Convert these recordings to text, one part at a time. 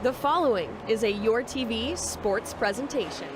The following is a Your TV sports presentation.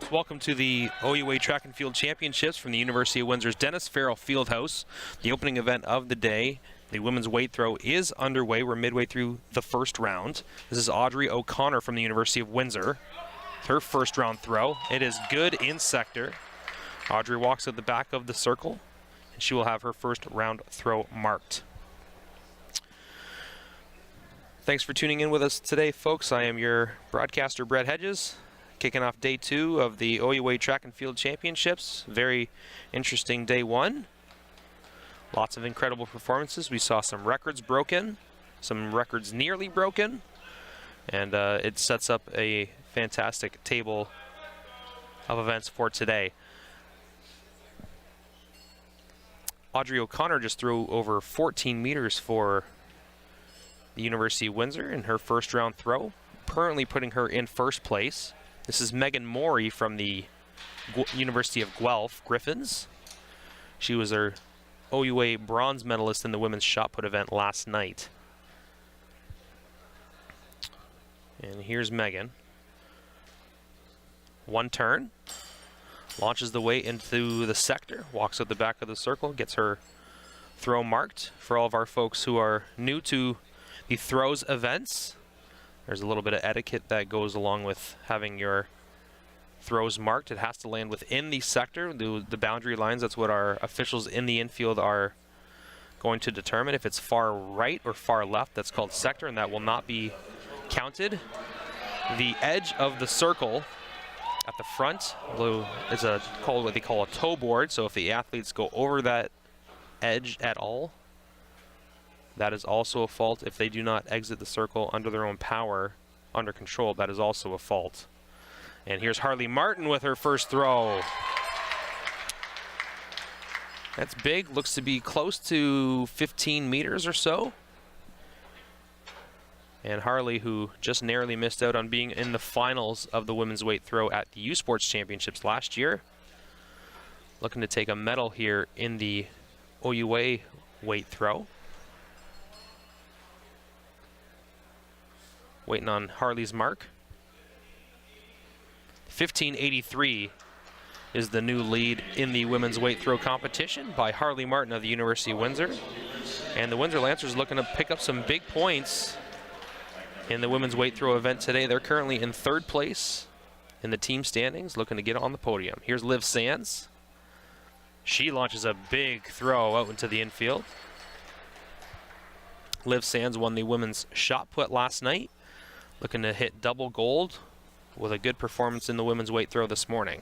Welcome to the OUA Track and Field Championships from the University of Windsor's Dennis Farrell Fieldhouse. The opening event of the day, the women's weight throw, is underway. We're midway through the first round. This is Audrey O'Connor from the University of Windsor. Her first round throw. It is good in sector. Audrey walks at the back of the circle, and she will have her first round throw marked. Thanks for tuning in with us today, folks. I am your broadcaster, Brett Hedges. Kicking off day 2 of the OUA Track and Field Championships. Very interesting day 1. Lots of incredible performances. We saw some records broken, some records nearly broken, and it sets up a fantastic table of events for today. Audrey O'Connor just threw over 14 meters for the University of Windsor in her first round throw, currently putting her in first place. This is Megan Morey from the University of Guelph Griffins. She was our OUA bronze medalist in the women's shot put event last night. And here's Megan. One turn, launches the weight into the sector, walks at the back of the circle, gets her throw marked. For all of our folks who are new to the throws events, there's a little bit of etiquette that goes along with having your throws marked. It has to land within the sector, the boundary lines. That's what our officials in the infield are going to determine. If it's far right or far left, that's called sector, and that will not be counted. The edge of the circle at the front is called what they call a toe board. So if the athletes go over that edge at all, that is also a fault. If they do not exit the circle under their own power, under control, that is also a fault. And here's Harley Martin with her first throw. That's big, looks to be close to 15 meters or so. And Harley, who just narrowly missed out on being in the finals of the women's weight throw at the U Sports Championships last year, looking to take a medal here in the OUA weight throw. Waiting on Harley's mark. 1583 is the new lead in the women's weight throw competition by Harley Martin of the University of Windsor. And the Windsor Lancers looking to pick up some big points in the women's weight throw event today. They're currently in 3rd place in the team standings, looking to get on the podium. Here's Liv Sands. She launches a big throw out into the infield. Liv Sands won the women's shot put last night, looking to hit double gold with a good performance in the women's weight throw this morning.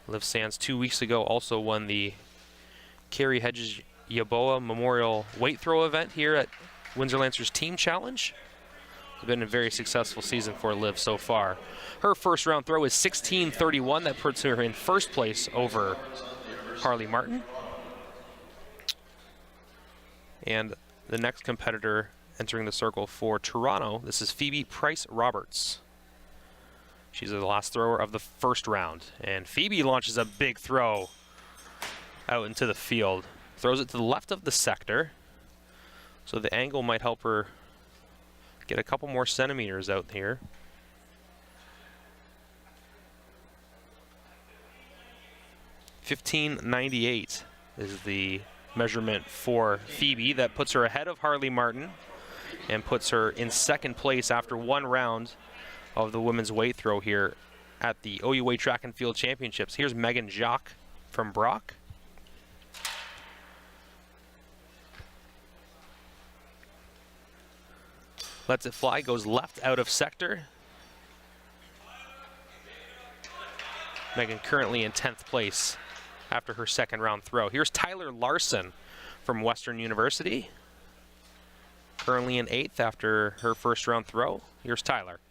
Liv Sands 2 weeks ago also won the Carrie Hedges Yaboa Memorial Weight Throw event here at Windsor Lancers Team Challenge. It's been a very successful season for Liv so far. Her first round throw is 16:31. That puts her in first place over Harley Martin. And the next competitor entering the circle for Toronto, this is Phoebe Price-Roberts. She's the last thrower of the first round. And Phoebe launches a big throw out into the field. Throws it to the left of the sector, so the angle might help her get a couple more centimeters out here. .1598 is the measurement for Phoebe. That puts her ahead of Harley Martin and puts her in 2nd place after 1 round of the women's weight throw here at the OUA Track and Field Championships. Here's Megan Jacques from Brock. Lets it fly, goes left out of sector. Megan currently in 10th place after her 2nd round throw. Here's Tyler Larson from Western University, currently in 8th after her first round throw. Here's Tyler.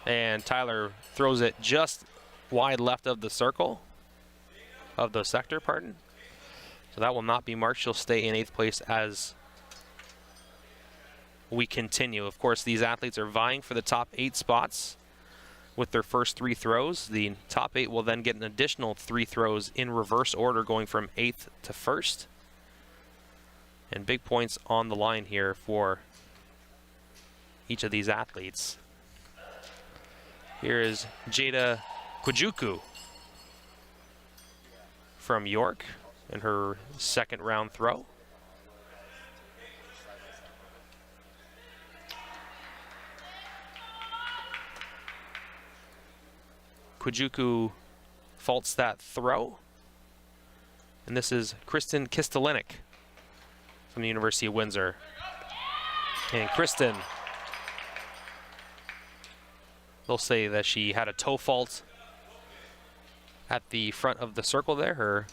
And Tyler throws it just wide left of the circle, of the sector, pardon. So that will not be marked. She'll stay in 8th place as we continue. Of course, these athletes are vying for the top 8 spots with their first 3 throws. The top 8 will then get an additional 3 throws in reverse order, going from 8th to 1st. And big points on the line here for each of these athletes. Here is Jada Kwajuku from York in her 2nd round throw. Kwajuku faults that throw. And this is Kristen Kistelinik from the University of Windsor. And Kristen, they'll say that she had a toe fault at the front of the circle there.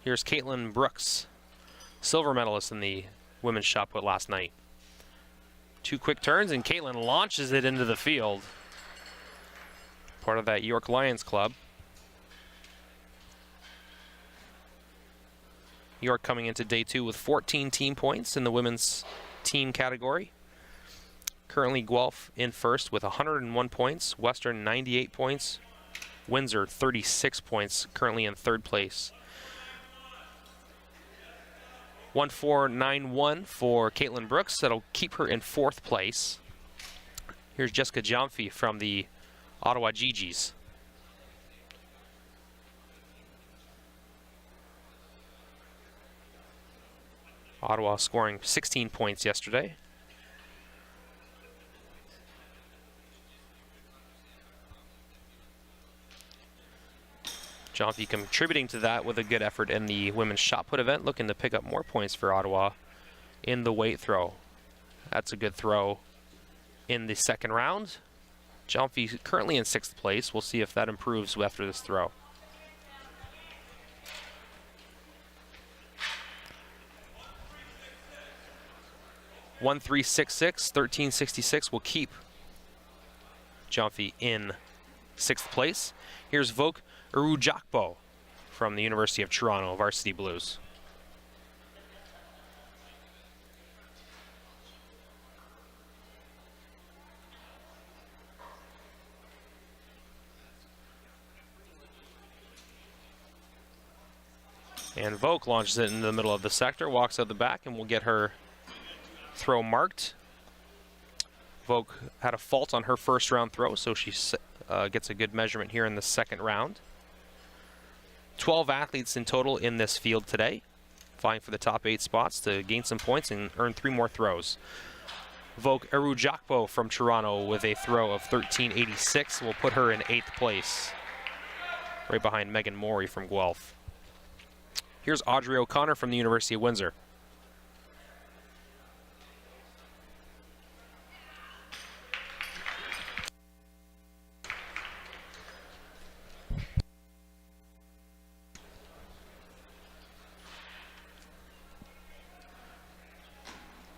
Here's Caitlin Brooks, silver medalist in the women's shot put last night. 2 quick turns, and Caitlin launches it into the field. Part of that York Lions club. York coming into day 2 with 14 team points in the women's team category. Currently Guelph in first with 101 points, Western 98 points, Windsor 36 points, currently in 3rd place. 1:4.91 for Caitlin Brooks. That'll keep her in 4th place. Here's Jessica Jomfy from the Ottawa Gee-Gees. Ottawa scoring 16 points yesterday. Jomfy contributing to that with a good effort in the women's shot put event, looking to pick up more points for Ottawa in the weight throw. That's a good throw in the 2nd round. Jomfy currently in 6th place. We'll see if that improves after this throw. .1366, 1366 will keep Jomfy in 6th place. Here's Voke Erujakpo from the University of Toronto, Varsity Blues. And Voke launches it in the middle of the sector, walks out the back, and will get her throw marked. Voke had a fault on her 1st round throw, so she gets a good measurement here in the 2nd round. 12 athletes in total in this field today, vying for the top 8 spots to gain some points and earn 3 more throws. Voke Erujakpo from Toronto with a throw of 1386 will put her in 8th place, right behind Megan Morey from Guelph. Here's Audrey O'Connor from the University of Windsor.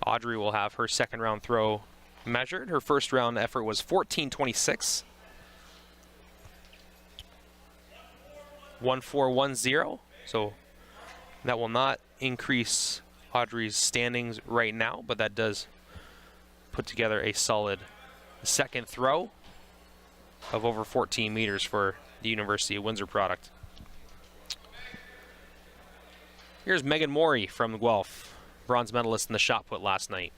Audrey will have her 2nd round throw measured. Her 1st round effort was 1426. 1:4.10. So that will not increase Audrey's standings right now, but that does put together a solid 2nd throw of over 14 meters for the University of Windsor product. Here's Megan Morey from Guelph, bronze medalist in the shot put last night.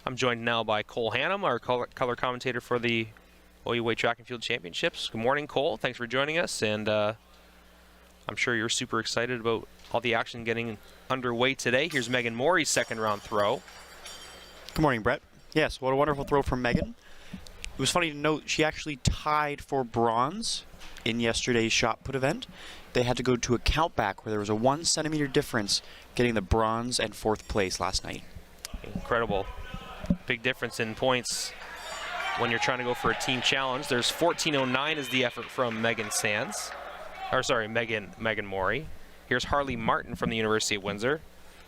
I'm joined now by Cole Hannum, our color commentator for the OUA Track and Field Championships. Good morning, Cole. Thanks for joining us, and I'm sure you're super excited about all the action getting underway today. Here's Megan Morey's 2nd round throw. Good morning, Brett. Yes, what a wonderful throw from Megan. It was funny to note she actually tied for bronze in yesterday's shot put event. They had to go to a count back where there was a 1 centimeter difference getting the bronze and 4th place last night. Incredible. Big difference in points when you're trying to go for a team challenge. There's 14:09 is the effort from Megan Morey. Here's Harley Martin from the University of Windsor.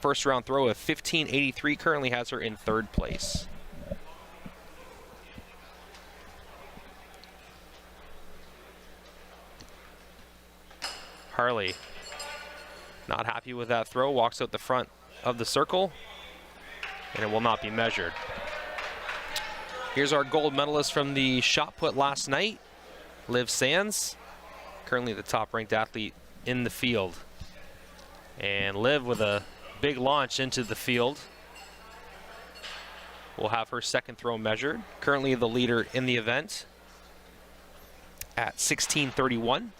1st round throw of 1583 currently has her in 3rd place. Harley. Not happy with that throw, walks out the front of the circle, and it will not be measured. Here's our gold medalist from the shot put last night, Liv Sands, currently the top-ranked athlete in the field. And Liv with a big launch into the field will have her second throw measured. Currently the leader in the event at 16:31.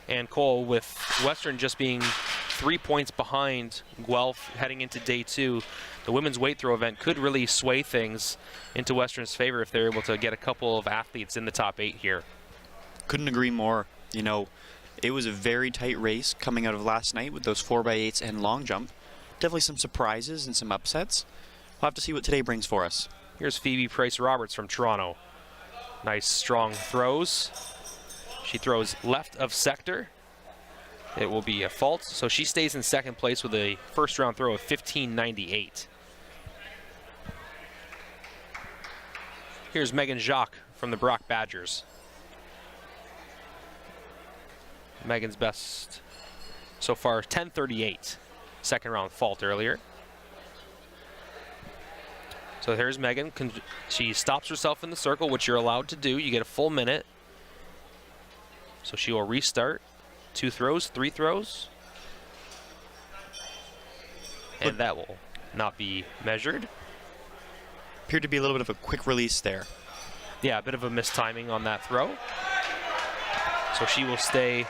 And Cole, with Western just being 3 points behind Guelph heading into day 2, the women's weight throw event could really sway things into Western's favor if they're able to get a couple of athletes in the top 8 here. Couldn't agree more. You know, it was a very tight race coming out of last night with those 4x8s and long jump. Definitely some surprises and some upsets. We'll have to see what today brings for us. Here's Phoebe Price-Roberts from Toronto. Nice strong throws. She throws left of sector. It will be a fault, so she stays in second place with a first round throw of 15.98. Here's Megan Jacques from the Brock Badgers. Megan's best so far, 10.38. Second round fault earlier. So here's Megan. She stops herself in the circle, which you're allowed to do. You get a full minute. So she will restart. 2 throws, 3 throws. And that will not be measured. Appeared to be a little bit of a quick release there. Yeah, a bit of a mistiming on that throw. So she will stay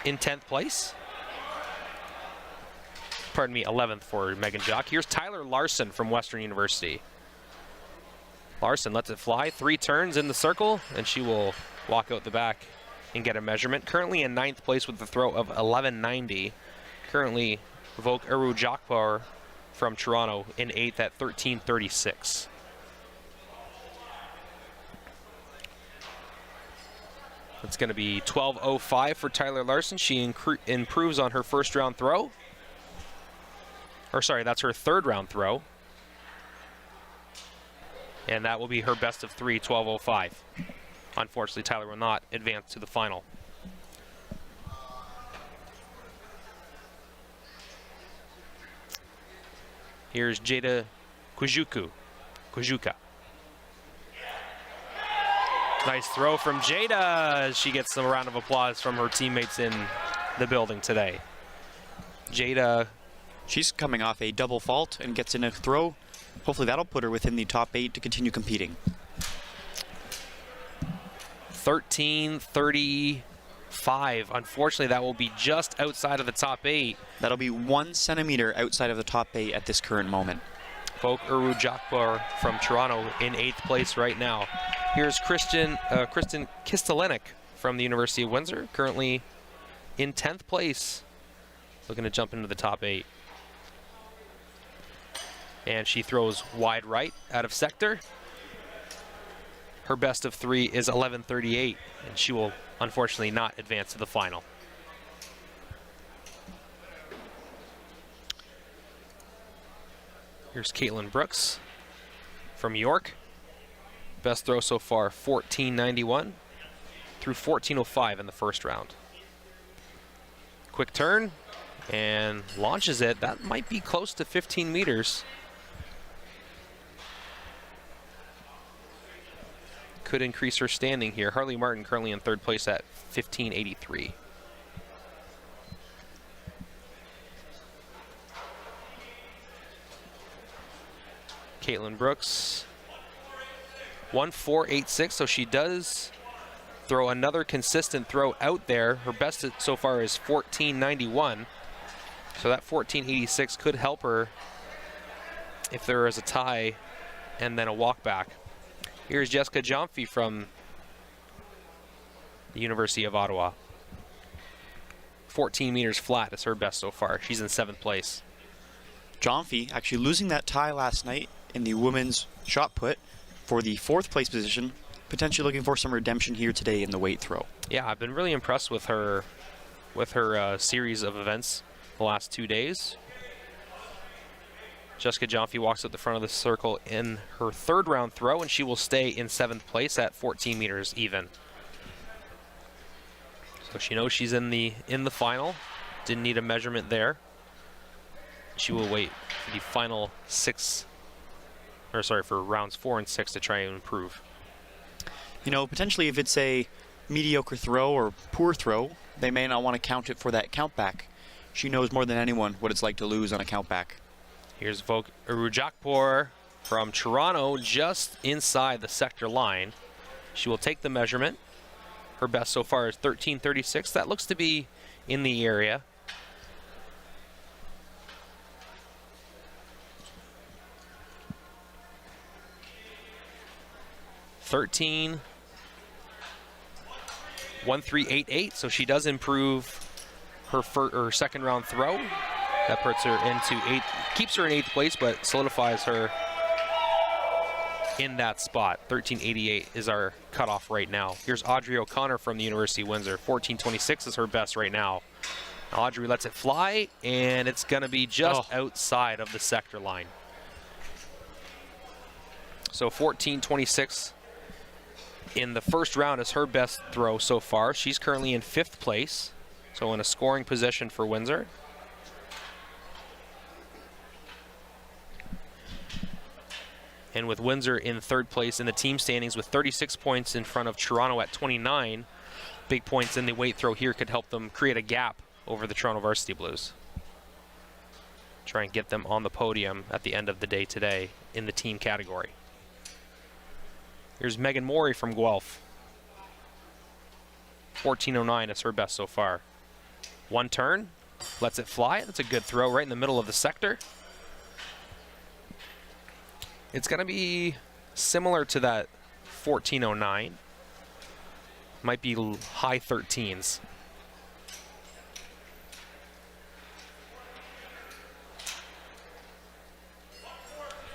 in 10th place. Pardon me, 11th for Megan Jacques. Here's Tyler Larson from Western University. Larson lets it fly, 3 turns in the circle, and she will walk out the back and get a measurement. Currently in 9th place with the throw of 11.90. Currently, Vogue Eru Jakbar from Toronto in 8th at 13.36. It's going to be 12.05 for Tyler Larson. She improves on her first round throw. Or sorry, that's her third round throw. And that will be her best of 3, 12.05. Unfortunately, Tyler will not advance to the final. Here's Jada Kujuka. Nice throw from Jada. She gets a round of applause from her teammates in the building today. Jada. She's coming off a double fault and gets in a throw. Hopefully that'll put her within the top 8 to continue competing. 13.35. Unfortunately, that will be just outside of the top 8. That'll be 1 centimeter outside of the top 8 at this current moment. Vogue Eru Jakbar from Toronto in 8th place right now. Here's Kristen Kistelenik from the University of Windsor, currently in 10th place, looking to jump into the top 8. And she throws wide right out of sector. Her best of 3 is 11.38, and she will unfortunately not advance to the final. Here's Caitlin Brooks from York. Best throw so far, 14.91 through 14.05 in the first round. Quick turn and launches it. That might be close to 15 meters. Could increase her standing here. Harley Martin currently in 3rd place at 15.83. Caitlin Brooks, 1.486, so she does throw another consistent throw out there. Her best so far is 14.91, so that 14.86 could help her if there is a tie and then a walk back. Here's Jessica Jomfy from the University of Ottawa. 14 meters flat is her best so far. She's in 7th place. Jomfy actually losing that tie last night in the women's shot put for the 4th place position, potentially looking for some redemption here today in the weight throw. Yeah, I've been really impressed with her series of events the last 2 days. Jessica Jomfy walks up the front of the circle in her third round throw, and she will stay in 7th place at 14 meters even. So she knows she's in the final. Didn't need a measurement there. She will wait for the final for rounds 4 and 6 to try and improve. You know, potentially if it's a mediocre throw or poor throw, they may not want to count it for that countback. She knows more than anyone what it's like to lose on a countback. Here's Vok Arujakpour from Toronto, just inside the sector line. She will take the measurement. Her best so far is 13:36. That looks to be in the area. .13.88, so she does improve her second round throw. That puts her into 8th, keeps her in 8th place, but solidifies her in that spot. 13.88 is our cutoff right now. Here's Audrey O'Connor from the University of Windsor. 14.26 is her best right now. Audrey lets it fly, and it's going to be just outside of the sector line. So 14.26 in the first round is her best throw so far. She's currently in 5th place, so in a scoring position for Windsor. And with Windsor in 3rd place in the team standings with 36 points in front of Toronto at 29, big points in the weight throw here could help them create a gap over the Toronto Varsity Blues. Try and get them on the podium at the end of the day today in the team category. Here's Megan Morey from Guelph. 14.09 is her best so far. One turn, lets it fly. That's a good throw right in the middle of the sector. It's going to be similar to that 14.09. Might be high 13s.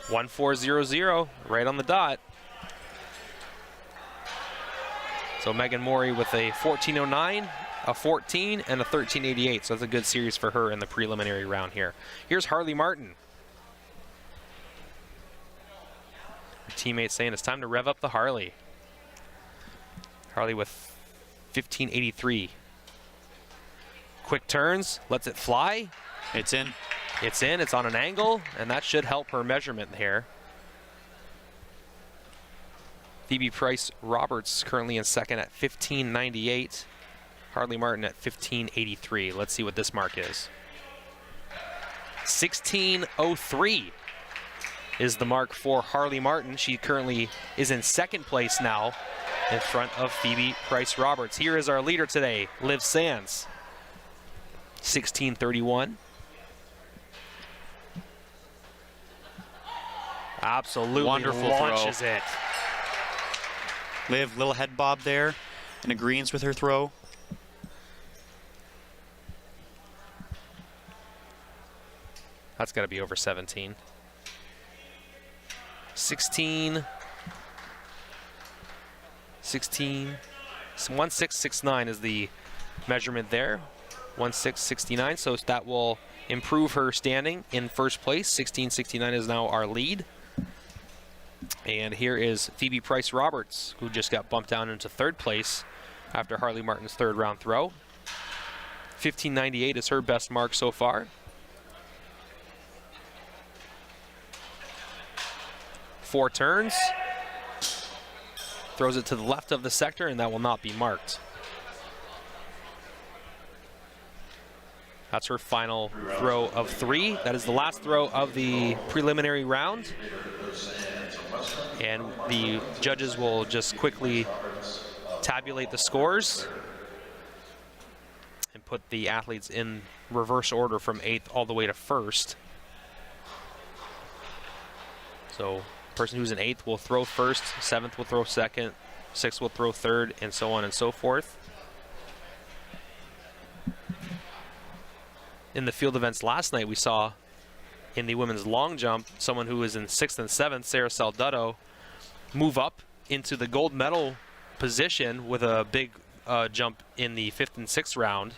.14.00, right on the dot. So Megan Morey with a 14.09, a 14, and a 13.88. So that's a good series for her in the preliminary round here. Here's Harley Martin. Her teammate saying it's time to rev up the Harley. Harley with 15.83. Quick turns, lets it fly. It's in. It's in, it's on an angle, and that should help her measurement here. Phoebe Price-Roberts currently in second at 15.98. Harley Martin at 15.83. Let's see what this mark is. 16.03 is the mark for Harley Martin. She currently is in 2nd place now in front of Phoebe Price-Roberts. Here is our leader today, Liv Sands. 16.31. Absolutely wonderful launches throw. it. Liv, little head bob there, in agreement with her throw. That's got to be over 17. 16. 16.1669 is the measurement there. 16.69, so that will improve her standing in 1st place. 16.69 is now our lead. And here is Phoebe Price-Roberts, who just got bumped down into 3rd place after Harley Martin's 3rd round throw. 15.98 is her best mark so far. 4 turns. Throws it to the left of the sector, and that will not be marked. That's her final throw of 3. That is the last throw of the preliminary round. And the judges will just quickly tabulate the scores and put the athletes in reverse order from 8th all the way to 1st. So person who's in 8th will throw 1st, 7th will throw 2nd, 6th will throw 3rd, and so on and so forth. In the field events last night, we saw in the women's long jump, someone who was in 6th and 7th, Sarah Saldutto, move up into the gold medal position with a big jump in the 5th and 6th round.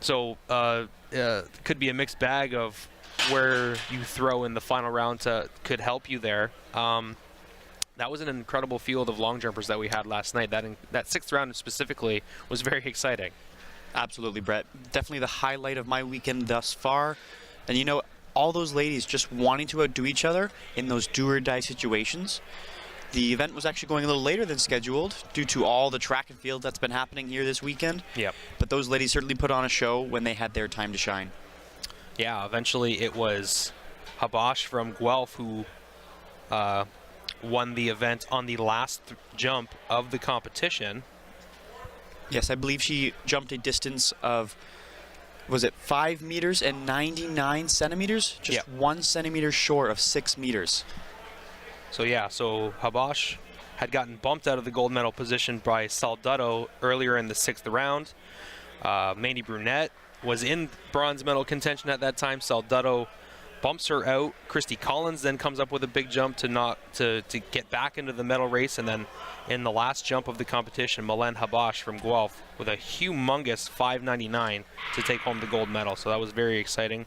So could be a mixed bag of where you throw in the final round could help you there. That was an incredible field of long jumpers that we had last night. That sixth round specifically was very exciting. Absolutely, Brett. Definitely the highlight of my weekend thus far. And you know, all those ladies just wanting to outdo each other in those do-or-die situations. The event was actually going a little later than scheduled due to all the track and field that's been happening here this weekend. Yep. But those ladies certainly put on a show when they had their time to shine. Yeah, eventually it was Habash from Guelph who won the event on the last jump of the competition. Yes, I believe she jumped a distance of, was it 5 meters and 99 centimeters? Just Yep. 1 centimeter short of 6 meters. So yeah, so Habash had gotten bumped out of the gold medal position by Saldutto earlier in the sixth round. Mandy Brunette was in bronze medal contention at that time. Saldutto bumps her out. Christy Collins then comes up with a big jump to get back into the medal race, and then in the last jump of the competition, Mylène Habash from Guelph with a humongous 5.99 to take home the gold medal. So that was very exciting.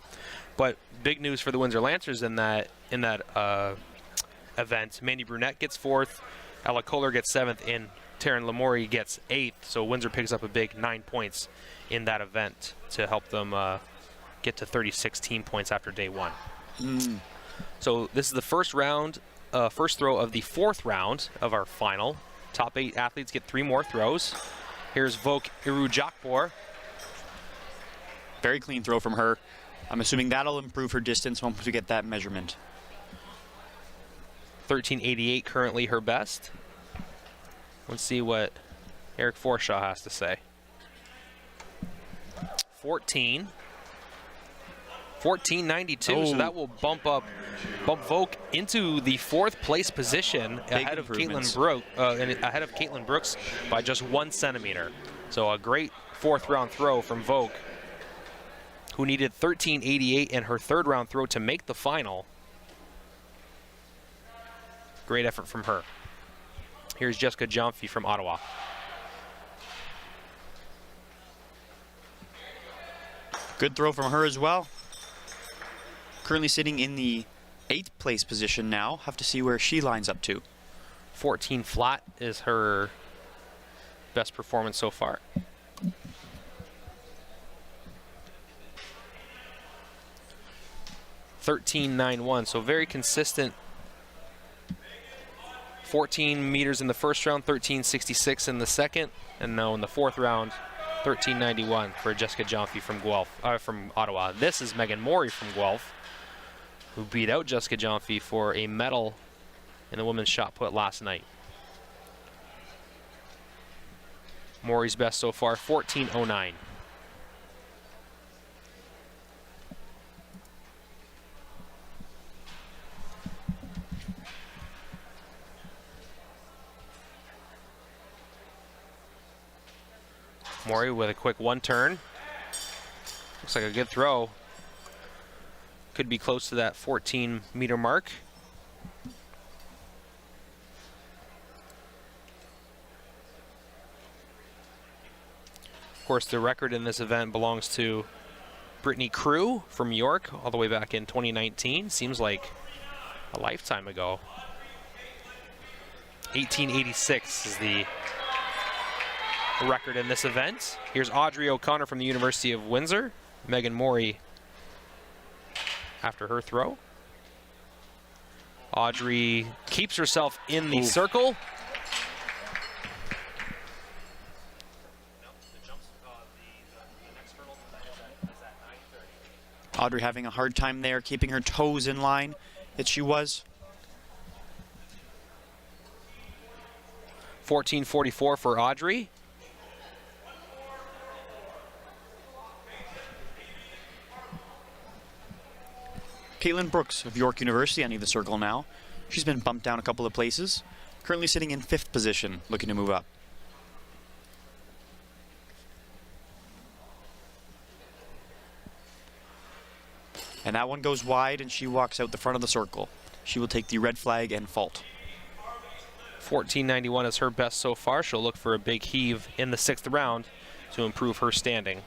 But big news for the Windsor Lancers in that event. Mandy Brunette gets 4th, Ella Kohler gets 7th, and Taryn Lamourie gets 8th. So Windsor picks up a big 9 points in that event to help them get to 36 team points after day 1. So this is the first round, first throw of the 4th round of our final. Top 8 athletes get 3 more throws. Here's Vok Irujakpor. Very clean throw from her. I'm assuming that'll improve her distance once we get that measurement. 13.88 currently her best. Let's see what Eric Forshaw has to say. 14.92, so that will bump Vok into the 4th place position ahead of Caitlin Brooks by just 1 centimeter. So a great 4th round throw from Vok, who needed 13.88 in her 3rd round throw to make the final. Great effort from her. Here's Jessica Jomfy from Ottawa. Good throw from her as well. Currently sitting in the 8th place position now. Have to see where she lines up to. 14 flat is her best performance so far. $13.91, so very consistent. 14 meters in the first round, 13.66 in the second, and now in the 4th round, 13.91 for Jessica Jomfy from from Ottawa. This is Megan Morey from Guelph, who beat out Jessica Jomfy for a medal in the women's shot put last night. Morey's best so far, 14.09. Morey with a quick 1 turn. Looks like a good throw. Could be close to that 14-meter mark. Of course, the record in this event belongs to Brittany Crew from York all the way back in 2019. Seems like a lifetime ago. 1886 is the record in this event. Here's Audrey O'Connor from the University of Windsor. Megan Morey after her throw. Audrey keeps herself in the circle. Audrey having a hard time there, keeping her toes in line that she was. 14.44 for Audrey. Caitlin Brooks of York University ending the circle now. She's been bumped down a couple of places. Currently sitting in 5th position, looking to move up. And that one goes wide, and she walks out the front of the circle. She will take the red flag and fault. 14.91 is her best so far. She'll look for a big heave in the 6th round to improve her standing.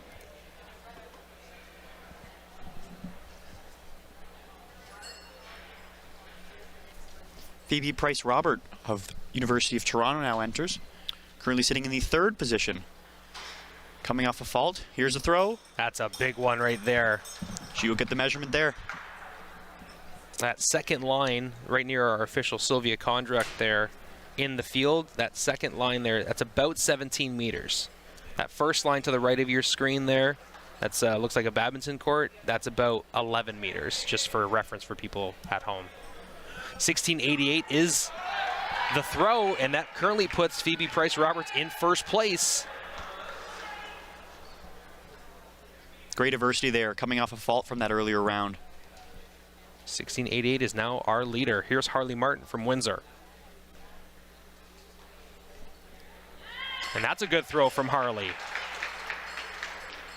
Phoebe Price-Robert of University of Toronto now enters. Currently sitting in the 3rd position. Coming off a fault. Here's a throw. That's a big one right there. She will get the measurement there. That second line right near our official Sylvia Kondrak there in the field, that second line there, that's about 17 meters. That first line to the right of your screen there, that's looks like a badminton court, that's about 11 meters, just for reference for people at home. 1688 is the throw, and that currently puts Phoebe Price-Roberts in first place. Great diversity there, coming off a fault from that earlier round. 1688 is now our leader. Here's Harley Martin from Windsor. And that's a good throw from Harley.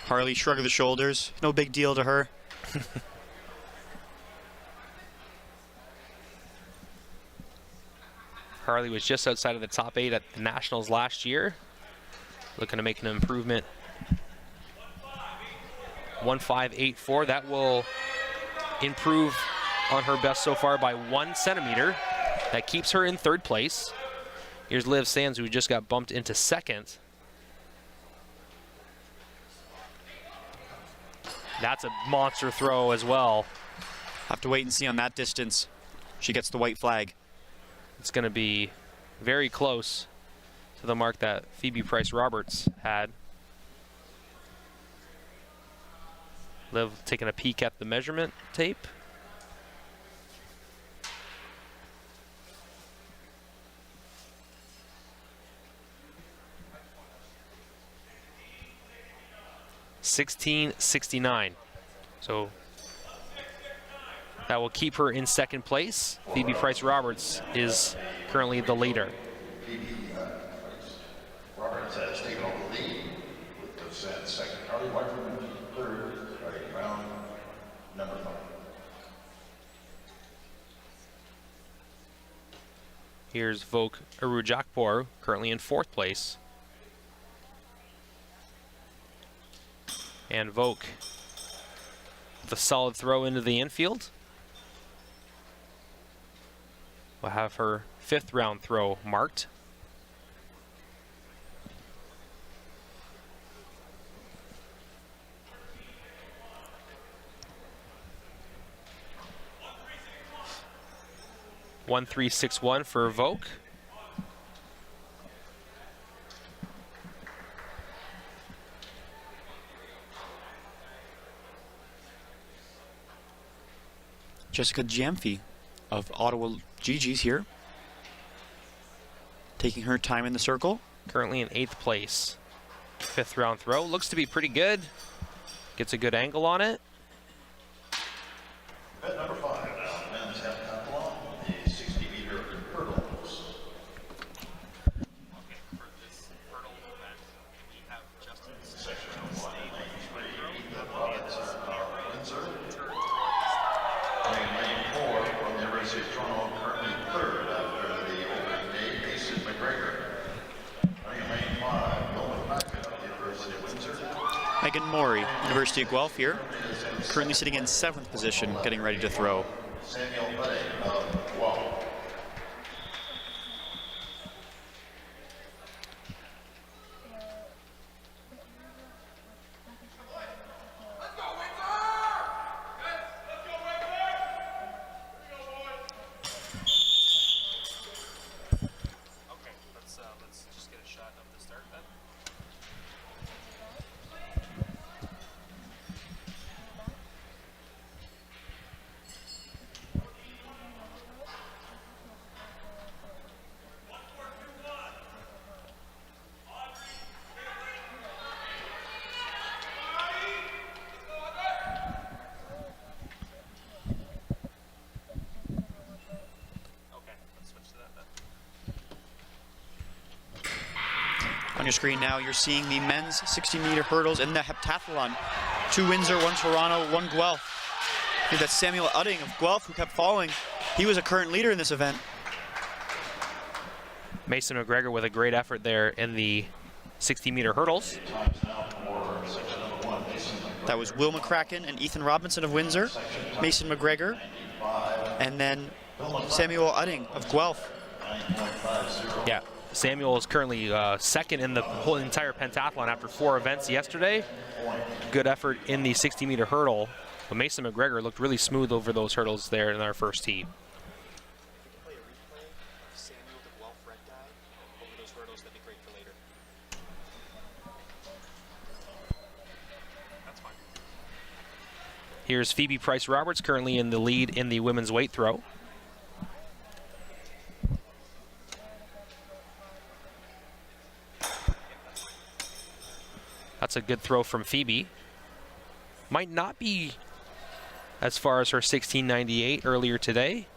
Harley shrugged the shoulders. No big deal to her. Harley was just outside of the top 8 at the Nationals last year. Looking to make an improvement. 1.584. That will improve on her best so far by 1 centimeter. That keeps her in 3rd place. Here's Liv Sands, who just got bumped into 2nd. That's a monster throw as well. Have to wait and see on that distance. She gets the white flag. It's going to be very close to the mark that Phoebe Price-Roberts had. Liv taking a peek at the measurement tape. .1669. So that will keep her in 2nd place. Phoebe Price-Roberts is currently the leader. Phoebe Roberts has taken over the lead with the second. Harley Martin 3rd, starting round number 5. Here's Vok Arujakpour, currently in 4th place. And Vok with a solid throw into the infield. We'll have her 5th round throw marked. .1361 for Vok. Jessica Giamfi of Ottawa GG's here. Taking her time in the circle. Currently in 8th place. 5th round throw. Looks to be pretty good. Gets a good angle on it. At number 5 now, men's heptathlon, the 60-meter hurdles. Okay, for this hurdle event, we have Justin Section 193, Ethan Robinson of Windsor. Lane 4 from the University of Toronto, currently 3rd after the opening day, Mason McGregor. Lane 5, Nolan Packett of the University of Windsor. Megan Morey, University of Guelph here. Currently sitting in 7th position, getting ready to throw. Samuel Buddy of Guelph. Okay, let's just get a shot of the start then. Okay, let's switch to that then. On your screen now, you're seeing the men's 60-meter hurdles in the heptathlon. 2 Windsor, 1 Toronto, 1 Guelph. I think that's Samuel Udding of Guelph who kept falling. He was a current leader in this event. Mason McGregor with a great effort there in the 60-meter hurdles. That was Will McCracken and Ethan Robinson of Windsor, Mason McGregor, and then Samuel Udding of Guelph. Yeah, Samuel is currently second in the whole entire pentathlon after 4 events yesterday. Good effort in the 60-meter hurdle. But Mason McGregor looked really smooth over those hurdles there in our first heat. Here's Phoebe Price-Roberts, currently in the lead in the women's weight throw. That's a good throw from Phoebe. Might not be as far as her 16.98 earlier today.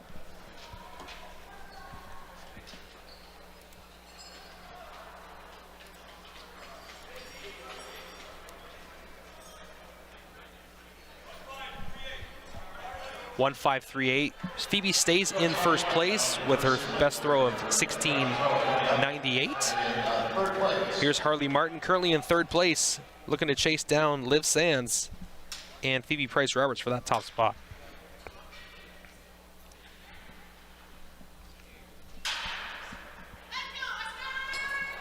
.1538. Phoebe stays in first place with her best throw of 16.98. Here's Harley Martin, currently in third place, looking to chase down Liv Sands and Phoebe Price-Roberts for that top spot.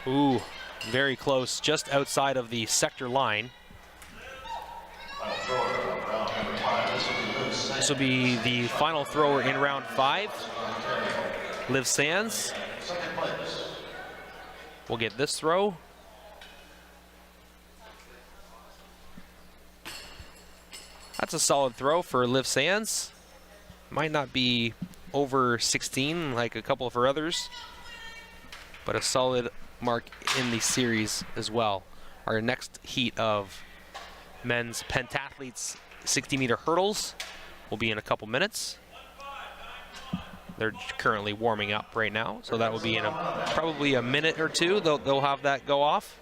Ooh, very close, just outside of the sector line. This will be the final thrower in round 5. Liv Sands will get this throw. That's a solid throw for Liv Sands. Might not be over 16 like a couple of her others, but a solid mark in the series as well. Our next heat of men's pentathletes 60-meter hurdles will be in a couple minutes. They're currently warming up right now, so that will be in probably a minute or two. They'll have that go off.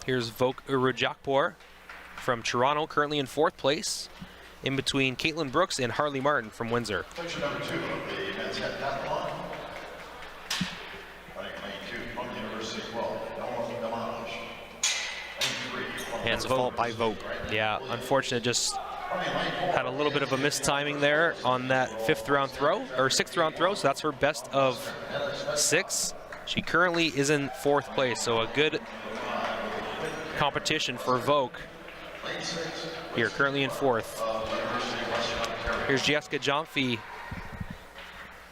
Here's Vok Urujakpor from Toronto, currently in 4th place, in between Caitlin Brooks and Harley Martin from Windsor. Section number 2 of the men's pentathlon. Running lane 2 from the University of Windsor. And That's a fault by Vok. Yeah, unfortunate, just had a little bit of a mistiming there on that 6th round throw, so that's her best of 6. She currently is in 4th place, so a good competition for Vok here, currently in 4th. Here's Jessica Jomfy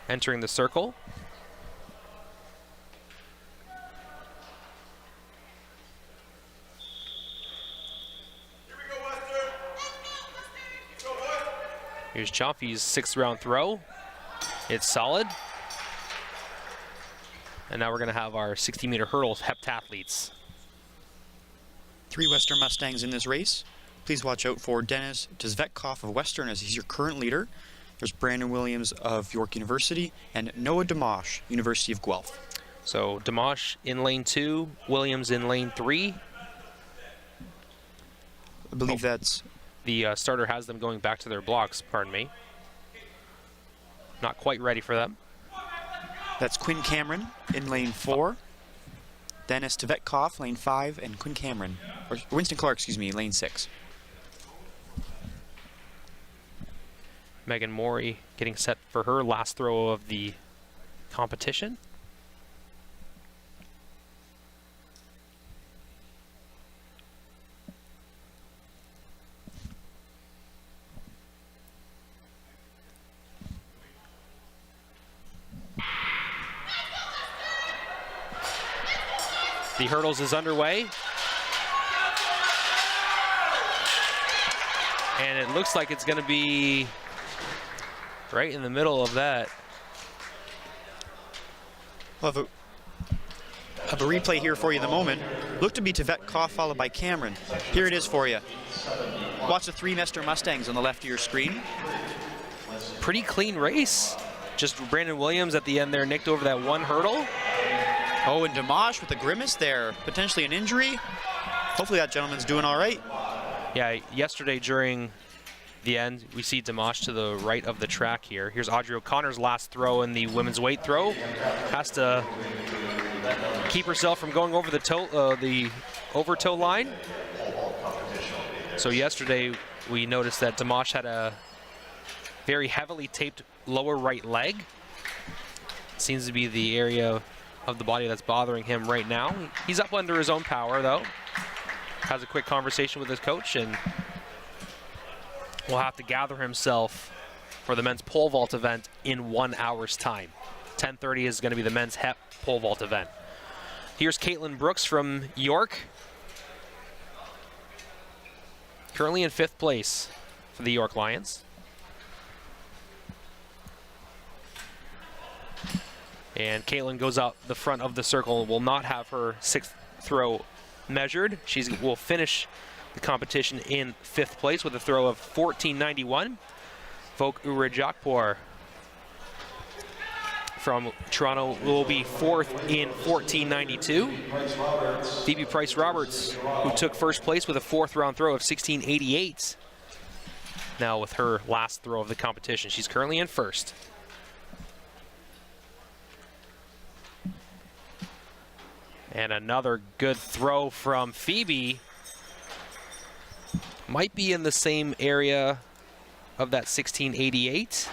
entering the circle. Here's Jomfy's 6th round throw. It's solid. And now we're going to have our 60-meter hurdles heptathletes. 3 Western Mustangs in this race. Please watch out for Dennis Dzvetkov of Western, as he's your current leader. There's Brandon Williams of York University and Noah Dimash, University of Guelph. So Dimash in lane 2, Williams in lane 3. I believe that's... The starter has them going back to their blocks, pardon me. Not quite ready for them. That's Quinn Cameron in lane 4. Dennis Dzvetkov, lane 5, and Quinn Cameron, or Winston Clark, excuse me, lane 6. Megan Morey getting set for her last throw of the competition. The hurdles is underway. And it looks like it's going to be right in the middle of that. We'll have a replay here for you in the moment. Looked to be Dzvetkov followed by Cameron. Here it is for you. Watch the 3 Western Mustangs on the left of your screen. Pretty clean race. Just Brandon Williams at the end there nicked over that 1 hurdle. Oh, and Dimash with a grimace there. Potentially an injury. Hopefully that gentleman's doing all right. Yeah, yesterday during the end, we see Dimash to the right of the track here. Here's Audrey O'Connor's last throw in the women's weight throw. Has to keep herself from going over the toe line. So yesterday, We noticed that Dimash had a very heavily taped lower right leg. Seems to be the area of the body that's bothering him right now. He's up under his own power, though. Has a quick conversation with his coach, and will have to gather himself for the men's pole vault event in 1 hour's time. 10:30 is going to be the men's HEP pole vault event. Here's Caitlin Brooks from York. Currently in 5th place for the York Lions. And Caitlin goes out the front of the circle, will not have her 6th throw measured. She will finish the competition in 5th place with a throw of 14.91. Vok Urajakpor from Toronto will be 4th in 14.92. Phoebe Price-Roberts, who took 1st place with a 4th round throw of 16.88. Now with her last throw of the competition. She's currently in 1st. And another good throw from Phoebe. Might be in the same area of that 16.88.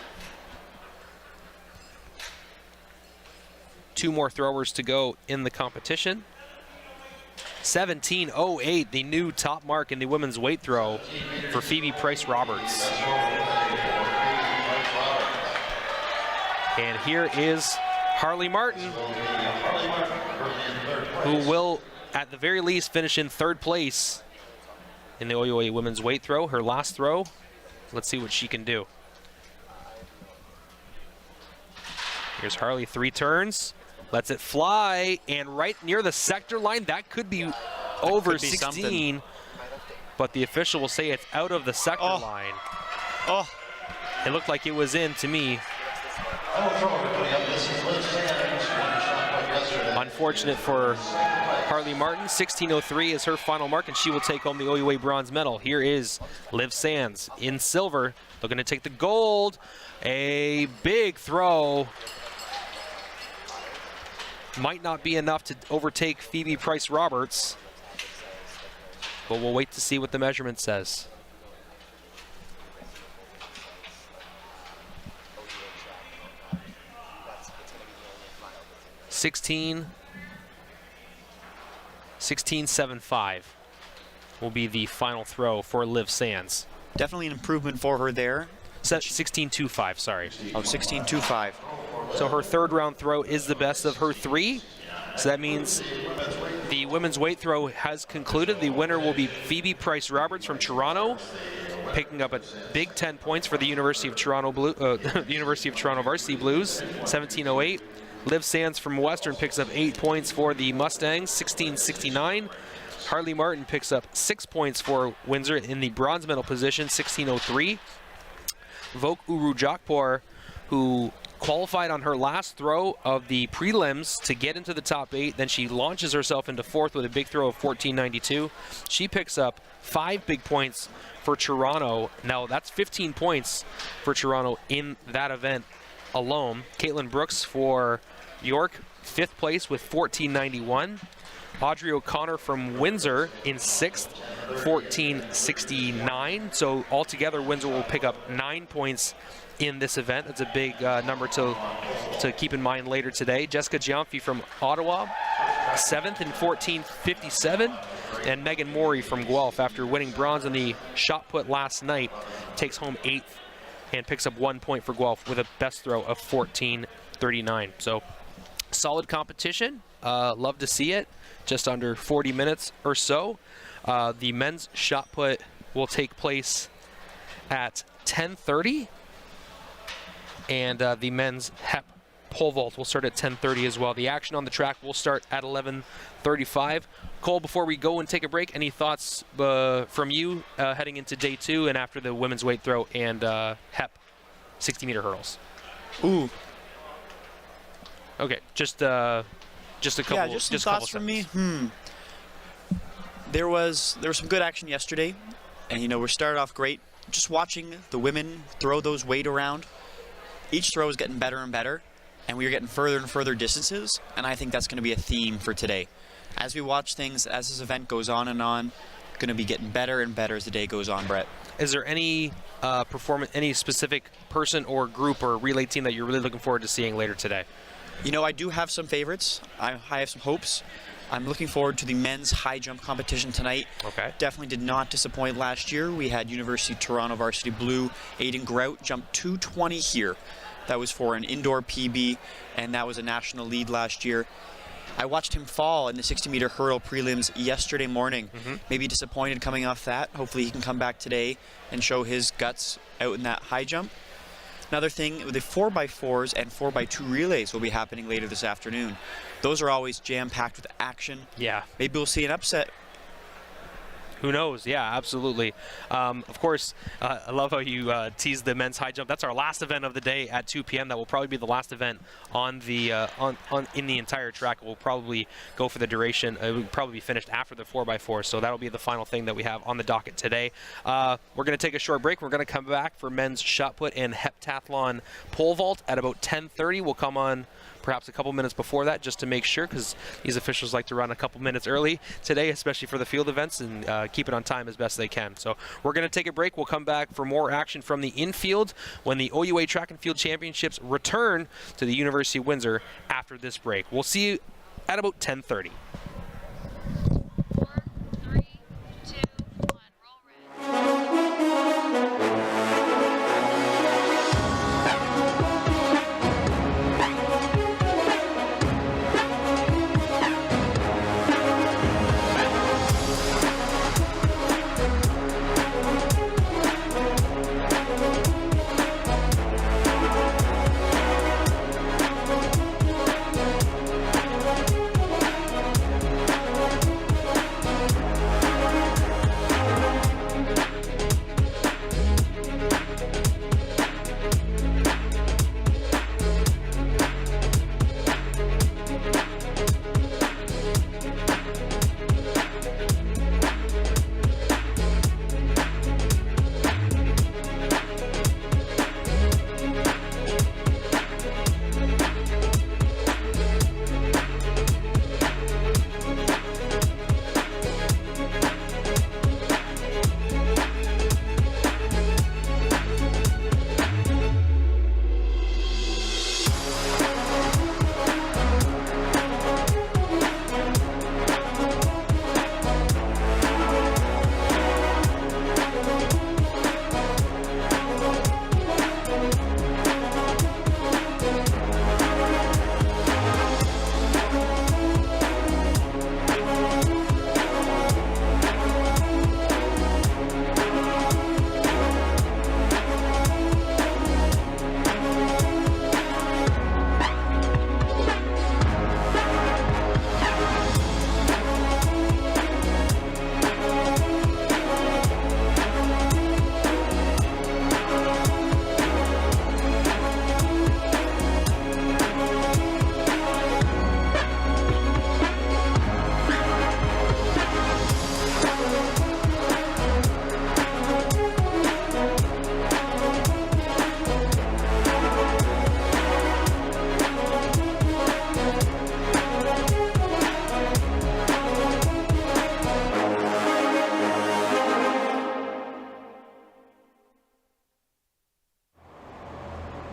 2 more throwers to go in the competition. 17.08, the new top mark in the women's weight throw for Phoebe Price-Roberts. And here is Harley Martin, who will, at the very least, finish in 3rd place in the OUA women's weight throw. Her last throw. Let's see what she can do. Here's Harley, 3 turns. Lets it fly, and right near the sector line, that could be over 16. Something. But the official will say it's out of the sector line. Oh. It looked like it was in to me. Unfortunate for Harley Martin. 16.03 is her final mark, and she will take home the OUA bronze medal. Here is Liv Sands in silver, looking to take the gold. A big throw. Might not be enough to overtake Phoebe Price-Roberts, but we'll wait to see what the measurement says. $16.75 will be the final throw for Liv Sands. Definitely an improvement for her there. 16.25, sorry. Oh, 16.25. So her 3rd round throw is the best of her 3. So that means the women's weight throw has concluded. The winner will be Phoebe Price-Roberts from Toronto, picking up a big 10 points for the University of Toronto the University of Toronto Varsity Blues, 17.08. Liv Sands from Western picks up 8 points for the Mustangs, 16.69. Harley Martin picks up 6 points for Windsor in the bronze medal position, 16.03. Vok Urajakpor, who qualified on her last throw of the prelims to get into the top 8. Then she launches herself into 4th with a big throw of 14.92. She picks up 5 big points for Toronto. Now that's 15 points for Toronto in that event alone. Caitlin Brooks for York, 5th place with 14.91. Audrey O'Connor from Windsor in 6th, 14.69. So altogether, Windsor will pick up 9 points in this event. That's a big number to keep in mind later today. Jessica Giamfi from Ottawa, 7th in 14.57. And Megan Morey from Guelph, after winning bronze in the shot put last night, takes home 8th and picks up 1 point for Guelph with a best throw of 14.39. So solid competition. Love to see it. Just under 40 minutes or so. The men's shot put will take place at 10:30. And the men's HEP pole vault will start at 10:30 as well. The action on the track will start at 11:35. Cole, before we go and take a break, any thoughts from you heading into day 2 and after the women's weight throw and HEP 60-meter hurdles? Ooh. Okay, just a couple. Yeah, just some thoughts from me. There was some good action yesterday, and we started off great. Just watching the women throw those weight around. Each throw is getting better and better, and we are getting further and further distances, and I think that's going to be a theme for today. As we watch things, as this event goes on and on, going to be getting better and better as the day goes on, Brett. Is there any any specific person or group or relay team that you're really looking forward to seeing later today? You know, I do have some favorites. I have some hopes. I'm looking forward to the men's high jump competition tonight. Okay. Definitely did not disappoint last year. We had University of Toronto Varsity Blue, Aiden Grout, jump 220 here. That was for an indoor PB, and that was a national lead last year. I watched him fall in the 60-meter hurdle prelims yesterday morning. Maybe disappointed coming off that. Hopefully he can come back today and show his guts out in that high jump. Another thing, the 4x4s and 4x2 relays will be happening later this afternoon. Those are always jam-packed with action. Yeah. Maybe we'll see an upset. Who knows? Yeah, absolutely. Of course, I love how you teased the men's high jump. That's our last event of the day at 2 p.m. That will probably be the last event on the in the entire track. We'll probably go for the duration. It will probably be finished after the 4x4. So that'll be the final thing that we have on the docket today. We're going to take a short break. We're going to come back for men's shot put and heptathlon pole vault at about 10:30. We'll come on perhaps a couple minutes before that just to make sure, because these officials like to run a couple minutes early today, especially for the field events, and keep it on time as best they can. So we're going to take a break. We'll come back for more action from the infield when the OUA Track and Field Championships return to the University of Windsor after this break. We'll see you at about 10:30. 4, 3, 2, 1, roll red.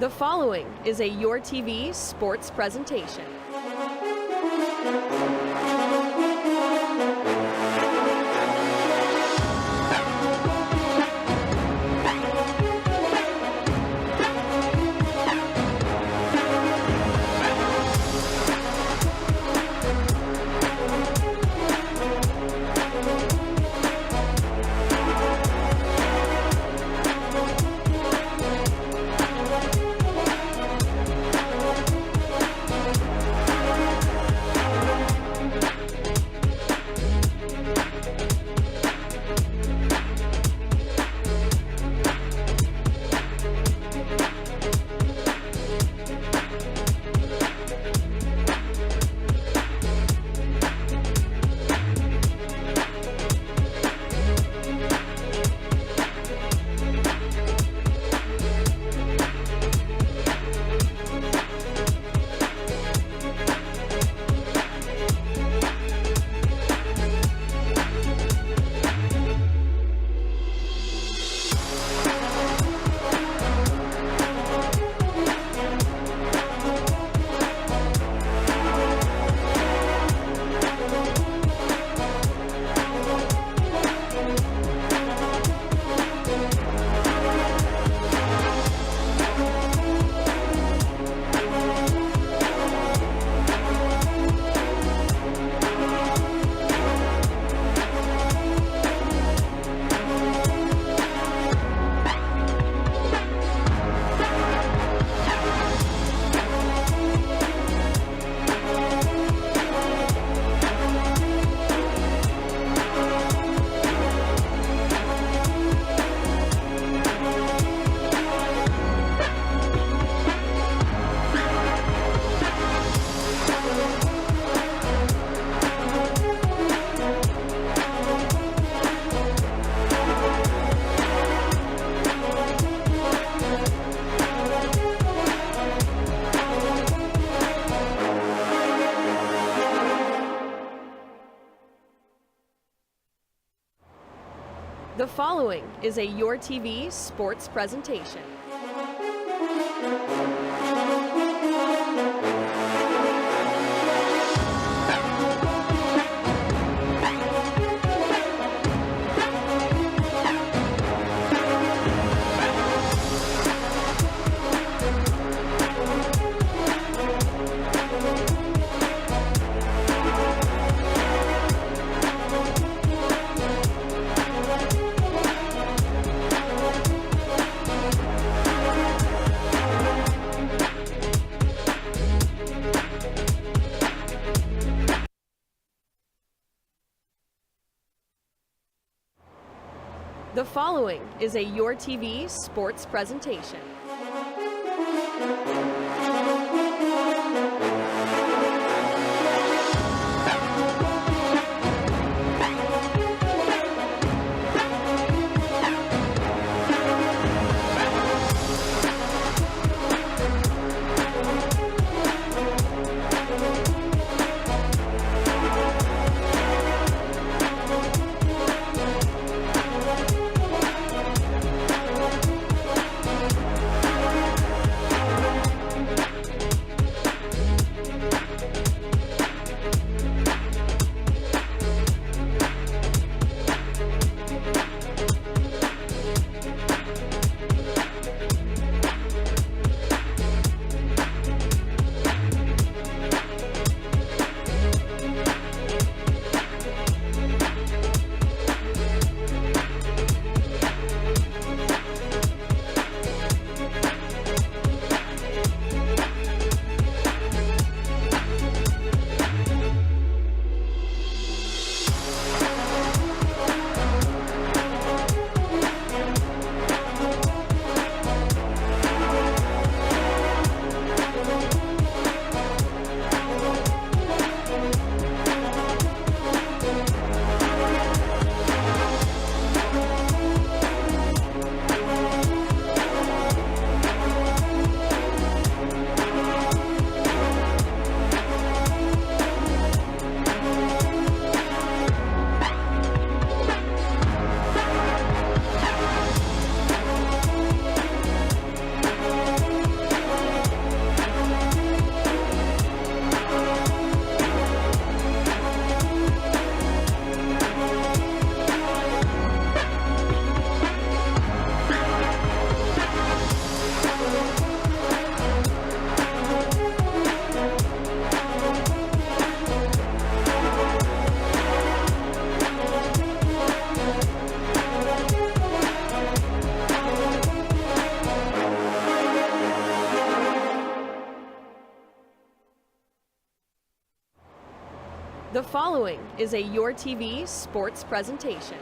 The following is a Your TV sports presentation. The following is a Your TV sports presentation. The following is a Your TV sports presentation. The following is a Your TV sports presentation.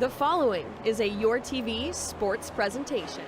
The following is a Your TV sports presentation.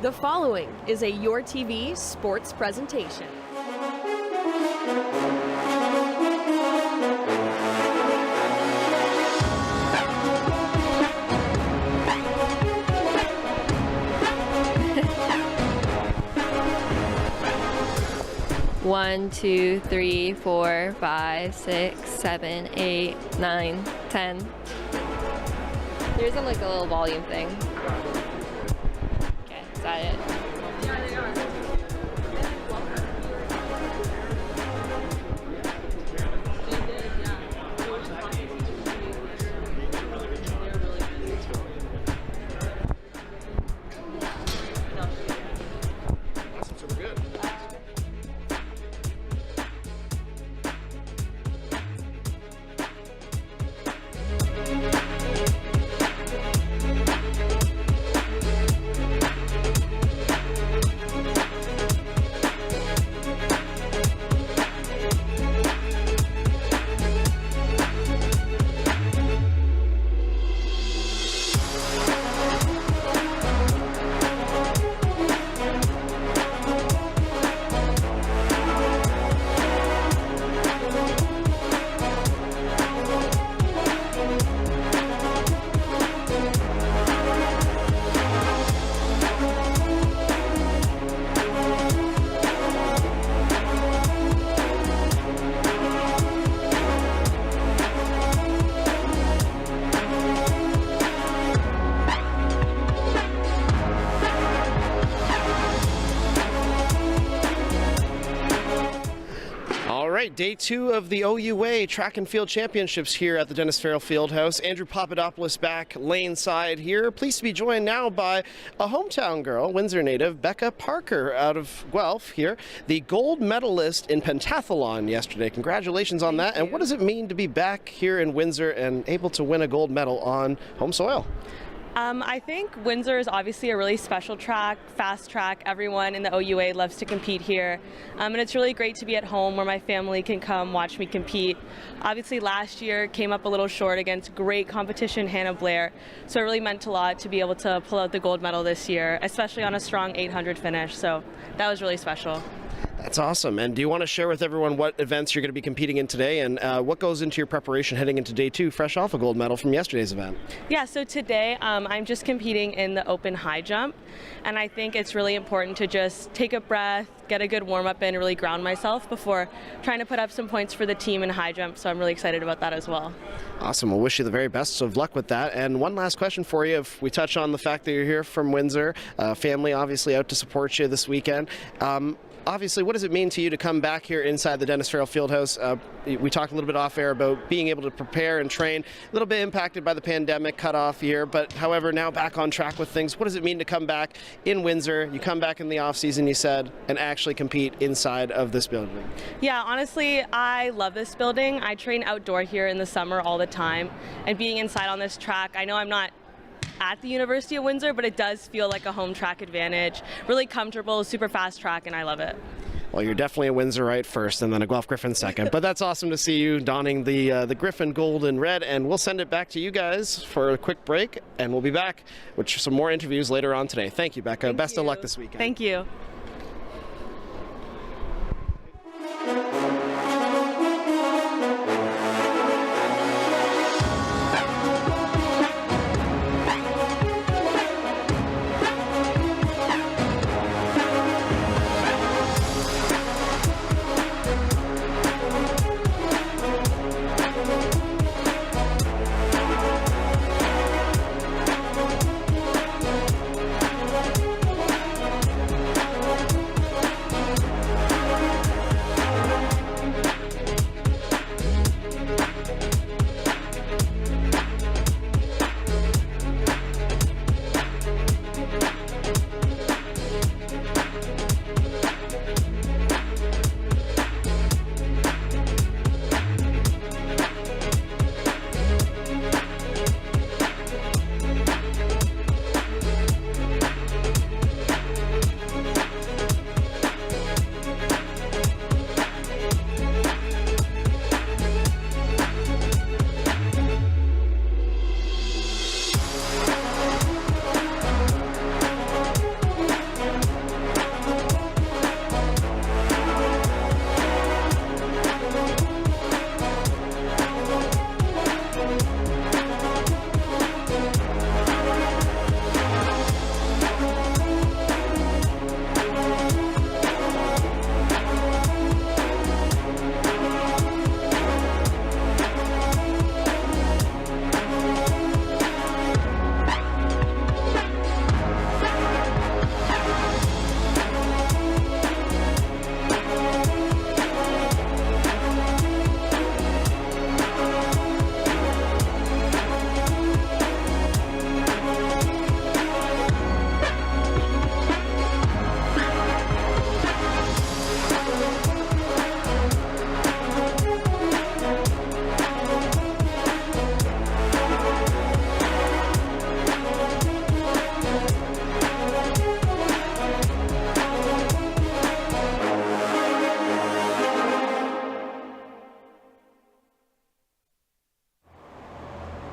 The following is a Your TV sports presentation. One, 2, 3, 4, 5, 6, 7, 8, 9, 10. Here's like a little volume thing. Okay, is that it? Day two of the OUA Track and Field Championships here at the Dennis Farrell Fieldhouse. Andrew Papadopoulos back lane side here. Pleased to be joined now by a hometown girl, Windsor native, Becca Parker out of Guelph here, the gold medalist in pentathlon yesterday. Congratulations on that. And what does it mean to be back here in Windsor and able to win a gold medal on home soil? I think Windsor is obviously a really special track, fast track. Everyone in the OUA loves to compete here. And it's really great to be at home where my family can come watch me compete. Obviously last year came up a little short against great competition, Hannah Blair. So it really meant a lot to be able to pull out the gold medal this year, especially on a strong 800 finish. So that was really special. That's awesome. And do you want to share with everyone what events you're going to be competing in today and what goes into your preparation heading into day 2, fresh off a gold medal from yesterday's event? Yeah, so today I'm just competing in the open high jump, and I think it's really important to just take a breath, get a good warm-up in, and really ground myself before trying to put up some points for the team in high jump, so I'm really excited about that as well. Awesome. We'll wish you the very best of luck with that. And one last question for you. If we touch on the fact that you're here from Windsor, family obviously out to support you this weekend. Obviously, what does it mean to you to come back here inside the Dennis Farrell Fieldhouse? We talked a little bit off air about being able to prepare and train, a little bit impacted by the pandemic cutoff year, but however, now back on track with things. What does it mean to come back in Windsor? You come back in the off season, you said, and actually compete inside of this building. Yeah, honestly, I love this building. I train outdoor here in the summer all the time, and being inside on this track, I know I'm not at the University of Windsor, but it does feel like a home track advantage. Really comfortable, super fast track, and I love it. Well, you're definitely a Windsorite first and then a Guelph Griffin second, but that's awesome to see you donning the Griffin gold and red, and we'll send it back to you guys for a quick break, and we'll be back with some more interviews later on today. Thank you, Becca. Best of luck this weekend. Thank you.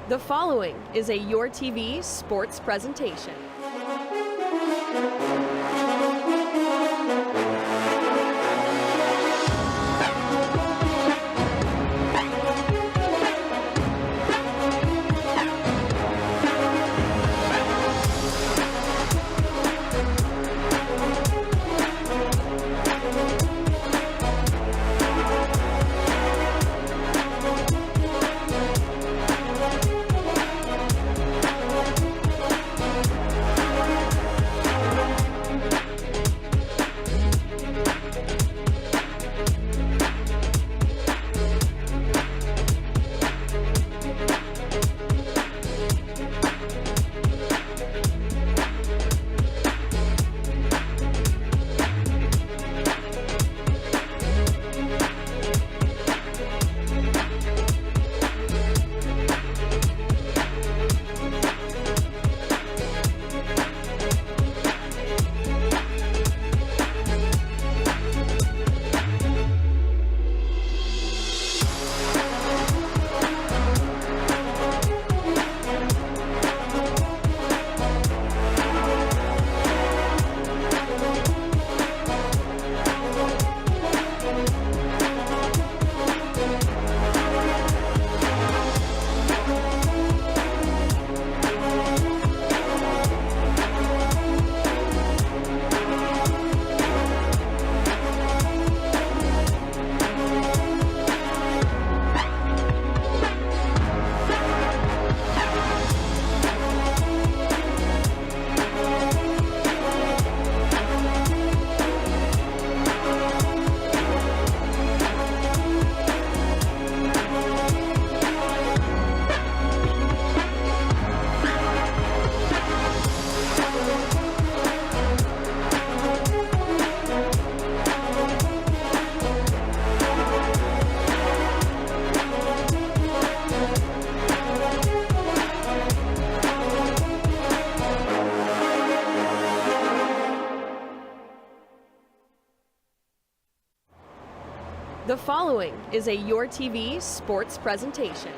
The following is a Your TV sports presentation. The following is a Your TV sports presentation.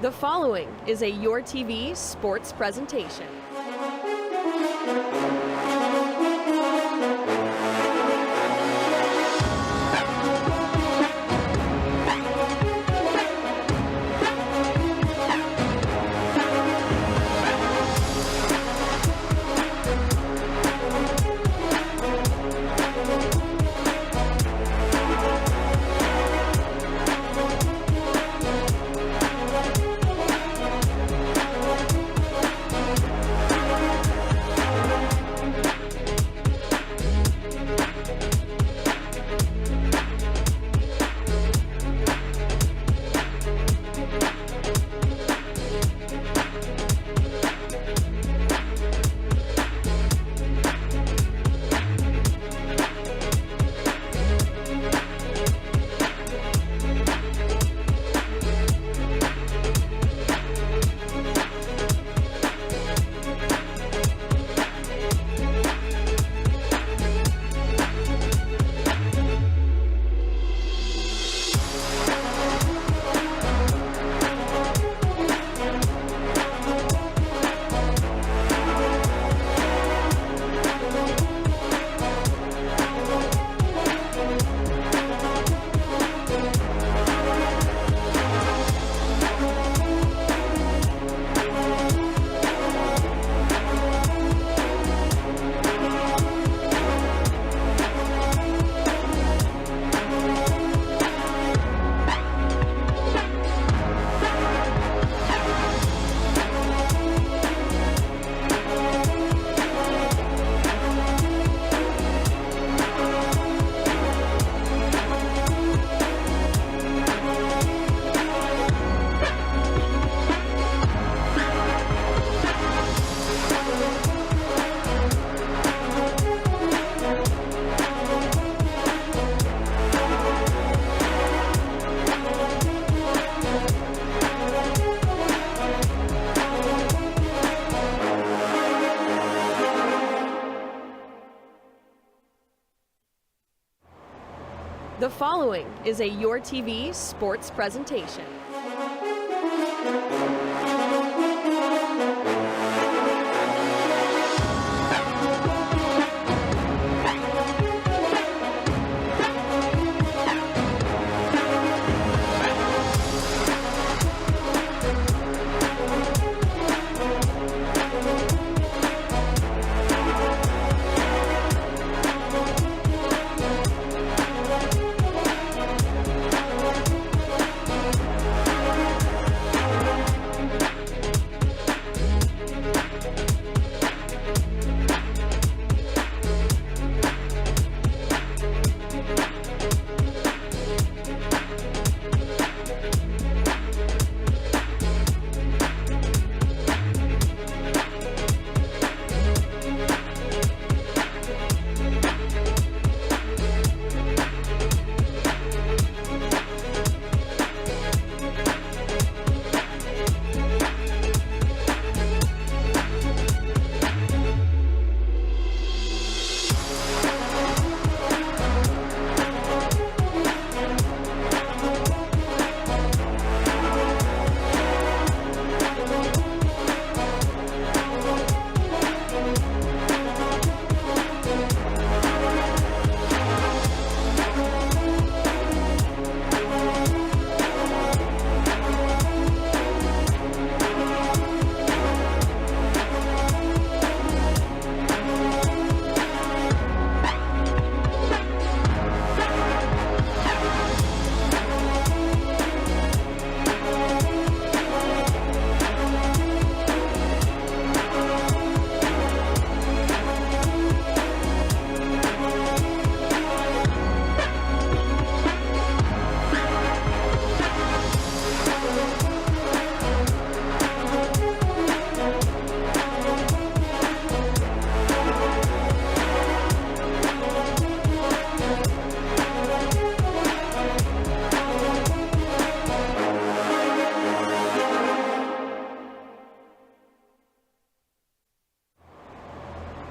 The following is a Your TV sports presentation. The following is a Your TV sports presentation.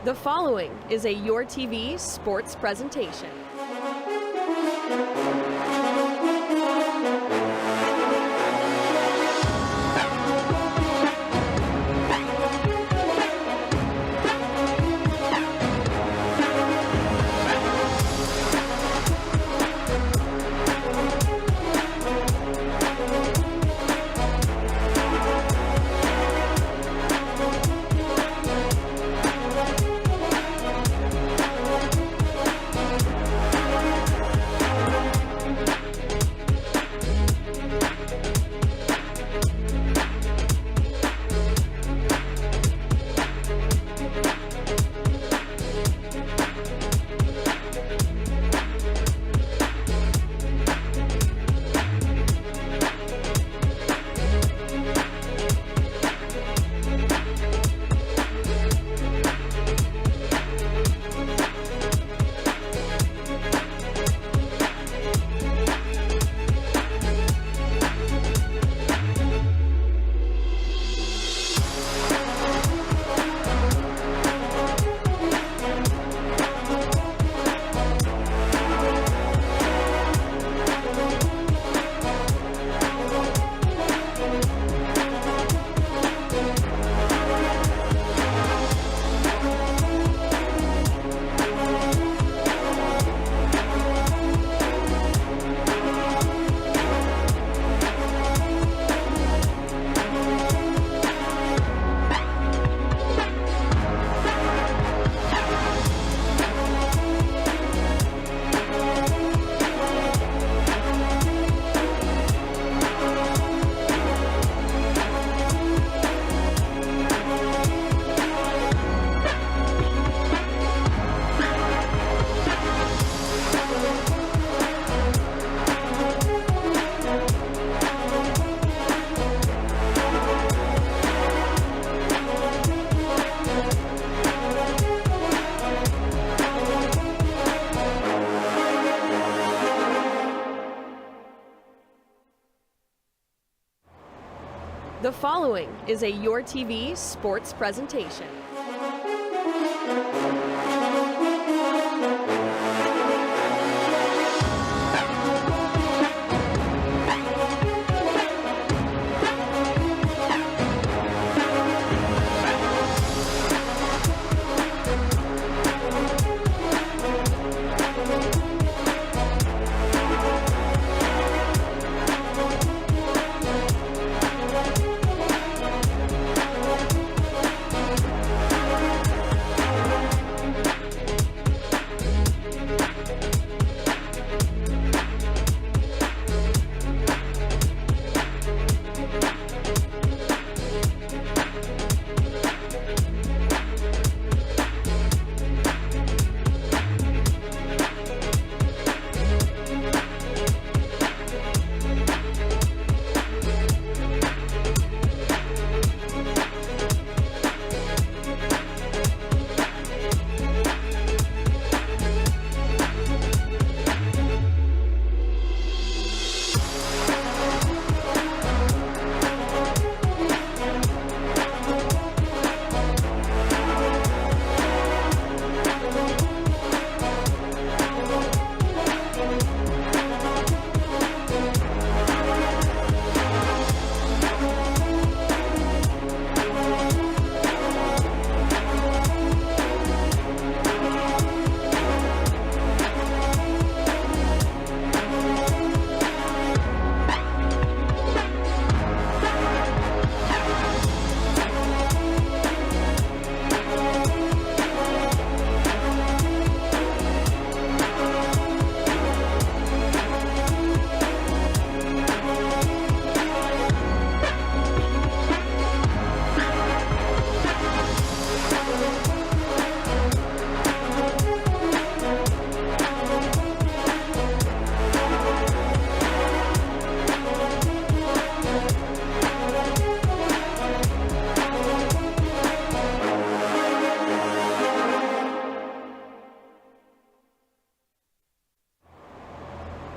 The following is a Your TV sports presentation. The following is a Your TV sports presentation.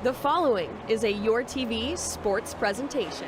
The following is a Your TV sports presentation.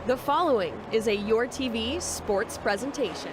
The following is a Your TV sports presentation.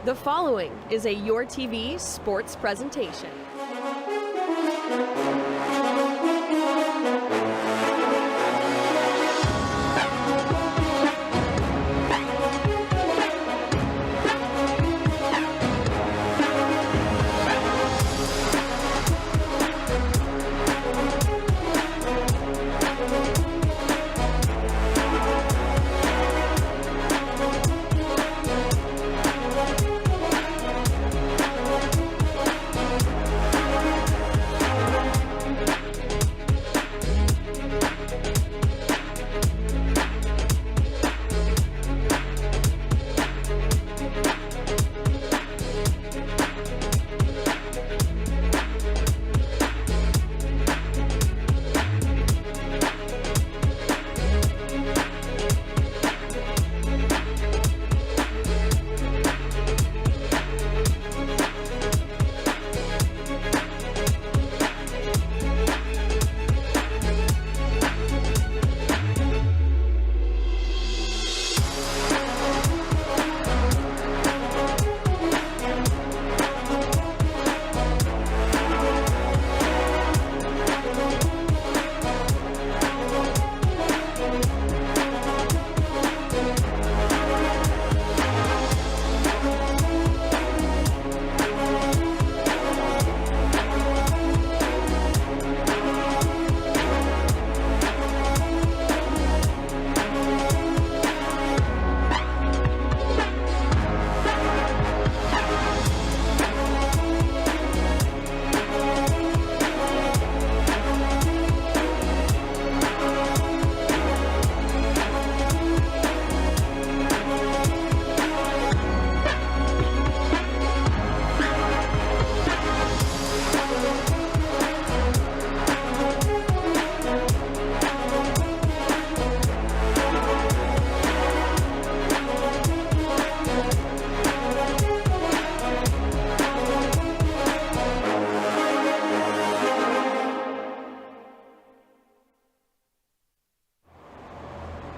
The following is a Your TV sports presentation.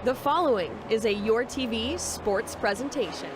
The following is a Your TV sports presentation.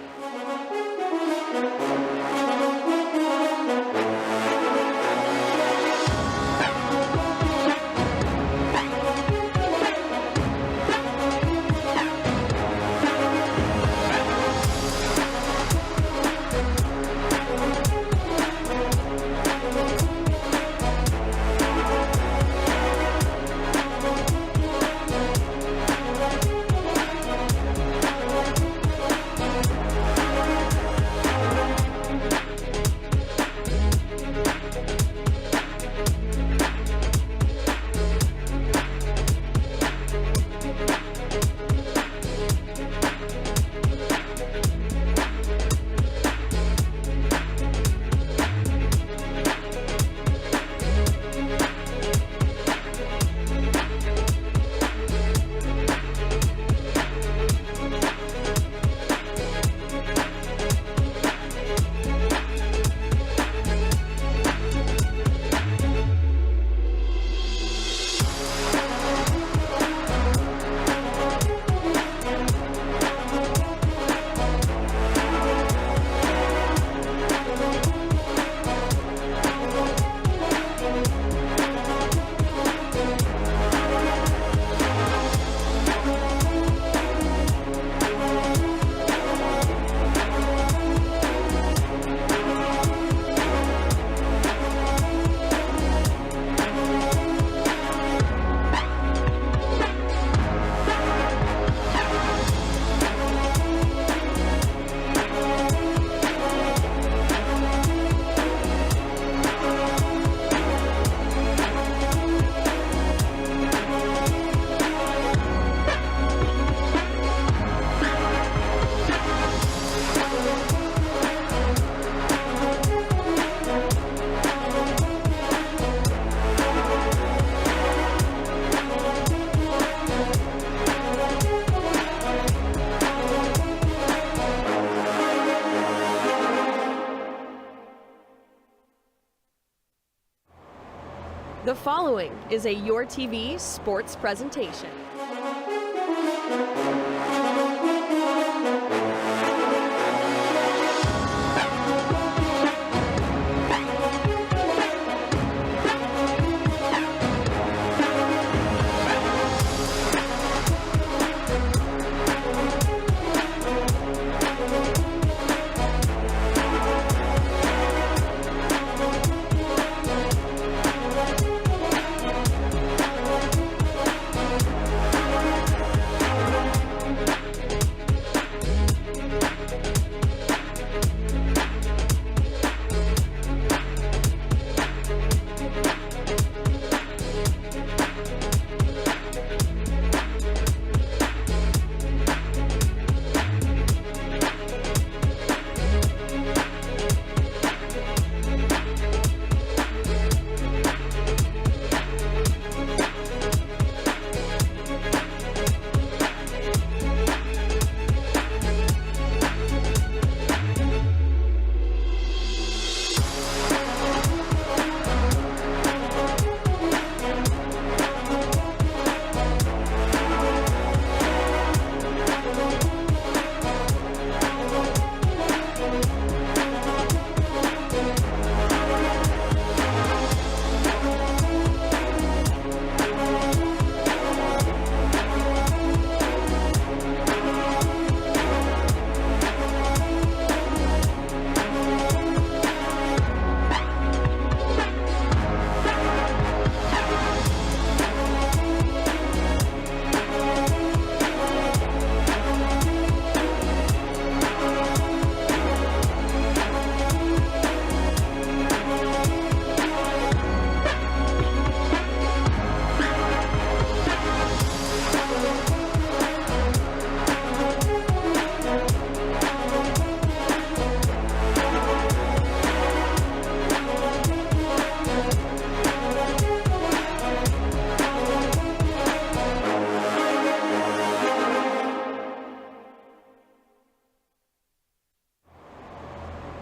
The following is a Your TV sports presentation.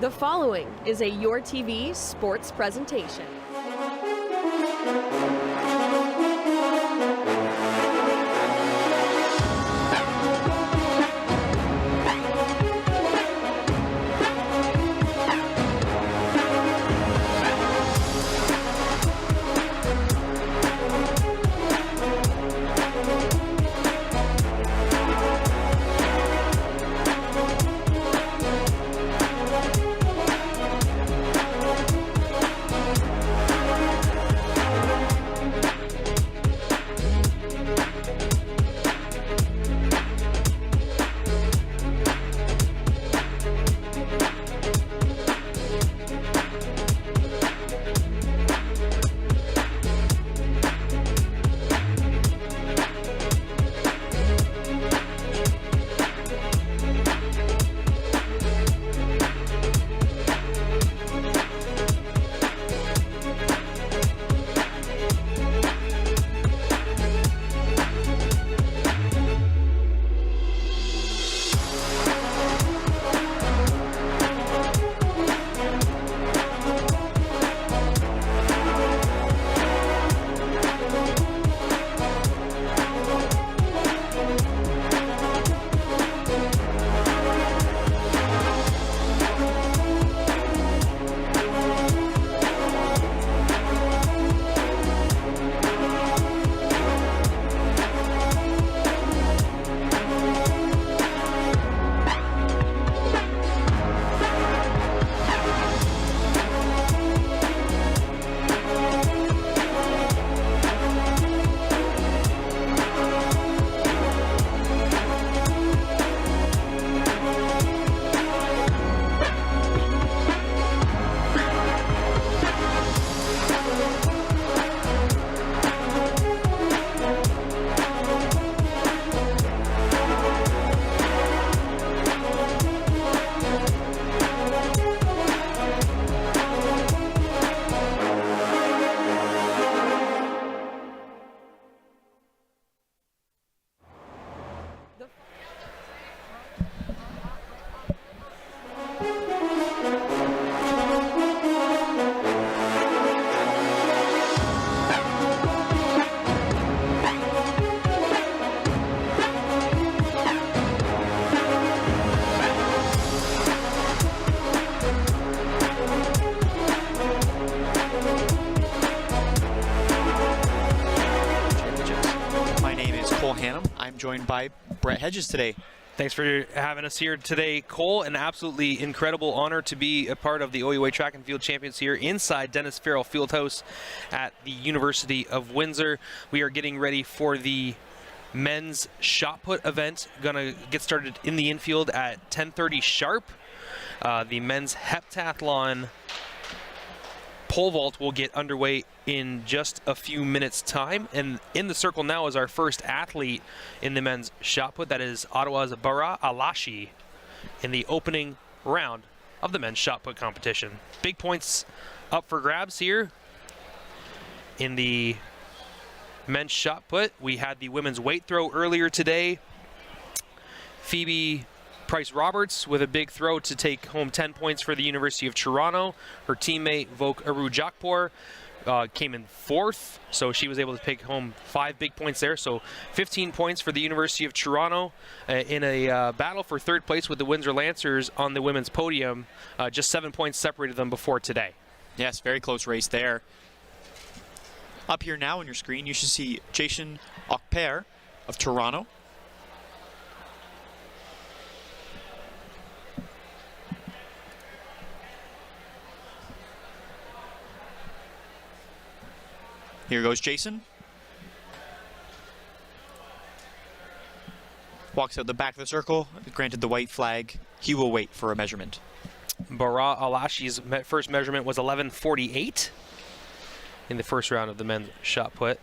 The following is a Your TV sports presentation. joined by Brett Hedges today. Thanks for having us here today, Cole. An absolutely incredible honor to be a part of the OUA Track and Field Champions here inside Dennis Farrell Fieldhouse at the University of Windsor. We are getting ready for the men's shot put event. Gonna get started in the infield at 10:30 sharp. The men's heptathlon pole vault will get underway in just a few minutes time, and in the circle now is our first athlete in the men's shot put. That is Ottawa's Bara Alashi in the opening round of the men's shot put competition. Big points up for grabs here in the men's shot put. We had the women's weight throw earlier today. Phoebe Price-Roberts with a big throw to take home 10 points for the University of Toronto. Her teammate Vok Aru-Jakpour came in 4th, so she was able to take home 5 big points there. So 15 points for the University of Toronto in a battle for 3rd place with the Windsor Lancers on the women's podium. Just 7 points separated them before today. Yes, very close race there. Up here now on your screen, you should see Jason Okper of Toronto. Here goes Jason. Walks out the back of the circle. Granted the white flag, he will wait for a measurement. Bara Alashi's first measurement was 11:48 in the first round of the men's shot put.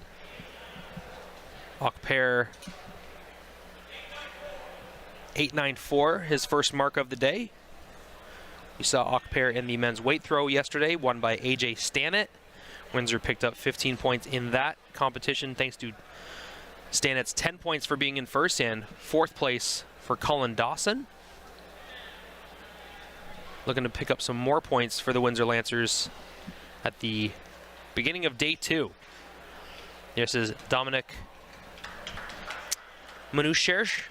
Okper 8.94, his first mark of the day. You saw Okper in the men's weight throw yesterday, won by AJ Stannett. Windsor picked up 15 points in that competition thanks to Stannett's 10 points for being in first, and 4th place for Colin Dawson. Looking to pick up some more points for the Windsor Lancers at the beginning of day 2. This is Dominic Manoucher.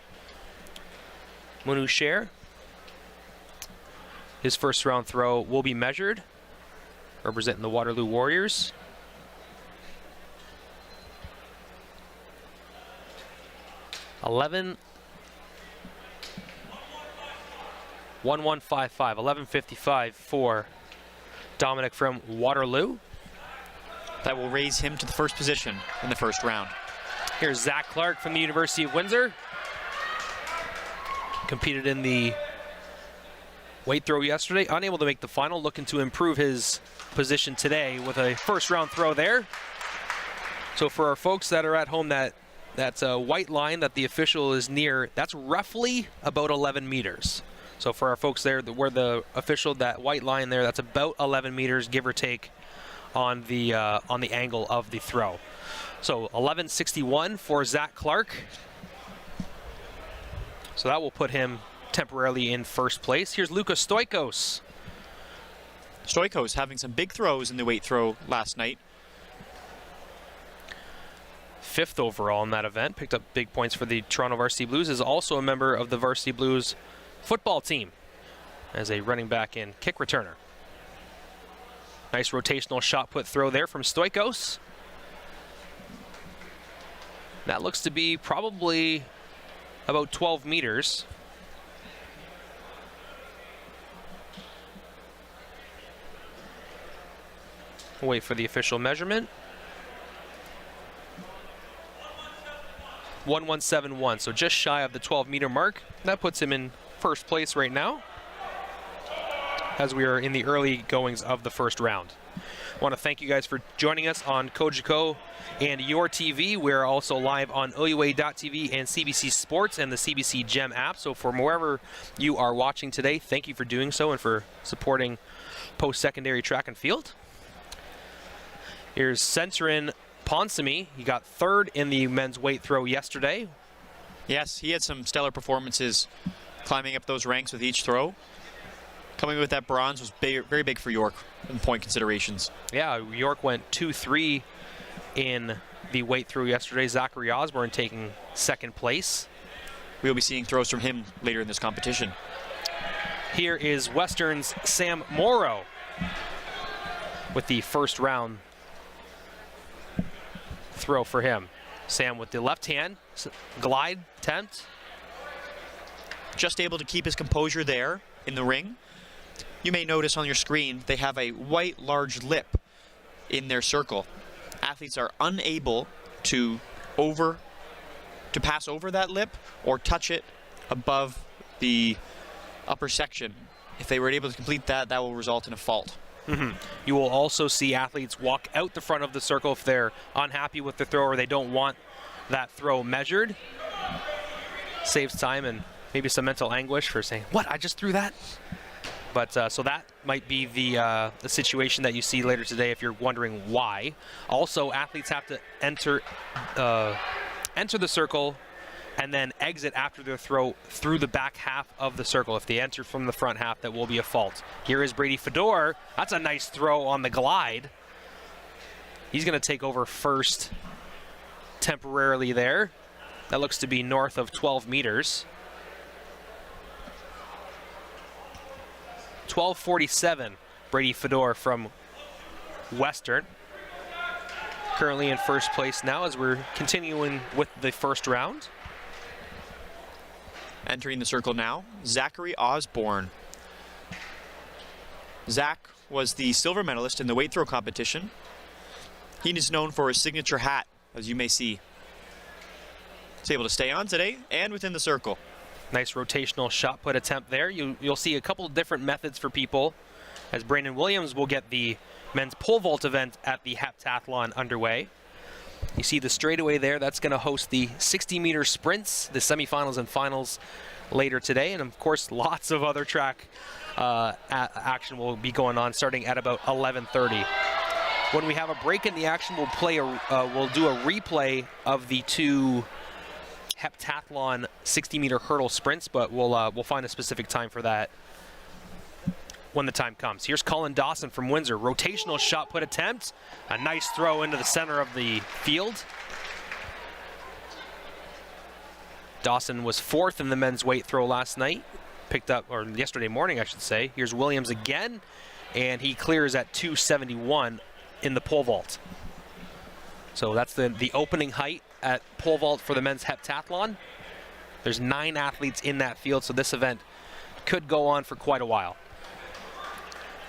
His first round throw will be measured, representing the Waterloo Warriors. $11.55 for Dominic from Waterloo. That will raise him to the first position in the first round. Here's Zach Clark from the University of Windsor. Competed in the weight throw yesterday, unable to make the final, looking to improve his position today with a first round throw there. So for our folks that are at home, that's a white line that the official is near, that's roughly about 11 meters. So for our folks there, where the official, that white line there, that's about 11 meters, give or take, on the angle of the throw. So 11.61 for Zach Clark. So that will put him temporarily in first place. Here's Lucas Stoikos. Stoikos having some big throws in the weight throw last night. 5th overall in that event. Picked up big points for the Toronto Varsity Blues. Is also a member of the Varsity Blues football team as a running back and kick returner. Nice rotational shot put throw there from Stoikos. That looks to be probably about 12 meters. We'll wait for the official measurement. 1171, so just shy of the 12-meter mark. That puts him in first place right now as we are in the early goings of the first round. I want to thank you guys for joining us on Kojiko and Your TV. We're also live on OUA.TV and CBC Sports and the CBC Gem app. So from wherever you are watching today, thank you for doing so and for supporting post-secondary track and field. Here's Centurin Ponsamy. He got 3rd in the men's weight throw yesterday. Yes, he had some stellar performances climbing up those ranks with each throw. Coming with that bronze was very big for York in point considerations. Yeah, York went 2-3 in the weight throw yesterday. Zachary Osborne taking 2nd place. We'll be seeing throws from him later in this competition. Here is Western's Sam Morrow with the first round throw for him. Sam with the left hand glide attempt. Just able to keep his composure there in the ring. You may notice on your screen they have a white large lip in their circle. Athletes are unable to pass over that lip or touch it above the upper section. If they were able to complete that, that will result in a fault. You will also see athletes walk out the front of the circle if they're unhappy with the throw or they don't want that throw measured. Saves time and maybe some mental anguish for saying, what, I just threw that? But so that might be the situation that you see later today if you're wondering why. Also, athletes have to enter the circle and then exit after their throw through the back half of the circle. If they enter from the front half, that will be a fault. Here is Brady Fedor. That's a nice throw on the glide. He's going to take over first temporarily there. That looks to be north of 12 meters. 12:47, Brady Fedor from Western. Currently in first place now as we're continuing with the first round. Entering the circle now, Zachary Osborne. Zach was the silver medalist in the weight throw competition. He is known for his signature hat, as you may see. He's able to stay on today and within the circle. Nice rotational shot put attempt there. You'll see a couple of different methods for people as Brandon Williams will get the men's pole vault event at the heptathlon underway. You see the straightaway there. That's going to host the 60-meter sprints, the semifinals and finals later today. And, of course, lots of other track action will be going on starting at about 11:30. When we have a break in the action, we'll do a replay of the two heptathlon 60-meter hurdle sprints, but we'll find a specific time for that when the time comes. Here's Colin Dawson from Windsor. Rotational shot put attempt. A nice throw into the center of the field. Dawson was fourth in the men's weight throw last night. Picked up, or yesterday morning, I should say. Here's Williams again, and he clears at 271 in the pole vault. So that's the opening height at pole vault for the men's heptathlon. There's 9 athletes in that field, so this event could go on for quite a while.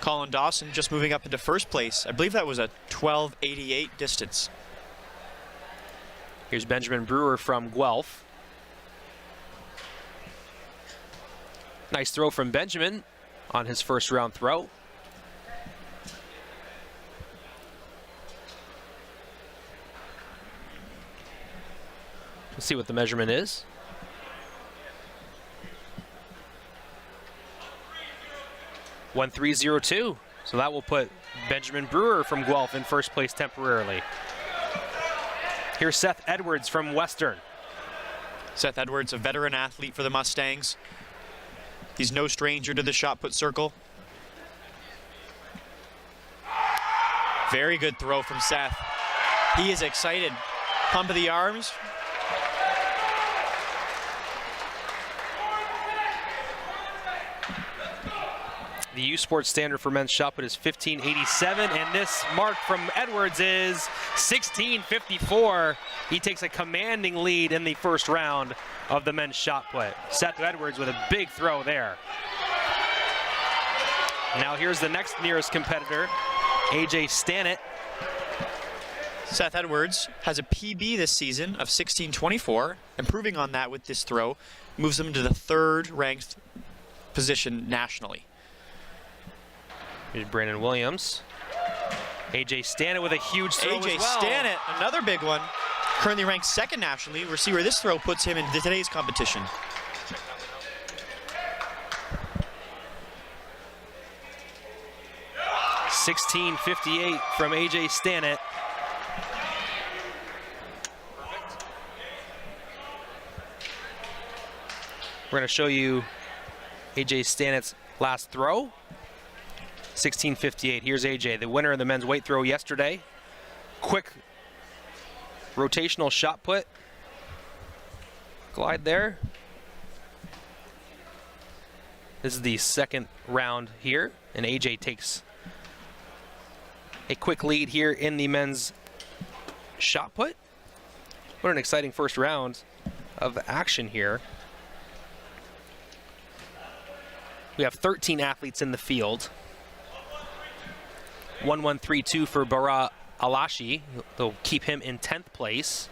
Colin Dawson just moving up into first place. I believe that was a 12:88 distance. Here's Benjamin Brewer from Guelph. Nice throw from Benjamin on his first round throw. Let's see what the measurement is. .1302. So that will put Benjamin Brewer from Guelph in first place temporarily. Here's Seth Edwards from Western. Seth Edwards, a veteran athlete for the Mustangs. He's no stranger to the shot put circle. Very good throw from Seth. He is excited. Pump of the arms. The U Sports standard for men's shot put is 1587, and this mark from Edwards is 1654. He takes a commanding lead in the first round of the men's shot put. Seth Edwards with a big throw there. Now here's the next nearest competitor, AJ Stannett. Seth Edwards has a PB this season of 1624. Improving on that with this throw moves him to the 3rd ranked position nationally. Here's Brandon Williams. AJ Stannett with a huge throw AJ as well. Stannett, another big one. Currently ranked 2nd nationally. We'll see where this throw puts him in today's competition. $16.58 from AJ Stannett. We're going to show you AJ Stannett's last throw. 16:58. Here's AJ, the winner of the men's weight throw yesterday. Quick rotational shot put. Glide there. This is the 2nd round here, and AJ takes a quick lead here in the men's shot put. What an exciting first round of action here. We have 13 athletes in the field. 1132 for Bara Alashi. They'll keep him in 10th place.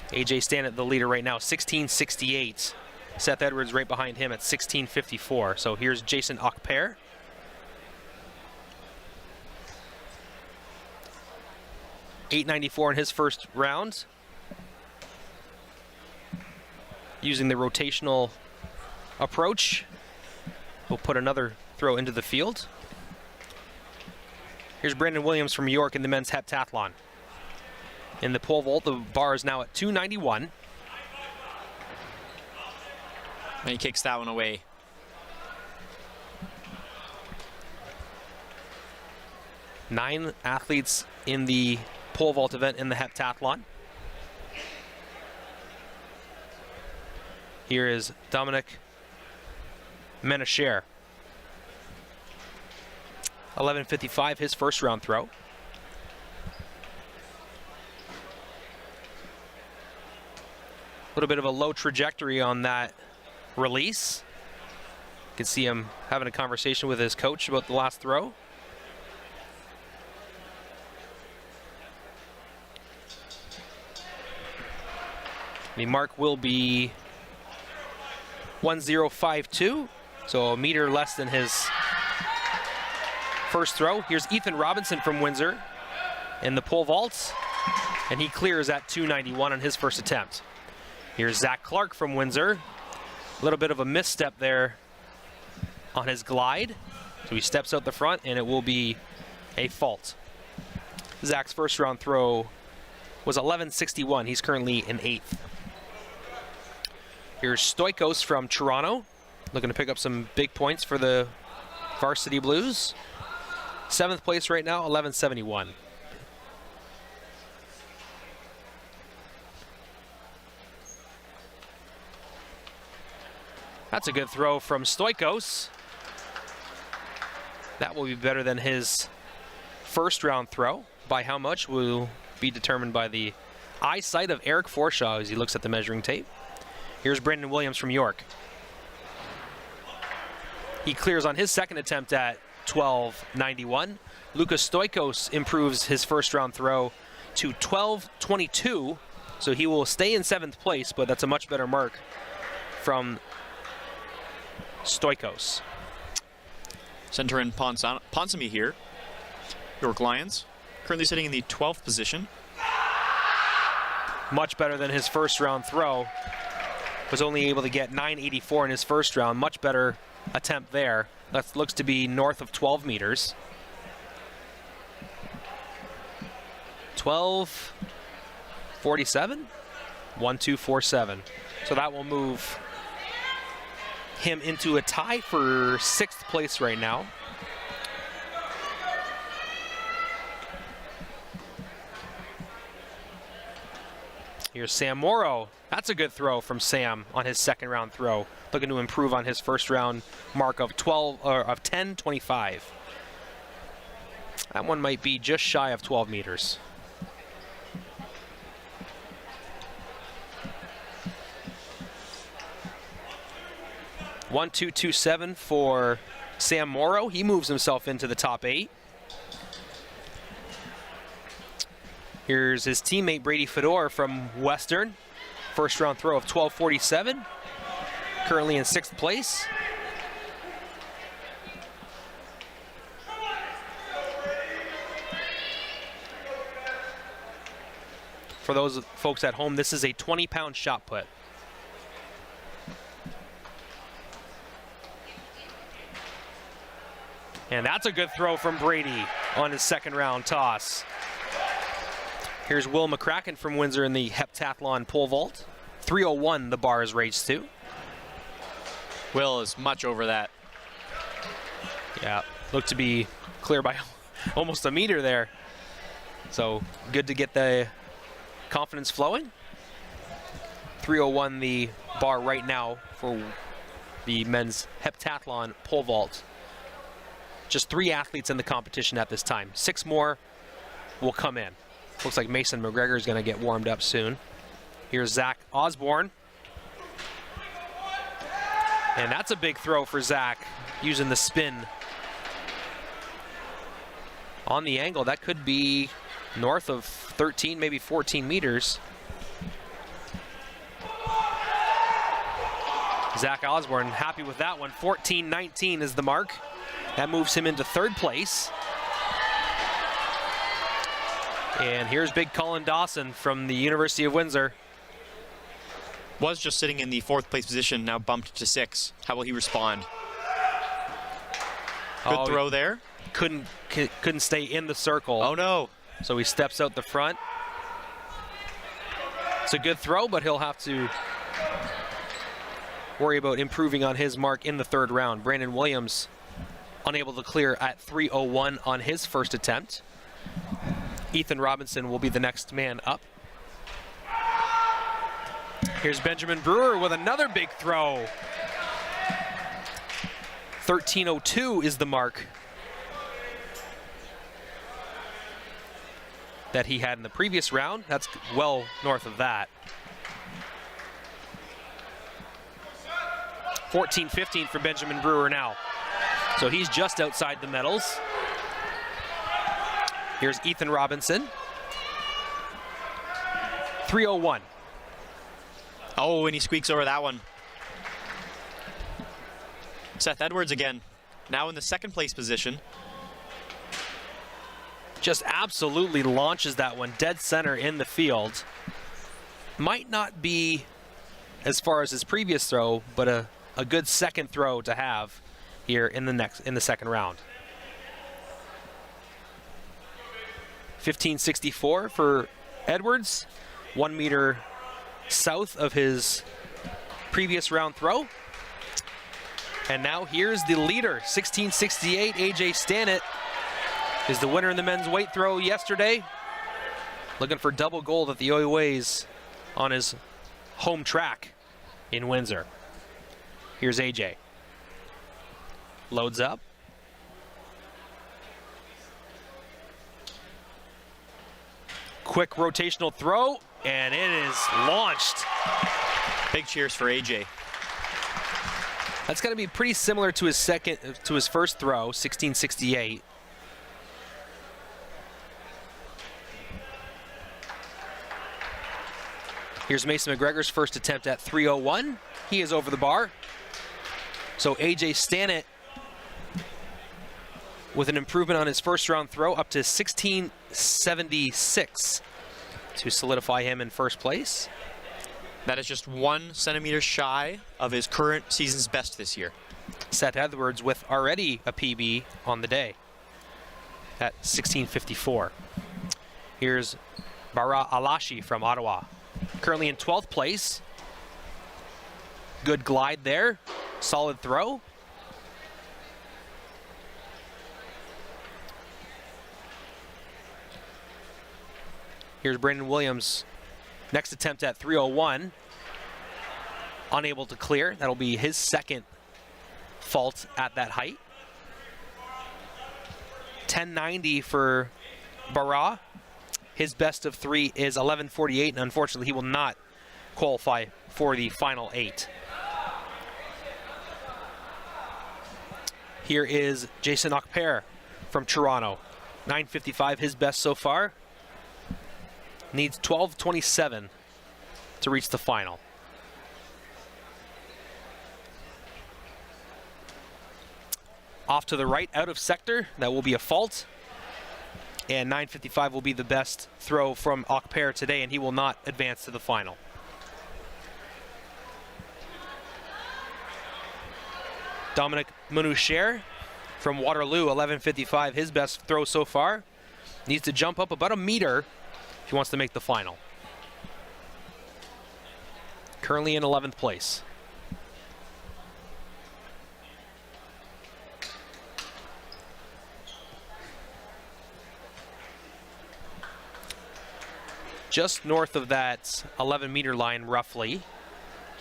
AJ Stanton, the leader right now, 1668. Seth Edwards right behind him at 1654. So here's Jason Okper. $894 in his first round. Using the rotational approach, we'll put another throw into the field. Here's Brandon Williams from York in the men's heptathlon. In the pole vault, the bar is now at 291. And he kicks that one away. Nine athletes in the pole vault event in the heptathlon. Here is Dominic Menasher. 11:55, his first round throw. A little bit of a low trajectory on that release. You can see him having a conversation with his coach about the last throw. The mark will be 1052, so a meter less than his first throw. Here's Ethan Robinson from Windsor in the pole vault, and he clears at 291 on his first attempt. Here's Zach Clark from Windsor. A little bit of a misstep there on his glide. So he steps out the front, and it will be a fault. Zach's first round throw was 1161. He's currently in 8th. Here's Stoikos from Toronto, looking to pick up some big points for the Varsity Blues. 7th place right now, 1171. That's a good throw from Stoikos. That will be better than his first round throw. By how much will be determined by the eyesight of Eric Forshaw as he looks at the measuring tape. Here's Brandon Williams from York. He clears on his second attempt at 1291. Lucas Stoikos improves his first round throw to 1222, so he will stay in 7th place, but that's a much better mark from Stoikos. Center in Ponsonby here. York Lions, currently sitting in the 12th position. Much better than his first round throw. Was only able to get 984 in his first round. Much better attempt there. That looks to be north of 12 meters. 1247, 1247. So that will move him into a tie for 6th place right now. Here's Sam Morrow. That's a good throw from Sam on his second round throw. Looking to improve on his first round mark of 10:25. That one might be just shy of 12 meters. .1227 for Sam Morrow. He moves himself into the top 8. Here's his teammate Brady Fedor from Western. First round throw of 1247. Currently in 6th place. For those folks at home, this is a 20-pound shot put. And that's a good throw from Brady on his second round toss. Here's Will McCracken from Windsor in the heptathlon pole vault. 301 the bar is raised to. Will is much over that. Yeah, looked to be clear by almost a meter there. So good to get the confidence flowing. 301 the bar right now for the men's heptathlon pole vault. Just 3 athletes in the competition at this time. 6 more will come in. Looks like Mason McGregor is going to get warmed up soon. Here's Zach Osborne. And that's a big throw for Zach, using the spin on the angle. That could be north of 13, maybe 14 meters. Zach Osborne happy with that one. 14.19 is the mark. That moves him into 3rd place. And here's big Colin Dawson from the University of Windsor. Was just sitting in the 4th place position, now bumped to 6. How will he respond? Good throw there. Couldn't stay in the circle. Oh no. So he steps out the front. It's a good throw, but he'll have to worry about improving on his mark in the 3rd round. Brandon Williams unable to clear at 3:01 on his first attempt. Ethan Robinson will be the next man up. Here's Benjamin Brewer with another big throw. 13:02 is the mark that he had in the previous round. That's well north of that. 14:15 for Benjamin Brewer now. So he's just outside the medals. Here's Ethan Robinson. 3:01. Oh, and he squeaks over that one. Seth Edwards again, now in the 2nd place position. Just absolutely launches that one dead center in the field. Might not be as far as his previous throw, but a good second throw to have here in the 2nd round. 15.64 for Edwards, 1 meter south of his previous round throw. And now here's the leader, 16.68. AJ Stannett is the winner in the men's weight throw yesterday. Looking for double gold at the OUAs on his home track in Windsor. Here's AJ. Loads up. Quick rotational throw, and it is launched. Big cheers for AJ. That's going to be pretty similar to his first throw, 16.68. Here's Mason McGregor's first attempt at 3:01. He is over the bar. So AJ Stannett with an improvement on his first round throw up to 16.76 to solidify him in first place. That is just 1 centimeter shy of his current season's best this year. Seth Edwards with already a PB on the day at 16.54. Here's Bara Alashi from Ottawa, currently in 12th place. Good glide there, solid throw. Here's Brandon Williams, next attempt at 3:01. Unable to clear. That'll be his second fault at that height. 10.90 for Bara. His best of 3 is 11.48, and unfortunately he will not qualify for the final 8. Here is Jason Okper from Toronto. 9.55, his best so far. Needs 12.27 to reach the final. Off to the right, out of sector, that will be a fault. And 9.55 will be the best throw from Okper today, and he will not advance to the final. Dominic Manoucher from Waterloo, 11.55, his best throw so far. Needs to jump up about a meter if he wants to make the final. Currently in 11th place. Just north of that 11-meter line, roughly.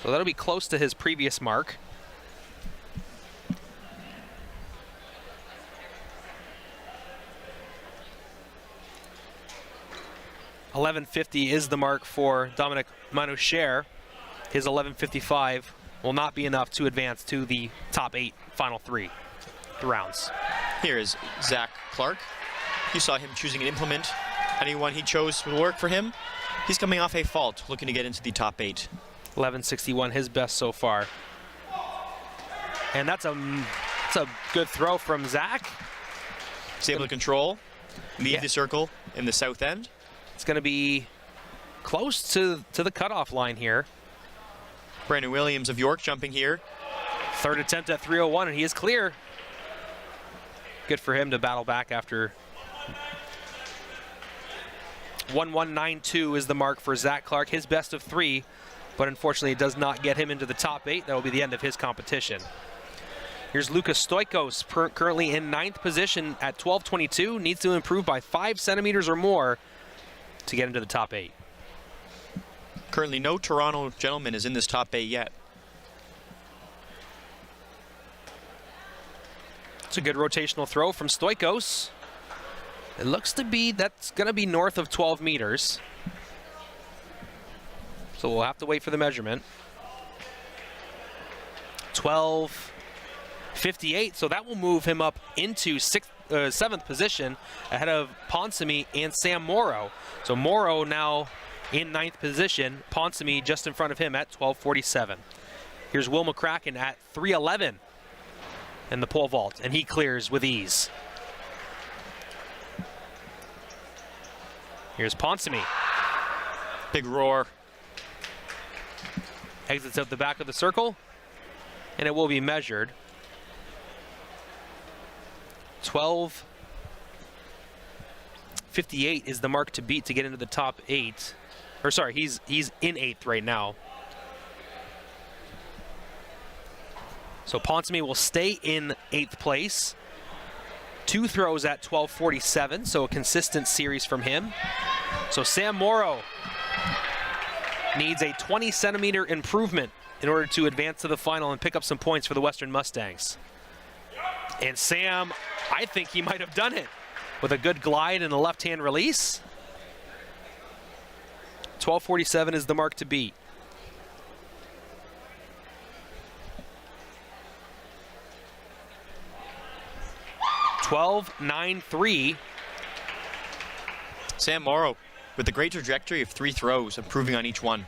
So that'll be close to his previous mark. 11:50 is the mark for Dominic Manoucher. His 11:55 will not be enough to advance to the top 8 final 3 rounds. Here is Zach Clark. You saw him choosing an implement. Anyone he chose would work for him. He's coming off a fault, looking to get into the top 8. 11:61, his best so far. And that's a good throw from Zach. He's able to control, leave the circle in the south end. It's going to be close to the cutoff line here. Brandon Williams of York jumping here. Third attempt at 3:01, and he is clear. Good for him to battle back after. 1192 is the mark for Zach Clark, his best of 3, but unfortunately it does not get him into the top 8. That will be the end of his competition. Here's Lucas Stoikos, currently in 9th position at 12:22, needs to improve by 5 centimeters or more to get into the top 8. Currently no Toronto gentleman is in this top 8 yet. It's a good rotational throw from Stoikos. It looks to be, that's going to be north of 12 meters. So we'll have to wait for the measurement. 12:58, so that will move him up into 7th position ahead of Ponsamy and Sam Morrow. So Morrow now in 9th position, Ponsamy just in front of him at 12:47. Here's Will McCracken at 3:11 in the pole vault, and he clears with ease. Here's Ponsamy. Big roar. Exits out the back of the circle, and it will be measured. 12:58 is the mark to beat to get into the top 8. Or sorry, he's in 8th right now. So Ponsamy will stay in 8th place. 2 throws at 12:47, so a consistent series from him. So Sam Morrow needs a 20-centimeter improvement in order to advance to the final and pick up some points for the Western Mustangs. And Sam, I think he might have done it with a good glide and a left-hand release. 12:47 is the mark to beat. (12:93). Sam Morrow with a great trajectory of 3 throws, improving on each one.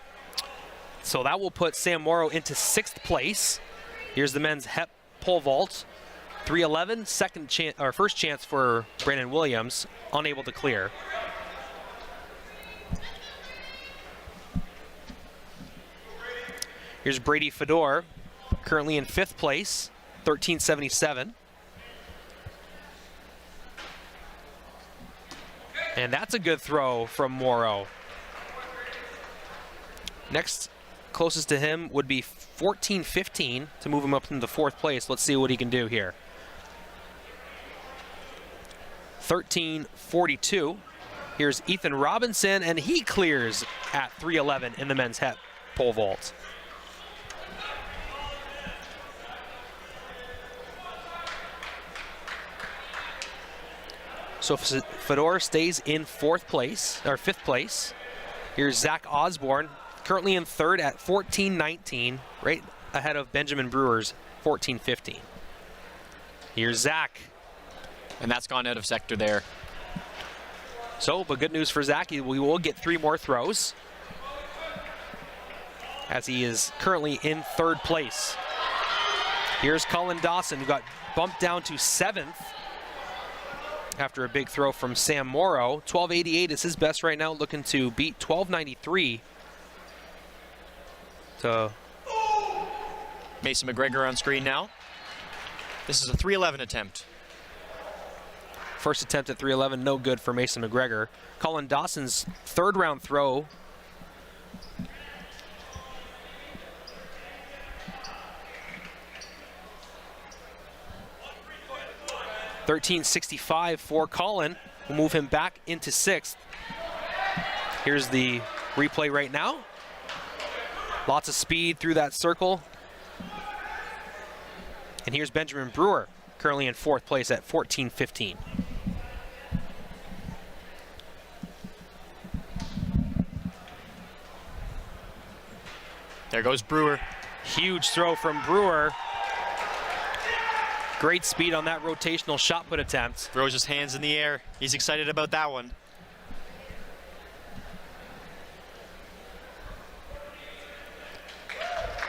So that will put Sam Morrow into 6th place. Here's the men's HEP pole vault. 3:11, first chance for Brandon Williams, unable to clear. Here's Brady Fedor, currently in 5th place, 13:77. And that's a good throw from Morrow. Next closest to him would be 14:15 to move him up into 4th place. Let's see what he can do here. 13:42. Here's Ethan Robinson, and he clears at 3:11 in the men's HEP pole vault. So Fedor stays in 4th place, or 5th place. Here's Zach Osborne, currently in 3rd at 14:19, right ahead of Benjamin Brewer's 14:15. Here's Zach. And that's gone out of sector there. So, but good news for Zach, we will get 3 more throws, as he is currently in 3rd place. Here's Colin Dawson, who got bumped down to 7th after a big throw from Sam Morrow. 12:88 is his best right now, looking to beat 12:93. So Mason McGregor on screen now. This is a 3:11 attempt. first attempt at 3:11, no good for Mason McGregor. Colin Dawson's 3rd round throw. $13.65 for Colin. We'll move him back into 6th. Here's the replay right now. Lots of speed through that circle. And here's Benjamin Brewer, currently in 4th place at 14:15. There goes Brewer. Huge throw from Brewer. Great speed on that rotational shot put attempt. Throws his hands in the air. He's excited about that one.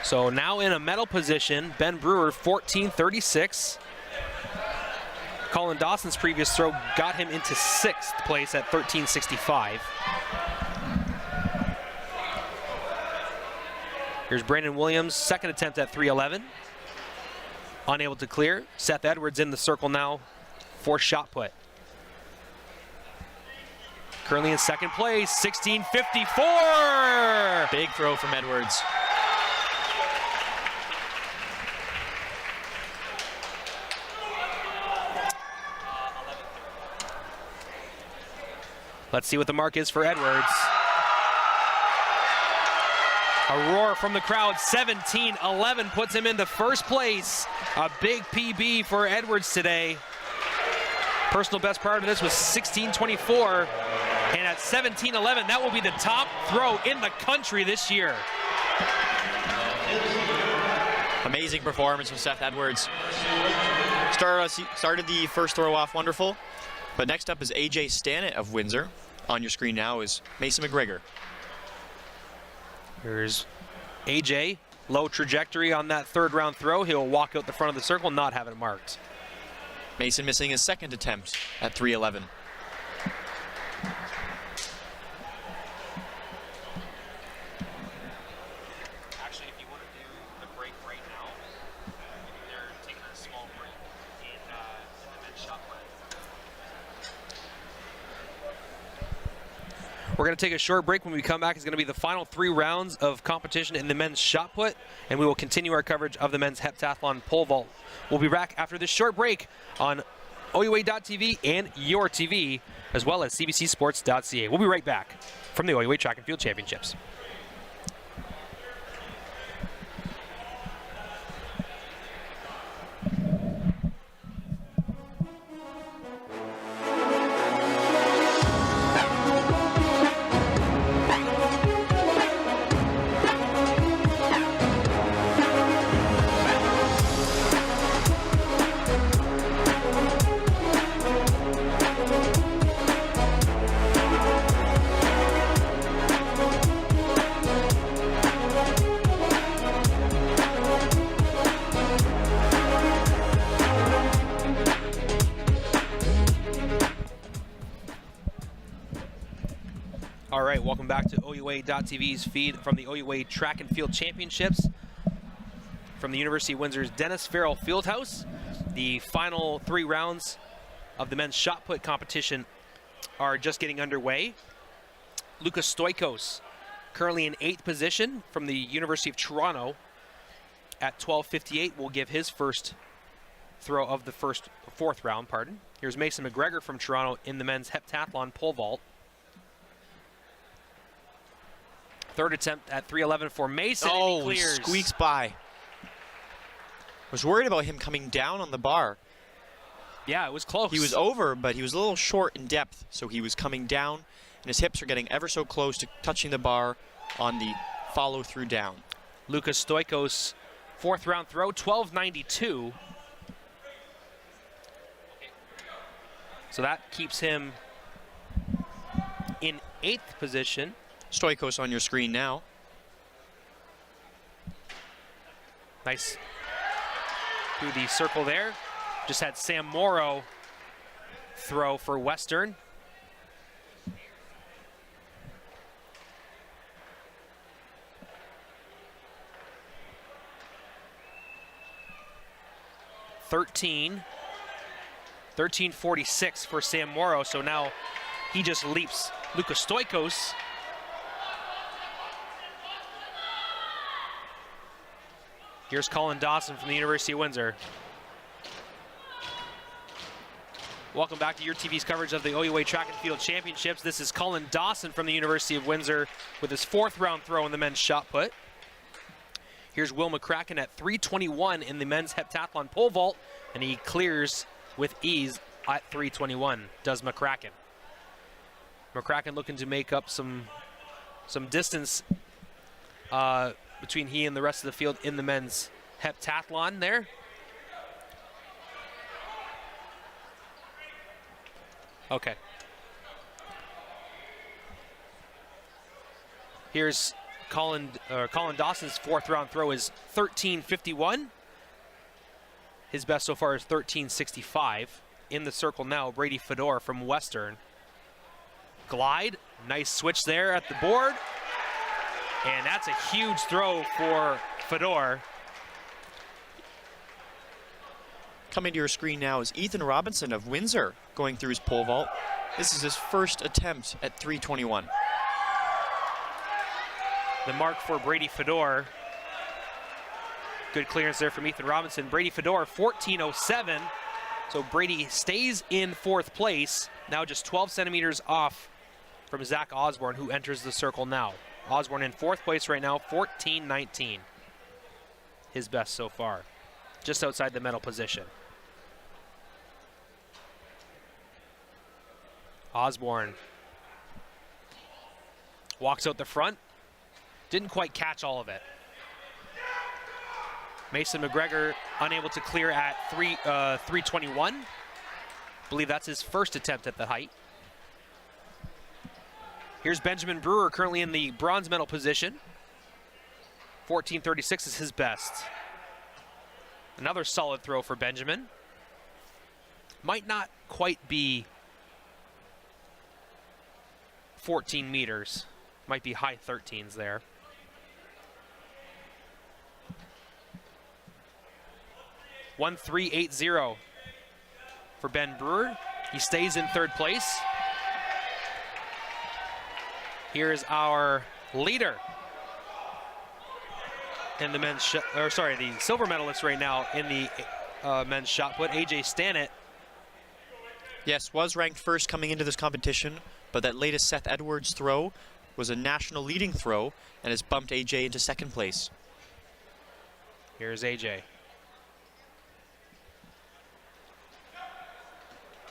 So now in a medal position, Ben Brewer, 14.36. Colin Dawson's previous throw got him into 6th place at 13.65. Here's Brandon Williams, second attempt at 3.11. Unable to clear. Seth Edwards in the circle now for shot put. Currently in second place, 16.54. Big throw from Edwards. Let's see what the mark is for Edwards. A roar from the crowd, 17.11 puts him into first place. A big PB for Edwards today. Personal best prior to this was 16.24. And at 17.11, that will be the top throw in the country this year. Amazing performance from Seth Edwards. Started the first throw off wonderful. But next up is AJ Stannett of Windsor. On your screen now is Mason McGregor. Here's AJ, low trajectory on that third round throw. He'll walk out the front of the circle, not have it marked. Mason missing his second attempt at 3.11. Actually, if you want to do the break right now, they're taking a small break in the men's shot put. We're going to take a short break. When we come back, it's going to be the final 3 rounds of competition in the men's shot put, and we will continue our coverage of the men's heptathlon pole vault. We'll be back after this short break on OUA.TV and your TV, as well as CBCSports.ca. We'll be right back from the OUA Track and Field Championships. All right, welcome back to OUA.TV's feed from the OUA Track and Field Championships from the University of Windsor's Dennis Farrell Fieldhouse. The final 3 rounds of the men's shot put competition are just getting underway. Lucas Stoikos, currently in 8th position from the University of Toronto at 12.58, will give his first throw of the fourth round. Here's Mason McGregor from Toronto in the men's heptathlon pole vault. Third attempt at 3.11 for Mason, and he clears. Squeaks by. Was worried about him coming down on the bar. Yeah, it was close. He was over, but he was a little short in depth, so he was coming down, and his hips are getting ever so close to touching the bar on the follow-through down. Lucas Stoikos, 4th round throw, 12.92. So that keeps him in 8th position. Stoikos on your screen now. Nice through the circle there. Just had Sam Morrow throw for Western. $13.46 for Sam Morrow. So now he just leaps Lucas Stoikos. Here's Colin Dawson from the University of Windsor. Welcome back to your TV's coverage of the OUA Track and Field Championships. This is Colin Dawson from the University of Windsor with his 4th round throw in the men's shot put. Here's Will McCracken at 3.21 in the men's heptathlon pole vault, and he clears with ease at 3.21, does McCracken. McCracken looking to make up some distance between he and the rest of the field in the men's heptathlon there. Okay. Here's Colin Dawson's fourth round throw is 13.51. His best so far is 13.65. In the circle now, Brady Fedor from Western. Glide, nice switch there at the board. And that's a huge throw for Fedor. Coming to your screen now is Ethan Robinson of Windsor going through his pole vault. This is his first attempt at 321. The mark for Brady Fedor. Good clearance there from Ethan Robinson. Brady Fedor, 14.07. So Brady stays in fourth place, now just 12 centimeters off from Zach Osborne, who enters the circle now. Osborne in fourth place right now, 14.19. His best so far, just outside the medal position. Osborne walks out the front. Didn't quite catch all of it. Mason McGregor unable to clear at 321. Believe that's his first attempt at the height. Here's Benjamin Brewer, currently in the bronze medal position. 14.36 is his best. Another solid throw for Benjamin. Might not quite be 14 meters. Might be high 13s there. .1380 for Ben Brewer. He stays in third place. Here's our leader in the men's the silver medalist right now in the men's shot put, AJ Stannett. Yes, was ranked first coming into this competition, but that latest Seth Edwards throw was a national leading throw and has bumped AJ into second place. Here's AJ.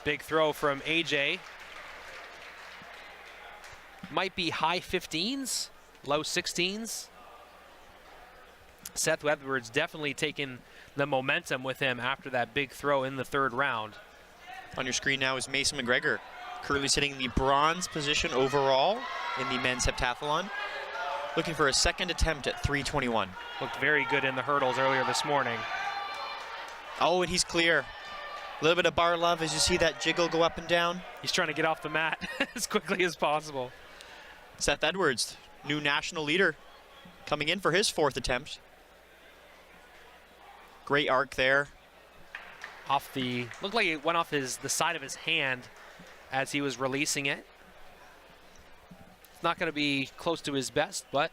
Big throw from AJ. Might be high 15s, low 16s. Seth Edwards definitely taking the momentum with him after that big throw in the third round. On your screen now is Mason McGregor, currently sitting in the bronze position overall in the men's heptathlon, looking for a second attempt at 321. Looked very good in the hurdles earlier this morning. Oh, and he's clear. A little bit of bar love as you see that jiggle go up and down. He's trying to get off the mat as quickly as possible. Seth Edwards, new national leader, coming in for his fourth attempt. Great arc there. Looked like it went off the side of his hand as he was releasing it. It's not going to be close to his best, but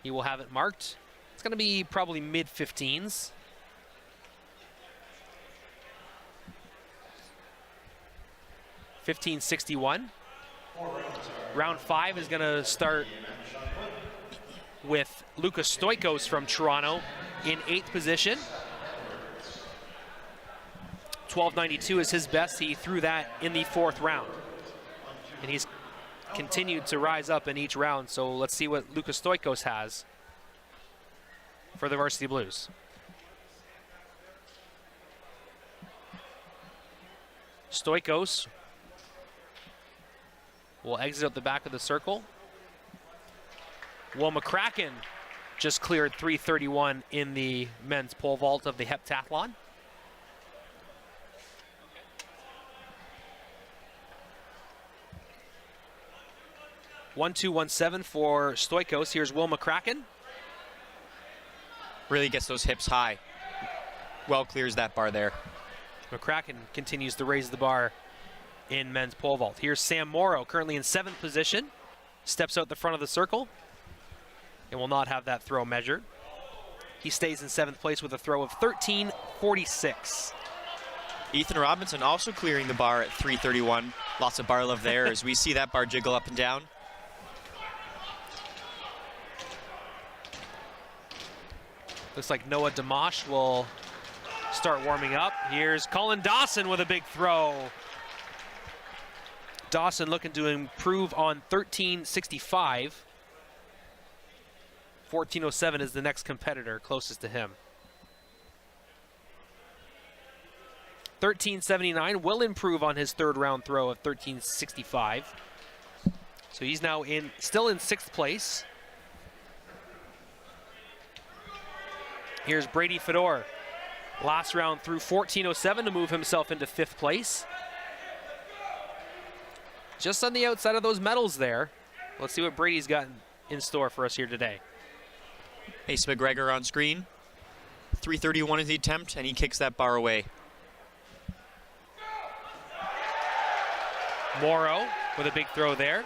he will have it marked. It's going to be probably mid-15s. .1561. Round 5 is going to start with Lucas Stoikos from Toronto in 8th position. 12.92 is his best. He threw that in the 4th round. And he's continued to rise up in each round, so let's see what Lucas Stoikos has for the Varsity Blues. Stoikos will exit out the back of the circle. Will McCracken just cleared 331 in the men's pole vault of the heptathlon. .1217 for Stoikos. Here's Will McCracken. Really gets those hips high. Well clears that bar there. McCracken continues to raise the bar in men's pole vault. Here's Sam Morrow, currently in 7th position. Steps out the front of the circle and will not have that throw measured. He stays in 7th place with a throw of 13.46. Ethan Robinson also clearing the bar at 331. Lots of bar love there as we see that bar jiggle up and down. Looks like Noah Dimash will start warming up. Here's Colin Dawson with a big throw. Dawson looking to improve on 13.65. 14:07 is the next competitor closest to him. 13:79 will improve on his third round throw of 13:65. So he's now still in 6th place. Here's Brady Fedor. Last round through 14:07 to move himself into 5th place. Just on the outside of those medals there. Let's see what Brady's got in store for us here today. Mace McGregor on screen. 3:31 is the attempt, and he kicks that bar away. Morrow with a big throw there.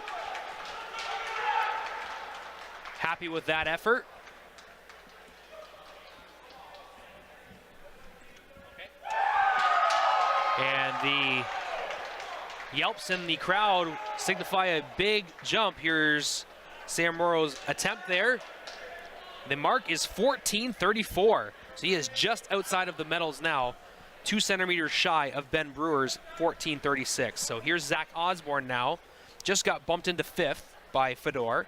Happy with that effort. And the yelps in the crowd signify a big jump. Here's Sam Morrow's attempt there. The mark is 14:34. So he is just outside of the medals now, 2 centimeters shy of Ben Brewer's 14:36. So here's Zach Osborne now. Just got bumped into 5th by Fedor.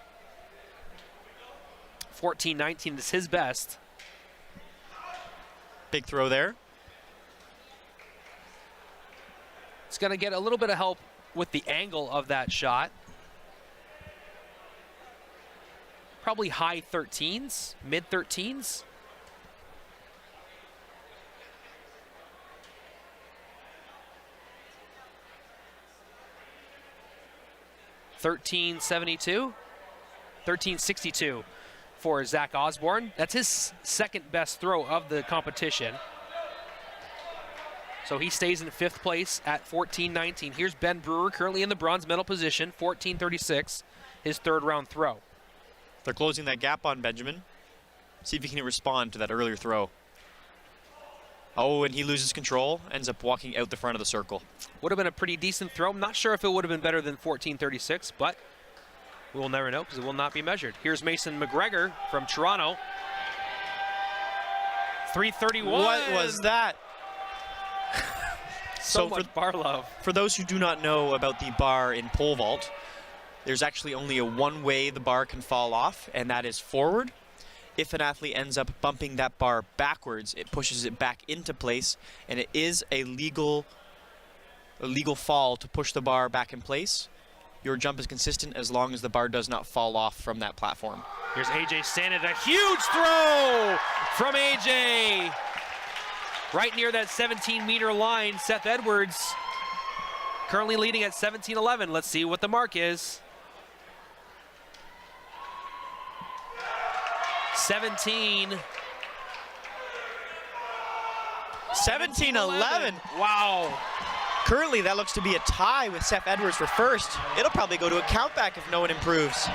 14:19 is his best. Big throw there. It's going to get a little bit of help with the angle of that shot. Probably high 13s, mid 13s. $13.62 for Zach Osborne. That's his 2nd best throw of the competition. So he stays in 5th place at 14:19. Here's Ben Brewer, currently in the bronze medal position, 14:36, his 3rd round throw. They're closing that gap on Benjamin. See if he can respond to that earlier throw. Oh, and he loses control, ends up walking out the front of the circle. Would have been a pretty decent throw. I'm not sure if it would have been better than 14:36, but we will never know because it will not be measured. Here's Mason McGregor from Toronto. 3:31. What was that? So much bar love. For those who do not know about the bar in pole vault, there's actually only a one way the bar can fall off, and that is forward. If an athlete ends up bumping that bar backwards, it pushes it back into place, and it is a legal fall to push the bar back in place. Your jump is consistent as long as the bar does not fall off from that platform. Here's AJ Sanded, a huge throw from AJ. Right near that 17-meter line, Seth Edwards currently leading at 17:11. Let's see what the mark is. 17:11. Wow. Currently, that looks to be a tie with Seth Edwards for 1st. It'll probably go to a countback if no one improves.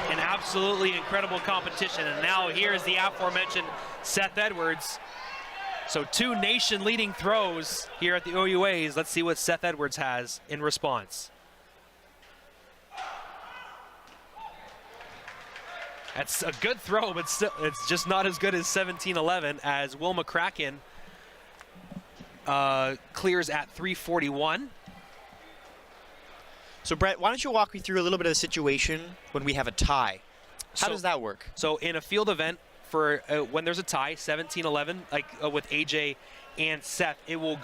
An absolutely incredible competition. And now here's the aforementioned Seth Edwards. So 2 nation-leading throws here at the OUAs. Let's see what Seth Edwards has in response. That's a good throw, but still, it's just not as good as 17:11 as Will McCracken clears at 3:41. So Brett, why don't you walk me through a little bit of the situation when we have a tie? How does that work? So in a field event, for when there's a tie, 17-11, like with AJ and Seth, it will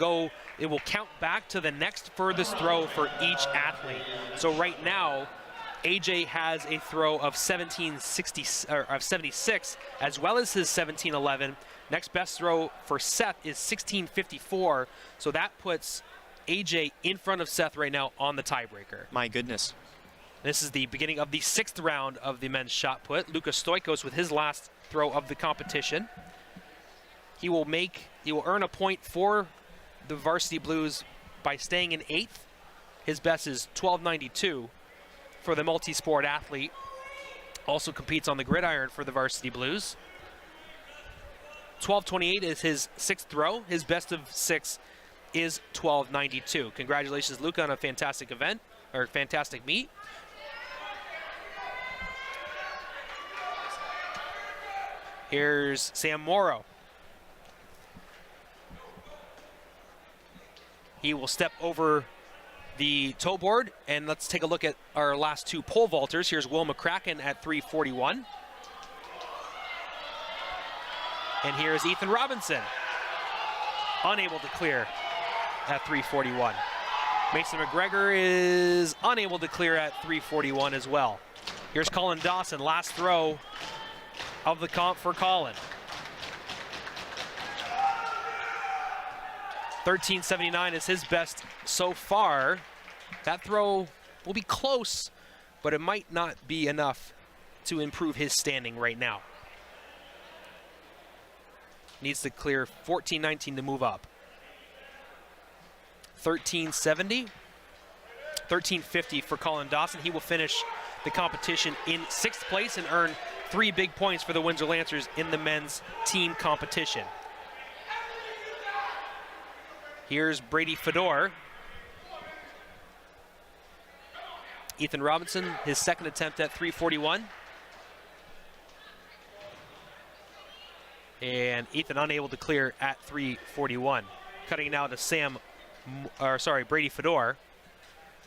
count back to the next furthest throw for each athlete. So right now, AJ has a throw of 76, as well as his 17-11. Next best throw for Seth is 16:54. So that puts AJ in front of Seth right now on the tiebreaker. My goodness. This is the beginning of the 6th round of the men's shot put. Lucas Stoikos with his last throw of the competition. He will earn a point for the Varsity Blues by staying in 8th. His best is 12.92 for the multi-sport athlete. Also competes on the gridiron for the Varsity Blues. 12.28 is his 6th throw. His best of 6 is 12.92. Congratulations, Luca, on a fantastic event, or fantastic meet. Here's Sam Morrow. He will step over the toe board, and let's take a look at our last 2 pole vaulters. Here's Will McCracken at 3:41. And here's Ethan Robinson, unable to clear at 341. Mason McGregor is unable to clear at 341 as well. Here's Colin Dawson, last throw of the comp for Colin. 13.79 is his best so far. That throw will be close, but it might not be enough to improve his standing right now. Needs to clear 14.19 to move up. 13.70, 13.50 for Colin Dawson. He will finish the competition in 6th place and earn 3 big points for the Windsor Lancers in the men's team competition. Here's Brady Fedor. Ethan Robinson, his second attempt at 341. And Ethan unable to clear at 341. Cutting now to Brady Fedor.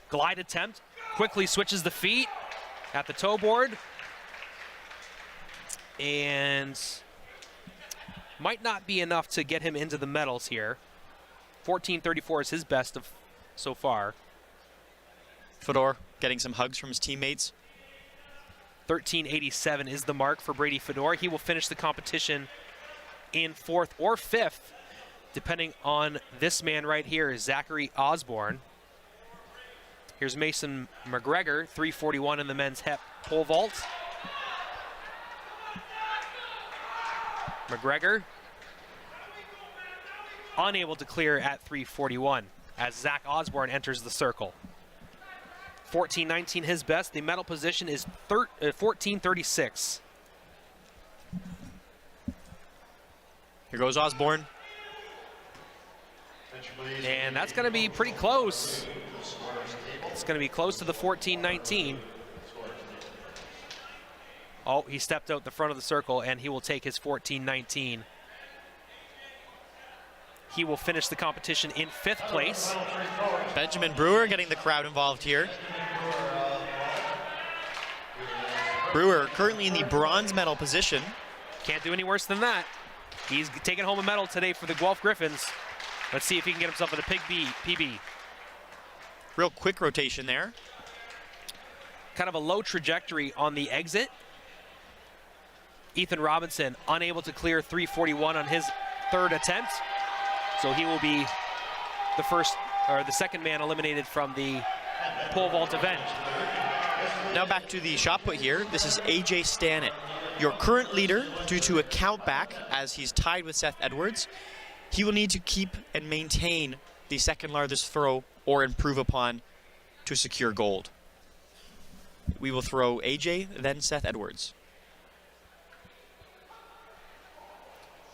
Glide attempt, quickly switches the feet at the toe board. And might not be enough to get him into the medals here. 14.34 is his best of so far. Fedor getting some hugs from his teammates. 13.87 is the mark for Brady Fedor. He will finish the competition in 4th or 5th, depending on this man right here, Zachary Osborne. Here's Mason McGregor, 341 in the men's hep pole vault. McGregor unable to clear at 341 as Zach Osborne enters the circle. 14.19 his best. The medal position is 14.36. Here goes Osborne. And that's going to be pretty close. It's going to be close to the 14.19. Oh, he stepped out the front of the circle, and he will take his 14.19. He will finish the competition in 5th place. Benjamin Brewer getting the crowd involved here. Brewer currently in the bronze medal position. Can't do any worse than that. He's taking home a medal today for the Guelph Griffins. Let's see if he can get himself in a PB. Real quick rotation there. Kind of a low trajectory on the exit. Ethan Robinson unable to clear 341 on his 3rd attempt. So he will be the second man eliminated from the pole vault event. Now back to the shot put here. This is AJ Stannett, your current leader due to a count back as he's tied with Seth Edwards. He will need to keep and maintain the second largest throw or improve upon to secure gold. We will throw AJ, then Seth Edwards.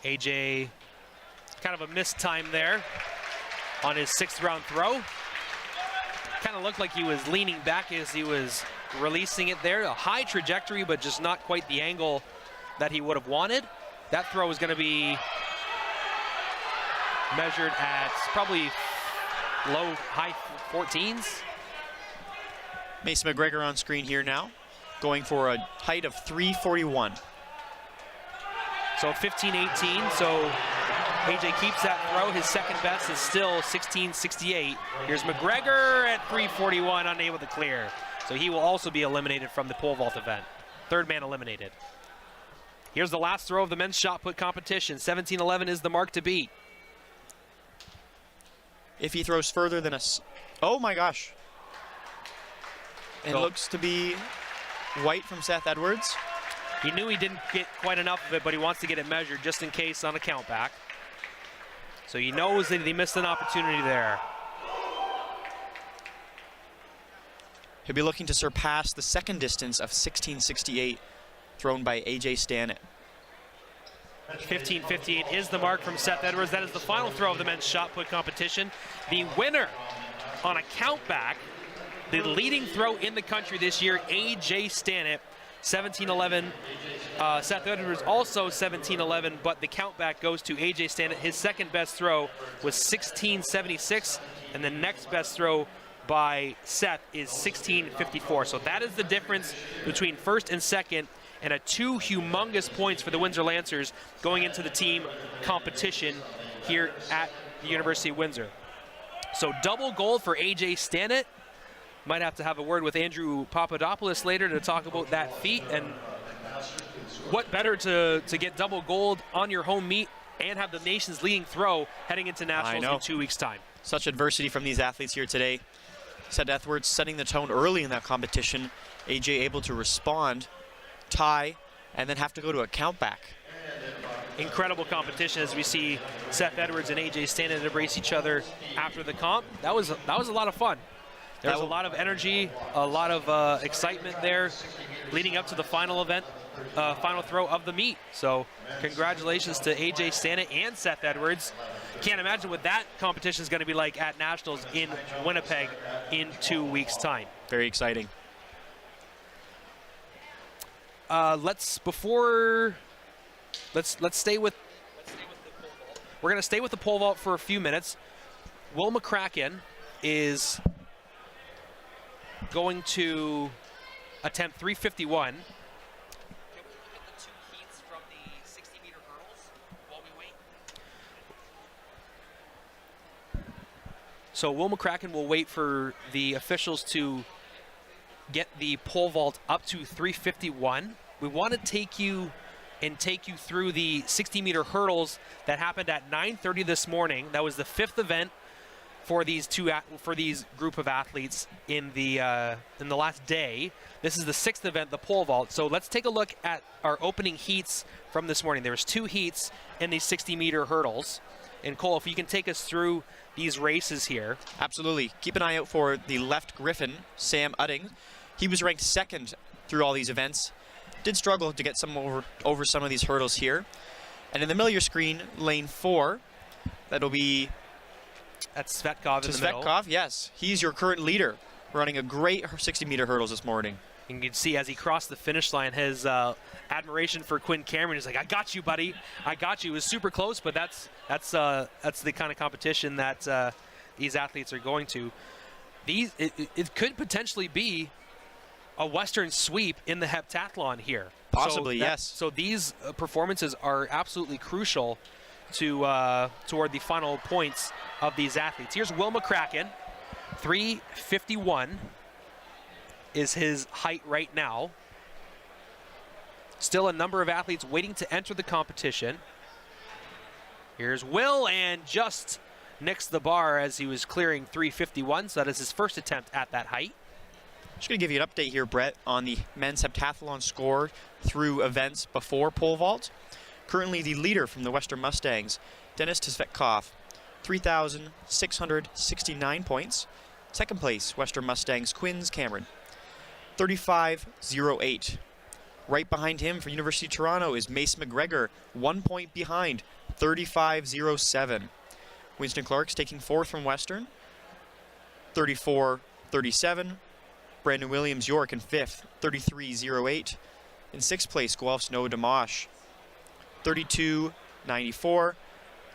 AJ, kind of a missed time there on his 6th round throw. Kind of looked like he was leaning back as he was releasing it there. A high trajectory, but just not quite the angle that he would have wanted. That throw is going to be measured at probably high 14s. Mason McGregor on screen here now, going for a height of 341. So 15.18, so AJ keeps that throw. His second best is still 16.68. Here's McGregor at 341, unable to clear. So he will also be eliminated from the pole vault event. 3rd man eliminated. Here's the last throw of the men's shot put competition. 17.11 is the mark to beat. If he throws further than oh my gosh. It looks to be white from Seth Edwards. He knew he didn't get quite enough of it, but he wants to get it measured just in case on a count back. So he knows that he missed an opportunity there. He'll be looking to surpass the second distance of 16.68 thrown by AJ Stannett. 15.58 is the mark from Seth Edwards. That is the final throw of the men's shot put competition. The winner on a count back, the leading throw in the country this year, AJ Stannett, 17.11. Seth Edwards also 17.11, but the count back goes to AJ Stannett. His second best throw was 16.76, and the next best throw by Seth is 16.54. So that is the difference between first and second and 2 humongous points for the Windsor Lancers going into the team competition here at the University of Windsor. So double gold for AJ Stannett. Might have to have a word with Andrew Papadopoulos later to talk about that feat, and what better to get double gold on your home meet and have the nation's leading throw heading into nationals in 2 weeks' time. Such adversity from these athletes here today. Seth Ethwards setting the tone early in that competition. AJ able to respond, tie, and then have to go to a countback. Incredible competition as we see Seth Edwards and AJ Stannett embrace each other after the comp. That was a lot of fun. There was a lot of energy, a lot of excitement there leading up to the final event, final throw of the meet. So congratulations to AJ Stannett and Seth Edwards. Can't imagine what that competition is going to be like at Nationals in Winnipeg in 2 weeks' time. Very exciting. Let's stay with the pole vault. We're going to stay with the pole vault for a few minutes. Will McCracken is going to attempt 351. Can we look at the 2 heats from the 60-meter hurdles while we wait? So Will McCracken will wait for the officials to get the pole vault up to 351. We want to take you through the 60-meter hurdles that happened at 9:30 this morning. That was the 5th event for these group of athletes in the last day. This is the 6th event, the pole vault. So let's take a look at our opening heats from this morning. There was 2 heats in these 60-meter hurdles. And Cole, if you can take us through these races here. Absolutely. Keep an eye out for the left Griffin, Sam Udding. He was ranked 2nd through all these events. Did struggle to get some over some of these hurdles here. And in the middle of your screen, lane 4, that'll be that's Svetkov in the middle. Svetkov, yes. He's your current leader, running a great 60-meter hurdles this morning. And you can see as he crossed the finish line, his admiration for Quinn Cameron. He's like, "I got you, buddy. I got you." It was super close, but that's the kind of competition that these athletes are going to. It could potentially be a Western sweep in the heptathlon here. Possibly, yes. So these performances are absolutely crucial to toward the final points of these athletes. Here's Will McCracken, 351 is his height right now. Still a number of athletes waiting to enter the competition. Here's Will, and just nicks the bar as he was clearing 351, so that is his first attempt at that height. Just going to give you an update here, Brett, on the men's heptathlon score through events before pole vault. Currently the leader from the Western Mustangs, Denis Svetkov, 3,669 points. Second place, Western Mustangs, Quinn Cameron, 35.08. Right behind him for University of Toronto is Mace McGregor, 1 point behind, 35.07. Winston Clark's taking 4th from Western, 34.37. Brandon Williams York in 5th, 33.08. In 6th place, Guelph's Noah Dimash, 32.94.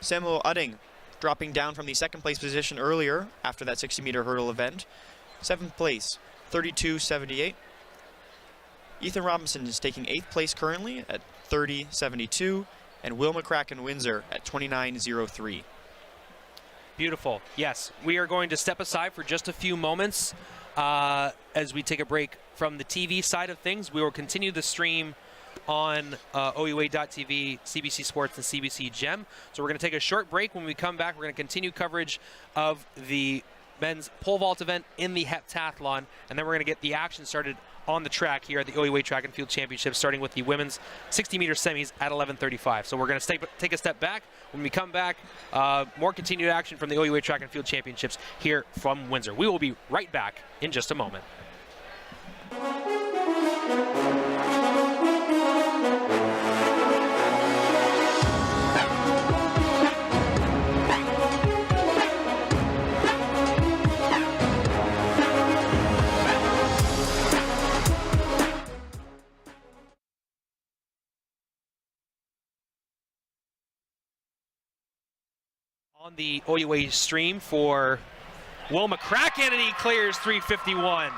Samuel Udding dropping down from the 2nd place position earlier after that 60-meter hurdle event. 7th place, 32.78. Ethan Robinson is taking 8th place currently at 30.72, and Will McCracken Windsor at 29.03. Beautiful. Yes, we are going to step aside for just a few moments as we take a break from the TV side of things. We will continue the stream on OUA.TV, CBC Sports, and CBC Gem. So we're going to take a short break. When we come back, we're going to continue coverage of the men's pole vault event in the heptathlon, and then we're going to get the action started on the track here at the OUA Track and Field Championships, starting with the women's 60-meter semis at 11:35. So we're going to take a step back. When we come back, more continued action from the OUA Track and Field Championships here from Windsor. We will be right back in just a moment. On the OUA stream for Will McCracken, and he clears 351.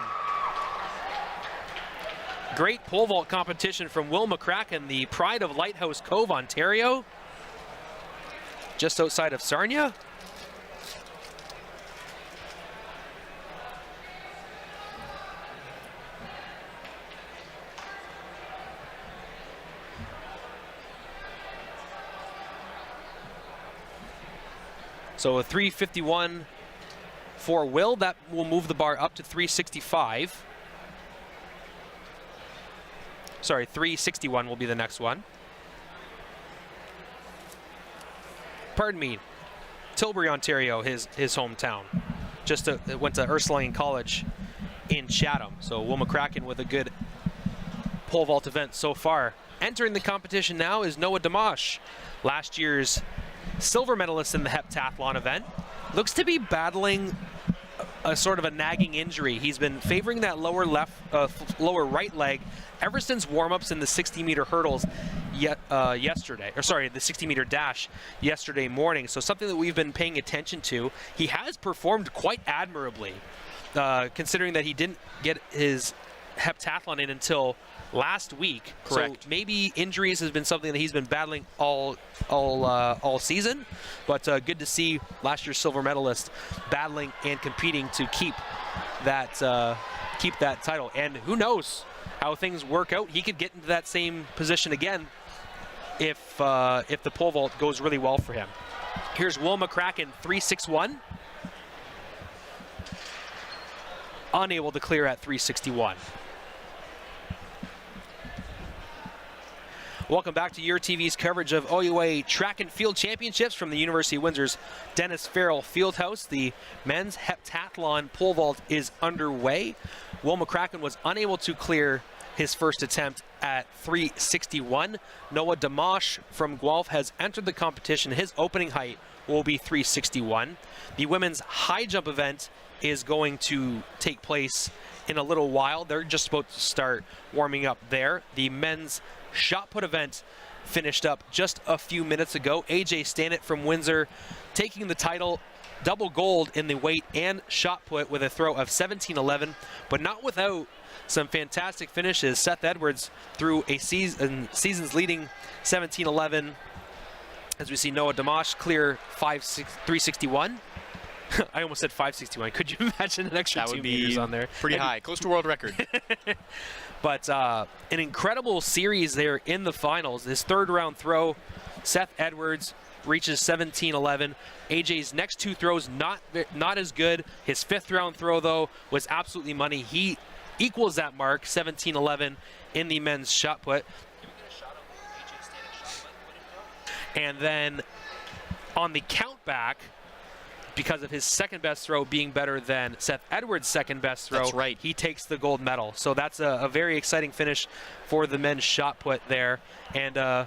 Great pole vault competition from Will McCracken, the pride of Lighthouse Cove, Ontario, just outside of Sarnia. So a 351 for Will. That will move the bar up to 365. Sorry, 361 will be the next one. Pardon me, Tilbury, Ontario, his hometown. Just went to Ursuline College in Chatham. So Will McCracken with a good pole vault event so far. Entering the competition now is Noah Dimash, last year's silver medalist in the heptathlon event. Looks to be battling a sort of a nagging injury. He's been favoring that lower lower right leg ever since warm-ups in the 60-meter hurdles yesterday, or sorry, the 60-meter dash yesterday morning. So something that we've been paying attention to. He has performed quite admirably, considering that he didn't get his heptathlon in until last week. Correct. So maybe injuries has been something that he's been battling all season, but good to see last year's silver medalist battling and competing to keep that title. And who knows how things work out? He could get into that same position again if the pole vault goes really well for him. Here's Will McCracken, 361. Unable to clear at 361. Welcome back to Your TV's coverage of OUA Track and Field Championships from the University of Windsor's Dennis Farrell Fieldhouse. The men's heptathlon pole vault is underway. Will McCracken was unable to clear his first attempt at 361. Noah Dimash from Guelph has entered the competition. His opening height will be 361. The women's high jump event is going to take place in a little while. They're just about to start warming up there. The men's shot put event finished up just a few minutes ago. AJ Stannett from Windsor taking the title, double gold in the weight and shot put with a throw of 17:11, but not without some fantastic finishes. Seth Edwards threw a season's leading 17:11, as we see Noah Dimash clear 361. I almost said 561. Could you imagine an extra 2 meters on there? Pretty high, close to world record. But an incredible series there in the finals. His third round throw, Seth Edwards reaches 17:11. AJ's next two throws not as good. His fifth round throw, though, was absolutely money. He equals that mark, 17:11 in the men's shot put. And then on the count back, because of his second best throw being better than Seth Edwards' second best throw, that's right, he takes the gold medal. So that's a very exciting finish for the men's shot put there. And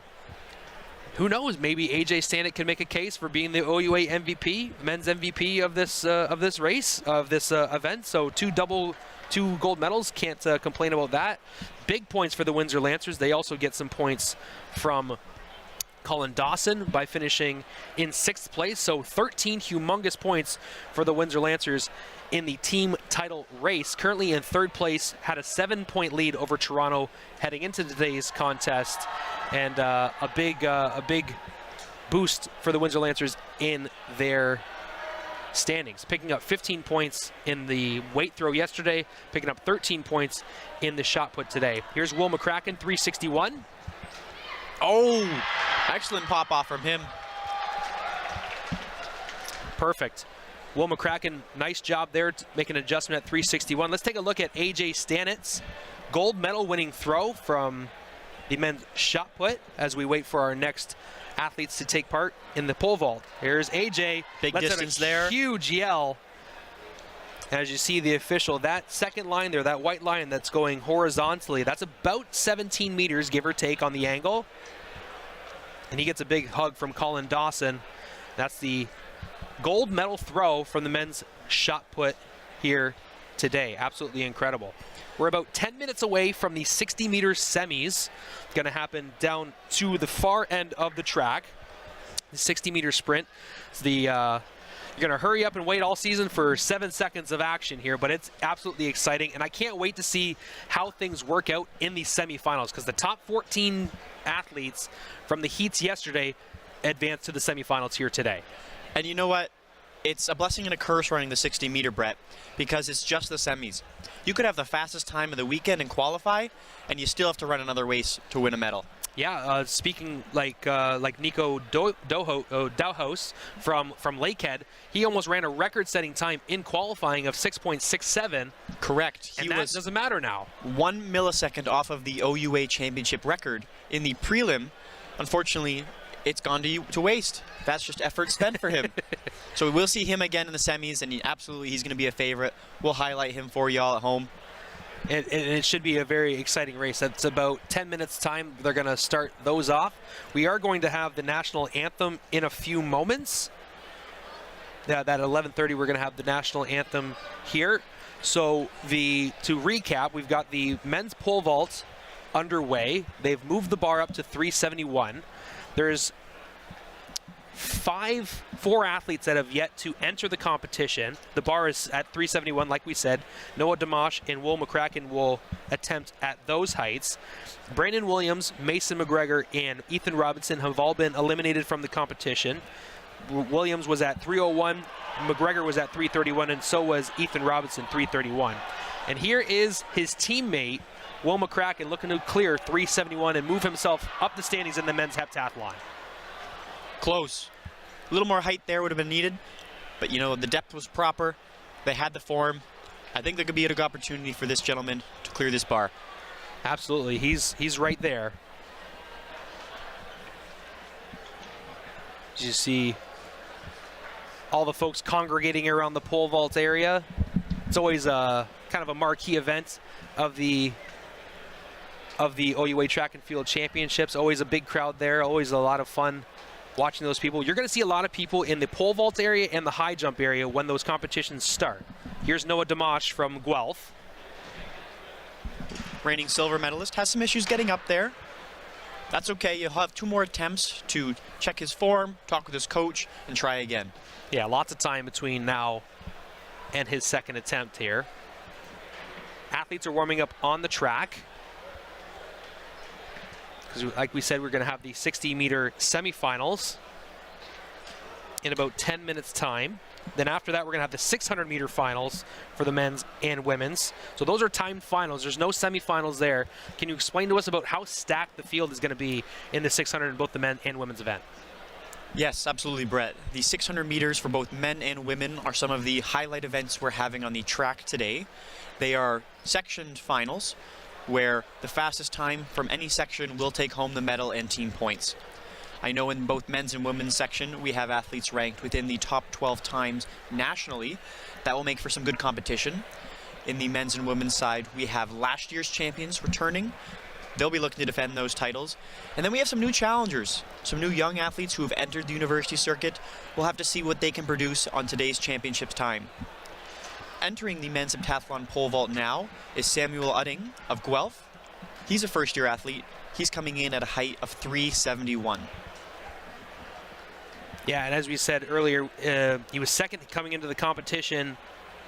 who knows, maybe AJ Stannett can make a case for being the OUA MVP, men's MVP of this race, of this event. So two gold medals, can't complain about that. Big points for the Windsor Lancers. They also get some points from Colin Dawson by finishing in 6th place. So 13 humongous points for the Windsor Lancers in the team title race. Currently in 3rd place, had a 7-point lead over Toronto heading into today's contest, and a big boost for the Windsor Lancers in their standings, picking up 15 points in the weight throw yesterday, picking up 13 points in the shot put today. Here's Will McCracken, 361. Oh, excellent pop off from him. Perfect. Will McCracken, nice job there to make an adjustment at 361. Let's take a look at AJ Stannett's gold medal winning throw from the men's shot put as we wait for our next athletes to take part in the pole vault. Here's AJ. Big distance there. Huge yell. As you see the official, that second line there, that white line that's going horizontally, that's about 17 meters, give or take, on the angle. And he gets a big hug from Colin Dawson. That's the gold medal throw from the men's shot put here today. Absolutely incredible. We're about 10 minutes away from the 60-meter semis. Going to happen down to the far end of the track. The 60-meter sprint. It's the gonna hurry up and wait all season for 7 seconds of action here, but it's absolutely exciting, and I can't wait to see how things work out in these semifinals, because the top 14 athletes from the heats yesterday advanced to the semifinals here today. And you know what? It's a blessing and a curse running the 60-meter, Brett, because it's just the semis. You could have the fastest time of the weekend and qualify, and you still have to run another race to win a medal. Yeah, speaking like Nico Dauhaus from Lakehead, he almost ran a record-setting time in qualifying of 6.67. Correct. And that doesn't matter now. 1 millisecond off of the OUA championship record in the prelim. Unfortunately, it's gone to waste. That's just effort spent for him. So we'll see him again in the semis, and he's going to be a favorite. We'll highlight him for y'all at home. And it should be a very exciting race. That's about 10 minutes time. They're going to start those off. We are going to have the national anthem in a few moments. That 11:30, we're going to have the national anthem here. So to recap, we've got the men's pole vault underway. They've moved the bar up to 371. There's 4 athletes that have yet to enter the competition. The bar is at 371, like we said. Noah Dimash and Will McCracken will attempt at those heights. Brandon Williams, Mason McGregor, and Ethan Robinson have all been eliminated from the competition. Williams was at 301, McGregor was at 331, and so was Ethan Robinson, 331. And here is his teammate, Will McCracken, looking to clear 371 and move himself up the standings in the men's heptathlon. Close. A little more height there would have been needed, but the depth was proper. They had the form. I think there could be a good opportunity for this gentleman to clear this bar. Absolutely. He's right there. As you see all the folks congregating around the pole vault area. It's always a kind of a marquee event of the OUA Track and Field Championships. Always a big crowd there. Always a lot of fun watching those people. You're going to see a lot of people in the pole vault area and the high jump area when those competitions start. Here's Noah Dimash from Guelph. Reigning silver medalist, has some issues getting up there. That's okay. You'll have 2 more attempts to check his form, talk with his coach, and try again. Yeah, lots of time between now and his second attempt here. Athletes are warming up on the track. Because like we said, we're going to have the 60-meter semifinals in about 10 minutes time. Then after that, we're going to have the 600-meter finals for the men's and women's. So those are timed finals. There's no semifinals there. Can you explain to us about how stacked the field is going to be in the 600 in both the men and women's event? Yes, absolutely, Brett. The 600 meters for both men and women are some of the highlight events we're having on the track today. They are sectioned finals, where the fastest time from any section will take home the medal and team points. I know in both men's and women's section, we have athletes ranked within the top 12 times nationally. That will make for some good competition. In the men's and women's side, we have last year's champions returning. They'll be looking to defend those titles. And then we have some new challengers, some new young athletes who have entered the university circuit. We'll have to see what they can produce on today's championships time. Entering the men's heptathlon pole vault now is Samuel Udding of Guelph. He's a first-year athlete. He's coming in at a height of 371. Yeah, and as we said earlier, he was second coming into the competition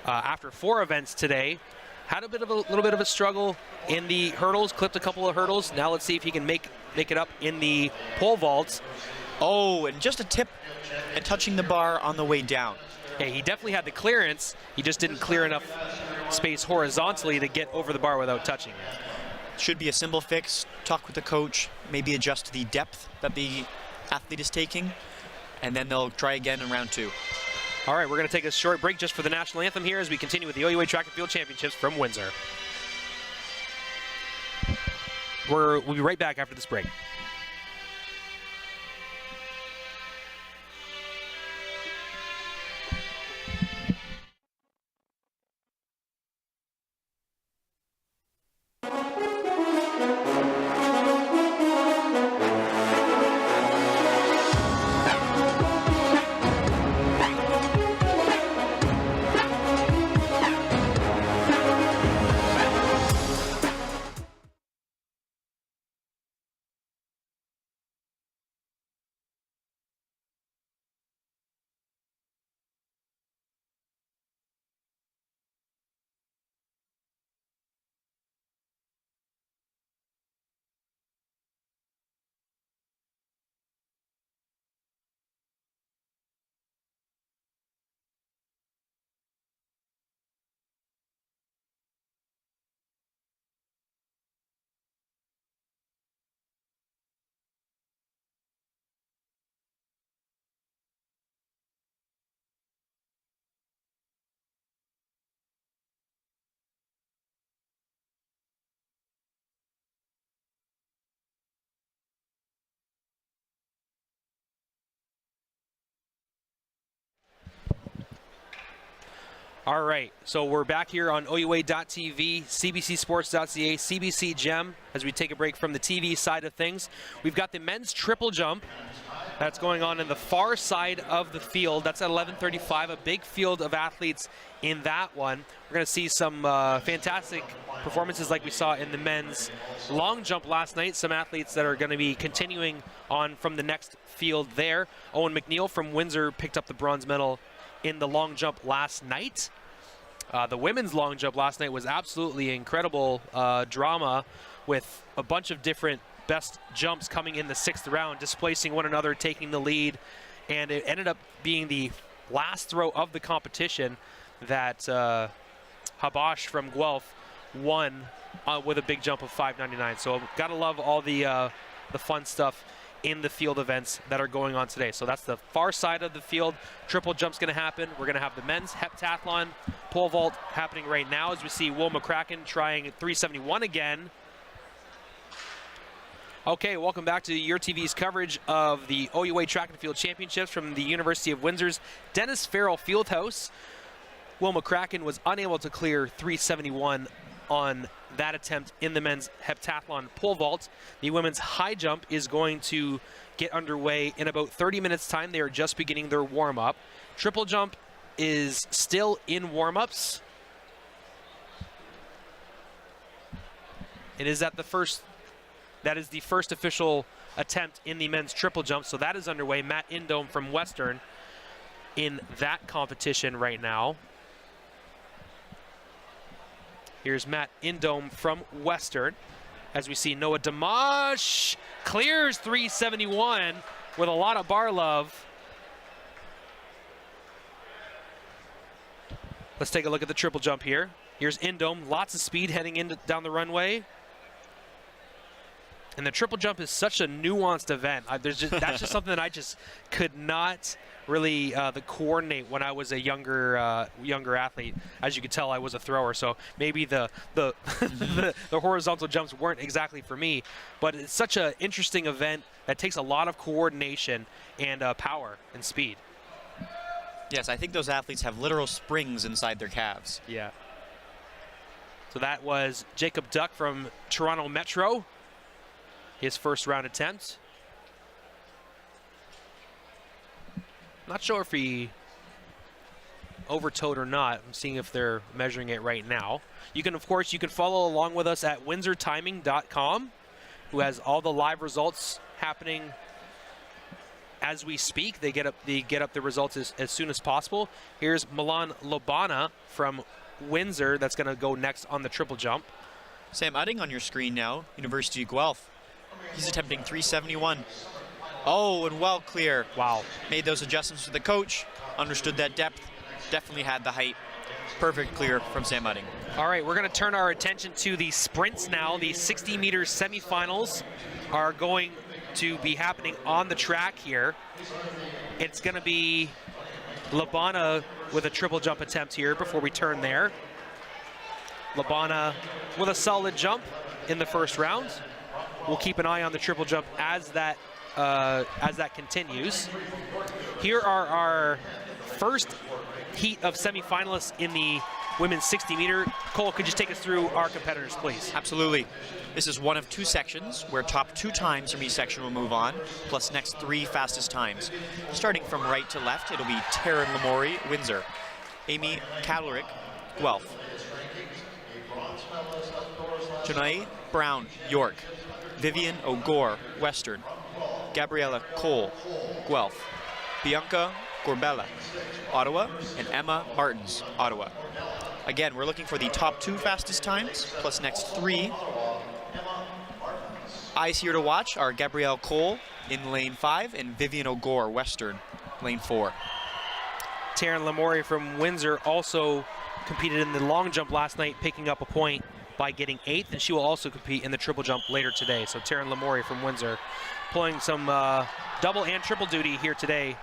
after 4 events today. Had a little bit of a struggle in the hurdles, clipped a couple of hurdles. Now let's see if he can make it up in the pole vaults. Oh, and just a tip and touching the bar on the way down. Yeah, he definitely had the clearance. He just didn't clear enough space horizontally to get over the bar without touching it. Should be a simple fix. Talk with the coach, maybe adjust the depth that the athlete is taking, and then they'll try again in round 2. All right, we're going to take a short break just for the national anthem here as we continue with the OUA Track and Field Championships from Windsor. We'll be right back after this break. All right, so we're back here on OUA.TV, CBCSports.ca, CBC Gem, as we take a break from the TV side of things. We've got the men's triple jump that's going on in the far side of the field. That's at 11:35, a big field of athletes in that one. We're going to see some fantastic performances like we saw in the men's long jump last night. Some athletes that are going to be continuing on from the next field there. Owen McNeil from Windsor picked up the bronze medal in the long jump last night. The women's long jump last night was absolutely incredible drama, with a bunch of different best jumps coming in the 6th round, displacing one another, taking the lead, and it ended up being the last throw of the competition that Habash from Guelph won with a big jump of 5.99. So gotta love all the fun stuff in the field events that are going on today. So that's the far side of the field. Triple jump's going to happen. We're going to have the men's heptathlon pole vault happening right now as we see Will McCracken trying 371 again. Okay, welcome back to your TV's coverage of the OUA Track and Field Championships from the University of Windsor's Dennis Farrell Fieldhouse. Will McCracken was unable to clear 371 on that attempt in the men's heptathlon pole vault. The women's high jump is going to get underway in about 30 minutes time. They are just beginning their warm-up. Triple jump is still in warm-ups. It is at the first, that is the first official attempt in the men's triple jump, so that is underway. Matt Indome from Western in that competition right now. Here's Matt Indome from Western. As we see Noah Dimash clears 371 with a lot of bar love. Let's take a look at the triple jump here. Here's Indome, lots of speed heading down the runway. And the triple jump is such a nuanced event. That's just something that I just could not really coordinate when I was a younger athlete. As you could tell, I was a thrower, so maybe the horizontal jumps weren't exactly for me. But it's such an interesting event that takes a lot of coordination and power and speed. Yes, I think those athletes have literal springs inside their calves. Yeah. So that was Jacob Duck from Toronto Metro. His first round attempt. Not sure if he overtowed or not. I'm seeing if they're measuring it right now. You can, of course, follow along with us at windsortiming.com, who has all the live results happening as we speak. They get up the results as soon as possible. Here's Milan Lobana from Windsor that's going to go next on the triple jump. Sam Udding on your screen now, University of Guelph. He's attempting 371. Oh, and well clear. Wow. Made those adjustments to the coach, understood that depth, definitely had the height. Perfect clear from Sam Udding. All right, we're going to turn our attention to the sprints now. The 60-meter semifinals are going to be happening on the track here. It's going to be Labana with a triple jump attempt here before we turn there. Labana with a solid jump in the first round. We'll keep an eye on the triple jump as that continues. Here are our first heat of semifinalists in the women's 60-meter. Cole, could you take us through our competitors, please? Absolutely. This is one of two sections where top 2 times from each section will move on, plus next 3 fastest times. Starting from right to left, it'll be Taryn Lamori, Windsor. Amy Cadlerick, Guelph. Janai Brown, York. Vivian O'Gore, Western. Gabriella Cole, Guelph. Bianca Gorbella, Ottawa. And Emma Martins, Ottawa. Again, we're looking for the top 2 fastest times, plus next 3. Eyes here to watch are Gabrielle Cole in lane 5 and Vivian O'Gore, Western, lane 4. Taryn Lamori from Windsor also competed in the long jump last night, picking up a point by getting 8th, and she will also compete in the triple jump later today. So Taryn Lamori from Windsor pulling some double and triple duty here today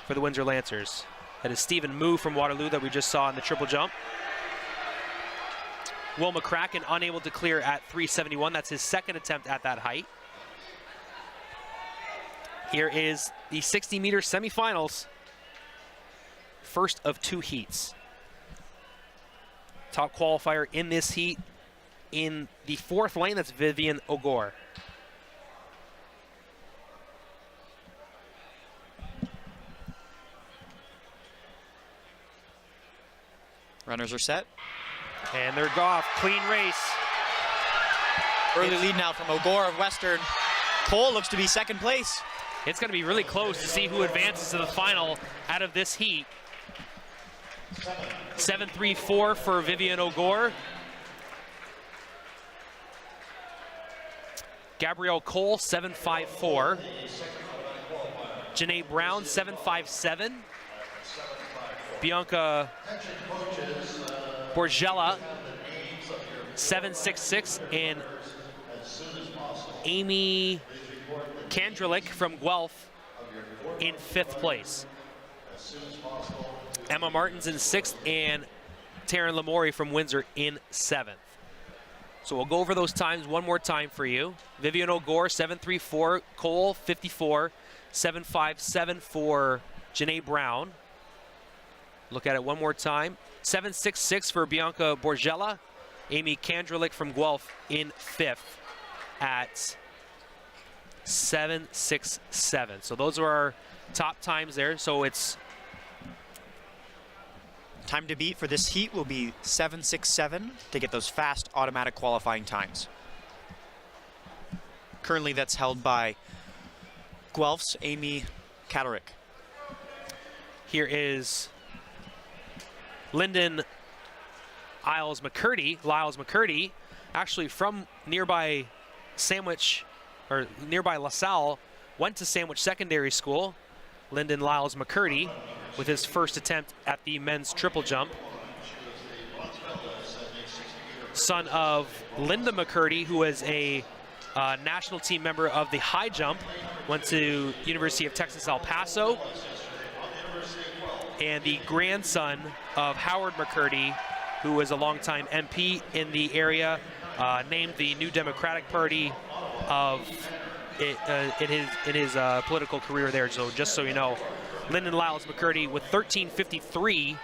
for the Windsor Lancers. That is Stephen Moo from Waterloo that we just saw in the triple jump. Will McCracken unable to clear at 371. That's his second attempt at that height. Here is the 60-meter semifinals. First of 2 heats. Top qualifier in this heat in the 4th lane, that's Vivian Ogor. Runners are set. And they're off. Clean race. Early lead now from Ogor of Western. Cole looks to be second place. It's going to be really close to see who advances to the final out of this heat. 7.34 for Vivian Ogor. Gabrielle Cole, 7.54. Janae Brown, 7.57. Bianca Borgella, 7.66. And Amy Kandrlik from Guelph in 5th place. Emma Martins in 6th and Taryn Lamori from Windsor in 7th. So we'll go over those times one more time for you. Vivian Ogor, 7.34. Cole, 54. 7.57 for Janae Brown. Look at it one more time. 7.66 for Bianca Borgella. Amy Kandrlik from Guelph in 5th at 7.67. So those are our top times there. So it's time to beat for this heat will be 7.67 to get those fast automatic qualifying times. Currently that's held by Guelph's Amy Kandrlik. Here is Lyndon Lyles McCurdy, actually from nearby Sandwich, or nearby LaSalle, went to Sandwich Secondary School. Lyndon Lyles McCurdy with his first attempt at the men's triple jump. Son of Linda McCurdy, who is a national team member of the high jump, went to University of Texas El Paso. And the grandson of Howard McCurdy, who was a longtime MP in the area, named the New Democratic Party of in his political career there. So just so you know, Lyndon Lyles McCurdy with 13.53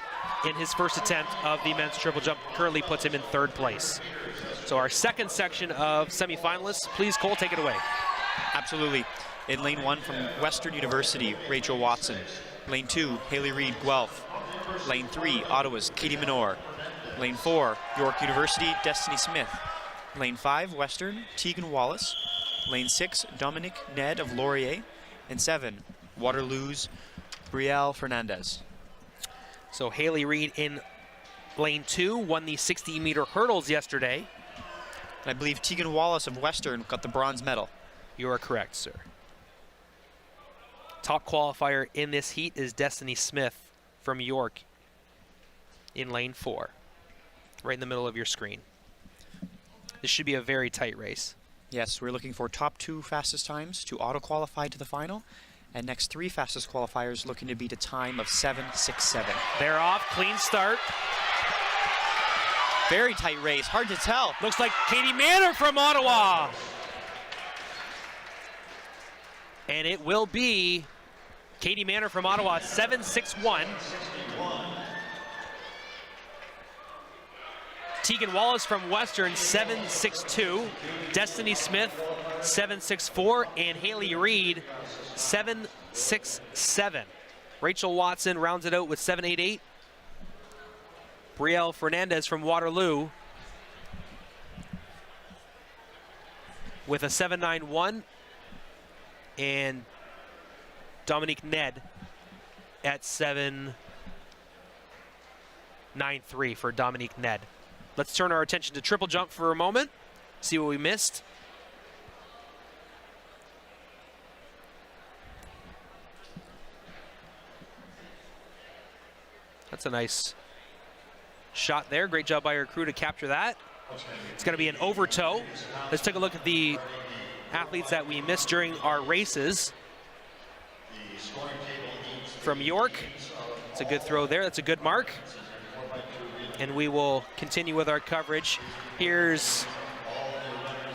in his first attempt of the men's triple jump currently puts him in 3rd place. So our second section of semifinalists, please Cole, take it away. Absolutely. In lane 1 from Western University, Rachel Watson. Lane 2, Haley Reed, Guelph. Lane 3, Ottawa's Katie Minor. Lane 4, York University, Destiny Smith. Lane 5, Western, Tegan Wallace. Lane 6, Dominic Ned of Laurier. And 7, Waterloo's Brielle Fernandez. So Haley Reed in lane 2 won the 60-meter hurdles yesterday. And I believe Tegan Wallace of Western got the bronze medal. You are correct, sir. Top qualifier in this heat is Destiny Smith from York in lane 4, right in the middle of your screen. This should be a very tight race. Yes, we're looking for top 2 fastest times to auto-qualify to the final, and next 3 fastest qualifiers looking to beat a time of 7.67. They're off, clean start. Very tight race, hard to tell. Looks like Katie Manor from Ottawa. And it will be Katie Manor from Ottawa, 7.61. Tegan Wallace from Western, 7.62. Destiny Smith, 7.64. And Haley Reed, 7.67. Rachel Watson rounds it out with 7.88. Brielle Fernandez from Waterloo with a 7.91. And Dominique Ned at 7.93 for Dominique Ned. Let's turn our attention to triple jump for a moment, see what we missed. That's a nice shot there. Great job by our crew to capture that. It's going to be an overtoe. Let's take a look at the athletes that we missed during our races. From York, it's a good throw there. That's a good mark. And we will continue with our coverage. Here's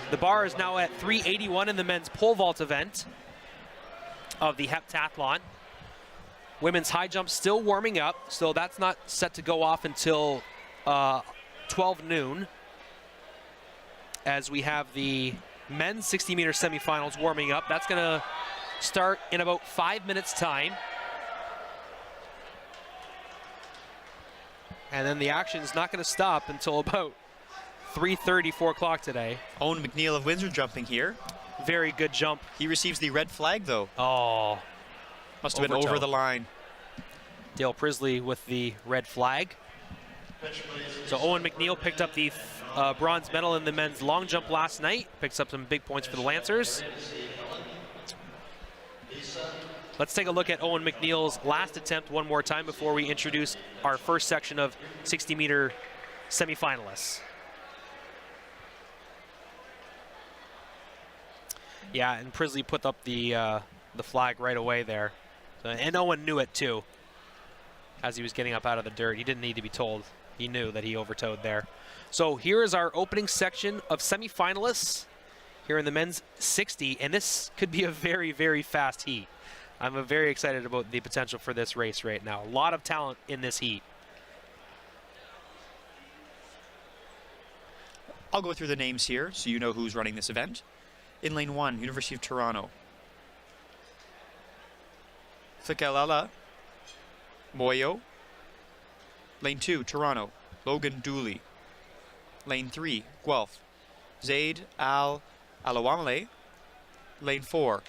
the bar is now at 381 in the men's pole vault event of the heptathlon. Women's high jump still warming up, so that's not set to go off until 12 noon as we have the men's 60-meter semifinals warming up. That's going to start in about 5 minutes' time. And then the action is not going to stop until about 3:30, 4 o'clock today. Owen McNeil of Windsor jumping here. Very good jump. He receives the red flag, though. Oh. Must have been over the line. Dale Prisley with the red flag. So Owen McNeil picked up the bronze medal in the men's long jump last night. Picks up some big points for the Lancers. Let's take a look at Owen McNeil's last attempt one more time before we introduce our first section of 60-meter semifinalists. Yeah, and Prisley put up the flag right away there. And Owen knew it too as he was getting up out of the dirt. He didn't need to be told. He knew that he overtowed there. So here is our opening section of semifinalists here in the men's 60, and this could be a very, very fast heat. I'm very excited about the potential for this race right now. A lot of talent in this heat. I'll go through the names here so you know who's running this event. In lane 1, University of Toronto. Fikalala Moyo. Lane 2, Toronto, Logan Dooley. Lane 3, Guelph, Zaid Al-Alawamale. Lane 4,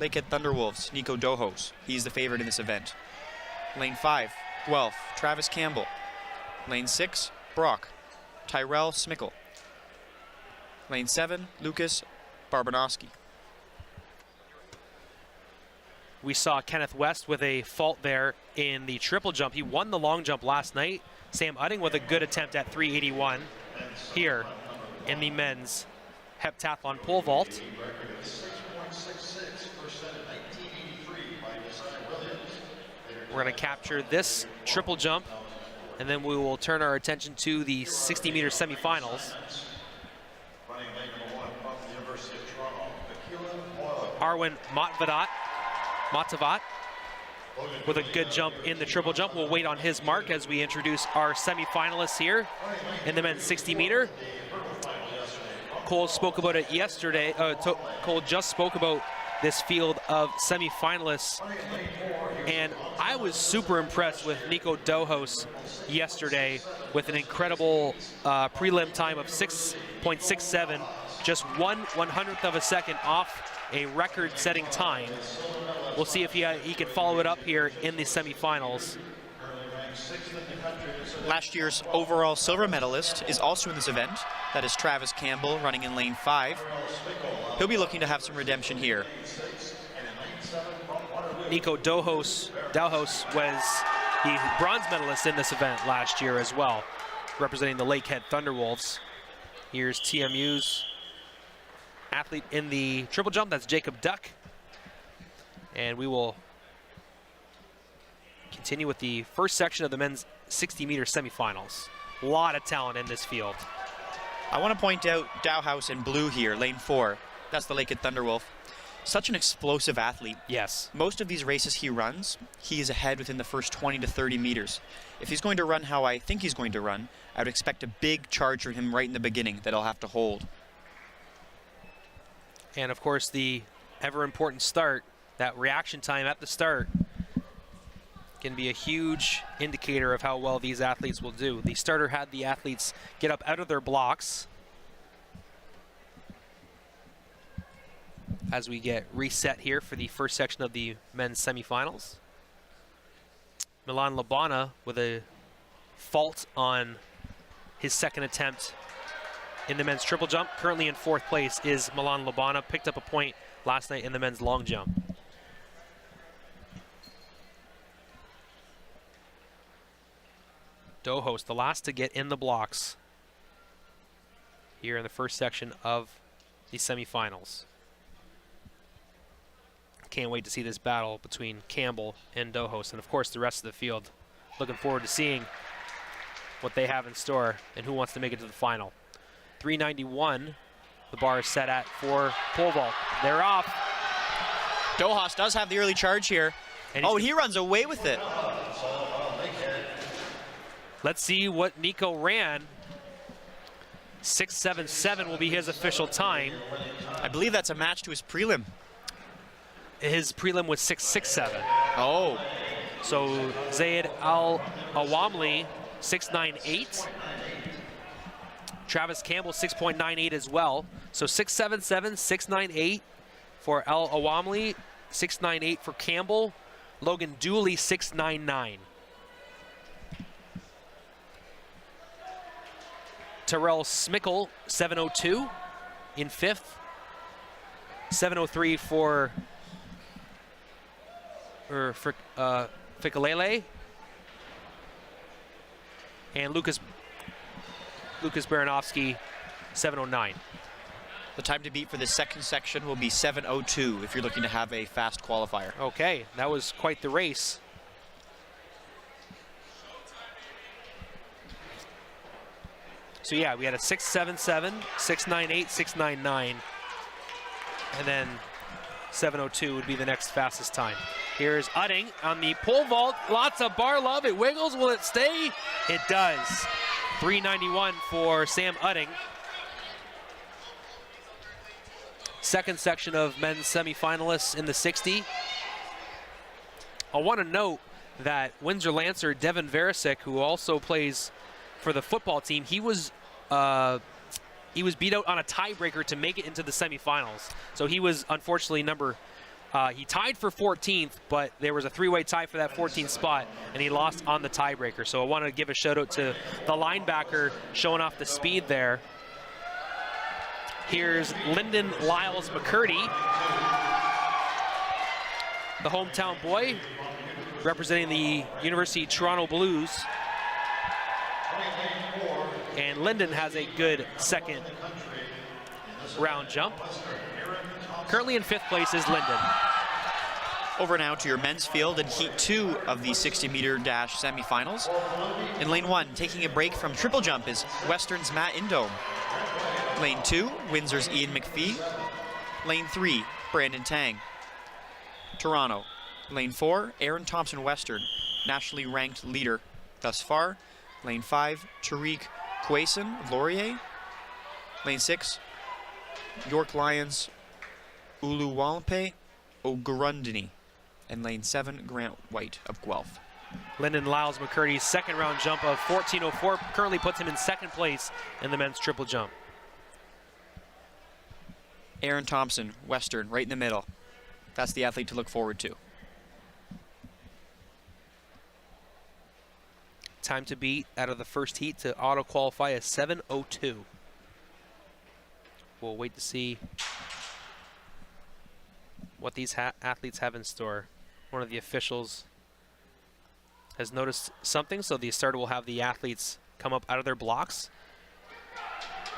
Lakehead Thunderwolves, Nico Dohos. He's the favorite in this event. Lane 5, Guelph, Travis Campbell. Lane 6, Brock, Tyrell Smickle. Lane 7, Lucas Barbanowski. We saw Kenneth West with a fault there in the triple jump. He won the long jump last night. Sam Udding with a good attempt at 381 here in the men's heptathlon pole vault. We're going to capture this triple jump, and then we will turn our attention to the 60-meter semifinals. Arwen Matavat with a good jump in the triple jump. We'll wait on his mark as we introduce our semifinalists here in the men's 60-meter. Cole spoke about it yesterday. Cole just spoke about this field of semifinalists, and I was super impressed with Nico Dohos yesterday with an incredible prelim time of 6.67, just 1/100th of a second off a record-setting time. We'll see if he can follow it up here in the semifinals. Last year's overall silver medalist is also in this event. That is Travis Campbell running in lane 5. He'll be looking to have some redemption here. Nico Dohos was the bronze medalist in this event last year as well, representing the Lakehead Thunderwolves. Here's TMU's athlete in the triple jump. That's Jacob Duck. And we will continue with the first section of the men's 60-meter semifinals. A lot of talent in this field. I want to point out Dowhouse in blue here, lane 4. That's the Lakehead Thunderwolf. Such an explosive athlete. Yes. Most of these races he runs, he is ahead within the first 20 to 30 meters. If he's going to run how I think he's going to run, I would expect a big charge from him right in the beginning that I'll have to hold. And of course, the ever important start, that reaction time at the start, can be a huge indicator of how well these athletes will do. The starter had the athletes get up out of their blocks as we get reset here for the first section of the men's semifinals. Milan Labana with a fault on his second attempt in the men's triple jump. Currently in 4th place is Milan Labana. Picked up a point last night in the men's long jump. Dohos, the last to get in the blocks here in the first section of the semifinals. Can't wait to see this battle between Campbell and Dohos, and of course the rest of the field. Looking forward to seeing what they have in store and who wants to make it to the final. 391, the bar is set at for pole vault. They're off. Dohos does have the early charge here. And he runs away with it. Let's see what Nico ran 6.77 will be his official time. I believe that's a match to his prelim. His prelim was 6.67. Oh. So Zayed Al-Awamli, 6.98. Travis Campbell, 6.98 as well. So 6.77, 6.98 for Al-Awamli, 6.98 for Campbell. Logan Dooley, 6.99. Terrell Smickle, 7.02 in 5th. 7.03 for Fikalele. And Lucas Baranovsky, 7.09. The time to beat for the second section will be 7.02 if you're looking to have a fast qualifier. Okay, that was quite the race. So yeah, we had a 6.77, 6.98, 6.99, and then 7.02 would be the next fastest time. Here's Utting on the pole vault. Lots of bar love. It wiggles. Will it stay? It does. 3.91 for Sam Utting. Second section of men's semifinalists in the 60. I want to note that Windsor Lancer Devin Verisic, who also plays for the football team, he was beat out on a tiebreaker to make it into the semifinals. So he was unfortunately he tied for 14th, but there was a three-way tie for that 14th spot, and he lost on the tiebreaker. So I want to give a shout out to the linebacker showing off the speed there. Here's Lyndon Lyles McCurdy, the hometown boy, representing the University of Toronto Blues. And Lyndon has a good second round jump. Currently in 5th place is Lyndon. Over now to your men's field in Heat 2 of the 60-meter dash semifinals. In Lane 1, taking a break from triple jump is Western's Matt Indome. Lane 2, Windsor's Ian McPhee. Lane 3, Brandon Tang. Toronto. Lane 4, Aaron Thompson Western, nationally ranked leader thus far. Lane 5, Tariq Quayson Laurier. Lane 6, York Lions Uluwalpe Ogurundini. And lane 7, Grant White of Guelph. Lyndon Lyles McCurdy's second round jump of 14.04 currently puts him in 2nd place in the men's triple jump. Aaron Thompson, Western, right in the middle. That's the athlete to look forward to. Time to beat out of the first heat to auto qualify a 7.02. We'll wait to see what these athletes have in store. One of the officials has noticed something, so the starter will have the athletes come up out of their blocks.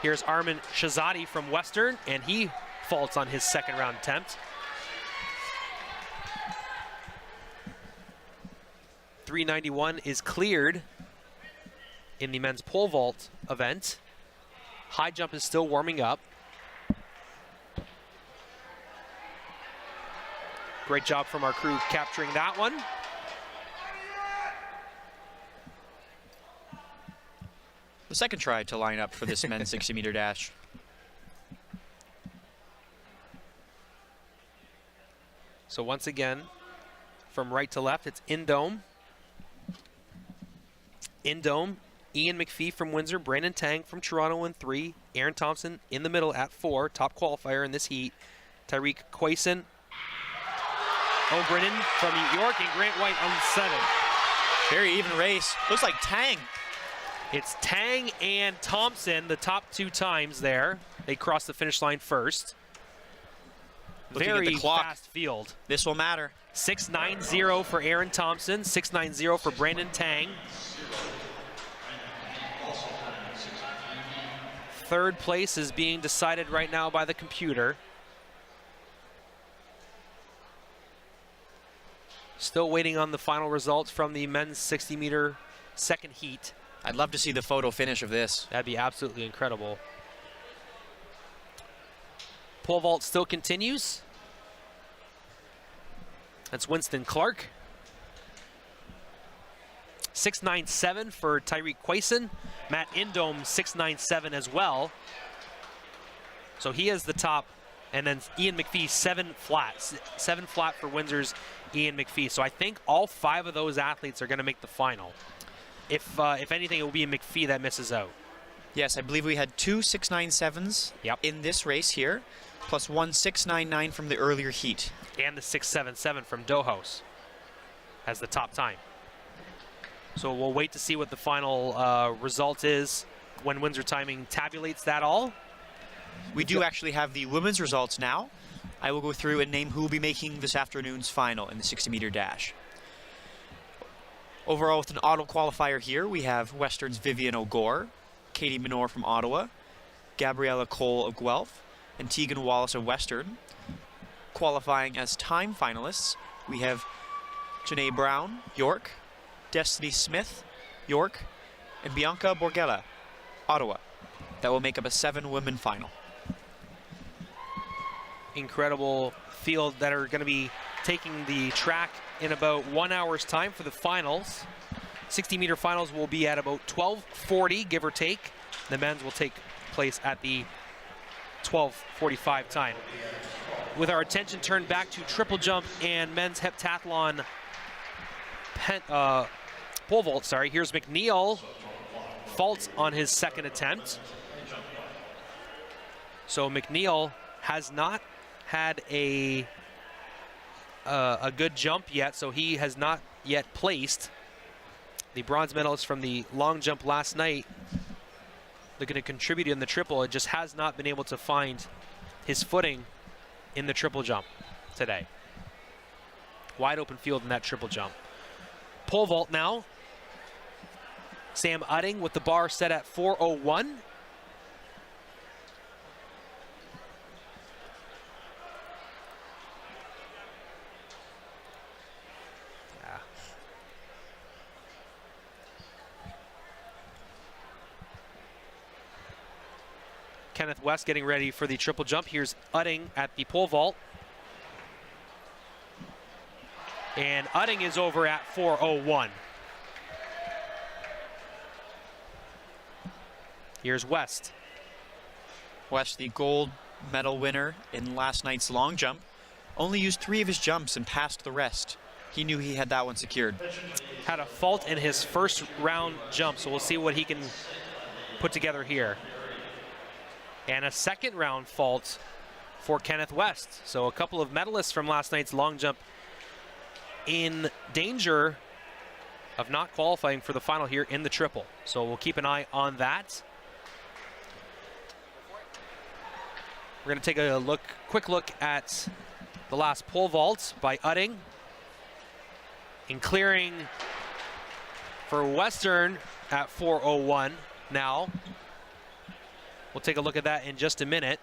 Here's Armin Shahzadi from Western, and he faults on his second round attempt. 391 is cleared in the men's pole vault event. High jump is still warming up. Great job from our crew capturing that one. The second try to line up for this men's 60-meter dash. So once again, from right to left, it's Indome. Indome, Ian McPhee from Windsor, Brandon Tang from Toronto in 3, Aaron Thompson in the middle at 4, top qualifier in this heat. Tariq Quayson, O'Brennan from York, and Grant White on 7. Very even race. Looks like Tang. It's Tang and Thompson, the top 2 times there. They crossed the finish line first. Looking Very at the clock, fast field. This will matter. 6.90 for Aaron Thompson, 6.90 for Brandon Tang. Third place is being decided right now by the computer. Still waiting on the final results from the men's 60-meter second heat. I'd love to see the photo finish of this. That'd be absolutely incredible. Pole vault still continues. That's Winston Clark. 6.97 for Tyreek Quayson. Matt Indome 6.97 as well. So he is the top. And then Ian McPhee 7 flat. 7 flat for Windsor's Ian McPhee. So I think all 5 of those athletes are going to make the final. If anything, it will be McPhee that misses out. Yes, I believe we had 2 6.97s in this race here, plus 1 6.99 from the earlier heat. And the 6.77 from Dohos as the top time. So we'll wait to see what the final result is when Windsor Timing tabulates that all. We do actually have the women's results now. I will go through and name who will be making this afternoon's final in the 60-meter dash. Overall, with an auto qualifier here, we have Western's Vivian O'Gore, Katie Minor from Ottawa, Gabriella Cole of Guelph, and Tegan Wallace of Western. Qualifying as time finalists, we have Janae Brown, York, Destiny Smith, York, and Bianca Borgella, Ottawa. That will make up a 7-women final. Incredible field that are going to be taking the track in about 1 hour's time for the finals. 60-meter finals will be at about 12:40, give or take. The men's will take place at the 12:45 time. With our attention turned back to triple jump and men's heptathlon pole vault, here's McNeil. Faults on his second attempt. So McNeil has not had a good jump yet, so he has not yet placed. The bronze medalist from the long jump last night, looking to contribute in the triple, it just has not been able to find his footing in the triple jump today. Wide open field in that triple jump. Pole vault now. Sam Udding with the bar set at 4:01. Kenneth West getting ready for the triple jump. Here's Udding at the pole vault. And Udding is over at 4:01. Here's West. West, the gold medal winner in last night's long jump, only used 3 of his jumps and passed the rest. He knew he had that one secured. Had a fault in his first round jump, so we'll see what he can put together here. And a second round fault for Kenneth West. So a couple of medalists from last night's long jump in danger of not qualifying for the final here in the triple. So we'll keep an eye on that. We're going to take a quick look at the last pole vault by Udding. In clearing for Western at 4:01 now. We'll take a look at that in just a minute.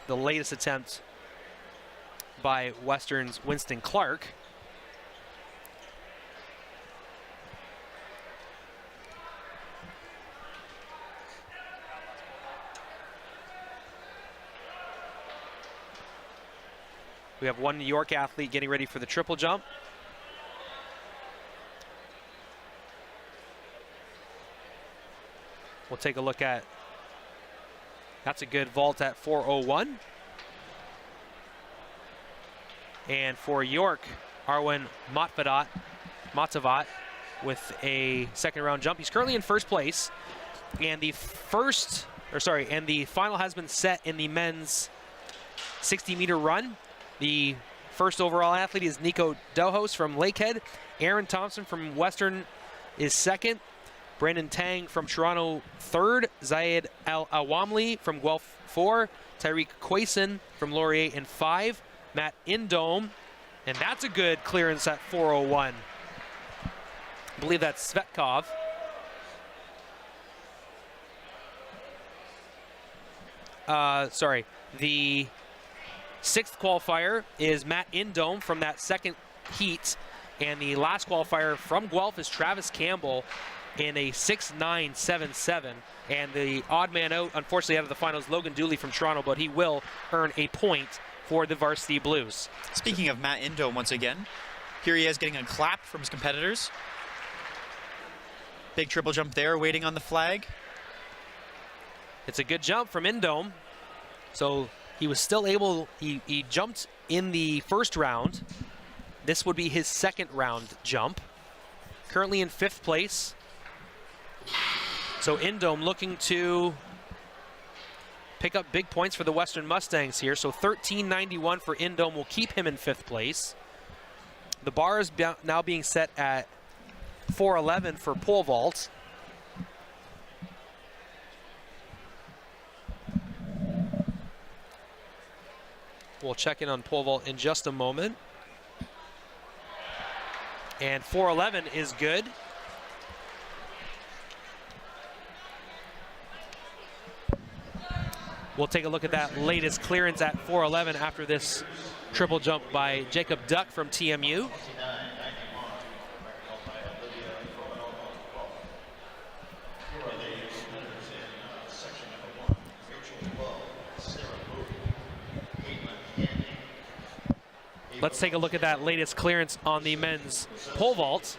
The latest attempt by Western's Winston Clark. We have one New York athlete getting ready for the triple jump. We'll take a look at, that's a good vault at 4:01. And for York, Arwen Matavat with a second round jump. He's currently in first place. And the final has been set in the men's 60-meter run. The first overall athlete is Nico Dohos from Lakehead. Aaron Thompson from Western is second. Brandon Tang from Toronto third. Zayed Al-Awamli from Guelph 4. Tyreek Quayson from Laurier in 5. Matt Indome, and that's a good clearance at 4:01. I believe that's Svetkov. The sixth qualifier is Matt Indome from that second heat, and the last qualifier from Guelph is Travis Campbell in a 6.977, and the odd man out, unfortunately, out of the finals, Logan Dooley from Toronto, but he will earn a point for the Varsity Blues. Speaking of Matt Indome once again, here he is getting a clap from his competitors. Big triple jump there, waiting on the flag. It's a good jump from Indome. So he was still able, he jumped in the first round. This would be his second round jump. Currently in 5th place. So Indome looking to pick up big points for the Western Mustangs here. So 13.91 for Indome will keep him in 5th place. The bar is now being set at 4.11 for pole vault. We'll check in on pole vault in just a moment. And 4.11 is good. We'll take a look at that latest clearance at 4.11 after this triple jump by Jacob Duck from TMU. Let's take a look at that latest clearance on the men's pole vault.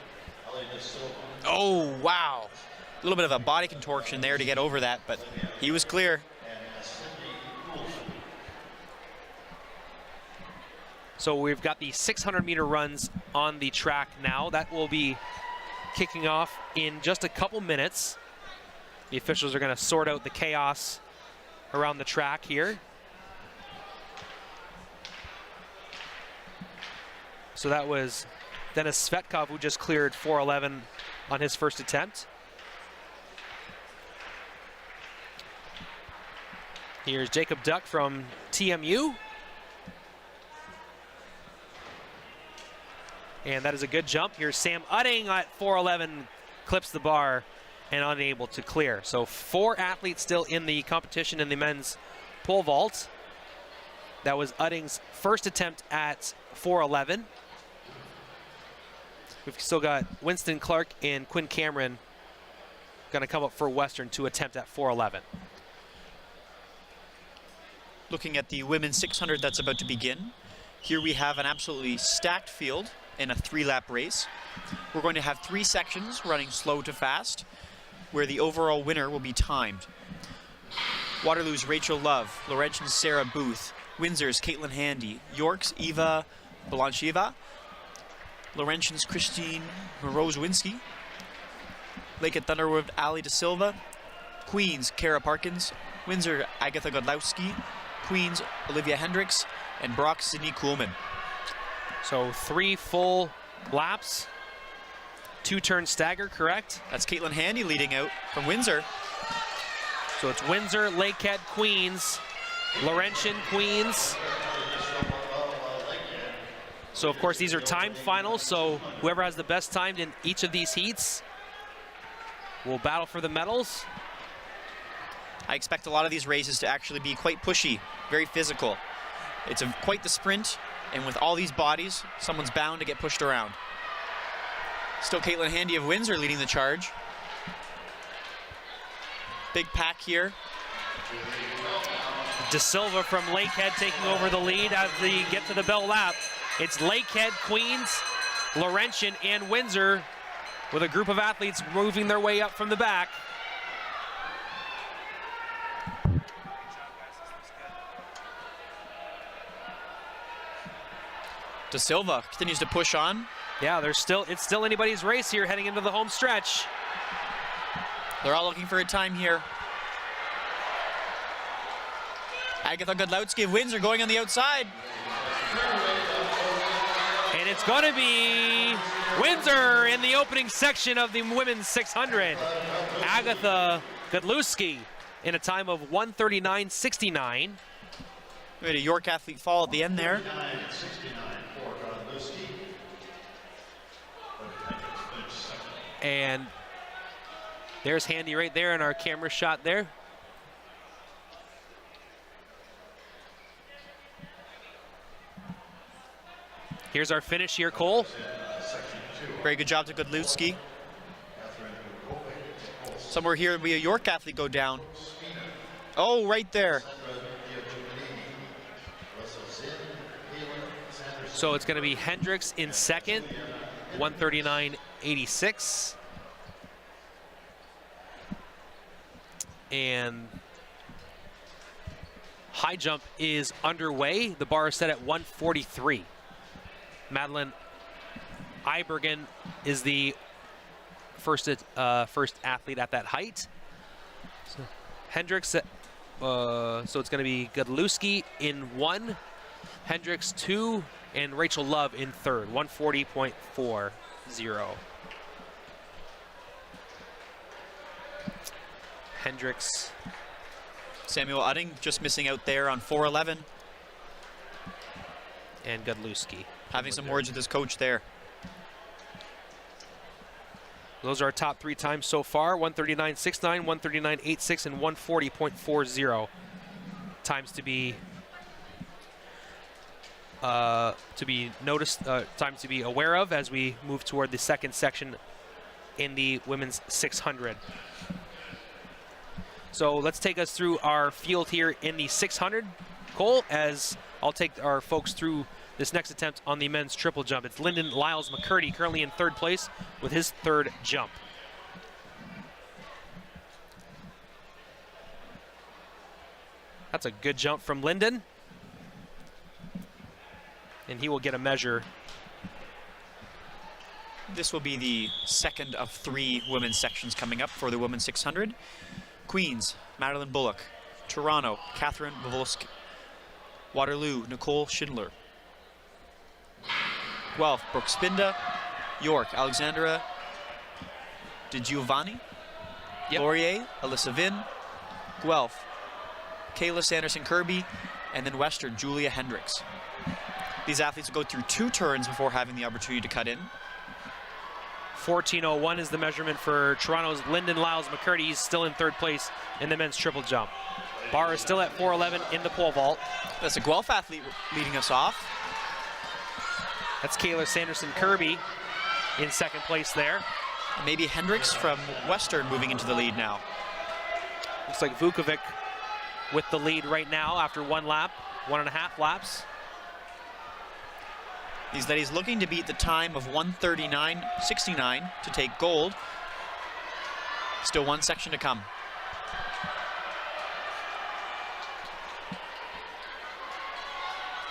Oh, wow. A little bit of a body contortion there to get over that, but he was clear. So we've got the 600-meter runs on the track now. That will be kicking off in just a couple minutes. The officials are going to sort out the chaos around the track here. So that was Denis Svetkov, who just cleared 4.11 on his first attempt. Here's Jacob Duck from TMU. And that is a good jump. Here's Sam Udding at 4.11, clips the bar and unable to clear. So 4 athletes still in the competition in the men's pole vault. That was Udding's first attempt at 4.11. We've still got Winston Clark and Quinn Cameron going to come up for Western to attempt at 4.11. Looking at the women's 600 that's about to begin. Here we have an absolutely stacked field in a 3-lap race. We're going to have 3 sections running slow to fast, where the overall winner will be timed. Waterloo's Rachel Love, Laurentian's Sarah Booth, Windsor's Caitlin Handy, York's Eva Balancheva, Laurentian's Christine Morozewinski, Lake at Thunderwood Ali De Silva, Queen's Kara Parkins, Windsor Agatha Godlowski, Queen's Olivia Hendricks, and Brock Sydney Kuhlman. So 3 full laps, 2-turn stagger, correct? That's Caitlin Handy leading out from Windsor. So it's Windsor, Lakehead, Queens, Laurentian, Queens. So of course these are timed finals, so whoever has the best time in each of these heats will battle for the medals. I expect a lot of these races to actually be quite pushy, very physical. It's quite the sprint, and with all these bodies, someone's bound to get pushed around. Still Caitlin Handy of Windsor leading the charge. Big pack here. De Silva from Lakehead taking over the lead as they get to the bell lap. It's Lakehead, Queens, Laurentian, and Windsor with a group of athletes moving their way up from the back. De Silva continues to push on. Yeah, it's still anybody's race here heading into the home stretch. They're all looking for a time here. Agatha Godlowski of Windsor going on the outside. And it's going to be Windsor in the opening section of the women's 600. Agatha Godlowski in a time of 1:39.69. We had a York athlete fall at the end there. And there's Handy right there in our camera shot there. Here's our finish here, Cole. Very good job to Godlowski. Somewhere here we a York athlete go down. Oh, right there. So it's going to be Hendricks in second, 1:39.86. And high jump is underway. The bar is set at 143. Madeline Ibergen is the first athlete at that height. So Hendricks, so it's going to be Godlewski in 1, Hendricks 2, and Rachel Love in 3rd, 140.40. Hendricks. Samuel Utting just missing out there on 4:11. And Godlewski. Having some words with his coach there. Those are our top 3 times so far, 139.69, 139.86, and 140.40 times to be noticed, times to be aware of as we move toward the second section in the women's 600. So let's take us through our field here in the 600, Cole, as I'll take our folks through this next attempt on the men's triple jump. It's Lyndon Lyles McCurdy currently in 3rd place with his 3rd jump. That's a good jump from Lyndon. And he will get a measure. This will be the second of 3 women's sections coming up for the women's 600. Queens, Madeline Bullock. Toronto, Catherine Bavolsk. Waterloo, Nicole Schindler. Guelph, Brooke Spinda. York, Alexandra De Giovanni. Yep. Laurier, Alyssa Vinn. Guelph, Kayla Sanderson-Kirby. And then Western, Julia Hendricks. These athletes will go through 2 turns before having the opportunity to cut in. 14:01 is the measurement for Toronto's Lyndon Lyles McCurdy. He's still in 3rd place in the men's triple jump. Bar is still at 4:11 in the pole vault. That's a Guelph athlete leading us off. That's Kayla Sanderson-Kirby in 2nd place there. Maybe Hendricks from Western moving into the lead now. Looks like Vukovic with the lead right now after 1.5 laps. These ladies looking to beat the time of 1:39.69 to take gold. Still 1 section to come.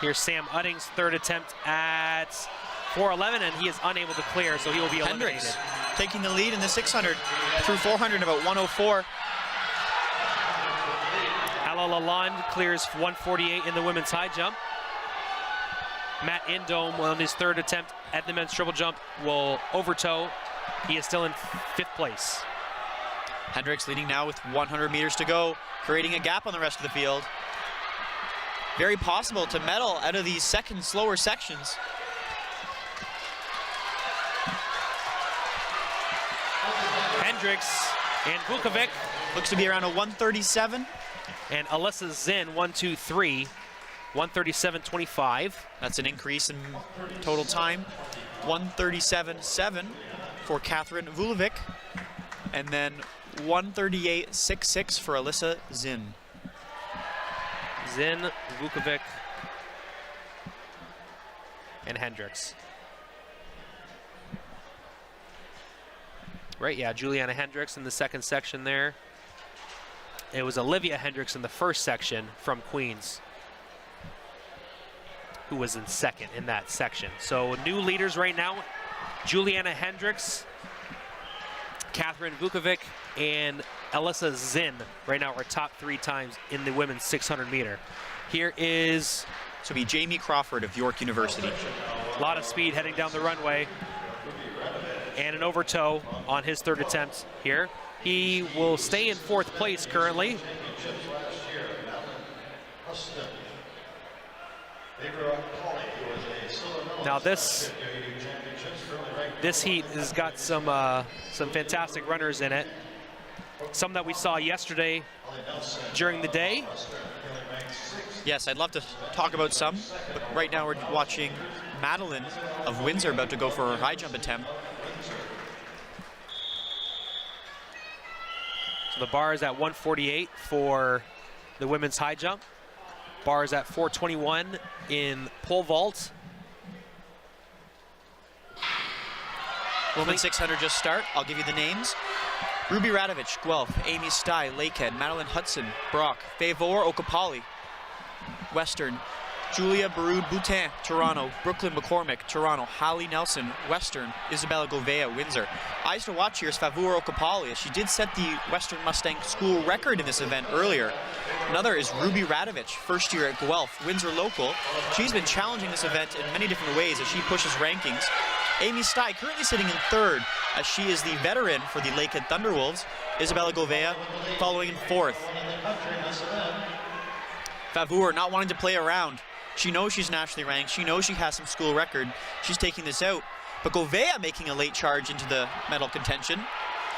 Here's Sam Utting's 3rd attempt at 4:11, and he is unable to clear, so he will be eliminated. Hendricks taking the lead in the 600 through 400 in about 1:04. Ella Lalonde clears 1:48 in the women's high jump. Matt Indome on his 3rd attempt at the men's triple jump will overtow. He is still in 5th place. Hendricks leading now with 100 meters to go, creating a gap on the rest of the field. Very possible to medal out of these second slower sections. Hendricks and Vukovic. Looks to be around a 1:37. And Alyssa Zinn, 1-2-3, 1:37.25. That's an increase in total time. 1:37.7 for Catherine Vulovic. And then 1:38.66 for Alyssa Zinn. Zinn, Vukovic, and Hendricks. Right, yeah, Juliana Hendricks in the 2nd section there. It was Olivia Hendricks in the 1st section from Queens, who was in 2nd in that section. So new leaders right now, Juliana Hendricks, Catherine Vukovic, and Alyssa Zinn right now are top 3 times in the women's 600 meter. Here is... So be Jamie Crawford of York University. A lot of speed heading down the runway. And an overtow on his 3rd attempt here. He will stay in 4th place currently. Now this heat has got some fantastic runners in it. Some that we saw yesterday during the day. Yes, I'd love to talk about some, but right now we're watching Madeline of Windsor about to go for her high jump attempt. So the bar is at 1:48 for the women's high jump. Bar is at 4:21 in pole vault. Women's 600 just start. I'll give you the names. Ruby Radovich, Guelph. Amy Stye, Lakehead. Madeline Hudson, Brock. Favor Okapali, Western. Julia Baroud Boutin, Toronto. Brooklyn McCormick, Toronto. Hallie Nelson, Western. Isabella Govea, Windsor. Eyes to watch here is Favor Okapali. She did set the Western Mustang school record in this event earlier. Another is Ruby Radovich, first year at Guelph, Windsor local. She's been challenging this event in many different ways as she pushes rankings. Amy Stye currently sitting in third as she is the veteran for the Lakehead Thunderwolves. Isabella Govea following in fourth. Favor not wanting to play around. She knows she's nationally ranked. She knows she has some school record. She's taking this out. But Govea making a late charge into the medal contention.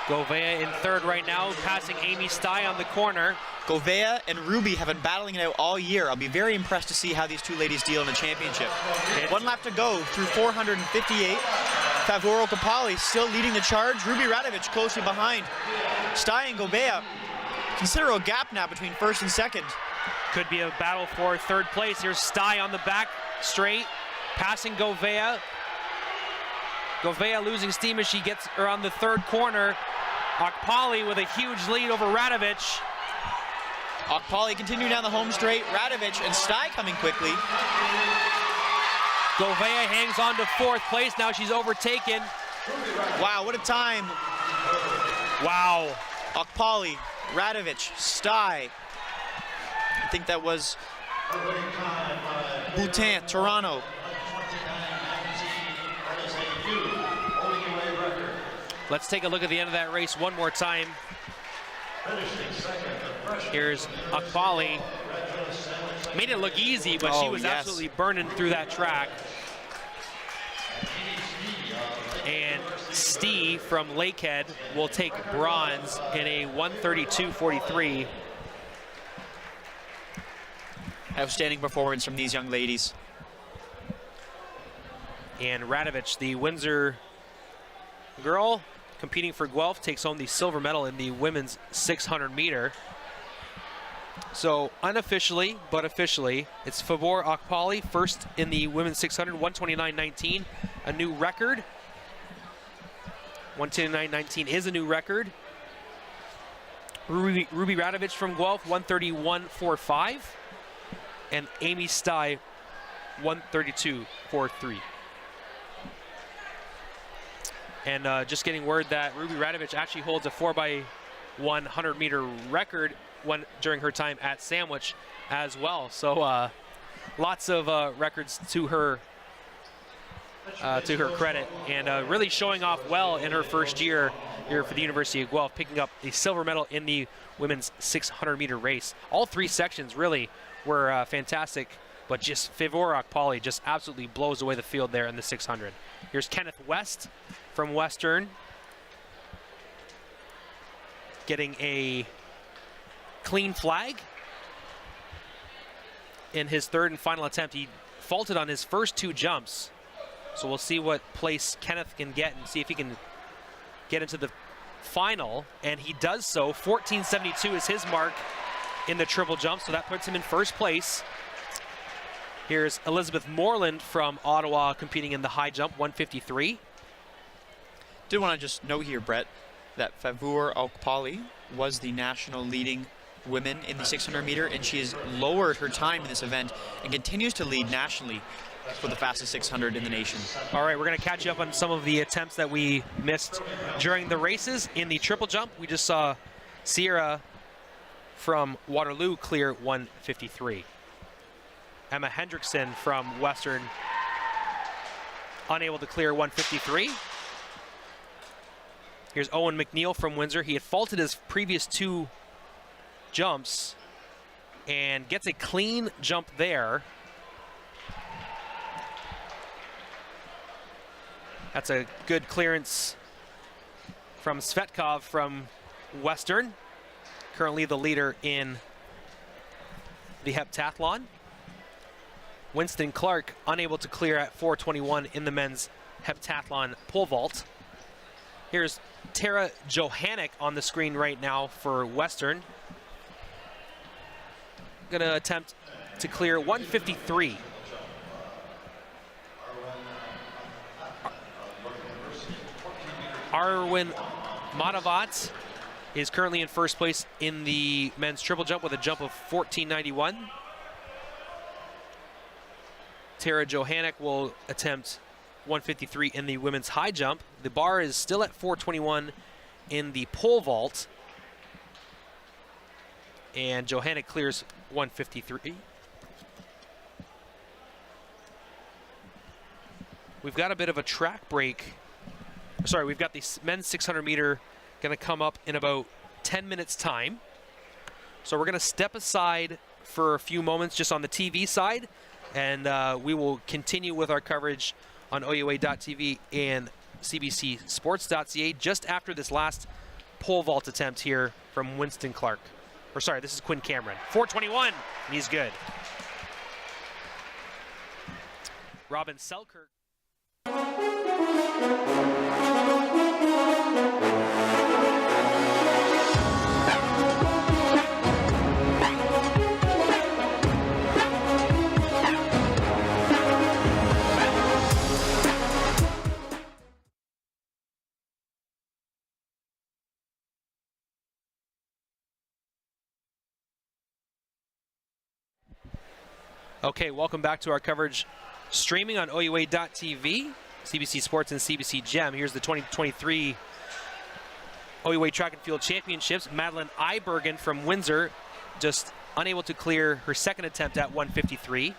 Govea in third right now, passing Amy Stye on the corner. Govea and Ruby have been battling it out all year. I'll be very impressed to see how these two ladies deal in the championship. 1 lap to go through 458. Favor Okapali still leading the charge. Ruby Radovich closely behind. Stye and Govea, considerable gap now between first and second. Could be a battle for third place. Here's Stye on the back straight, passing Govea. Govea losing steam as she gets around the third corner. Okpali with a huge lead over Radovich. Okpali continuing down the home straight. Radovich and Stye coming quickly. Govea hangs on to fourth place. Now she's overtaken. Wow, what a time. Wow. Okpali, Radovich, Stye. I think that was Boutin, Toronto. Let's take a look at the end of that race one more time. Here's Okpali. Made it look easy, but she was absolutely burning through that track. And Steve from Lakehead will take bronze in a 1:32.43. Outstanding performance from these young ladies. And Radovich, the Windsor girl, competing for Guelph, takes home the silver medal in the women's 600 meter. So unofficially, but officially, it's Favor Okpali first in the women's 600, 129.19, a new record. 129.19 is a new record. Ruby Radovich from Guelph, 131.45, and Amy Stye, 132.43. And just getting word that Ruby Radovich actually holds a 4x100 meter record during her time at Sandwich as well. So lots of records to her credit, and really showing off well in her first year here for the University of Guelph, picking up the silver medal in the women's 600 meter race. All three sections really were fantastic, but just Favor Okpali just absolutely blows away the field there in the 600. Here's Kenneth West from Western, getting a clean flag in his third and final attempt. He faulted on his first two jumps, so we'll see what place Kenneth can get and see if he can get into the final, and he does so. 14.72 is his mark in the triple jump, so that puts him in first place. Here's Elizabeth Moreland from Ottawa competing in the high jump, 153. Did want to just note here, Brett, that Favor Okpali was the national leading women in the 600 meter, and she has lowered her time in this event and continues to lead nationally for the fastest 600 in the nation. All right, we're going to catch you up on some of the attempts that we missed during the races. In the triple jump, we just saw Sierra from Waterloo clear 153. Emma Hendrickson from Western unable to clear 153. Here's Owen McNeil from Windsor. He had faulted his previous two jumps and gets a clean jump there. That's a good clearance from Svetkov from Western, currently the leader in the heptathlon. Winston Clark unable to clear at 4:21 in the men's heptathlon pole vault. Here's Tara Johannick on the screen right now for Western. Gonna attempt to clear 153. Arwen Matavat is currently in first place in the men's triple jump with a jump of 14.91. Tara Johannek will attempt 153 in the women's high jump. The bar is still at 421 in the pole vault. And Johannek clears 153. We've got a bit of a track break. Sorry, we've got the men's 600 meter going to come up in about 10 minutes time. So we're going to step aside for a few moments just on the TV side, and we will continue with our coverage on OUA.tv and CBCSports.ca just after this last pole vault attempt here from Winston Clark. Or sorry, this is Quinn Cameron. 421, and he's good. Robin Selkirk. Okay, welcome back to our coverage streaming on OUA.tv, CBC Sports and CBC Gem. Here's the 2023 OUA Track and Field Championships. Madeline Ibergen from Windsor just unable to clear her second attempt at 153.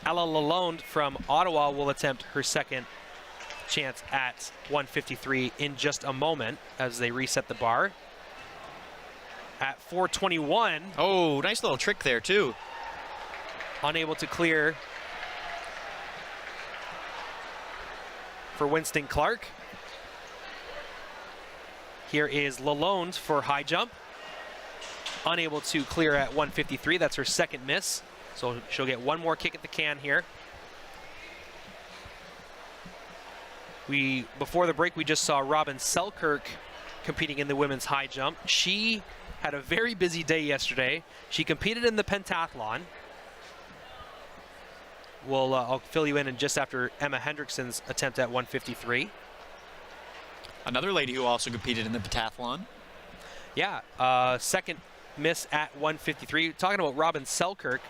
Ella Lalonde from Ottawa will attempt her second chance at 153 in just a moment as they reset the bar. At 421. Oh, nice little trick there, too. Unable to clear for Winston Clark. Here is Lalonde for high jump. Unable to clear at 153. That's her second miss. So she'll get one more kick at the can here. Before the break, we just saw Robin Selkirk competing in the women's high jump. She had a very busy day yesterday. She competed in the pentathlon. I'll fill you in just after Emma Hendrickson's attempt at 153. Another lady who also competed in the pentathlon. Yeah, second miss at 153. Talking about Robin Selkirk,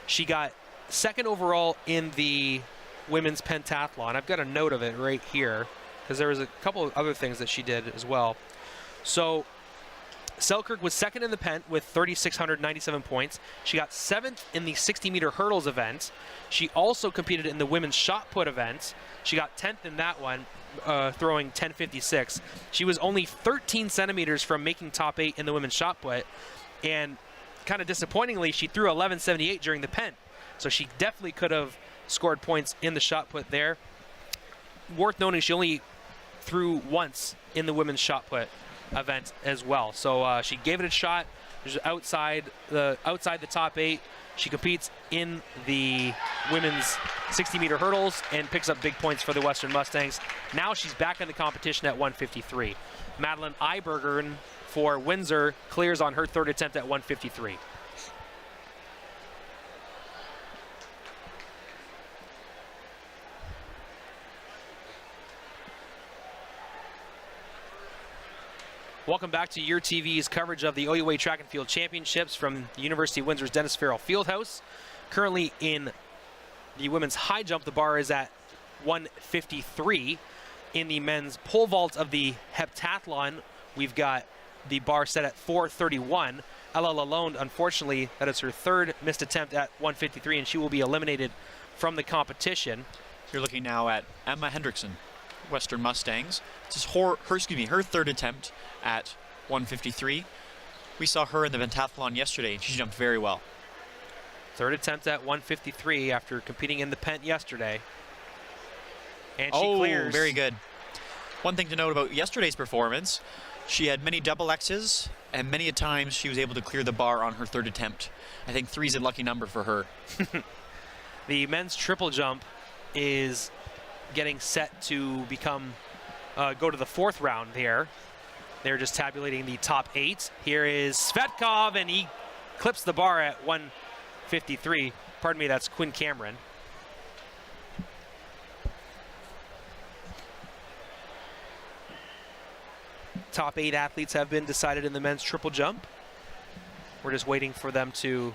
she got second overall in the women's pentathlon. I've got a note of it right here because there was a couple of other things that she did as well. So Selkirk was second in the pent with 3,697 points. She got seventh in the 60-meter hurdles event. She also competed in the women's shot put event. She got 10th in that one, throwing 10.56. She was only 13 centimeters from making top 8 in the women's shot put, and kind of disappointingly, she threw 11.78 during the pent. So she definitely could have scored points in the shot put there. Worth noting, she only threw once in the women's shot put event as well. So she gave it a shot. There's outside the top 8. She competes in the women's 60-meter hurdles and picks up big points for the Western Mustangs. Now she's back in the competition at 153. Madeline Ibergen for Windsor clears on her third attempt at 153. Welcome back to your TV's coverage of the OUA Track and Field Championships from the University of Windsor's Dennis Farrell Fieldhouse. Currently in the women's high jump, the bar is at 153. In the men's pole vault of the heptathlon, we've got the bar set at 431. Ella Lalonde, unfortunately, that is her third missed attempt at 153, and she will be eliminated from the competition. You're looking now at Emma Hendrickson, Western Mustangs. This is her third attempt at 153. We saw her in the pentathlon yesterday, and she jumped very well. Third attempt at 153 after competing in the pent yesterday. And she clears. Very good. One thing to note about yesterday's performance, she had many double X's, and many a times she was able to clear the bar on her third attempt. I think 3 is a lucky number for her. The men's triple jump is getting set to become go to the fourth round there. They're just tabulating the top 8. Here is Svetkov, and he clips the bar at 153. Pardon me, that's Quinn Cameron. top 8 athletes have been decided in the men's triple jump. We're just waiting for them to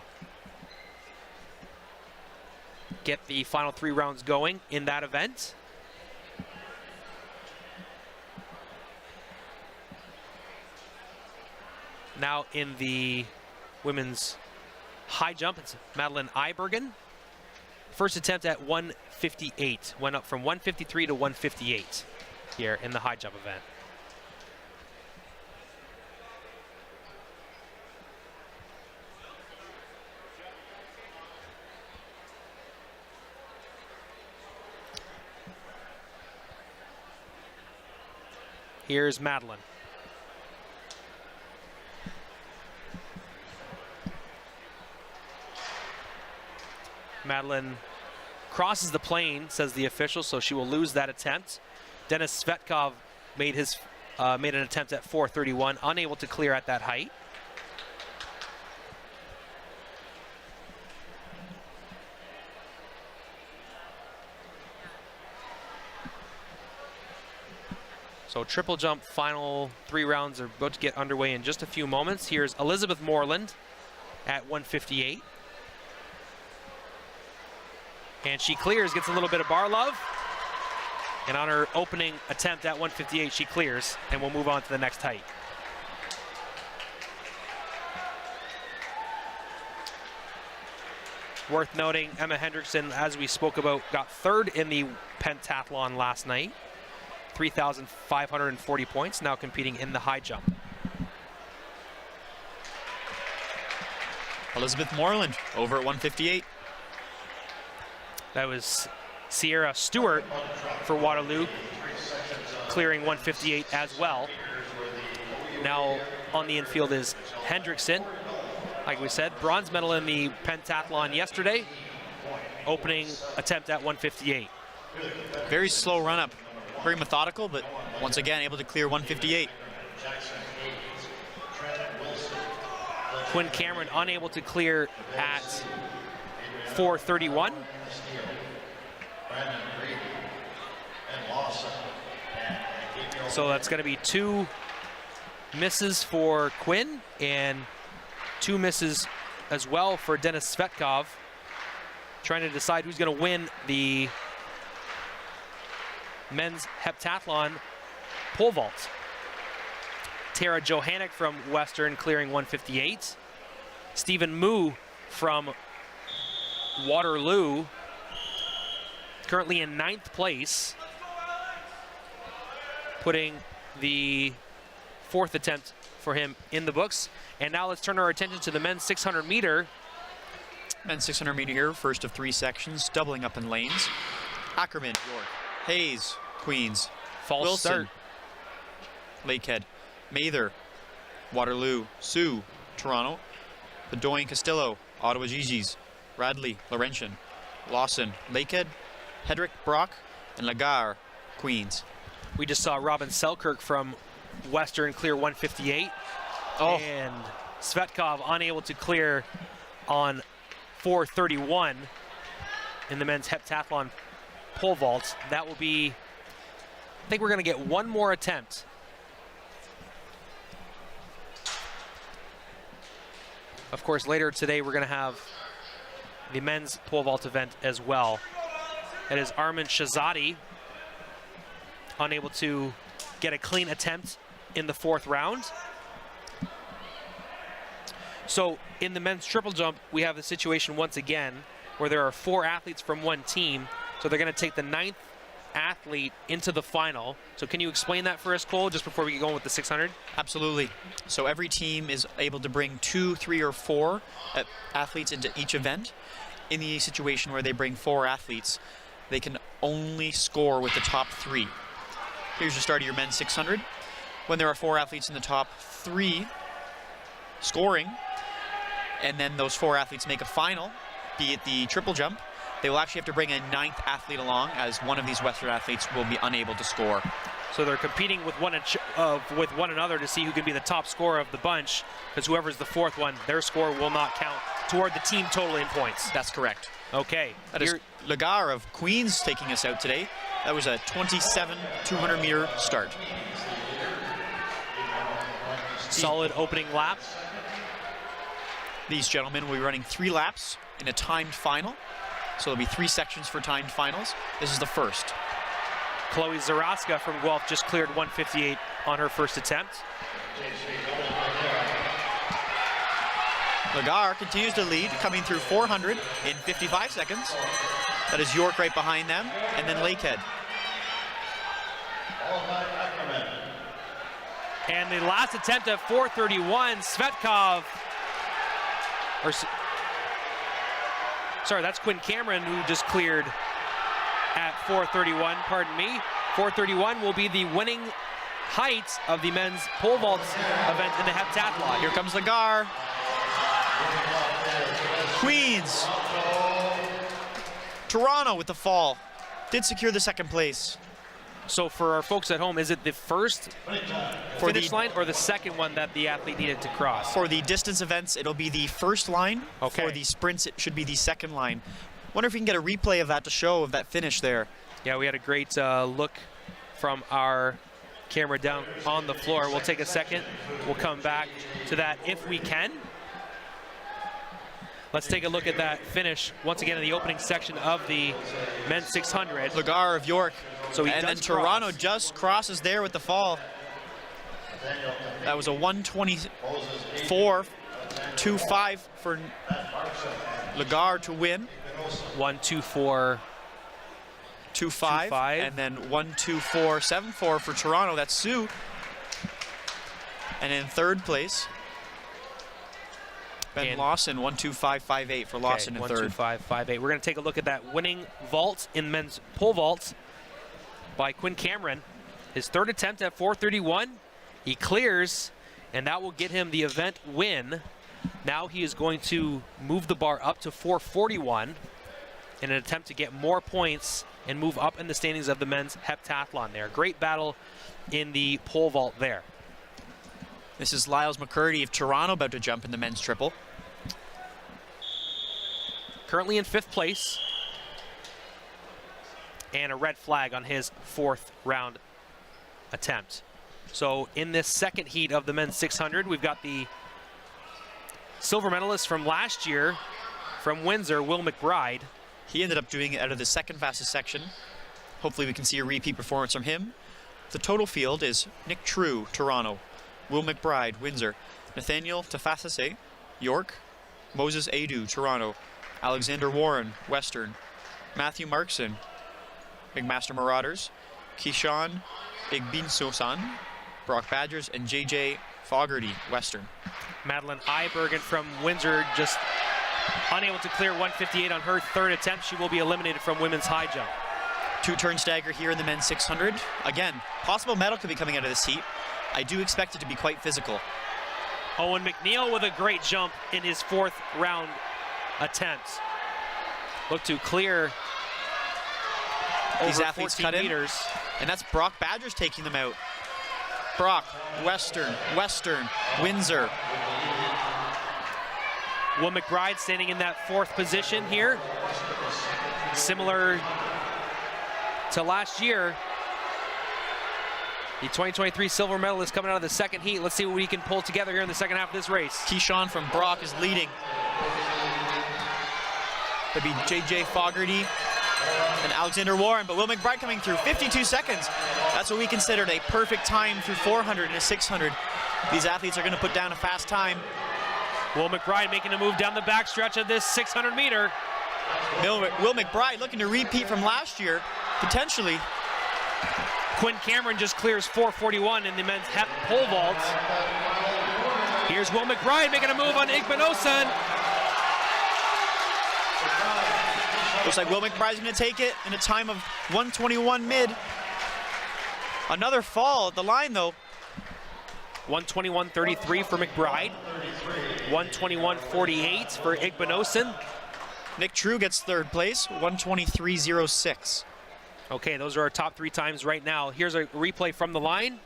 get the final 3 rounds going in that event. Now in the women's high jump, it's Madeline Ibergen. First attempt at 158, went up from 153 to 158 here in the high jump event. Here's Madeline. Madeline crosses the plane, says the official, so she will lose that attempt. Denis Svetkov made an attempt at 4:31, unable to clear at that height. So triple jump final 3 rounds are about to get underway in just a few moments. Here's Elizabeth Moreland at 158. And she clears, gets a little bit of bar love. And on her opening attempt at 158, she clears, and we'll move on to the next height. Worth noting, Emma Hendrickson, as we spoke about, got 3rd in the pentathlon last night. 3,540 points, now competing in the high jump. Elizabeth Moreland over at 158. That was Sierra Stewart for Waterloo, clearing 158 as well. Now on the infield is Hendrickson. Like we said, bronze medal in the pentathlon yesterday, opening attempt at 158. Very slow run up, very methodical, but once again able to clear 158. Quinn Cameron unable to clear at 4:31. So that's going to be 2 misses for Quinn and 2 misses as well for Denis Svetkov, trying to decide who's going to win the men's heptathlon pole vault. Tara Johannick from Western clearing 158. Stephen Moo from Waterloo currently in 9th place, putting the 4th attempt for him in the books. And now let's turn our attention to the men's 600 meter. Men's 600 meter here, first of 3 sections, doubling up in lanes. Ackerman, York, Hayes, Queens, False Wilson, start. Lakehead, Mather, Waterloo, Sioux, Toronto, Bedoin Castillo, Ottawa Gigi's, Radley, Laurentian, Lawson, Lakehead, Hedrick, Brock, and Lagar, Queens. We just saw Robin Selkirk from Western clear 158. Oh. And Svetkov unable to clear on 4:31 in the men's heptathlon pole vault. That will be, I think we're going to get one more attempt. Of course, later today we're going to have the men's pole vault event as well. That is Armin Shahzadi, unable to get a clean attempt in the 4th round. So in the men's triple jump, we have the situation once again where there are 4 athletes from one team. So they're going to take the 9th athlete into the final. So can you explain that for us, Cole, just before we get going with the 600? Absolutely. So every team is able to bring 2, 3, or 4 athletes into each event. In the situation where they bring 4 athletes, they can only score with the top 3. Here's your start of your men's 600. When there are 4 athletes in the top 3 scoring, and then those 4 athletes make a final, be it the triple jump, they will actually have to bring a 9th athlete along, as one of these Western athletes will be unable to score. So they're competing with one another to see who can be the top scorer of the bunch, because whoever's the 4th one, their score will not count toward the team total in points. That's correct. Okay. That is Lagar of Queens taking us out today. That was a 27 200-meter start. Solid opening lap. These gentlemen will be running 3 laps in a timed final. So there'll be 3 sections for timed finals. This is the first. Chloe Zaraska from Guelph just cleared 158 on her first attempt. Lagar continues to lead, coming through 400 in 55 seconds. That is York right behind them, and then Lakehead. And the last attempt at 431, Svetkov, sorry, that's Quinn Cameron who just cleared at 431, pardon me. 431 will be the winning height of the men's pole vault event in the heptathlon. Here comes Lagar. Queens. Toronto with the fall. Did secure the second place. So for our folks at home, is it the first finish line or the second one that the athlete needed to cross? For the distance events, it'll be the first line. Okay. For the sprints, it should be the second line. Wonder if we can get a replay of that to show of that finish there. Yeah, we had a great look from our camera down on the floor. We'll take a second. We'll come back to that if we can. Let's take a look at that finish once again in the opening section of the men's 600. Lagar of York. So he and then does Toronto cross. just crosses there with the fall. That was a 124.25 for Lagar to win. 124.25, and then 124.74 for Toronto. That's Sue. And in third place, Ben Lawson, 125.58 for Lawson in third. 125.58. We're going to take a look at that winning vault in men's pole vault by Quinn Cameron. His third attempt at 431. He clears, and that will get him the event win. Now he is going to move the bar up to 441 in an attempt to get more points and move up in the standings of the men's heptathlon there. Great battle in the pole vault there. This is Lyles McCurdy of Toronto about to jump in the men's triple. Currently in 5th place. And a red flag on his 4th round attempt. So in this second heat of the men's 600, we've got the silver medalist from last year from Windsor, Will McBride. He ended up doing it out of the second fastest section. Hopefully we can see a repeat performance from him. The total field is Nick True, Toronto, Will McBride, Windsor, Nathaniel Tafasase, York, Moses Adu, Toronto, Alexander Warren, Western, Matthew Markson, McMaster Marauders, Keyshawn Igbinsosan, Brock Badgers, and JJ Fogarty, Western. Madeline Ibergen from Windsor just unable to clear 158 on her third attempt. She will be eliminated from women's high jump. 2-turn stagger here in the men's 600. Again, possible medal could be coming out of this heat. I do expect it to be quite physical. Owen McNeil with a great jump in his 4th round attempt. Look to clear these over athletes 14 cut in, meters. And that's Brock Badgers taking them out. Brock, Western, Windsor. Will McBride standing in that 4th position here. Similar to last year. The 2023 silver medalist coming out of the second heat. Let's see what we can pull together here in the second half of this race. Keyshawn from Brock is leading. That'd be JJ Fogarty and Alexander Warren, but Will McBride coming through 52 seconds. That's what we considered a perfect time through 400 and a 600. These athletes are going to put down a fast time. Will McBride making a move down the backstretch of this 600 meter. Will McBride looking to repeat from last year, potentially. Quinn Cameron just clears 441 in the men's hep pole vault. Here's Will McBride making a move on Igbinosan. Looks like Will McBride's going to take it in a time of 121 mid. Another fall at the line, though. 121.33 for McBride. 121.48 for Igbinosan. Nick True gets third place, 123.06. Okay, those are our top 3 times right now. Here's a replay from the line.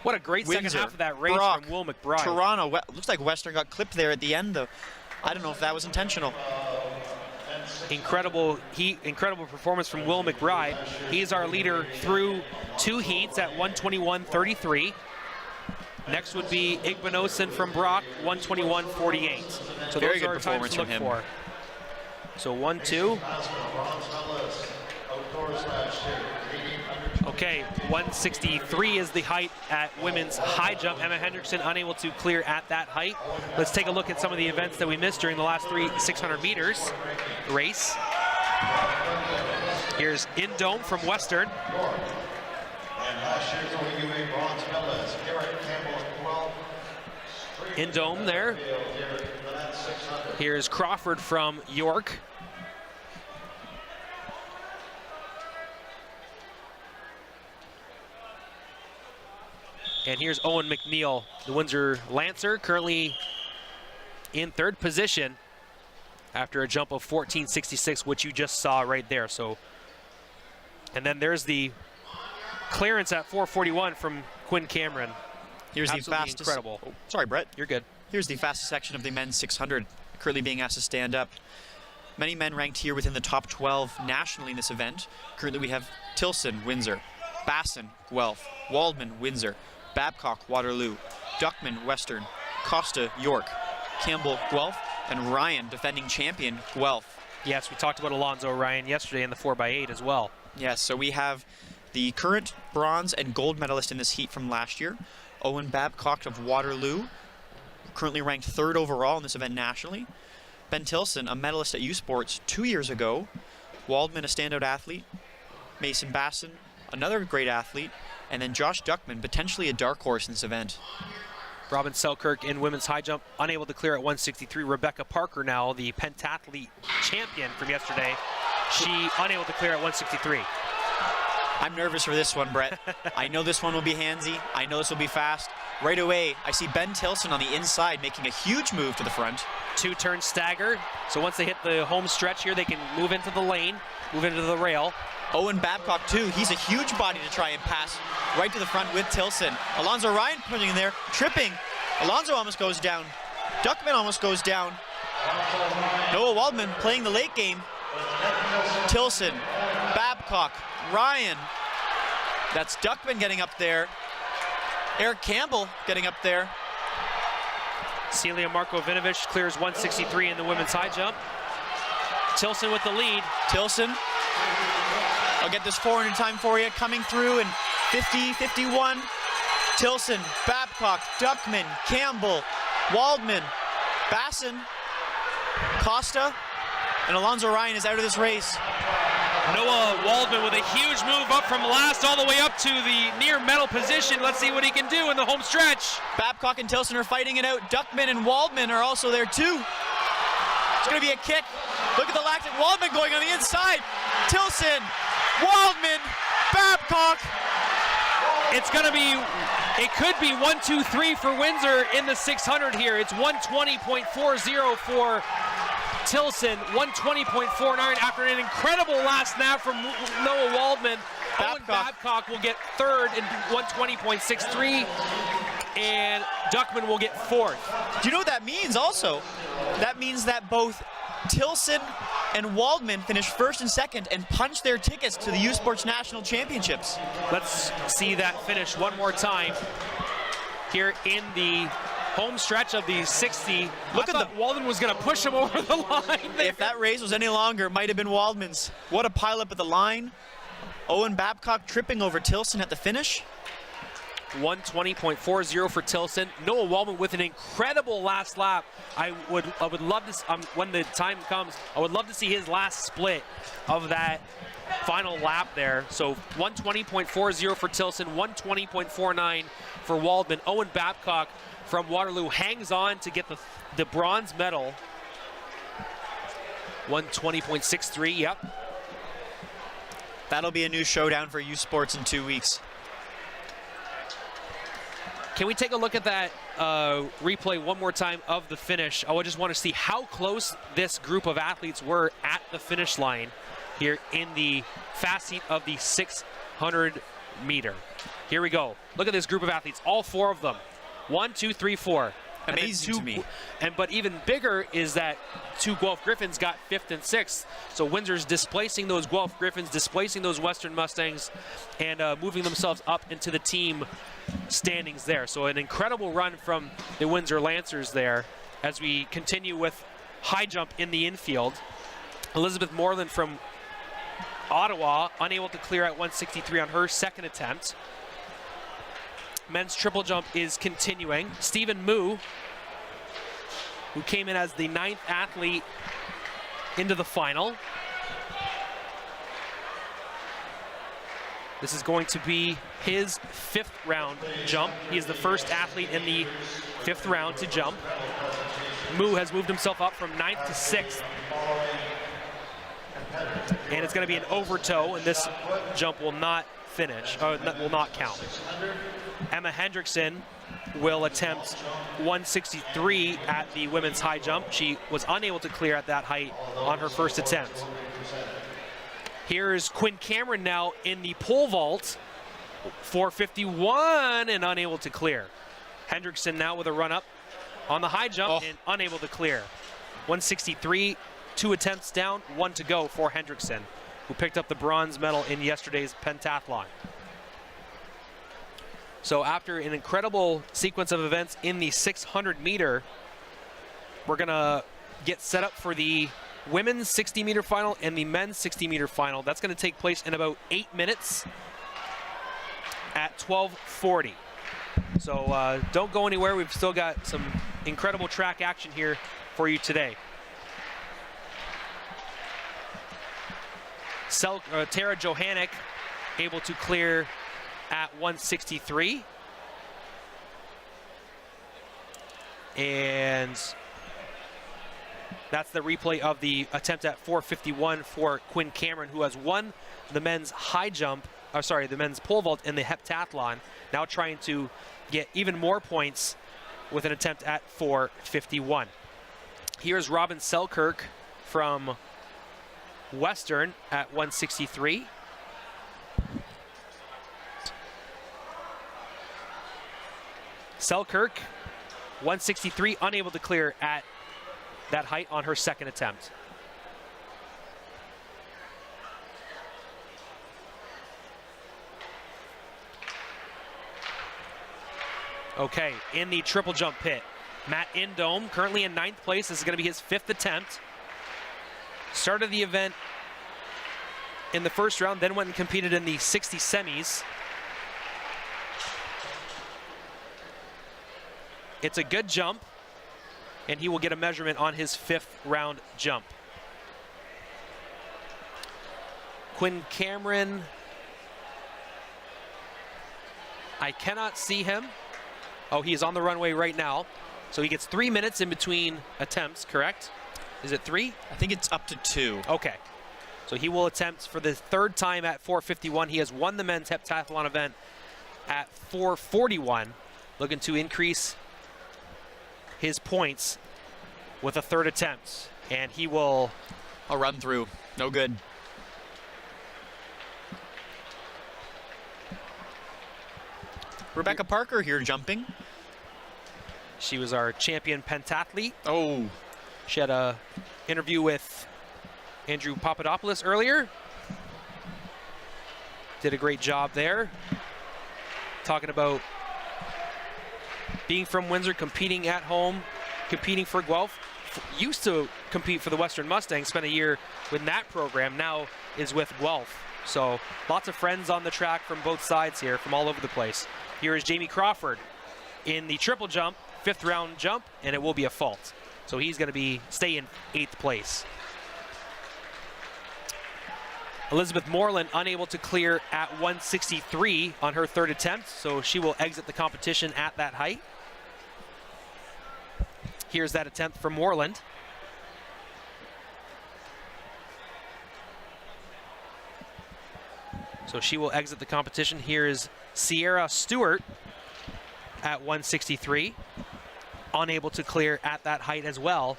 What a great Windsor, second half of that race Brock, from Will McBride. Toronto, looks like Western got clipped there at the end, though. I don't know if that was intentional. Incredible performance from Will McBride. He's our leader through 2 heats at 121.33. Next would be Igbenosin from Brock, 121.48. So Very those good are performance times to from look him. for. So 1-2. Okay, 163 is the height at women's high jump. Emma Hendrickson unable to clear at that height. Let's take a look at some of the events that we missed during the last 600 meters race. Here's Indome from Western. And last year's OUA bronze medalist, Eric Campbell of 12. Indome there. Here's Crawford from York. And here's Owen McNeil, the Windsor Lancer, currently in third position after a jump of 14.66, which you just saw right there. So, and then there's the clearance at 4:41 from Quinn Cameron. Here's Absolutely the fastest. incredible. Oh, sorry, Brett. You're good. Here's the fastest section of the men's 600, currently being asked to stand up. Many men ranked here within the top 12 nationally in this event. Currently we have Tilson, Windsor, Basson, Guelph, Waldman, Windsor, Babcock, Waterloo, Duckman, Western, Costa, York, Campbell, Guelph, and Ryan, defending champion, Guelph. Yes, we talked about Alonzo Ryan yesterday in the 4x8 as well. Yes, so we have the current bronze and gold medalist in this heat from last year, Owen Babcock of Waterloo, currently ranked third overall in this event nationally. Ben Tilson, a medalist at U Sports 2 years ago. Waldman, a standout athlete. Mason Basson, another great athlete. And then Josh Duckman, potentially a dark horse in this event. Robin Selkirk in women's high jump, unable to clear at 163. Rebecca Parker now, the pentathlete champion from yesterday. She unable to clear at 163. I'm nervous for this one, Brett. I know this one will be handsy. I know this will be fast. Right away, I see Ben Tilson on the inside making a huge move to the front. Two-turn stagger. So once they hit the home stretch here, they can move into the lane, move into the rail. Owen Babcock, too. He's a huge body to try and pass right to the front with Tilson. Alonzo Ryan putting in there, tripping. Alonzo almost goes down. Duckman almost goes down. Noah Waldman playing the late game. Tilson, Babcock, Ryan. That's Duckman getting up there. Eric Campbell getting up there. Celia Markovinovich clears 163 in the women's high jump. Tilson with the lead. Tilson, I'll get this 400 time for you, coming through in 50, 51. Tilson, Babcock, Duckman, Campbell, Waldman, Basson, Costa, and Alonzo Ryan is out of this race. Noah Waldman with a huge move up from last all the way up to the near medal position. Let's see what he can do in the home stretch. Babcock and Tilson are fighting it out. Duckman and Waldman are also there too. It's going to be a kick. Look at the lactic. Waldman going on the inside. Tilson, Waldman, Babcock. It's going to be, it could be 1-2-3 for Windsor in the 600 here. It's 120.40 for Tilson, 120.49 after an incredible last snap from Noah Waldman. Owen Babcock will get third in 120.63, and Duckman will get fourth. Do you know what that means also? That means that both Tilson and Waldman finished first and second and punched their tickets to the U Sports National Championships. Let's see that finish one more time here in the home stretch of the 60. Look I thought Waldman was going to push him over the line there. If that race was any longer, it might have been Waldman's. What a pileup at the line. Owen Babcock tripping over Tilson at the finish. 120.40 for Tilson. Noah Waldman with an incredible last lap. I would love to, when the time comes, I would love to see his last split of that final lap there. So 120.40 for Tilson, 120.49 for Waldman. Owen Babcock from Waterloo hangs on to get the bronze medal. 120.63, yep. That'll be a new showdown for U Sports in 2 weeks. Can we take a look at that replay one more time of the finish? I just want to see how close this group of athletes were at the finish line here in the fast heat of the 600 meter. Here we go. Look at this group of athletes, all four of them. 1, 2, 3, 4. Amazing to me. But even bigger is that 2 Guelph Griffins got 5th and 6th. So Windsor's displacing those Guelph Griffins, displacing those Western Mustangs, and moving themselves up into the team standings there. So an incredible run from the Windsor Lancers there as we continue with high jump in the infield. Elizabeth Moreland from Ottawa, unable to clear at 163 on her second attempt. Men's triple jump is continuing. Stephen Moo, who came in as the 9th athlete into the final. This is going to be his 5th round jump. He is the first athlete in the 5th round to jump. Moo has moved himself up from 9th to 6th. And it's going to be an overtoe, and this jump will not finish, will not count. Emma Hendrickson will attempt 163 at the women's high jump. She was unable to clear at that height on her first attempt. Here's Quinn Cameron now in the pole vault, 451 and unable to clear. Hendrickson now with a run up on the high jump and unable to clear. 163, 2 attempts down, 1 to go for Hendrickson, who picked up the bronze medal in yesterday's pentathlon. So after an incredible sequence of events in the 600 meter, we're gonna get set up for the women's 60 meter final and the men's 60 meter final. That's gonna take place in about 8 minutes at 12:40. So don't go anywhere. We've still got some incredible track action here for you today. Tara Johannick able to clear at 163. And that's the replay of the attempt at 451 for Quinn Cameron, who has won the men's high jump, the men's pole vault in the heptathlon, now trying to get even more points with an attempt at 451. Here's Robin Selkirk from Western at 163. Selkirk, 163, unable to clear at that height on her second attempt. Okay, in the triple jump pit, Matt Indome, currently in 9th place. This is going to be his 5th attempt. Started the event in the first round, then went and competed in the 60 semis. It's a good jump, and he will get a measurement on his 5th round jump. Quinn Cameron, I cannot see him. Oh, he is on the runway right now. So he gets 3 minutes in between attempts, correct? Is it 3? I think it's up to 2. Okay. So he will attempt for the 3rd time at 451. He has won the men's heptathlon event at 441, looking to increase his points with a 3rd attempt. And he will... A run through. No good. Rebecca Parker here jumping. She was our champion pentathlete. Oh. She had a interview with Andrew Papadopoulos earlier. Did a great job there. Talking about being from Windsor, competing at home, competing for Guelph. Used to compete for the Western Mustangs, spent a year with that program, now is with Guelph. So lots of friends on the track from both sides here, from all over the place. Here is Jamie Crawford in the triple jump, 5th round jump, and it will be a fault. So he's going to stay in 8th place. Elizabeth Moreland unable to clear at 163 on her 3rd attempt, so she will exit the competition at that height. Here's that attempt from Moreland. So she will exit the competition. Here is Sierra Stewart at 163, unable to clear at that height as well,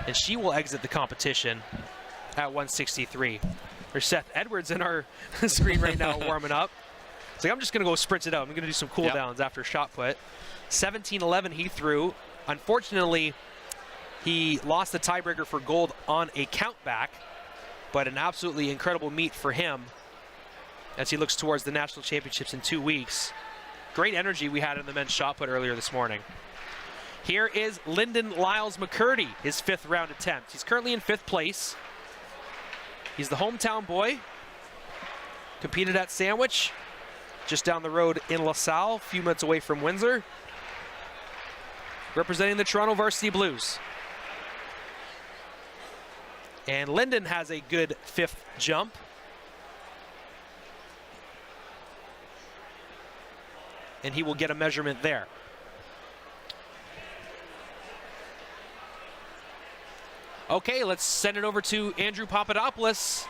and she will exit the competition at 163. There's Seth Edwards in our screen right now warming up. It's like, I'm just going to go sprint it out. I'm going to do some cool downs after shot put. 17:11 he threw Unfortunately, he lost the tiebreaker for gold on a countback, but an absolutely incredible meet for him as he looks towards the national championships in 2 weeks. Great energy we had in the men's shot put earlier this morning. Here is Lyndon Lyles McCurdy, his 5th round attempt. He's currently in 5th place. He's the hometown boy. Competed at Sandwich, just down the road in LaSalle, a few minutes away from Windsor. Representing the Toronto Varsity Blues. And Lyndon has a good 5th jump. And he will get a measurement there. Okay, let's send it over to Andrew Papadopoulos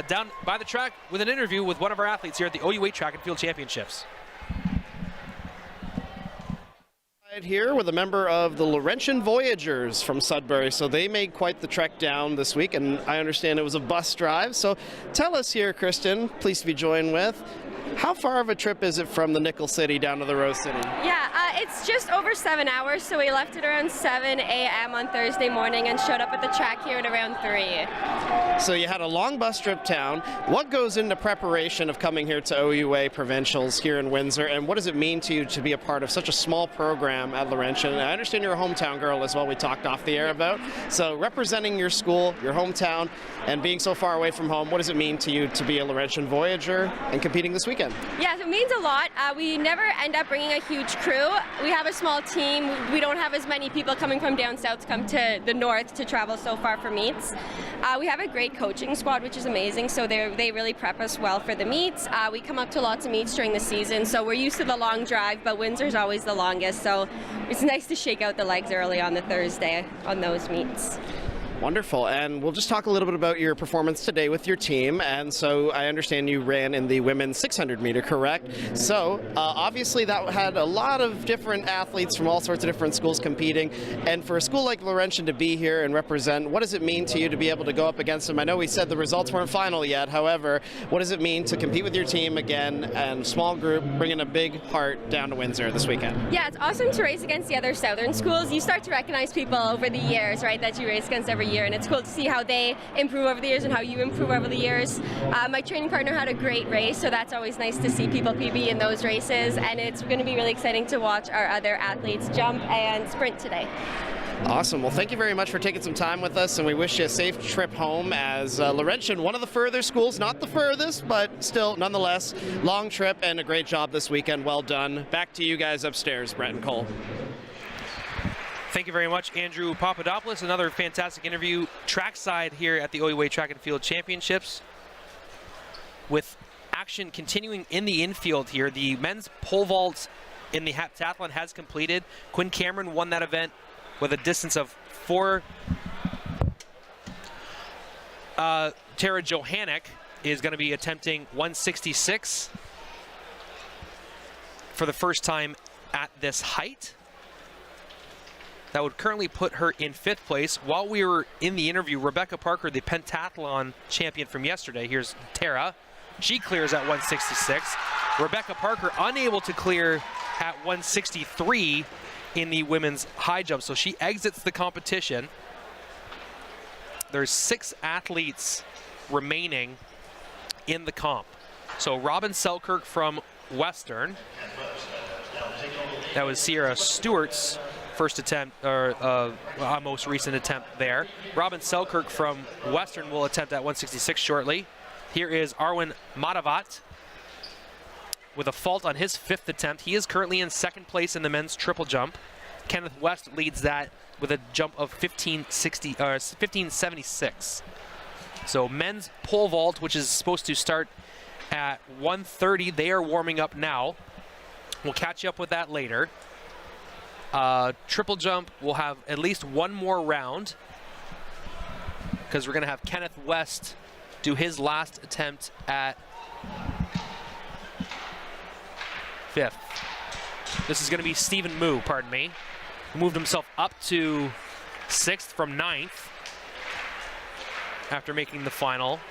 down by the track with an interview with one of our athletes here at the OUA Track and Field Championships. Here with a member of the Laurentian Voyagers from Sudbury. So they made quite the trek down this week, and I understand it was a bus drive. So tell us here, Kristen, pleased to be joined with, how far of a trip is it from the Nickel City down to the Rose City? Yeah, it's just over 7 hours, so we left at around 7 a.m. on Thursday morning and showed up at the track here at around 3. So you had a long bus trip down. What goes into preparation of coming here to OUA Provincials here in Windsor, and what does it mean to you to be a part of such a small program at Laurentian? And I understand you're a hometown girl as well, we talked off the air about. So representing your school, your hometown, and being so far away from home, what does it mean to you to be a Laurentian Voyager and competing this weekend? Yeah, so it means a lot. We never end up bringing a huge crew. We have a small team. We don't have as many people coming from down south to come to the north to travel so far for meets. We have a great coaching squad, which is amazing, so they really prep us well for the meets. We come up to lots of meets during the season, so we're used to the long drive, but Windsor's always the longest, so it's nice to shake out the legs early on the Thursday on those meets. Wonderful, and we'll just talk a little bit about your performance today with your team. And so I understand you ran in the women's 600 meter, correct? So obviously that had a lot of different athletes from all sorts of different schools competing. And for a school like Laurentian to be here and represent, what does it mean to you to be able to go up against them? I know we said the results weren't final yet. However, what does it mean to compete with your team again and small group, bringing a big heart down to Windsor this weekend? Yeah, it's awesome to race against the other southern schools. You start to recognize people over the years, right, that you race against every year, and it's cool to see how they improve over the years and how you improve over the years. My training partner had a great race, so that's always nice to see people PB in those races, and it's going to be really exciting to watch our other athletes jump and sprint today. Awesome. Well, thank you very much for taking some time with us, and we wish you a safe trip home as Laurentian, one of the further schools, not the furthest, but still, nonetheless, long trip and a great job this weekend. Well done. Back to you guys upstairs, Brett and Cole. Thank you very much, Andrew Papadopoulos. Another fantastic interview trackside here at the OUA Track and Field Championships. With action continuing in the infield here, the men's pole vault in the heptathlon has completed. Quinn Cameron won that event with a distance of 4. Tara Johannick is going to be attempting 166 for the first time at this height. That would currently put her in 5th place. While we were in the interview, Rebecca Parker, the pentathlon champion from yesterday, here's Tara. She clears at 166. Rebecca Parker unable to clear at 163 in the women's high jump, so she exits the competition. There's 6 athletes remaining in the comp. So Robin Selkirk from Western. That was Sierra Stewart's first attempt, or most recent attempt there. Robin Selkirk from Western will attempt at 166 shortly. Here is Arwen Matavat with a fault on his 5th attempt. He is currently in 2nd place in the men's triple jump. Kenneth West leads that with a jump of 1576. So men's pole vault, which is supposed to start at 1:30, they are warming up now. We'll catch you up with that later. Triple jump, we'll have at least one more round because we're going to have Kenneth West do his last attempt at 5th. This is going to be Stephen Moo, pardon me, who moved himself up to 6th from 9th after making the final.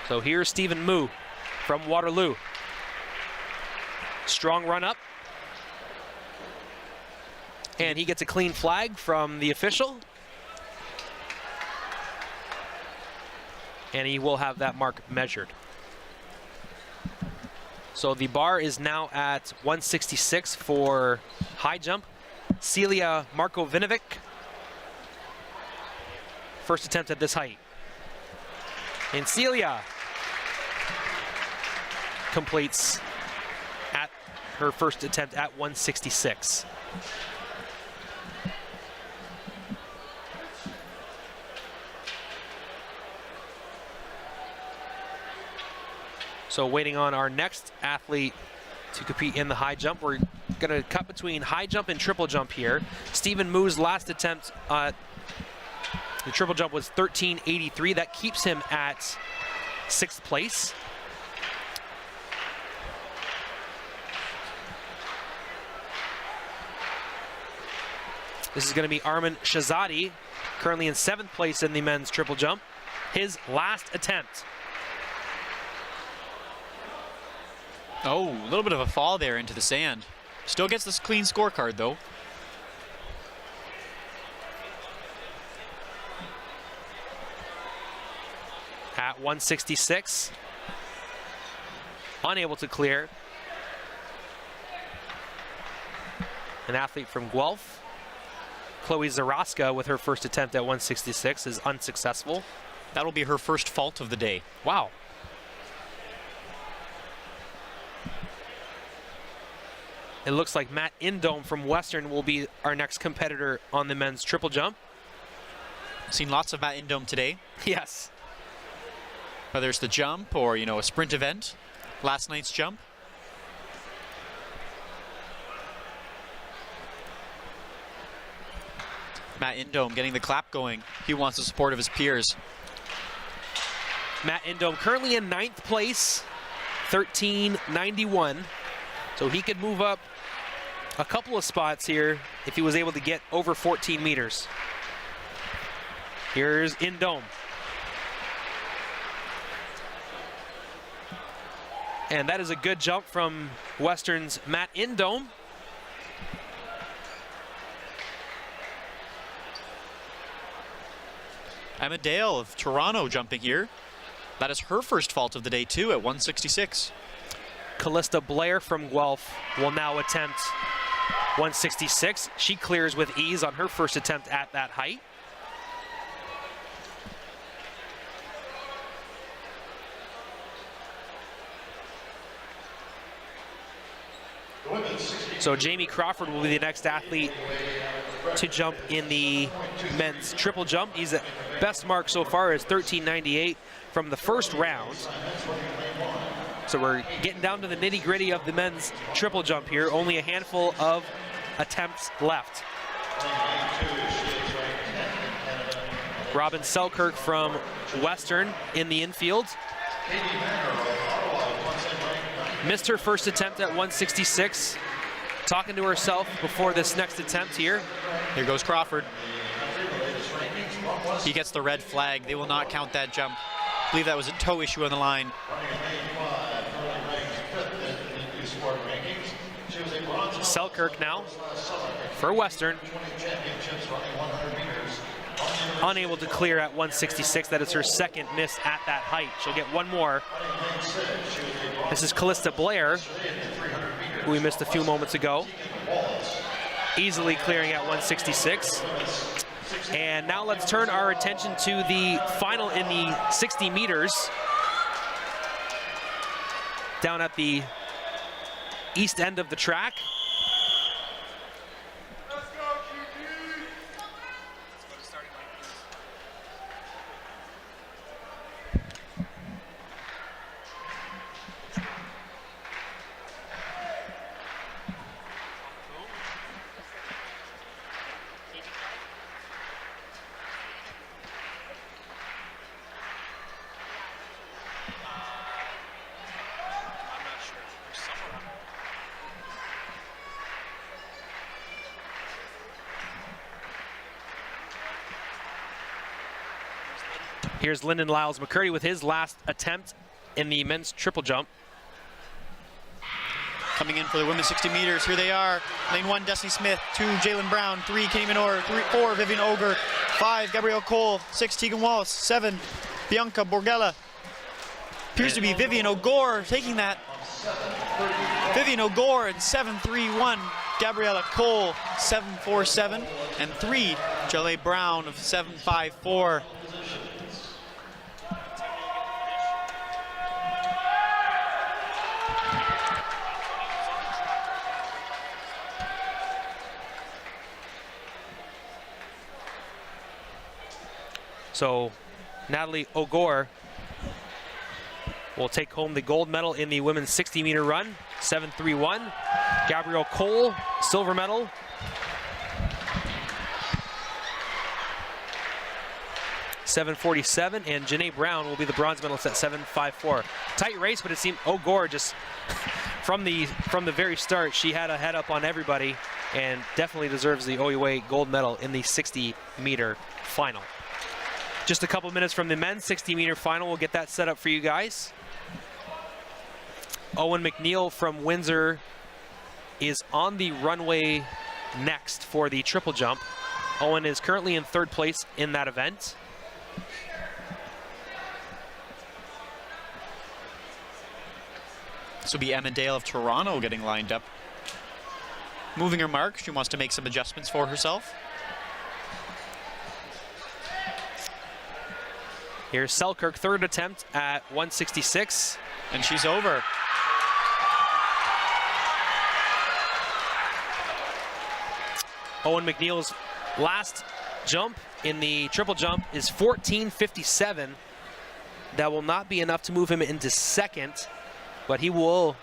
So here's Stephen Moo from Waterloo. Strong run up. And he gets a clean flag from the official. And he will have that mark measured. So the bar is now at 166 for high jump. Celia Markovinovic, first attempt at this height. And Celia completes at her first attempt at 166. So waiting on our next athlete to compete in the high jump. We're going to cut between high jump and triple jump here. Stephen Moo's last attempt the triple jump was 13.83. That keeps him at 6th place. This is going to be Armin Shahzadi, currently in 7th place in the men's triple jump. His last attempt. Oh, a little bit of a fall there into the sand. Still gets this clean scorecard, though. At 166. Unable to clear. An athlete from Guelph. Chloe Zaraska with her first attempt at 166 is unsuccessful. That'll be her first fault of the day. Wow. It looks like Matt Indome from Western will be our next competitor on the men's triple jump. Seen lots of Matt Indome today. Yes. Whether it's the jump or, a sprint event. Last night's jump. Matt Indome getting the clap going. He wants the support of his peers. Matt Indome currently in 9th place, 13.91. So he could move up a couple of spots here if he was able to get over 14 meters. Here's Indome. And that is a good jump from Western's Matt Indome. Emma Dale of Toronto jumping here. That is her first fault of the day, too, at 166. Callista Blair from Guelph will now attempt 166. She clears with ease on her first attempt at that height. So Jamie Crawford will be the next athlete to jump in the men's triple jump. He's at best mark so far is 13.98 from the first round. So we're getting down to the nitty-gritty of the men's triple jump here. Only a handful of attempts left. Robin Selkirk from Western in the infield. Missed her first attempt at 166. Talking to herself before this next attempt here. Here goes Crawford. He gets the red flag. They will not count that jump. I believe that was a toe issue on the line. Selkirk now for Western. Unable to clear at 166. That is her second miss at that height. She'll get one more. This is Callista Blair, who we missed a few moments ago. Easily clearing at 166. And now let's turn our attention to the final in the 60 meters. Down at the east end of the track. Here's Lyndon Lyles McCurdy with his last attempt in the men's triple jump. Coming in for the women's 60 meters. Here they are. Lane 1, Destiny Smith. 2, Jalen Brown. 3, Katie Minor. 4, Vivian Oger. 5, Gabrielle Cole. 6, Tegan Wallace. 7, Bianca Borgella. Appears to be Vivian O'Gore taking that. Vivian O'Gore in 7.31. Gabriella Cole 7.47. And 3, Jolene Brown of 7.54. So Natalie O'Gore will take home the gold medal in the women's 60-meter run, 7.31. Gabrielle Cole, silver medal. (7:47), and Janae Brown will be the bronze medalist at 7.54. Tight race, but it seemed O'Gore just from the very start, she had a head up on everybody, and definitely deserves the OUA gold medal in the 60-meter final. Just a couple minutes from the men's 60-meter final. We'll get that set up for you guys. Owen McNeil from Windsor is on the runway next for the triple jump. Owen is currently in 3rd place in that event. This will be Emma Dale of Toronto getting lined up. Moving her mark, she wants to make some adjustments for herself. Here's Selkirk, 3rd attempt at 166. And she's over. Owen McNeil's last jump in the triple jump is 14.57. That will not be enough to move him into 2nd, but he will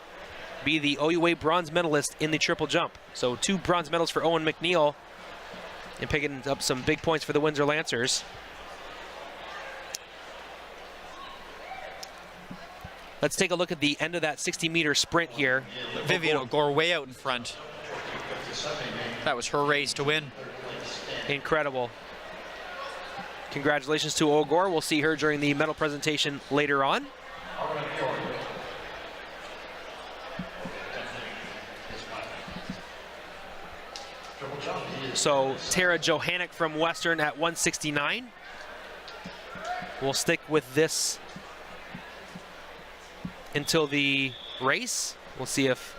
be the OUA bronze medalist in the triple jump. So 2 bronze medals for Owen McNeil, and picking up some big points for the Windsor Lancers. Let's take a look at the end of that 60-meter sprint here. Vivian O'Gore way out in front. That was her race to win. Incredible. Congratulations to O'Gore. We'll see her during the medal presentation later on. So Tara Johannick from Western at 169. We'll stick with this until the race. We'll see if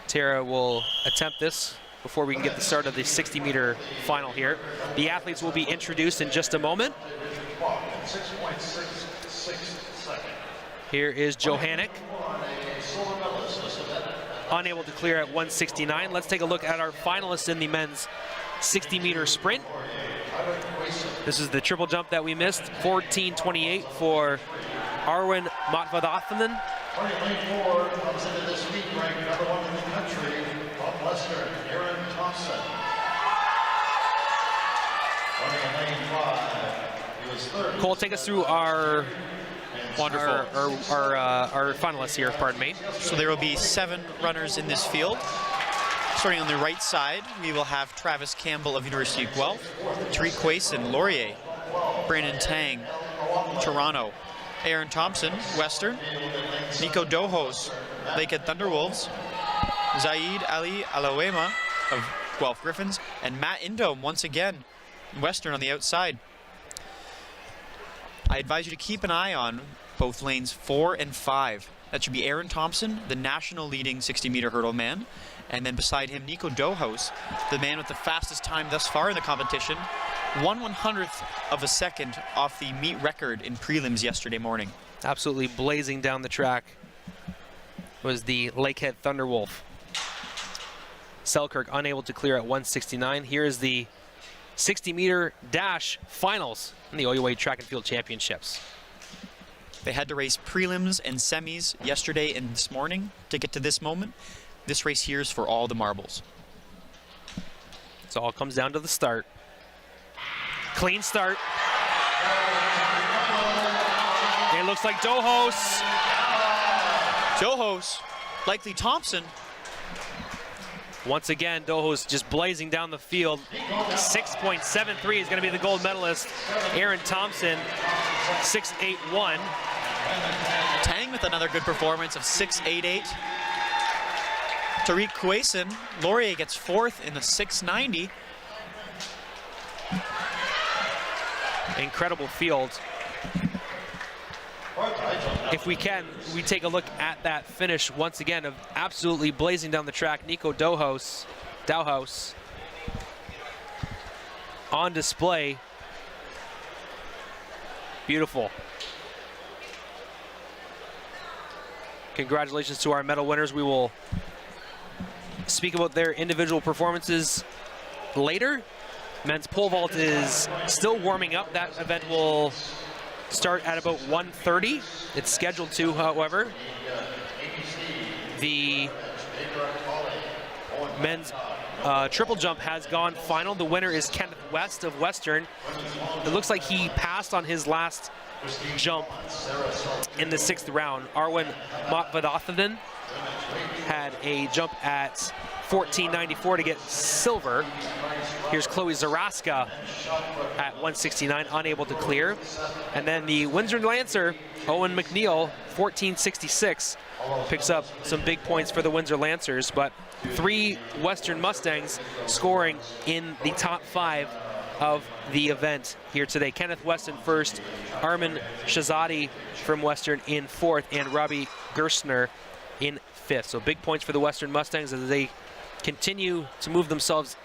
Tara will attempt this before we can get the start of the 60-meter final here. The athletes will be introduced in just a moment. Here is Johannick, unable to clear at 169. Let's take a look at our finalists in the men's 60-meter sprint. This is the triple jump that we missed, 14.28 for Arwen Matvadathanan. Lane 4 comes into this meet ranked #1 in the country from Western, Aaron Thompson. Running in lane 5, he was 3rd. Cole, take us through our our finalists here, pardon me. So there will be 7 runners in this field. Starting on the right side, we will have Travis Campbell of University of Guelph, Tariq Quayson, Laurier, Brandon Tang, Toronto, Aaron Thompson, Western, Nico Dohos, Lakehead Thunderwolves, Zaid Ali Alawema of Guelph Griffins, and Matt Indome once again, Western on the outside. I advise you to keep an eye on both lanes 4 and 5. That should be Aaron Thompson, the national leading 60-meter hurdle man, and then beside him, Nico Dohos, the man with the fastest time thus far in the competition, 1/100th of a second off the meet record in prelims yesterday morning. Absolutely blazing down the track was the Lakehead Thunderwolf. Selkirk unable to clear at 169. Here is the 60-meter dash finals in the OUA Track and Field Championships. They had to race prelims and semis yesterday and this morning to get to this moment. This race here is for all the marbles. So it all comes down to the start. Clean start. It looks like Dohos. Dohos, likely Thompson. Once again, Dohos just blazing down the field. 6.73 is going to be the gold medalist. Aaron Thompson, 6.81. Tang with another good performance of 6.88. Tariq Kuason, Laurier gets 4th in the 690. Incredible field. If we can, we take a look at that finish once again of absolutely blazing down the track. Nico Dowhouse on display. Beautiful. Congratulations to our medal winners. We will speak about their individual performances later. Men's pole vault is still warming up. That event will start at about 1:30. It's scheduled to, however. The men's triple jump has gone final. The winner is Kenneth West of Western. It looks like he passed on his last jump in the 6th round. Arwen Motvadathan had a jump at 14.94 to get silver. Here's Chloe Zaraska at 169, unable to clear. And then the Windsor Lancer, Owen McNeil, 14.66, picks up some big points for the Windsor Lancers, but 3 Western Mustangs scoring in the top 5 of the event here today. Kenneth West in 1st, Armin Shahzadi from Western in 4th, and Robbie Gerstner in 5th. So big points for the Western Mustangs as they continue to move themselves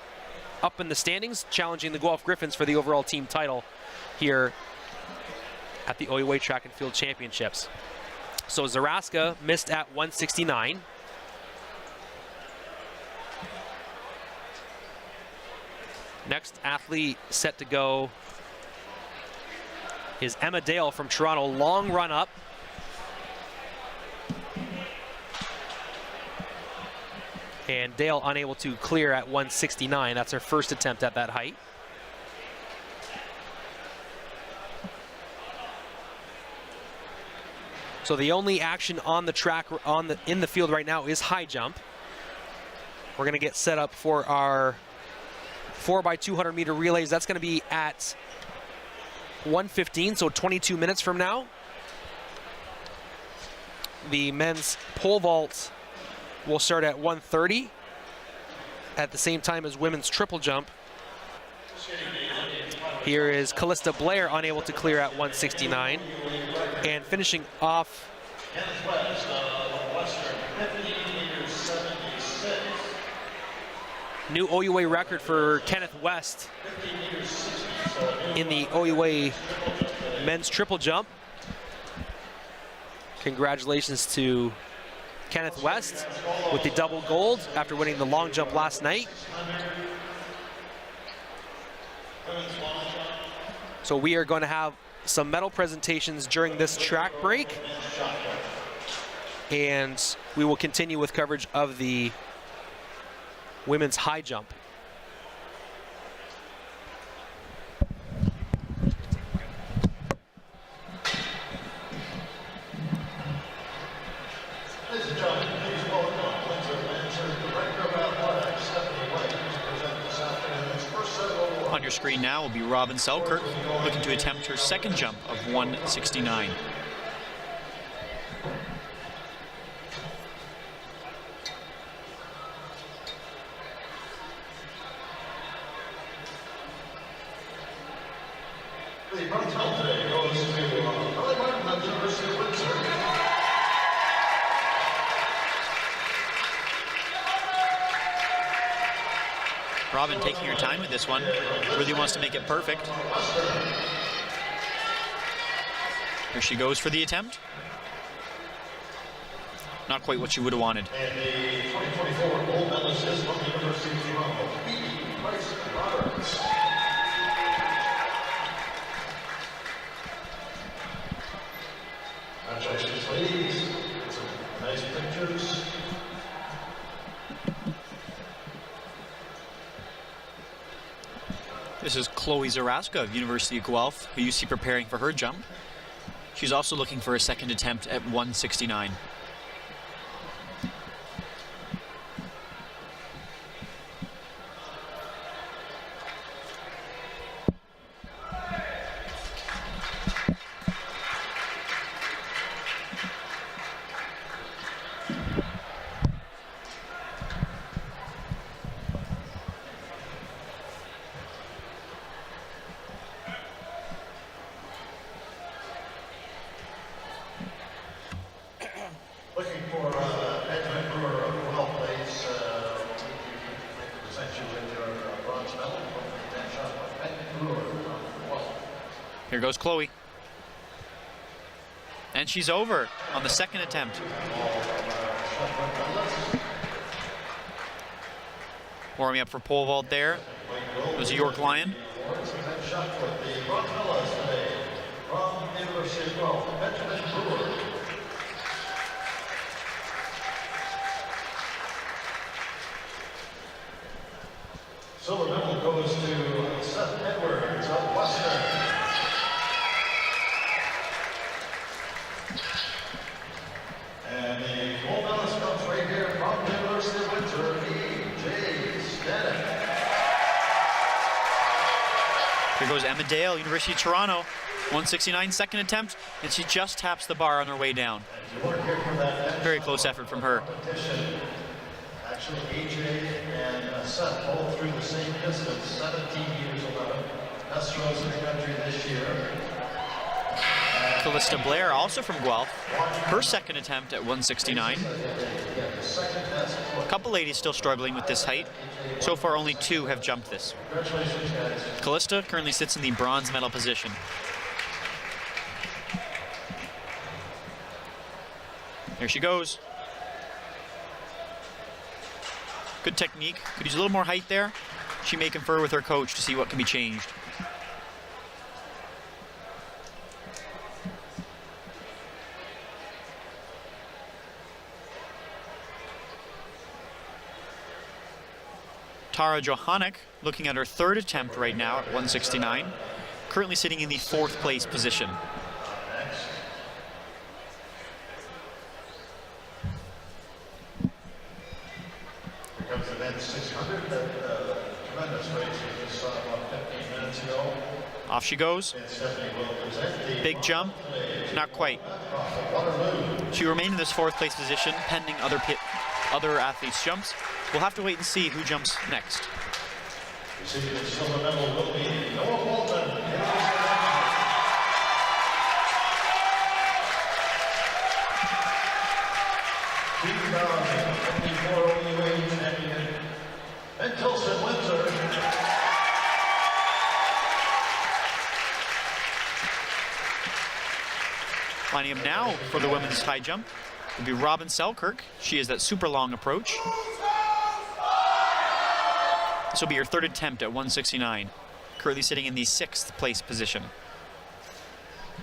up in the standings, challenging the Guelph Griffins for the overall team title here at the OUA Track and Field Championships. So Zaraska missed at 169. Next athlete set to go is Emma Dale from Toronto. Long run up. And Dale unable to clear at 169. That's her first attempt at that height. So the only action on the track in the field right now is high jump. We're going to get set up for our 4x200 meter relays. That's going to be at 1:15, so 22 minutes from now. The men's pole vault will start at 1:30 at the same time as women's triple jump. Here is Callista Blair, unable to clear at 169. And finishing off new OUA record for Kenneth West in the OUA men's triple jump. Congratulations to Kenneth West with the double gold after winning the long jump last night. So we are going to have some medal presentations during this track break, and we will continue with coverage of the women's high jump. Ladies and gentlemen, please welcome Windsor Lancer Director of Athletics, Stephanie White, to present this afternoon's first set of awards. On your screen now will be Robin Selkirk, looking to attempt her second jump of 169. The bronze medal today goes to Ellie Martin of the University of Windsor. Robin taking her time with this one, really wants to make it perfect. Here she goes for the attempt. Not quite what she would have wanted. And the 2024 gold medalist is from the University of Toronto, Bryce Roberts. Congratulations, ladies. Some nice pictures. This is Chloe Zaraska of University of Guelph, who you see preparing for her jump. She's also looking for a second attempt at 169. Here goes Chloe. And she's over on the second attempt. Warming up for pole vault there. It was a York Lion. Silver medal goes to Seth Edwards of Western. And the gold medalist comes right here from the University of Windsor, E.J. Stanek. Here goes Emma Dale, University of Toronto. 169, second attempt, and she just taps the bar on her way down. Very close effort from her. Actually, AJ and Seth both through the same distance, 17 meters 11. Best throws in the country this year. Callista Blair, also from Guelph, her second attempt at 169. A couple ladies still struggling with this height. So far, only 2 have jumped this. Callista currently sits in the bronze medal position. Here she goes. Good technique. Could use a little more height there. She may confer with her coach to see what can be changed. Tara Johannek looking at her third attempt right now at 169. Currently sitting in the 4th place position. Here comes the men's 600. Tremendous race we just saw about 15 minutes ago. Off she goes. And Stephanie will present the Big jump. Not quite. She remained in this 4th place position pending other athletes' jumps. We'll have to wait and see who jumps next. Receiving the silver medal will be Noah Walton. 2024 OUA champion, Mentilson Windsor. Lining up now for the women's high jump will be Robin Selkirk. She is that super long approach. This will be her 3rd attempt at 169. Currently sitting in the 6th place position.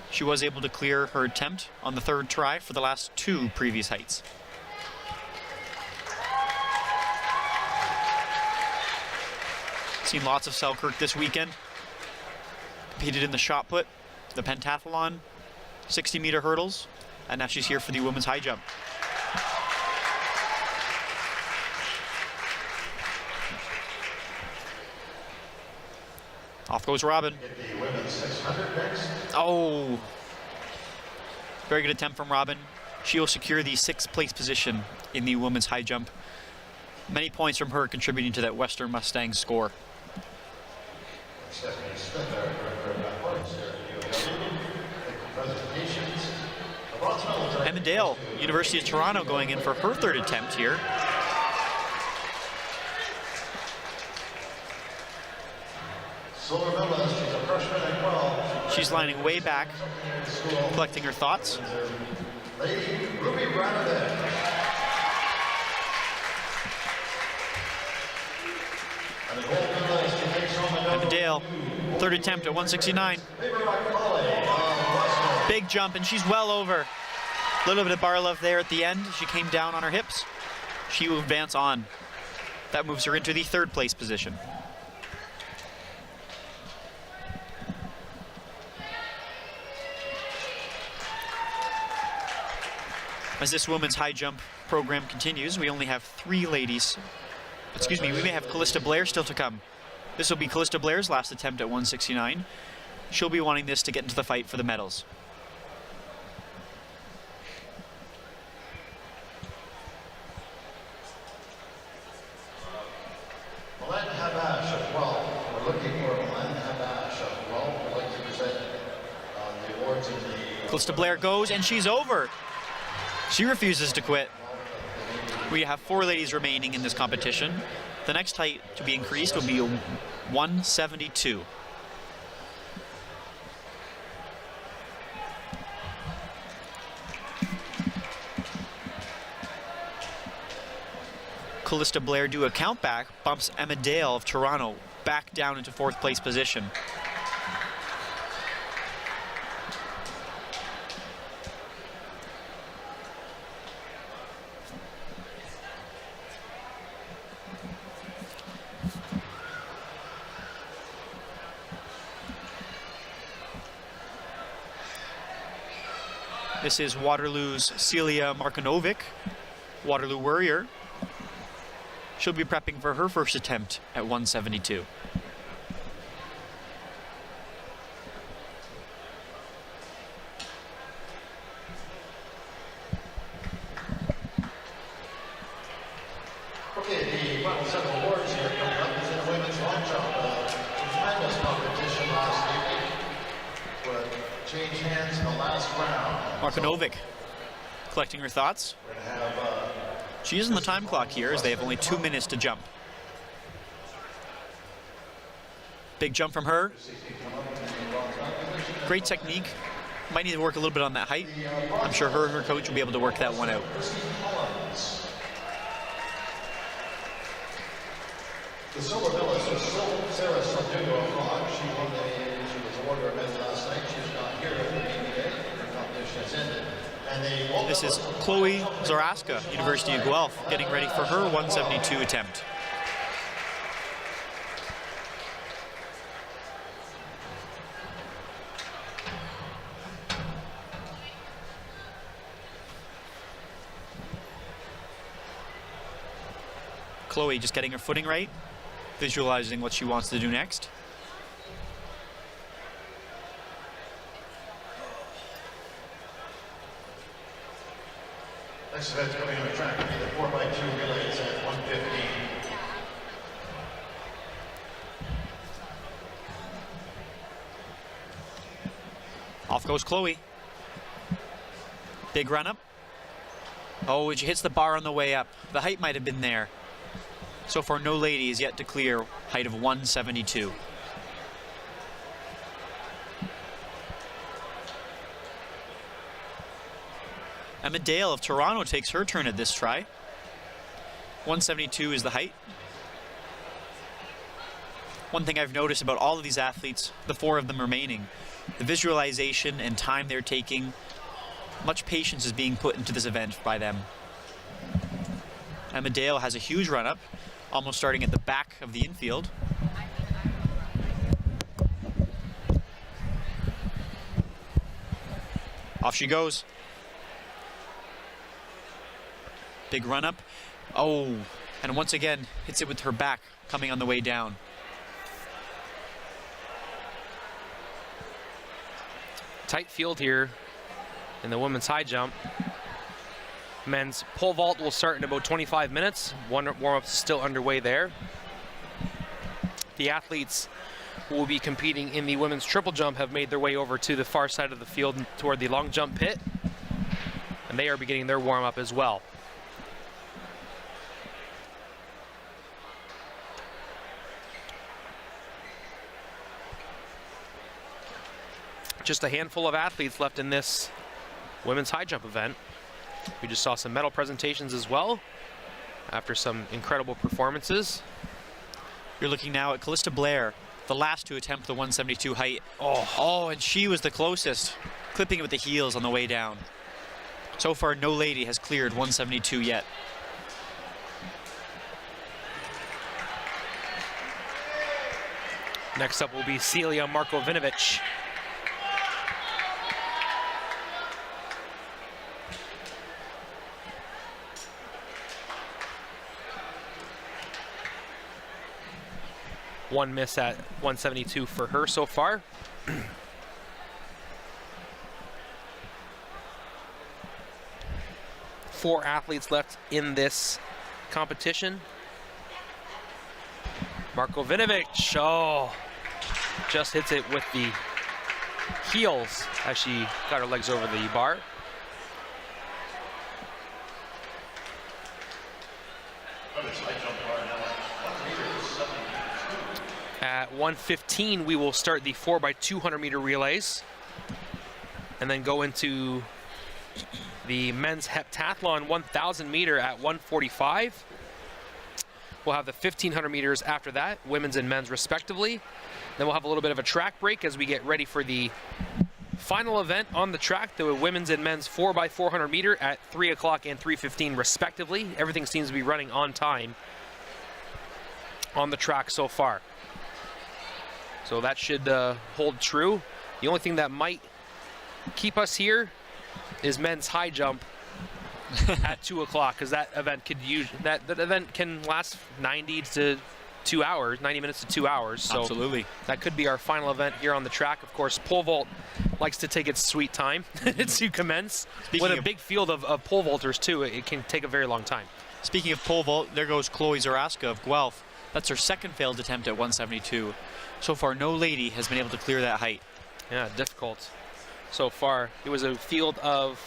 She was able to clear her attempt on the 3rd try for the last 2 previous heights. Seen lots of Selkirk this weekend. Competed in the shot put, the pentathlon, 60-meter hurdles, and now she's here for the women's high jump. Off goes Robin. Oh! Very good attempt from Robin. She will secure the 6th place position in the women's high jump. Many points from her contributing to that Western Mustang score. Emma Dale, University of Toronto, going in for her 3rd attempt here. She's lining way back, collecting her thoughts. Emma Dale, 3rd attempt at 169. Big jump, and she's well over. A little bit of bar love there at the end. She came down on her hips. She will advance on. That moves her into the 3rd place position. As this women's high jump program continues, we only have 3 ladies. Excuse me, we may have Callista Blair still to come. This will be Callista Blair's last attempt at 169. She'll be wanting this to get into the fight for the medals. Callista Blair goes, and she's over. She refuses to quit. We have 4 ladies remaining in this competition. The next height to be increased will be 172. Callista Blair do a count back, bumps Emma Dale of Toronto back down into 4th place position. This is Waterloo's Celia Markinovic, Waterloo Warrior. She'll be prepping for her first attempt at 172. Okay, the final 7 awards here coming up is in the women's long jump. Tremendous competition last evening. But change hands in the last round. Markinovic collecting her thoughts. We're going to have She is on the time clock here as they have only 2 minutes to jump. Big jump from her. Great technique. Might need to work a little bit on that height. I'm sure her and her coach will be able to work that one out. the silver medalist is Sarah Saldugo of Prague. She won she was awarded her medal last night. She's not here at the meeting today. Her competition has ended. This is Chloe Zaraska, University of Guelph, getting ready for her 172 attempt. Chloe just getting her footing right, visualizing what she wants to do next. Next event coming on the track will be the 4x2 relays at 1:15. Off goes Chloe. Big run up. Oh, and she hits the bar on the way up. The height might have been there. So far, no lady is yet to clear height of 172. Emma Dale of Toronto takes her turn at this try. 172 is the height. One thing I've noticed about all of these athletes, the 4 of them remaining, the visualization and time they're taking, much patience is being put into this event by them. Emma Dale has a huge run up, almost starting at the back of the infield. Off she goes. Big run up. Oh, and once again hits it with her back coming on the way down. Tight field here in the women's high jump. Men's pole vault will start in about 25 minutes. One warm-up is still underway there. The athletes who will be competing in the women's triple jump have made their way over to the far side of the field toward the long jump pit, and they are beginning their warm-up as well. Just a handful of athletes left in this women's high jump event. We just saw some medal presentations as well after some incredible performances. You're looking now at Callista Blair, the last to attempt the 172 height. Oh, and she was the closest, clipping it with the heels on the way down. So far, no lady has cleared 172 yet. Next up will be Celia Markovinovic. One miss at 172 for her so far. 4 athletes left in this competition. Markovinovic, oh, just hits it with the heels as she got her legs over the bar. At 1:15, we will start the 4x200 meter relays and then go into the men's heptathlon 1,000 meter at 1:45. We'll have the 1,500 meters after that, women's and men's respectively. Then we'll have a little bit of a track break as we get ready for the final event on the track, the women's and men's 4x400 meter at 3 o'clock and 3:15 respectively. Everything seems to be running on time on the track so far. So that should hold true. The only thing that might keep us here is men's high jump at 2 o'clock, because that event that event can last 90 to 2 hours, 90 minutes to 2 hours. So absolutely, that could be our final event here on the track. Of course, pole vault likes to take its sweet time to commence. With a big field of pole vaulters too, it can take a very long time. Speaking of pole vault, there goes Chloe Zaraska of Guelph. That's her second failed attempt at 172. So far, no lady has been able to clear that height. Yeah, difficult so far. It was a field of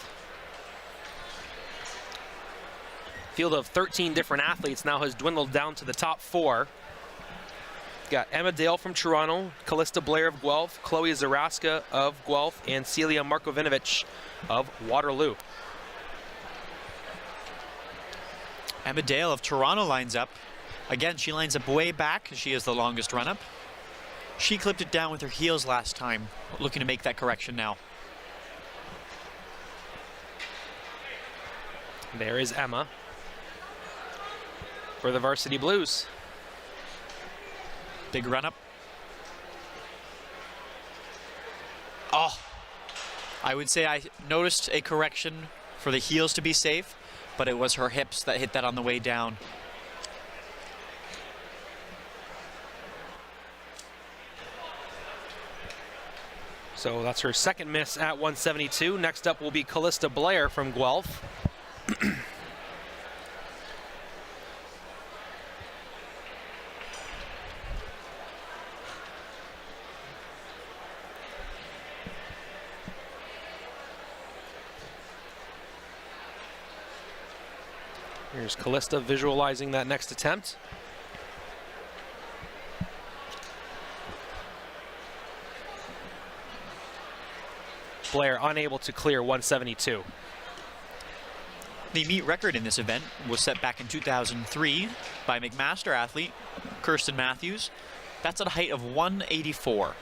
13 different athletes, now has dwindled down to the top 4. Got Emma Dale from Toronto, Callista Blair of Guelph, Chloe Zaraska of Guelph, and Celia Markovinovich of Waterloo. Emma Dale of Toronto lines up. Again, she lines up way back because she is the longest run-up. She clipped it down with her heels last time, looking to make that correction now. There is Emma for the Varsity Blues. Big run-up. Oh, I would say I noticed a correction for the heels to be safe, but it was her hips that hit that on the way down. So that's her second miss at 172. Next up will be Callista Blair from Guelph. Here's Callista visualizing that next attempt. Blair unable to clear 172. The meet record in this event was set back in 2003 by McMaster athlete Kirsten Matthews. That's at a height of 184.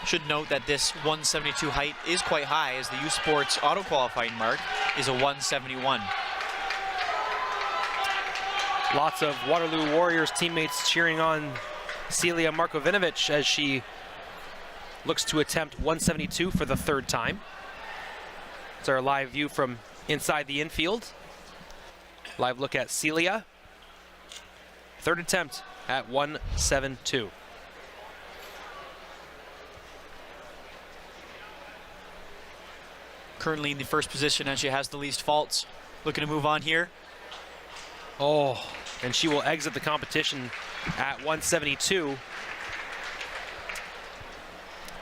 Should note that this 172 height is quite high, as the U Sports auto qualifying mark is a 171. Lots of Waterloo Warriors teammates cheering on Celia Markovinovich as she looks to attempt 172 for the third time. It's our live view from inside the infield. Live look at Celia. Third attempt at 172. Currently in the first position as she has the least faults. Looking to move on here. Oh, and she will exit the competition at 172.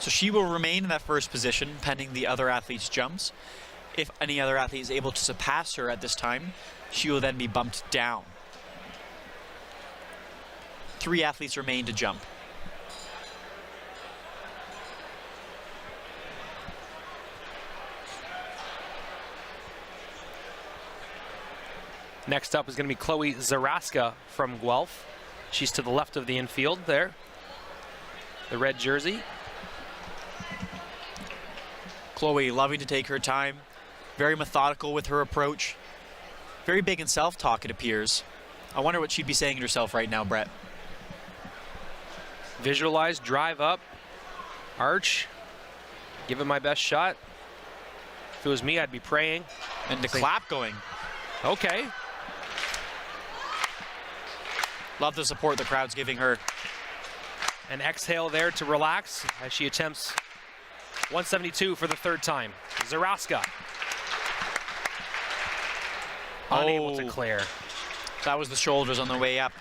So she will remain in that first position pending the other athlete's jumps. If any other athlete is able to surpass her at this time, she will then be bumped down. 3 athletes remain to jump. Next up is going to be Chloe Zaraska from Guelph. She's to the left of the infield there. The red jersey. Chloe loving to take her time. Very methodical with her approach. Very big in self-talk, it appears. I wonder what she'd be saying to herself right now, Brett. Visualize, drive up, arch, give it my best shot. If it was me, I'd be praying. And the clap going. Okay. Love the support the crowd's giving her. An exhale there to relax as she attempts 172 for the third time. Zaraska. Unable to clear. That was the shoulders on the way up.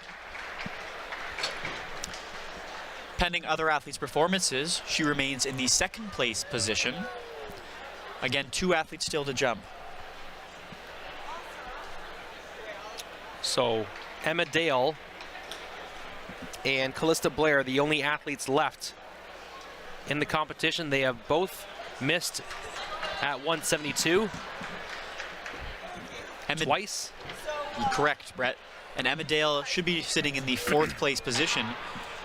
Pending other athletes' performances, she remains in the second place position. Again, 2 athletes still to jump. So Emma Dale and Callista Blair, the only athletes left in the competition. They have both missed at 172 twice. Correct, Brett. And Emma Dale should be sitting in the 4th place position.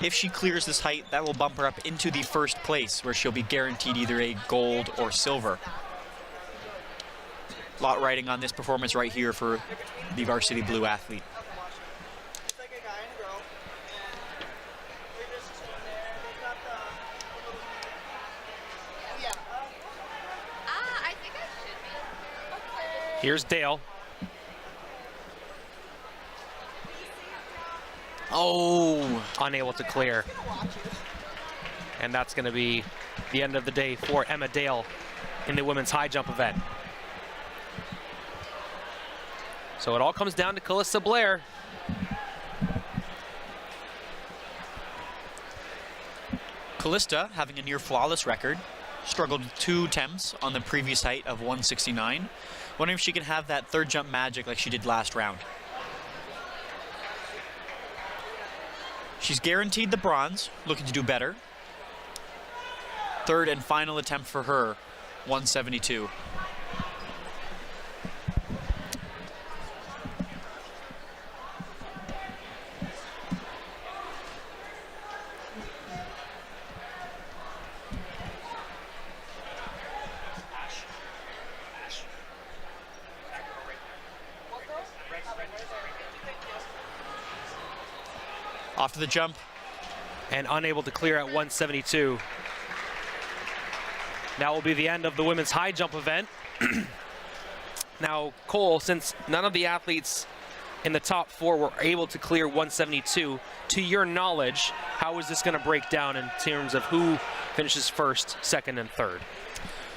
If she clears this height, that will bump her up into the 1st place, where she'll be guaranteed either a gold or silver. A lot riding on this performance right here for the varsity blue athlete. I think I should be. Here's Dale. Oh, Unable to clear. And that's going to be the end of the day for Emma Dale in the women's high jump event. So it all comes down to Callista Blair. Callista, having a near flawless record, struggled with 2 attempts on the previous height of 169. Wondering if she can have that 3rd jump magic like she did last round. She's guaranteed the bronze, looking to do better. 3rd and final attempt for her, 172. Off to the jump. And unable to clear at 172. That will be the end of the women's high jump event. Now, Cole, since none of the athletes in the top 4 were able to clear 172, to your knowledge, how is this going to break down in terms of who finishes 1st, 2nd, and 3rd?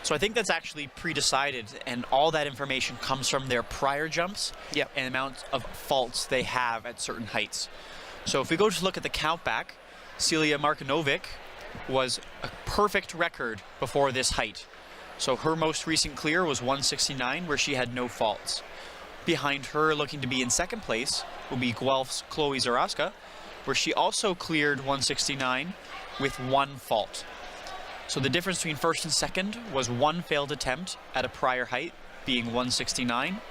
So I think that's actually pre-decided, and all that information comes from their prior jumps and the amount of faults they have at certain heights. So if we go to look at the count back, Celia Markinovic was a perfect record before this height. So her most recent clear was 169, where she had no faults. Behind her, looking to be in 2nd place, will be Guelph's Chloe Zaraska, where she also cleared 169 with 1 fault. So the difference between 1st and 2nd was 1 failed attempt at a prior height, being 169.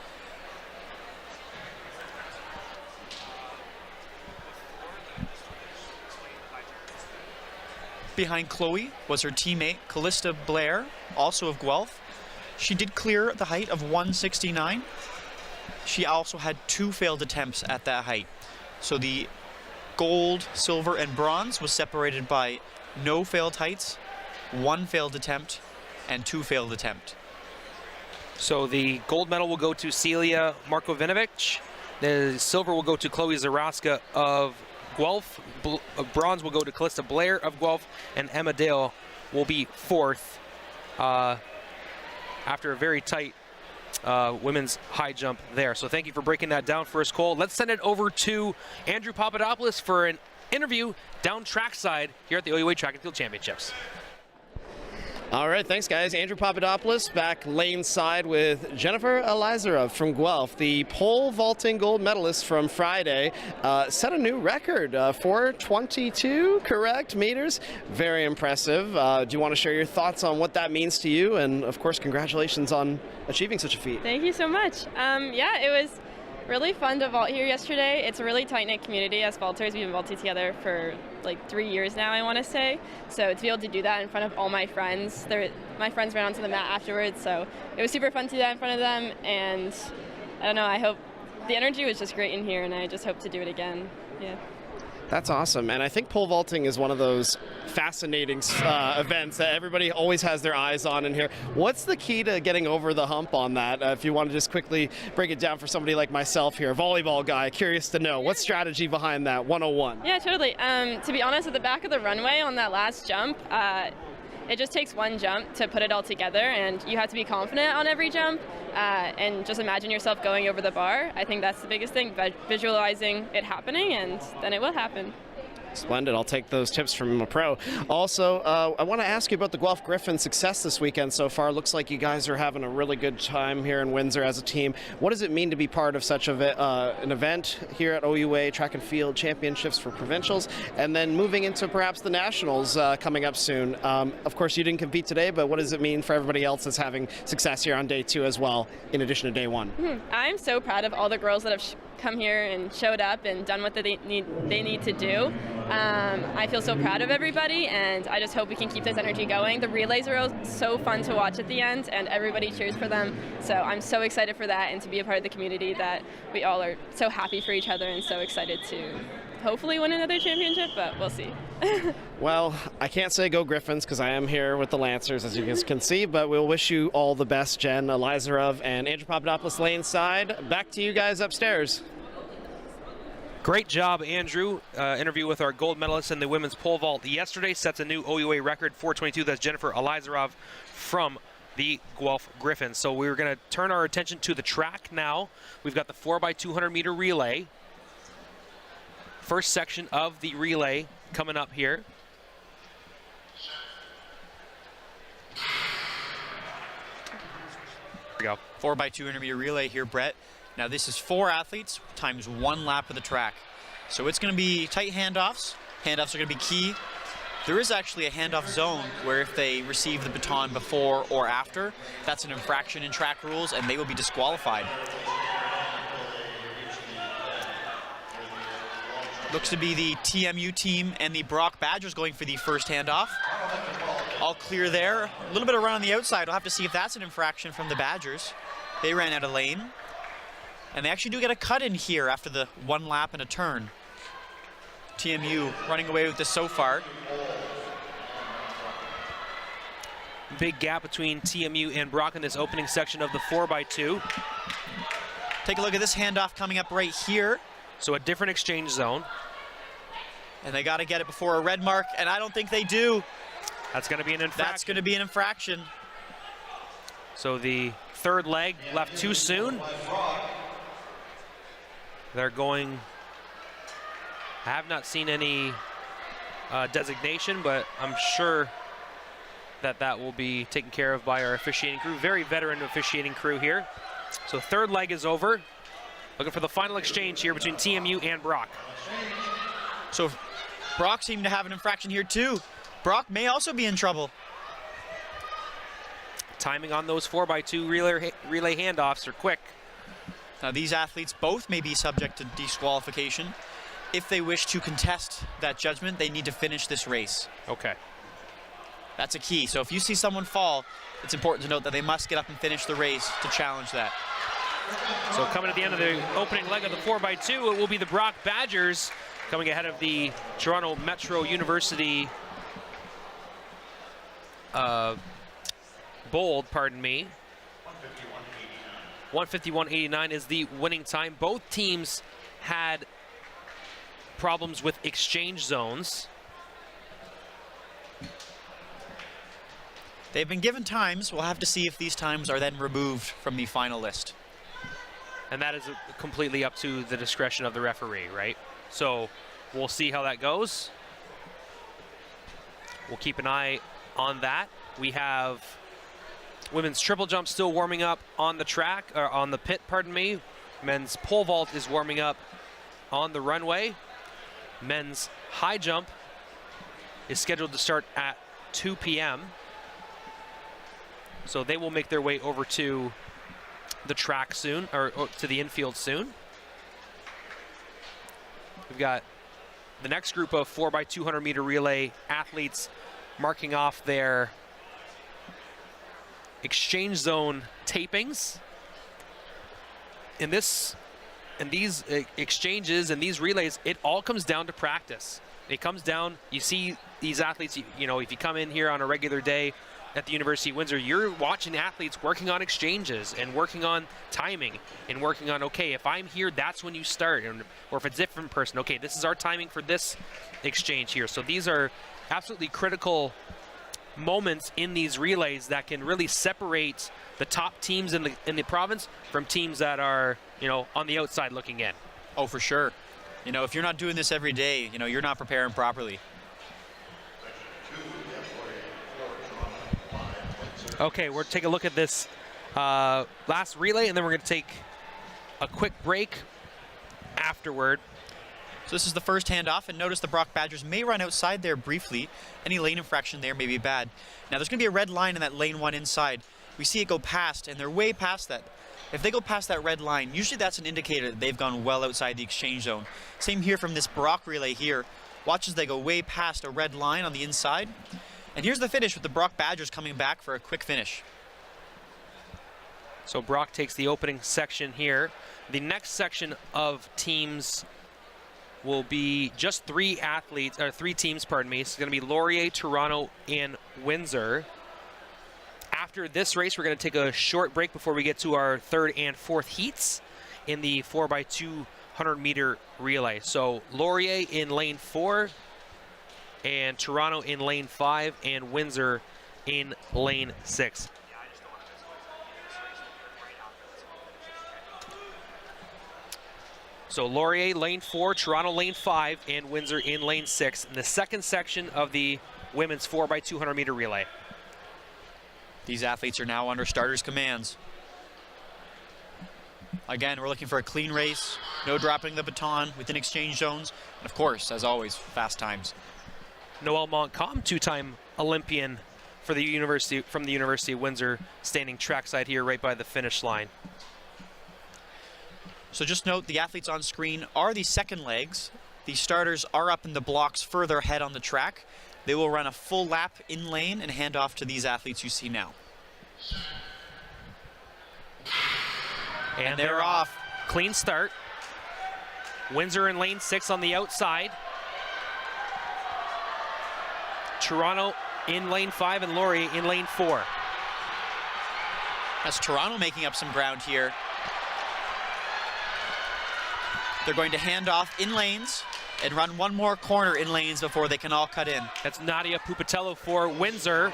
Behind Chloe was her teammate Callista Blair, also of Guelph. She did clear the height of 169. She also had 2 failed attempts at that height. So the gold, silver, and bronze was separated by no failed heights, 1 failed attempt, and 2 failed attempts. So the gold medal will go to Celia Markovinovic. The silver will go to Chloe Zaraska of Guelph. Bronze will go to Callista Blair of Guelph, and Emma Dale will be 4th after a very tight women's high jump there. So thank you for breaking that down for us, Cole. Let's send it over to Andrew Papadopoulos for an interview down trackside here at the OUA Track and Field Championships. All right, thanks, guys. Andrew Papadopoulos back lane side with Jennifer Elizarov from Guelph, the pole vaulting gold medalist from Friday. Set a new record, 422, correct, meters. Very impressive. Do you want to share your thoughts on what that means to you? And, of course, congratulations on achieving such a feat. Thank you so much. Yeah, it was really fun to vault here yesterday. It's a really tight-knit community as vaulters. We've been vaulting together for like 3 years now, I want to say. So to be able to do that in front of all my friends, my friends ran onto the mat afterwards, so it was super fun to do that in front of them. And I don't know, I hope the energy was just great in here, and I just hope to do it again. Yeah. That's awesome, and I think pole vaulting is one of those fascinating events that everybody always has their eyes on in here. What's the key to getting over the hump on that? If you want to just quickly break it down for somebody like myself here, volleyball guy, curious to know, what's strategy behind that 101? Yeah, totally. To be honest, at the back of the runway on that last jump, it just takes one jump to put it all together, and you have to be confident on every jump and just imagine yourself going over the bar. I think that's the biggest thing, visualizing it happening, and then it will happen. Splendid. I'll take those tips from a pro. Also, I want to ask you about the Guelph Griffins' success this weekend so far. Looks like you guys are having a really good time here in Windsor as a team. What does it mean to be part of such an event here at OUA Track and Field Championships for provincials, and then moving into perhaps the nationals coming up soon? Of course, you didn't compete today, but what does it mean for everybody else that's having success here on day 2 as well, in addition to day 1? I'm so proud of all the girls that have come here and showed up and done what they need to do. I feel so proud of everybody, and I just hope we can keep this energy going. The relays are so fun to watch at the end, and everybody cheers for them. So I'm so excited for that and to be a part of the community that we all are so happy for each other and so excited to hopefully win another championship, but we'll see. Well, I can't say go Griffins because I am here with the Lancers, as you guys can see, but we'll wish you all the best, Jen, Elizarov, and Andrew Papadopoulos lane side. Back to you guys upstairs. Great job, Andrew. Interview with our gold medalist in the women's pole vault yesterday sets a new OUA record, 4:22. That's Jennifer Elizarov from the Guelph Griffins. So we're going to turn our attention to the track now. We've got the 4x200 meter relay. First section of the relay coming up here. Here we go. 4x200 meter relay here, Brett. Now this is 4 athletes times 1 lap of the track. So it's going to be tight handoffs. Handoffs are going to be key. There is actually a handoff zone where if they receive the baton before or after, that's an infraction in track rules and they will be disqualified. Looks to be the TMU team and the Brock Badgers going for the first handoff. All clear there. A little bit of run on the outside. We'll have to see if that's an infraction from the Badgers. They ran out of lane. And they actually do get a cut in here after the 1 lap and a turn. TMU running away with this so far. Big gap between TMU and Brock in this opening section of the 4x2. Take a look at this handoff coming up right here. So a different exchange zone. And they got to get it before a red mark, and I don't think they do. That's going to be an infraction. That's going to be an infraction. So the third leg left too soon. They're going, I have not seen any designation, but I'm sure that that will be taken care of by our officiating crew. Very veteran officiating crew here. So third leg is over. Looking for the final exchange here between TMU and Brock. So Brock seemed to have an infraction here too. Brock may also be in trouble. Timing on those 4x2 relay handoffs are quick. Now these athletes both may be subject to disqualification. If they wish to contest that judgment, they need to finish this race. Okay. That's a key. So if you see someone fall, it's important to note that they must get up and finish the race to challenge that. So coming at the end of the opening leg of the 4x2, it will be the Brock Badgers coming ahead of the Toronto Metro University Bold, pardon me. 151.89 is the winning time. Both teams had problems with exchange zones. They've been given times. We'll have to see if these times are then removed from the final list. And that is completely up to the discretion of the referee, right? So we'll see how that goes. We'll keep an eye on that. We have women's triple jump still warming up on the track, or on the pit, pardon me. Men's pole vault is warming up on the runway. Men's high jump is scheduled to start at 2 p.m. So they will make their way over to the track soon, or to the infield soon. We've got the next group of 4x200 meter relay athletes marking off their exchange zone tapings. In these exchanges and these relays, it all comes down to practice. It comes down, you see these athletes, you know, if you come in here on a regular day at the University of Windsor, you're watching athletes working on exchanges and working on timing and working on, okay, if I'm here, that's when you start. Or if it's a different person, okay, this is our timing for this exchange here. So these are absolutely critical moments in these relays that can really separate the top teams in the province from teams that are, you know, on the outside looking in. Oh, for sure. You know, if you're not doing this every day, you know, you're not preparing properly. Okay, we're taking a look at this last relay, and then we're going to take a quick break afterward. So this is the first handoff, and notice the Brock Badgers may run outside there briefly. Any lane infraction there may be bad. Now there's going to be a red line in that lane 1 inside. We see it go past, and they're way past that. If they go past that red line, usually that's an indicator that they've gone well outside the exchange zone. Same here from this Brock relay here. Watch as they go way past a red line on the inside. And here's the finish with the Brock Badgers coming back for a quick finish. So Brock takes the opening section here. The next section of teams will be just three teams, pardon me. It's going to be Laurier, Toronto, and Windsor. After this race, we're going to take a short break before we get to our third and fourth heats in the 4x200 meter relay. So Laurier in lane 4, and Toronto in lane 5, and Windsor in lane 6. So Laurier lane 4, Toronto lane 5, and Windsor in lane 6 in the second section of the women's 4x200 meter relay. These athletes are now under starters' commands. Again, we're looking for a clean race, no dropping the baton within exchange zones, and of course, as always, fast times. Noel Montcalm, two-time Olympian from the University of Windsor, standing trackside here right by the finish line. So just note, the athletes on screen are the second legs. The starters are up in the blocks further ahead on the track. They will run a full lap in lane and hand off to these athletes you see now. And they're off. Clean start. Windsor in lane 6 on the outside. Toronto in lane 5 and Laurier in lane 4. That's Toronto making up some ground here. They're going to hand off in lanes and run one more corner in lanes before they can all cut in. That's Nadia Pupatello for Windsor.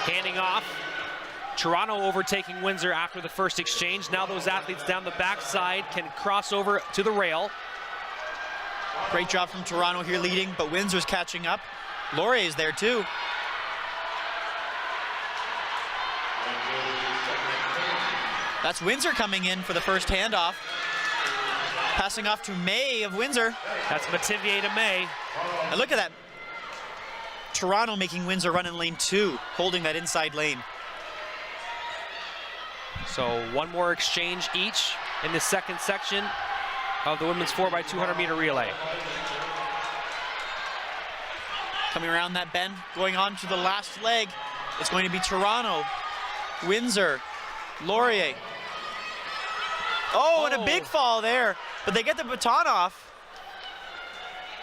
Handing off. Toronto overtaking Windsor after the first exchange. Now those athletes down the backside can cross over to the rail. Great job from Toronto here leading, but Windsor's catching up. Laurier is there too. That's Windsor coming in for the first handoff. Passing off to May of Windsor. That's Mativier to May. And look at that. Toronto making Windsor run in lane 2, holding that inside lane. So one more exchange each in the second section of the women's 4x200 meter relay. Coming around that bend, going on to the last leg. It's going to be Toronto, Windsor, Laurier. Oh, and a big fall there, but they get the baton off.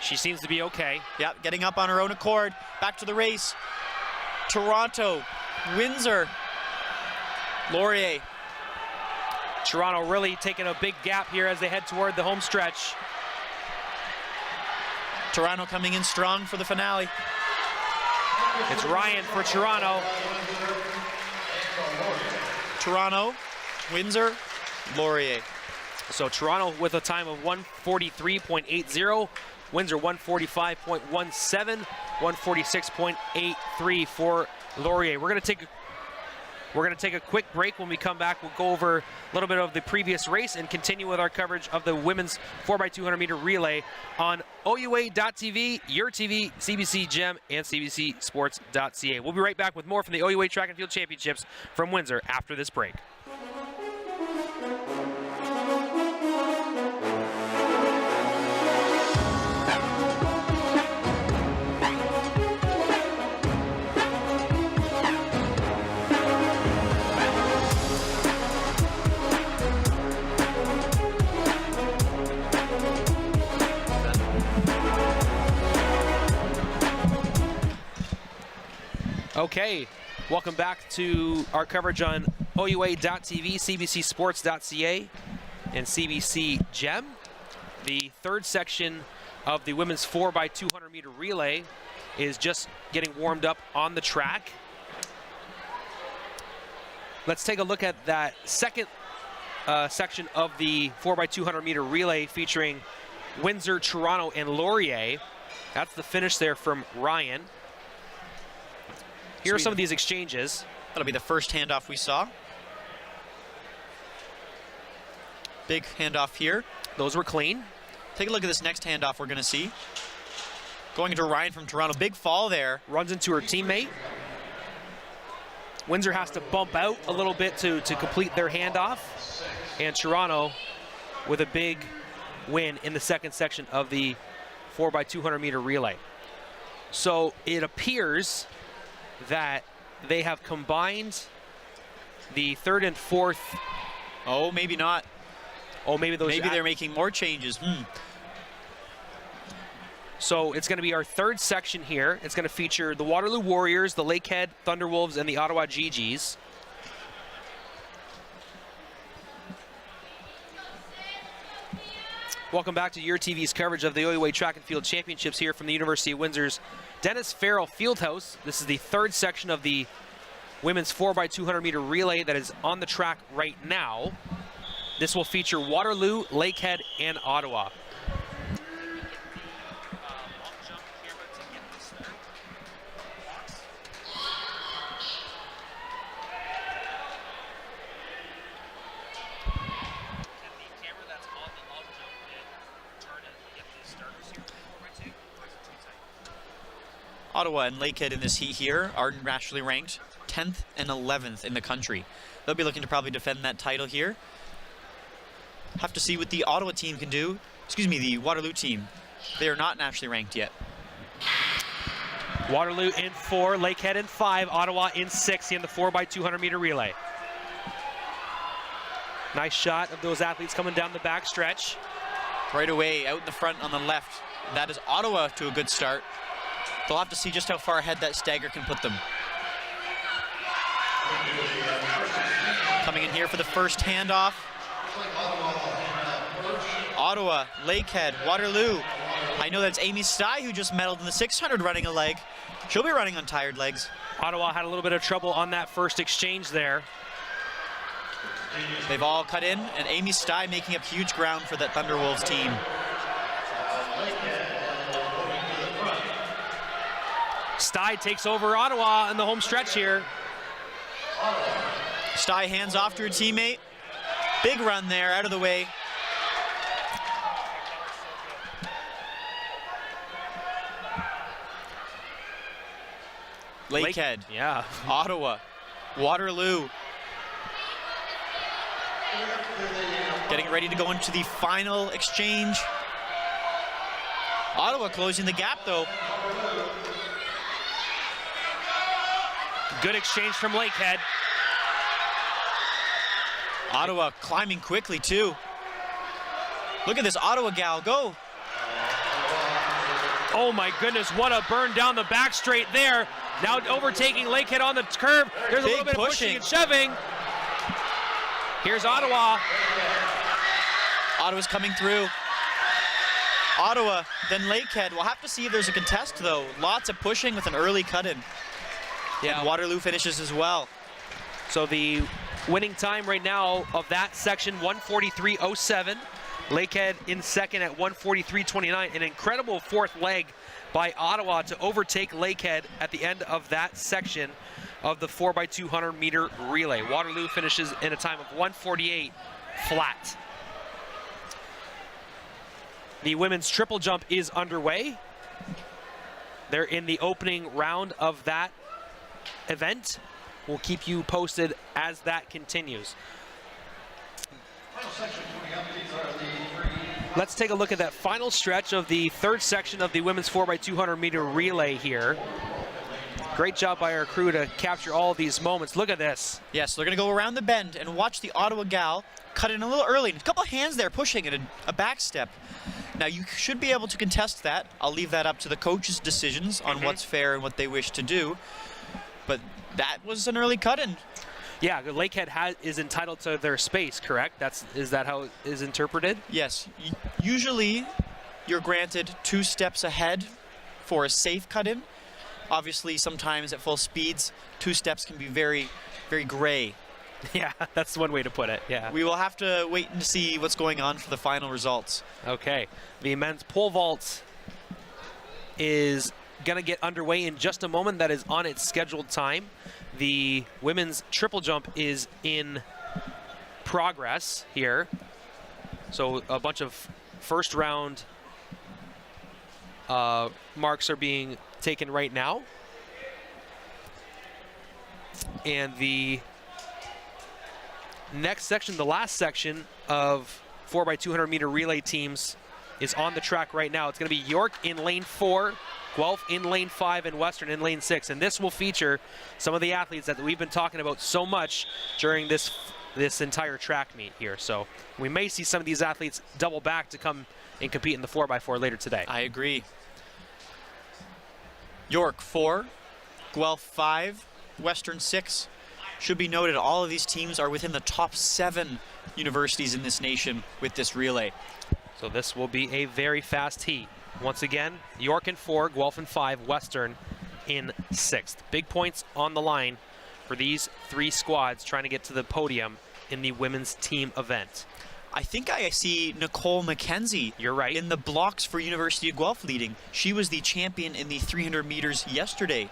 She seems to be okay. Yep, getting up on her own accord. Back to the race. Toronto, Windsor, Laurier. Toronto really taking a big gap here as they head toward the home stretch. Toronto coming in strong for the finale. It's Ryan for Toronto. Toronto, Windsor, Laurier. So Toronto with a time of 1:43.80, Windsor 1:45.17, 1:46.83 for Laurier. We're going to take a quick break. When we come back, we'll go over a little bit of the previous race and continue with our coverage of the women's 4x200 meter relay on OUA.TV, your TV, CBC Gem, and CBCSports.ca. We'll be right back with more from the OUA Track and Field Championships from Windsor after this break. Okay, welcome back to our coverage on OUA.TV, CBCSports.ca, and CBC Gem. The third section of the women's 4x200 meter relay is just getting warmed up on the track. Let's take a look at that second section of the 4x200 meter relay featuring Windsor, Toronto, and Laurier. That's the finish there from Ryan. Here are some of these exchanges. That'll be the first handoff we saw. Big handoff here. Those were clean. Take a look at this next handoff we're going to see. Going to Ryan from Toronto. Big fall there. Runs into her teammate. Windsor has to bump out a little bit to complete their handoff. And Toronto with a big win in the second section of the 4x200 meter relay. So it appears that they have combined the third and fourth. Oh, maybe not. Oh, maybe they're making more changes. So it's going to be our third section here. It's going to feature the Waterloo Warriors, the Lakehead Thunderwolves, and the Ottawa GGs. Welcome back to your TV's coverage of the OUA Track and Field Championships here from the University of Windsor's Dennis Farrell Fieldhouse. This is the third section of the women's 4x200 meter relay that is on the track right now. This will feature Waterloo, Lakehead, and Ottawa. Ottawa and Lakehead in this heat here are nationally ranked 10th and 11th in the country. They'll be looking to probably defend that title here. Have to see what the Ottawa team can do. Excuse me, the Waterloo team. They are not nationally ranked yet. Waterloo in 4, Lakehead in 5, Ottawa in 6 in the 4x200 meter relay. Nice shot of those athletes coming down the back stretch. Right away, out in the front on the left. That is Ottawa to a good start. They'll have to see just how far ahead that stagger can put them. Coming in here for the first handoff. Ottawa, Lakehead, Waterloo. I know that's Amy Stye who just medaled in the 600 running a leg. She'll be running on tired legs. Ottawa had a little bit of trouble on that first exchange there. They've all cut in, and Amy Stye making up huge ground for that Thunderwolves team. Stye takes over Ottawa in the home stretch here. Stye hands off to her teammate. Big run there, out of the way. Lakehead. Yeah. Ottawa. Waterloo. Getting ready to go into the final exchange. Ottawa closing the gap though. Good exchange from Lakehead. Ottawa climbing quickly too. Look at this Ottawa gal go. Oh my goodness, what a burn down the back straight there. Now overtaking Lakehead on the curve. There's a little bit of pushing and shoving. Here's Ottawa. Ottawa's coming through. Ottawa, then Lakehead. We'll have to see if there's a contest though. Lots of pushing with an early cut-in. Yeah, and Waterloo finishes as well. So the winning time right now of that section, 1:43.07. Lakehead in second at 1:43.29. An incredible fourth leg by Ottawa to overtake Lakehead at the end of that section of the 4x200 meter relay. Waterloo finishes in a time of 1:48 flat. The women's triple jump is underway. They're in the opening round of that event. We'll keep you posted as that continues. Let's take a look at that final stretch of the third section of the women's 4x200 meter relay here. Great job by our crew to capture all of these moments. Look at this. Yes, they're going to go around the bend and watch the Ottawa gal cut in a little early. A couple hands there pushing and a back step. Now you should be able to contest that. I'll leave that up to the coaches' decisions on what's fair and what they wish to do. But that was an early cut-in. Yeah, Lakehead is entitled to their space, correct? Is that how it is interpreted? Yes. Usually, you're granted 2 steps ahead for a safe cut-in. Obviously, sometimes at full speeds, 2 steps can be very, very gray. Yeah, that's one way to put it, yeah. We will have to wait and see what's going on for the final results. Okay. The men's pole vault is going to get underway in just a moment. That is on its scheduled time. The women's triple jump is in progress here. So a bunch of first round marks are being taken right now. And the next section, the last section of 4x200 meter relay teams is on the track right now. It's going to be York in lane 4, Guelph in lane 5, and Western in lane 6. And this will feature some of the athletes that we've been talking about so much during this entire track meet here. So we may see some of these athletes double back to come and compete in the 4x4 later today. I agree. York 4, Guelph 5, Western 6. Should be noted, all of these teams are within the top 7 universities in this nation with this relay. So this will be a very fast heat. Once again, York in 4, Guelph in 5, Western in 6th. Big points on the line for these 3 squads trying to get to the podium in the women's team event. I think I see Nicole McKenzie. You're right. In the blocks for University of Guelph leading. She was the champion in the 300 meters yesterday.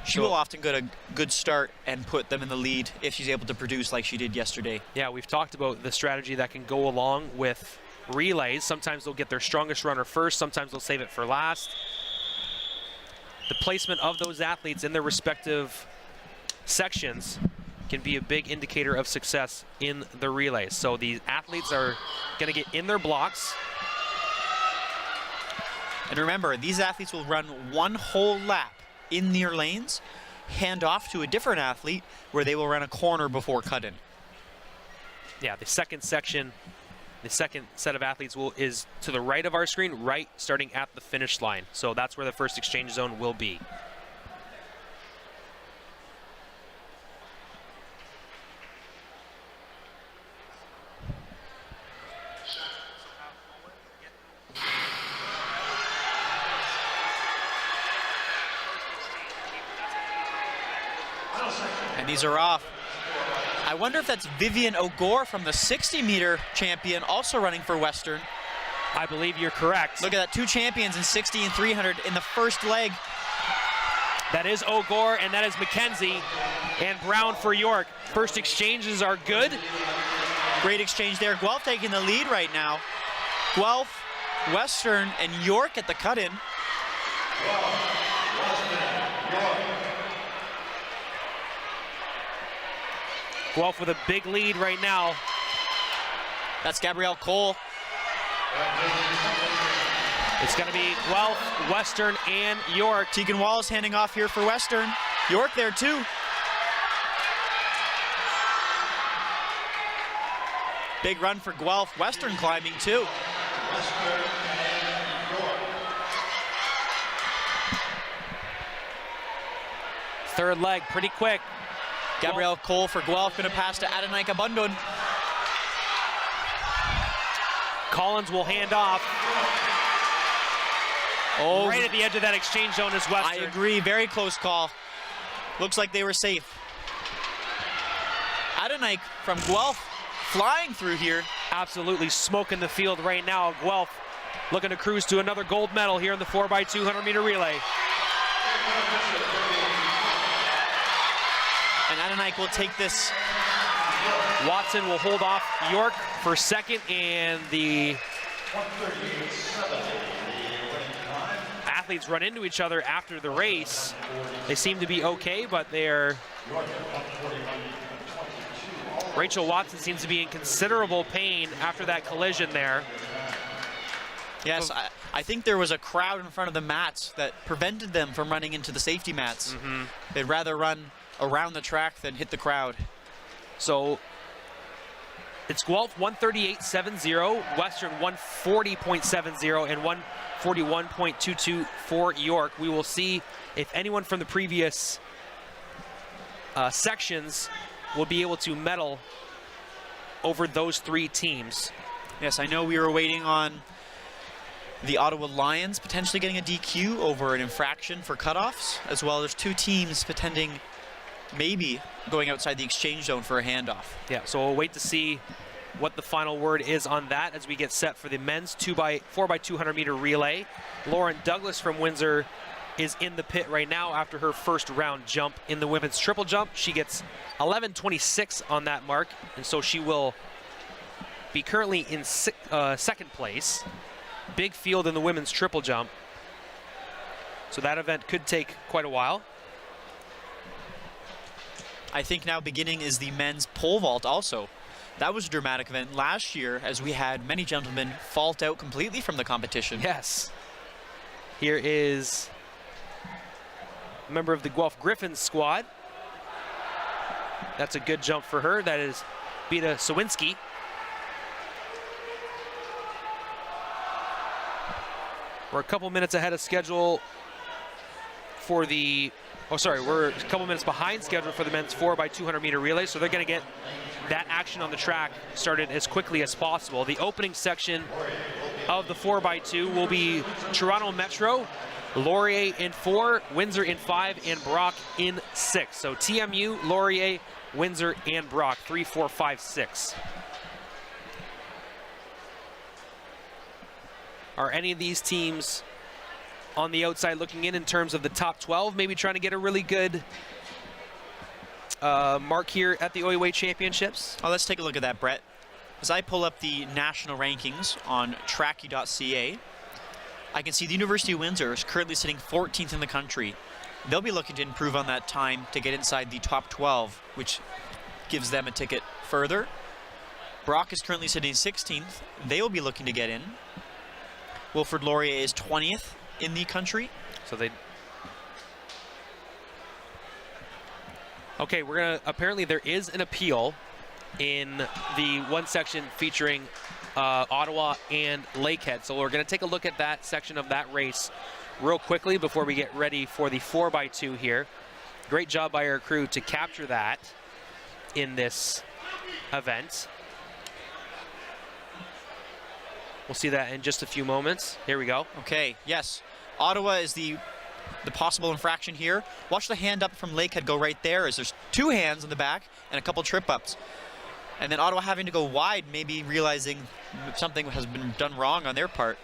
She will often get a good start and put them in the lead if she's able to produce like she did yesterday. Yeah, we've talked about the strategy that can go along with relays. Sometimes they'll get their strongest runner first, sometimes they'll save it for last. The placement of those athletes in their respective sections can be a big indicator of success in the relays. So the athletes are going to get in their blocks. And remember, these athletes will run one whole lap in their lanes, hand off to a different athlete where they will run a corner before cut-in. Yeah, the second section, the second set of athletes is to the right of our screen, right starting at the finish line. So that's where the first exchange zone will be. And these are off. I wonder if that's Vivian O'Gore from the 60-meter champion also running for Western. I believe you're correct. Look at that, 2 champions in 60 and 300 in the first leg. That is O'Gore and that is McKenzie and Brown for York. First exchanges are good. Great exchange there. Guelph taking the lead right now. Guelph, Western, and York at the cut-in. Guelph with a big lead right now. That's Gabrielle Cole. It's going to be Guelph, Western, and York. Tegan Wallace handing off here for Western. York there too. Big run for Guelph. Western climbing too. Third leg, pretty quick. Gabrielle Cole for Guelph, going to pass to Adenaika Bundun. Collins will hand off. Oh, right at the edge of that exchange zone is Western. I agree, very close call. Looks like they were safe. Adenaika from Guelph flying through here. Absolutely smoking the field right now. Guelph looking to cruise to another gold medal here in the 4x200 meter relay. And Adenaika will take this. Watson will hold off York for second, and the athletes run into each other after the race. They seem to be okay, but they're... Rachel Watson seems to be in considerable pain after that collision there. Yes, I think there was a crowd in front of the mats that prevented them from running into the safety mats. They'd rather run around the track than hit the crowd. So it's Guelph 138.70, Western 140.70, and 141.22 for York. We will see if anyone from the previous sections will be able to medal over those 3 teams. Yes, I know we were waiting on the Ottawa Lions potentially getting a DQ over an infraction for cutoffs, as well as 2 teams pretending maybe going outside the exchange zone for a handoff. Yeah, so we'll wait to see what the final word is on that as we get set for the men's 4x200 meter relay. Lauren Douglas from Windsor is in the pit right now after her first round jump in the women's triple jump. She gets 11:26 on that mark, and so she will be currently in second place. Big field in the women's triple jump, so that event could take quite a while. I think now beginning is the men's pole vault also. That was a dramatic event last year as we had many gentlemen fault out completely from the competition. Yes. Here is a member of the Guelph Griffins squad. That's a good jump for her. That is Beta Sawinski. We're a couple minutes ahead of schedule for the, we're a couple minutes behind schedule for the men's 4x200 meter relay, so they're going to get that action on the track started as quickly as possible. The opening section of the 4x2 will be Toronto Metro, Laurier in 4, Windsor in 5, and Brock in 6. So TMU, Laurier, Windsor, and Brock, 3, 4, 5, 6. Are any of these teams on the outside looking in terms of the top 12, maybe trying to get a really good mark here at the OUA Championships? Well, let's take a look at that, Brett. As I pull up the national rankings on tracky.ca, I can see the University of Windsor is currently sitting 14th in the country. They'll be looking to improve on that time to get inside the top 12, which gives them a ticket further. Brock is currently sitting 16th. They will be looking to get in. Wilfrid Laurier is 20th in the country. So they... Okay, we're gonna, apparently there is an appeal in the one section featuring Ottawa and Lakehead. So we're gonna take a look at that section of that race real quickly before we get ready for the 4x2 here. Great job by our crew to capture that in this event. We'll see that in just a few moments. Here we go. Okay, yes. Ottawa is the possible infraction here. Watch the hand up from Lakehead go right there, as there's 2 hands in the back and a couple trip ups. And then Ottawa having to go wide, maybe realizing something has been done wrong on their part.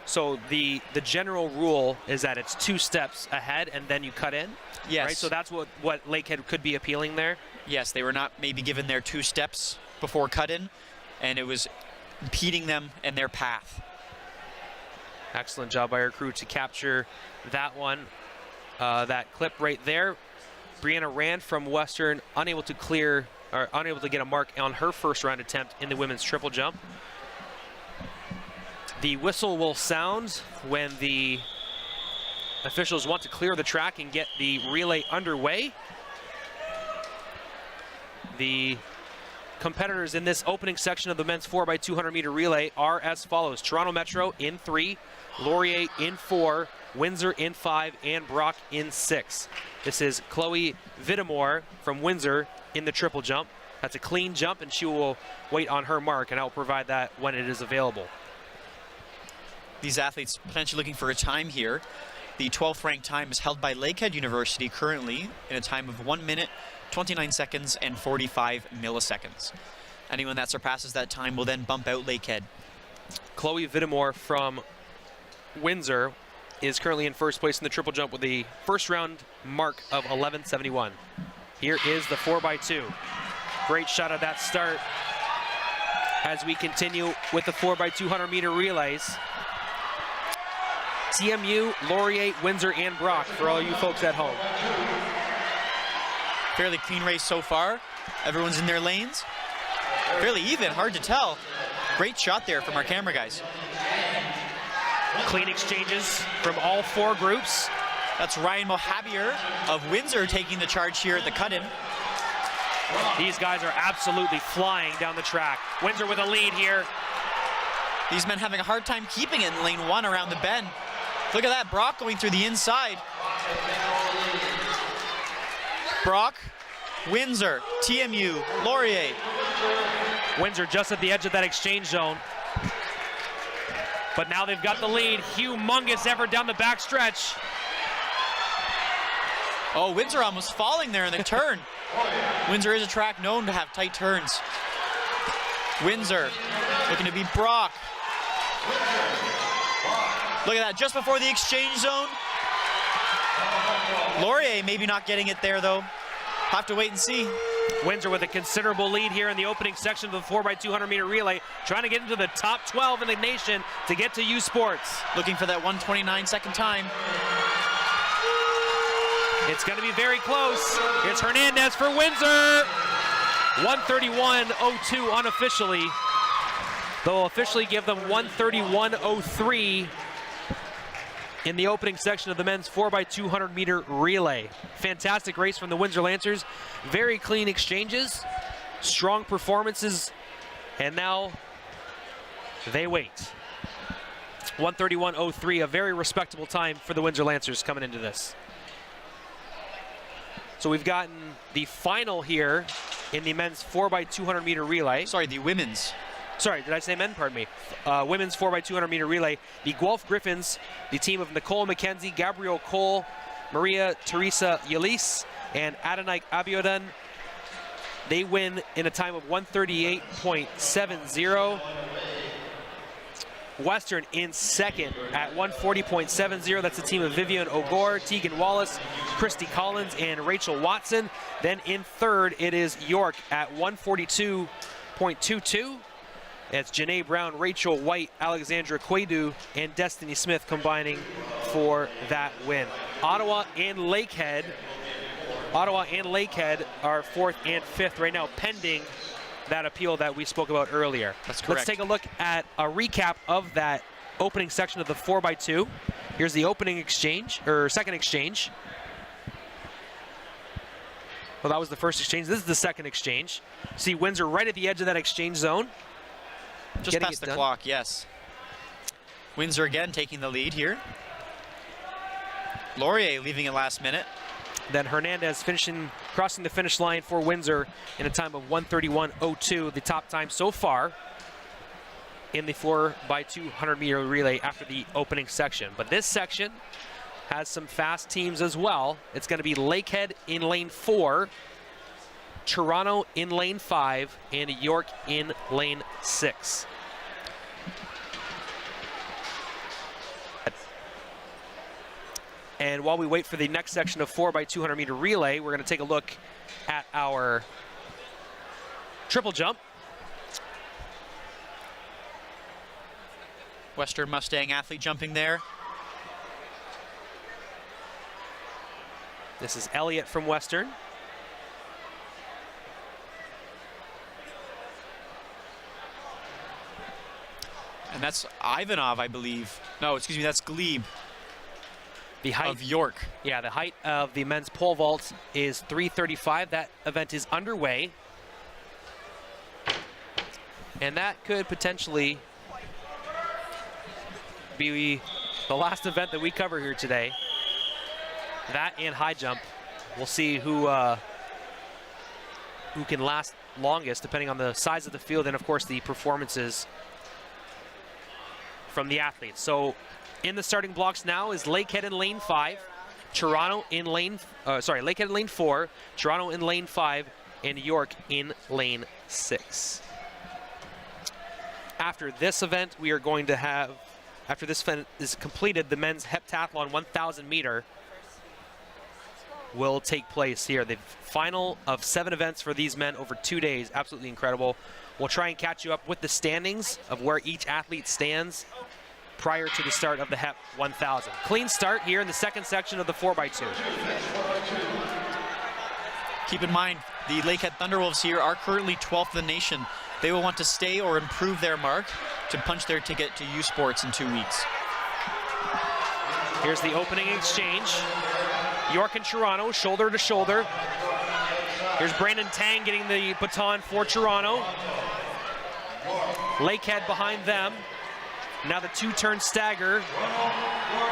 So the general rule is that it's 2 steps ahead and then you cut in? Yes. Right? So that's what Lakehead could be appealing there? Yes, they were not maybe given their 2 steps before cut in, and it was impeding them in their path. Excellent job by our crew to capture that one, that clip right there. Brianna Rand from Western unable to clear, or unable to get a mark on her first round attempt in the women's triple jump. The whistle will sound when the officials want to clear the track and get the relay underway. The competitors in this opening section of the men's 4x200 meter relay are as follows: Toronto Metro in 3, Laurier in 4, Windsor in 5, and Brock in 6. This is Chloe Vidamore from Windsor in the triple jump. That's a clean jump, and she will wait on her mark, and I'll provide that when it is available. These athletes potentially looking for a time here. The 12th ranked time is held by Lakehead University currently in a time of 1 minute, 29 seconds, and 45 milliseconds. Anyone that surpasses that time will then bump out Lakehead. Chloe Vidamore from Windsor is currently in first place in the triple jump with the first round mark of 11:71. Here is the 4x2. Great shot at that start as we continue with the 4x200 meter relays. TMU, Laurier, Windsor, and Brock for all you folks at home. Fairly clean race so far. Everyone's in their lanes. Fairly even, hard to tell. Great shot there from our camera guys. Clean exchanges from all 4 groups. That's Ryan Mohabier of Windsor taking the charge here at the cut-in. These guys are absolutely flying down the track. Windsor with a lead here. These men having a hard time keeping it in lane 1 around the bend. Look at that, Brock going through the inside. Brock, Windsor, TMU, Laurier. Windsor just at the edge of that exchange zone. But now they've got the lead. Humongous effort down the back stretch. Oh, Windsor almost falling there in the turn. Windsor is a track known to have tight turns. Windsor looking to beat Brock. Look at that, just before the exchange zone. Laurier maybe not getting it there though. Have to wait and see. Windsor with a considerable lead here in the opening section of the 4x200 meter relay, trying to get into the top 12 in the nation to get to U Sports. Looking for that 1:29 second time. It's going to be very close. It's Hernandez for Windsor. 131.02 unofficially. They'll officially give them 131.03 in the opening section of the men's 4x200 meter relay. Fantastic race from the Windsor Lancers. Very clean exchanges, strong performances, and now they wait. 131.03, a very respectable time for the Windsor Lancers coming into this. So we've gotten the final here in the men's 4x200 meter relay. Sorry, the women's. Sorry, did I say men? Pardon me. Women's 4x200 meter relay. The Guelph Griffins, the team of Nicole McKenzie, Gabrielle Cole, Maria Teresa Yalis, and Adonai Abiodun. They win in a time of 138.70. Western in second at 140.70. That's the team of Vivian Ogore, Tegan Wallace, Christy Collins, and Rachel Watson. Then in third, it is York at 142.22. It's Janae Brown, Rachel White, Alexandra Quaidu, and Destiny Smith combining for that win. Ottawa and Lakehead are fourth and fifth right now, pending that appeal that we spoke about earlier. That's correct. Let's take a look at a recap of that opening section of the 4x2. Here's the opening exchange, or second exchange. Well, that was the first exchange. This is the second exchange. See Windsor right at the edge of that exchange zone. Just past the clock, yes. Windsor again taking the lead here. Laurier leaving it last minute. Then Hernandez crossing the finish line for Windsor in a time of 131.02, the top time so far in the 4x200 meter relay after the opening section. But this section has some fast teams as well. It's going to be Lakehead in lane 4, Toronto in lane 5, and York in lane 6. And while we wait for the next section of 4x200 meter relay, we're going to take a look at our triple jump. Western Mustang athlete jumping there. This is Elliott from Western. And that's Ivanov, I believe. No, excuse me, that's Glebe. The height of York. Yeah, the height of the men's pole vault is 335. That event is underway. And that could potentially be the last event that we cover here today. That and high jump. We'll see who can last longest, depending on the size of the field and, of course, the performances from the athletes. So in the starting blocks now is Lakehead in lane 5, Lakehead in lane 4, Toronto in lane 5, and York in lane 6. After this event, we are going to have, after this event is completed, the men's heptathlon 1,000 meter will take place here. The final of 7 events for these men over 2 days. Absolutely incredible. We'll try and catch you up with the standings of where each athlete stands prior to the start of the HEP 1000. Clean start here in the second section of the 4x2. Keep in mind, the Lakehead Thunderwolves here are currently 12th in the nation. They will want to stay or improve their mark to punch their ticket to U Sports in 2 weeks. Here's the opening exchange. York and Toronto, shoulder to shoulder. Here's Brandon Tang getting the baton for Toronto. Lakehead behind them. Now the two-turn stagger.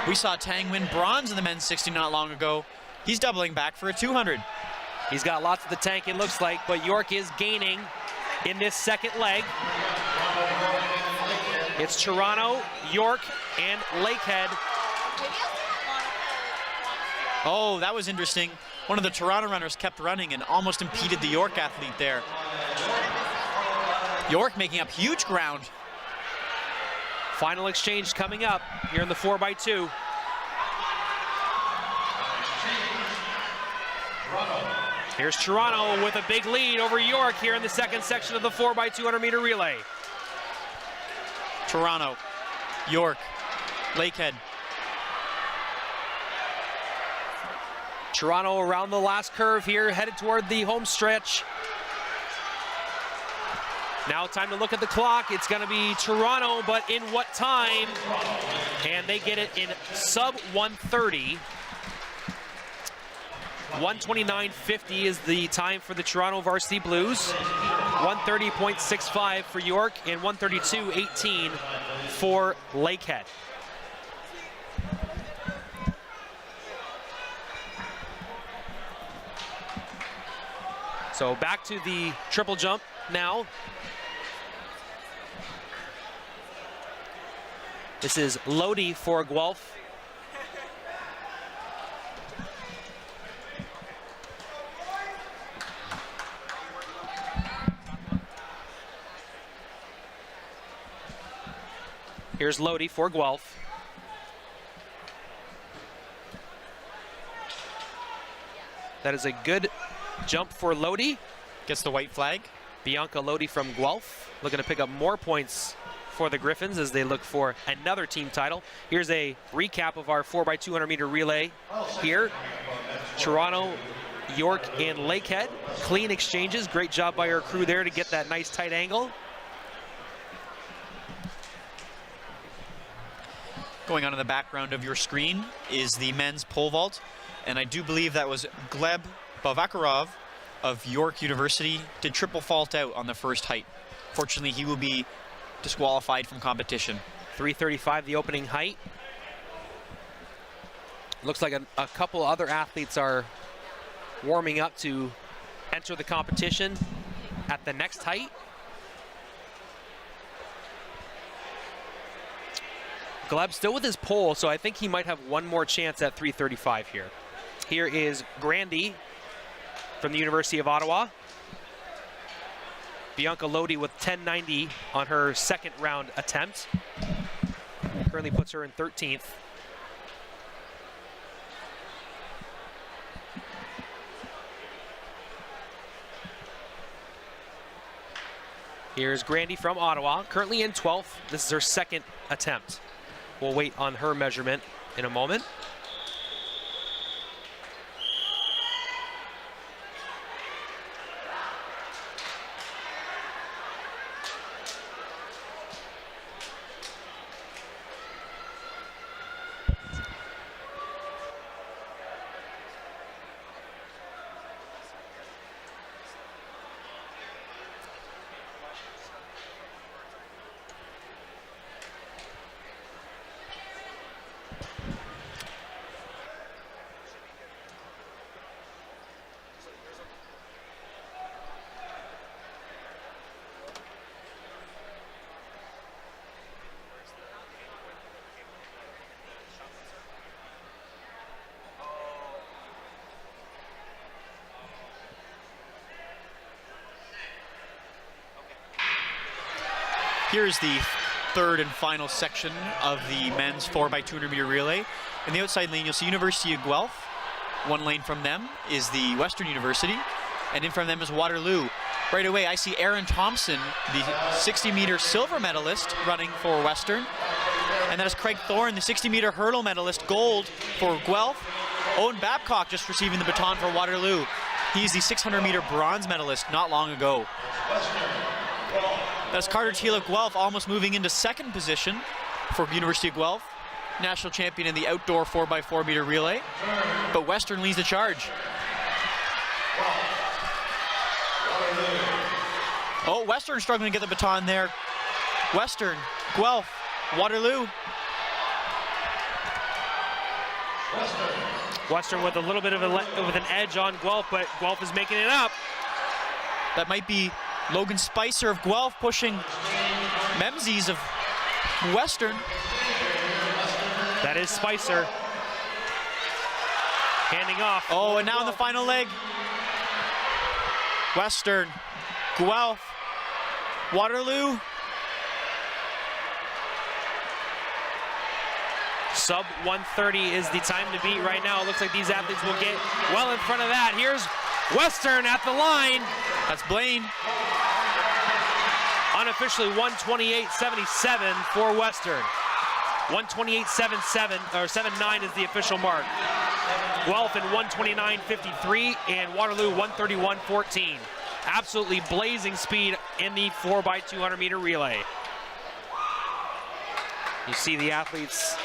We saw Tang win bronze in the men's 60 not long ago. He's doubling back for a 200. He's got lots of the tank, it looks like, but York is gaining in this second leg. It's Toronto, York, and Lakehead. Oh, that was interesting. One of the Toronto runners kept running and almost impeded the York athlete there. York making up huge ground. Final exchange coming up here in the 4x2. Here's Toronto with a big lead over York here in the second section of the 4x200 meter relay. Toronto, York, Lakehead. Toronto around the last curve here, headed toward the home stretch. Now time to look at the clock. It's going to be Toronto, but in what time? And they get it in sub 1:30. 1:29.50 is the time for the Toronto Varsity Blues. 1:30.65 for York and 1:32.18 for Lakehead. So back to the triple jump now. This is Lodi for Guelph. Here's Lodi for Guelph. That is a good jump for Lodi. Gets the white flag. Bianca Lodi from Guelph looking to pick up more points for the Griffins as they look for another team title. Here's a recap of our 4x200 meter relay here. Toronto, York, and Lakehead. Clean exchanges. Great job by our crew there to get that nice tight angle. Going on in the background of your screen is the men's pole vault. And I do believe that was Gleb Bavakarov of York University did triple fault out on the first height. Fortunately, he will be disqualified from competition. 3:35 the opening height. Looks like a couple other athletes are warming up to enter the competition at the next height. Gleb still with his pole, so I think he might have one more chance at 3:35 here. Here is Grandy from the University of Ottawa. Bianca Lodi with 10.90 on her second round attempt. Currently puts her in 13th. Here's Grandy from Ottawa, currently in 12th. This is her second attempt. We'll wait on her measurement in a moment. Here's the third and final section of the men's 4x200 meter relay. In the outside lane, you'll see University of Guelph. One lane from them is the Western University, and in front of them is Waterloo. Right away, I see Aaron Thompson, the 60-meter silver medalist, running for Western. And that is Craig Thorne, the 60-meter hurdle medalist, gold for Guelph. Owen Babcock just receiving the baton for Waterloo. He's the 600-meter bronze medalist not long ago. That's Carter Thiel of Guelph almost moving into second position for University of Guelph. National champion in the outdoor 4x4 meter relay. But Western leads the charge. Oh, Western struggling to get the baton there. Western, Guelph, Waterloo. Western with a little bit of with an edge on Guelph, but Guelph is making it up. That might be Logan Spicer of Guelph pushing Memzies of Western. That is Spicer. Handing off. Oh, and now in the final leg. Western, Guelph, Waterloo. Sub 1:30 is the time to beat right now. It looks like these athletes will get well in front of that. Here's Western at the line. That's Blaine. Unofficially 1:28.77 for Western. 128.77 or 79 is the official mark. Guelph in 129.53 and Waterloo 131.14. Absolutely blazing speed in the 4x200 meter relay. You see the athletes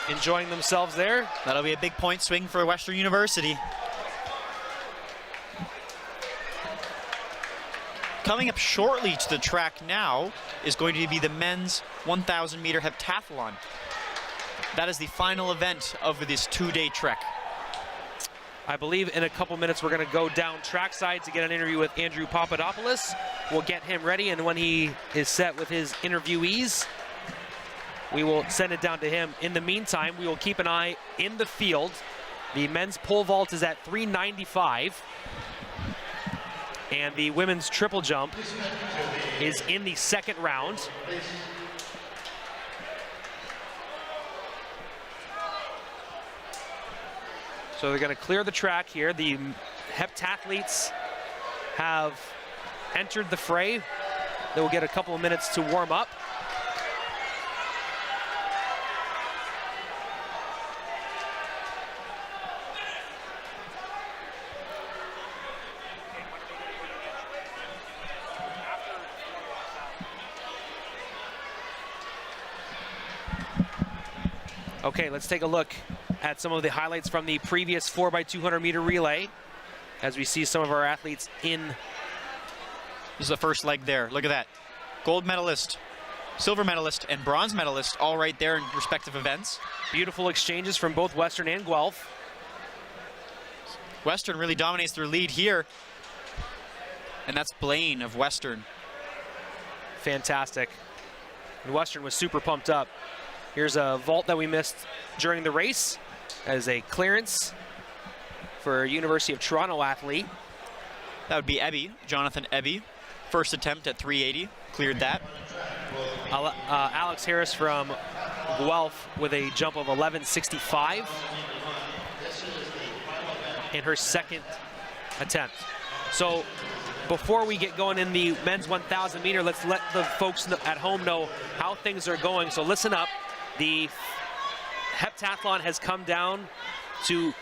enjoying themselves there. That'll be a big point swing for Western University. Coming up shortly to the track now is going to be the men's 1,000 meter heptathlon. That is the final event of this two-day trek. I believe in a couple minutes we're going to go down trackside to get an interview with Andrew Papadopoulos. We'll get him ready, and when he is set with his interviewees, we will send it down to him. In the meantime, we will keep an eye in the field. The men's pole vault is at 395. And the women's triple jump is in the second round. So they're going to clear the track here. The heptathletes have entered the fray. They will get a couple of minutes to warm up. Okay, let's take a look at some of the highlights from the previous 4x200 meter relay as we see some of our athletes in. This is the first leg there. Look at that. Gold medalist, silver medalist, and bronze medalist all right there in respective events. Beautiful exchanges from both Western and Guelph. Western really dominates their lead here. And that's Blaine of Western. Fantastic. And Western was super pumped up. Here's a vault that we missed during the race as a clearance for a University of Toronto athlete. That would be Ebby, Jonathan Ebby. First attempt at 380, cleared that. Alex Harris from Guelph with a jump of 11.65 in her second attempt. So before we get going in the men's 1,000 meter, let's let the folks at home know how things are going. So listen up. The heptathlon has come down to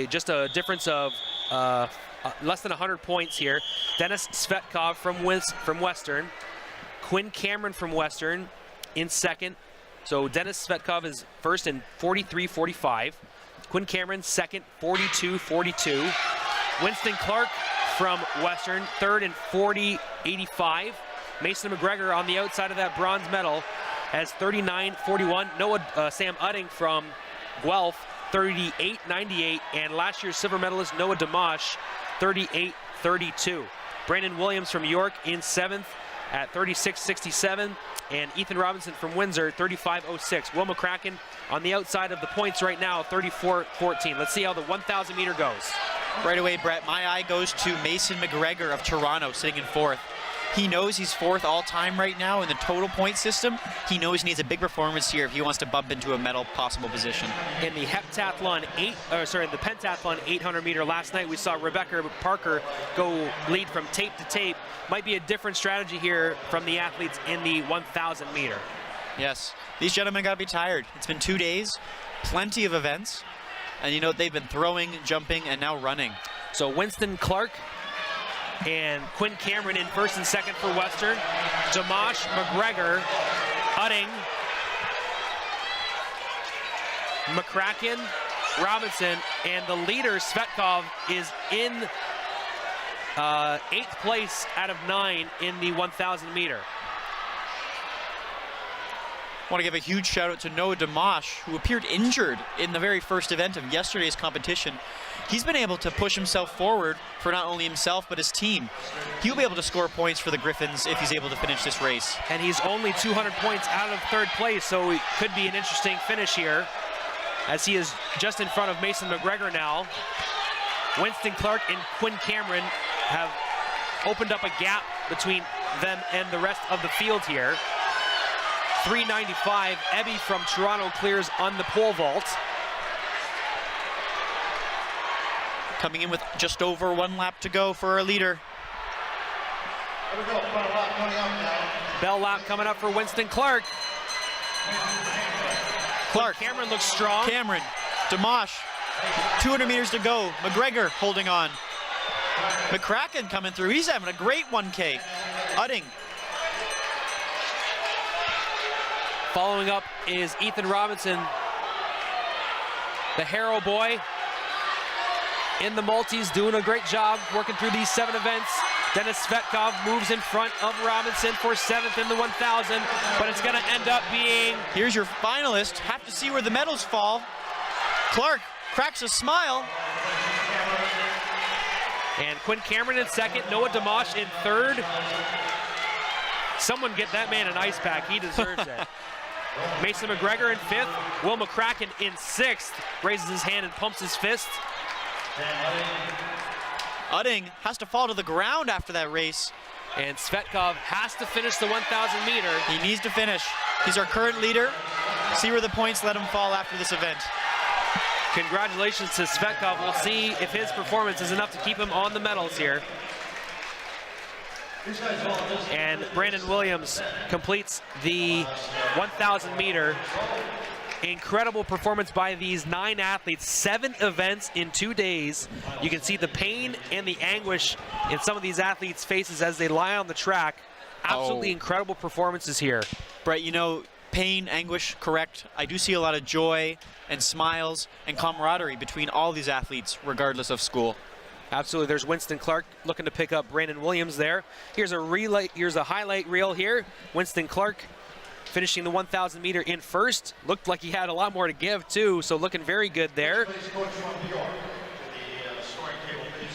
just a difference of less than 100 points here. Dennis Svetkov from Western. Quinn Cameron from Western in second. So Dennis Svetkov is first in 43.45. Quinn Cameron second, 42.42. Winston Clark from Western, third in 40.85. Mason McGregor on the outside of that bronze medal has 39.41. Sam Udding from Guelph, 38.98. And last year's silver medalist Noah Dimash, 38.32. Brandon Williams from York in seventh at 36.67. And Ethan Robinson from Windsor, 35.06. Will McCracken on the outside of the points right now, 34.14. Let's see how the 1,000 meter goes. Right away, Brett, my eye goes to Mason McGregor of Toronto, sitting in fourth. He knows he's fourth all-time right now in the total point system. He knows he needs a big performance here if he wants to bump into a medal possible position. In the heptathlon the pentathlon 800 meter last night, we saw Rebecca Parker go lead from tape to tape. Might be a different strategy here from the athletes in the 1,000 meter. Yes, these gentlemen got to be tired. It's been 2 days, plenty of events, and you know they've been throwing, jumping, and now running. So Winston Clark and Quinn Cameron in first and second for Western. Dimash, McGregor, Udding, McCracken, Robinson, and the leader, Svetkov, is in 8th place out of 9 in the 1,000 meter. I want to give a huge shout out to Noah Dimash, who appeared injured in the very first event of yesterday's competition. He's been able to push himself forward for not only himself but his team. He'll be able to score points for the Griffins if he's able to finish this race. And he's only 200 points out of 3rd place, so it could be an interesting finish here as he is just in front of Mason McGregor now. Winston Clark and Quinn Cameron have opened up a gap between them and the rest of the field here. 395, Ebby from Toronto clears on the pole vault. Coming in with just over 1 lap to go for our leader. Bell lap coming up for Winston Clark. Clark. Cameron looks strong. Cameron. Dimash. 200 meters to go. McGregor holding on. McCracken coming through. He's having a great 1K. Udding. Following up is Ethan Robinson, the Harrow boy, in the multis, doing a great job working through these 7 events. Dennis Svetkov moves in front of Robinson for 7th in the 1,000, but it's going to end up being... Here's your finalist. Have to see where the medals fall. Clark cracks a smile. And Quinn Cameron in 2nd, Noah Dimash in 3rd. Someone get that man an ice pack, he deserves it. Mason McGregor in 5th, Will McCracken in 6th, raises his hand and pumps his fist. Udding has to fall to the ground after that race. And Svetkov has to finish the 1,000 meter. He needs to finish. He's our current leader. See where the points let him fall after this event. Congratulations to Svetkov. We'll see if his performance is enough to keep him on the medals here. And Brandon Williams completes the 1,000 meter. Incredible performance by these 9 athletes, 7 events in 2 days. You can see the pain and the anguish in some of these athletes' faces as they lie on the track. Absolutely incredible performances here. Brett, you know, pain, anguish, correct. I do see a lot of joy and smiles and camaraderie between all these athletes, regardless of school. Absolutely. There's Winston Clark looking to pick up Brandon Williams there. Here's a highlight reel here. Winston Clark finishing the 1,000 meter in 1st. Looked like he had a lot more to give too, so looking very good there.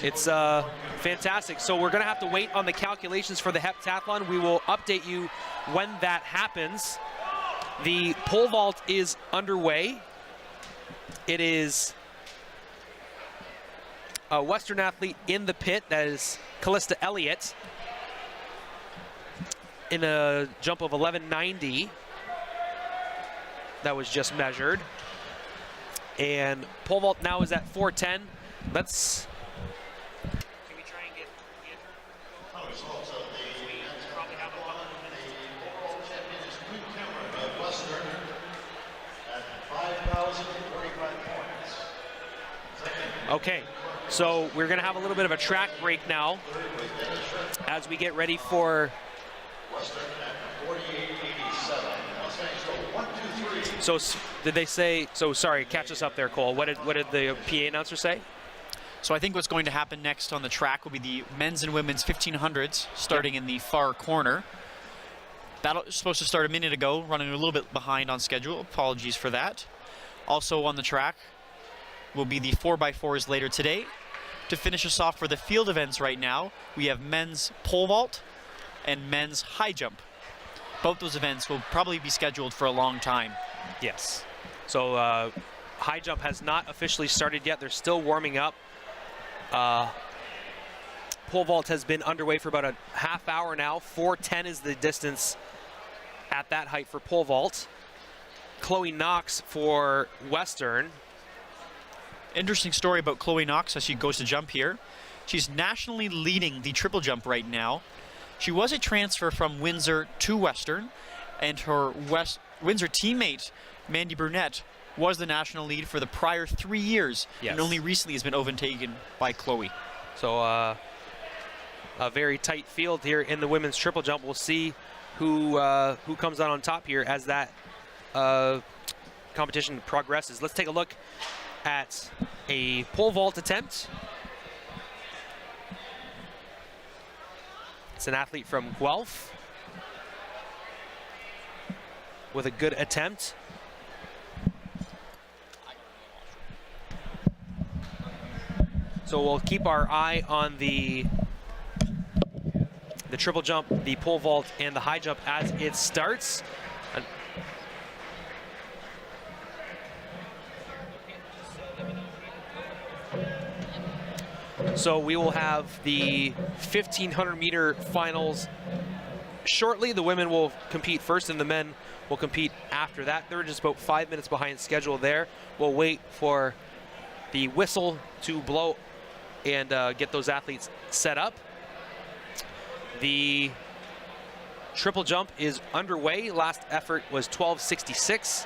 It's fantastic. So we're gonna have to wait on the calculations for the heptathlon. We will update you when that happens. The pole vault is underway. It is a Western athlete in the pit, that is Callista Elliott, in a jump of 11.90 that was just measured. And pole vault now is at 4:10. Let's... Can we try and get Okay, so we're going to have a little bit of a track break now as we get ready for... So did they say, so sorry, catch us up there, Cole. What did the PA announcer say? So I think what's going to happen next on the track will be the men's and women's 1500s, starting in the far corner. Battle was supposed to start a minute ago, running a little bit behind on schedule. Apologies for that. Also on the track will be the 4x4s later today. To finish us off for the field events right now, we have men's pole vault and men's high jump. Both those events will probably be scheduled for a long time. Yes. So high jump has not officially started yet. They're still warming up. Pole vault has been underway for about a half hour now. 4:10 is the distance at that height for pole vault. Chloe Knox for Western. Interesting story about Chloe Knox as she goes to jump here. She's nationally leading the triple jump right now. She was a transfer from Windsor to Western, and her Windsor teammate, Mandy Burnett, was the national lead for the prior 3 years, and only recently has been overtaken by Chloe. So a very tight field here in the women's triple jump. We'll see who comes out on top here as that competition progresses. Let's take a look at a pole vault attempt. It's an athlete from Guelph with a good attempt. So we'll keep our eye on the triple jump, the pole vault, and the high jump as it starts. So we will have the 1,500 meter finals shortly. The women will compete first and the men will compete after that. They're just about 5 minutes behind schedule there. We'll wait for the whistle to blow and get those athletes set up. The triple jump is underway. Last effort was 12.66.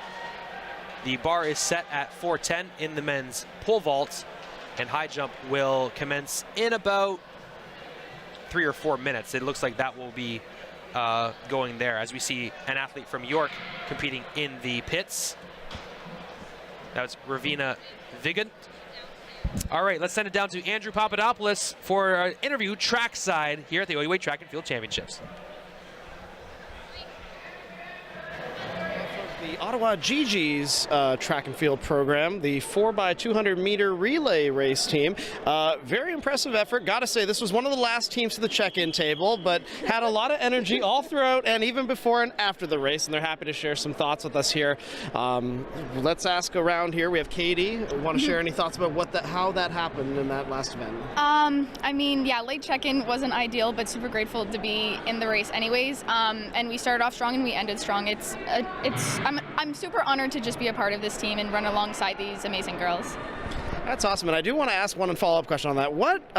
The bar is set at 410 in the men's pole vault, and high jump will commence in about 3 or 4 minutes. It looks like that will be going there as we see an athlete from York competing in the pits. That was Ravina Vigant. All right, let's send it down to Andrew Papadopoulos for an interview trackside here at the OUA Track and Field Championships. The Ottawa GG's track and field program, the 4x200 meter relay race team. Very impressive effort. Got to say, this was one of the last teams to the check-in table, but had a lot of energy all throughout and even before and after the race, and they're happy to share some thoughts with us here. Let's ask around here. We have Katie. Want to share any thoughts about how that happened in that last event? I mean, yeah, late check-in wasn't ideal, but super grateful to be in the race anyways. And we started off strong and we ended strong. I'm super honored to just be a part of this team and run alongside these amazing girls. That's awesome, and I do want to ask one follow-up question on that. What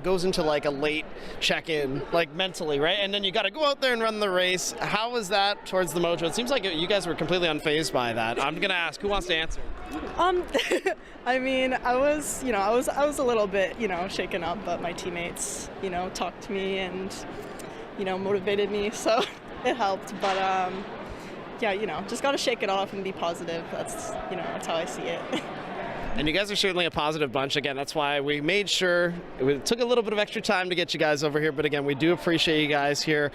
goes into like a late check-in, like mentally, right? And then you got to go out there and run the race. How was that towards the mojo? It seems like you guys were completely unfazed by that. I'm gonna ask, who wants to answer? I mean, I was a little bit, shaken up, but my teammates, talked to me and, motivated me, so it helped. But yeah, just got to shake it off and be positive. That's how I see it. And you guys are certainly a positive bunch. Again, that's why we made sure it took a little bit of extra time to get you guys over here. But again, we do appreciate you guys here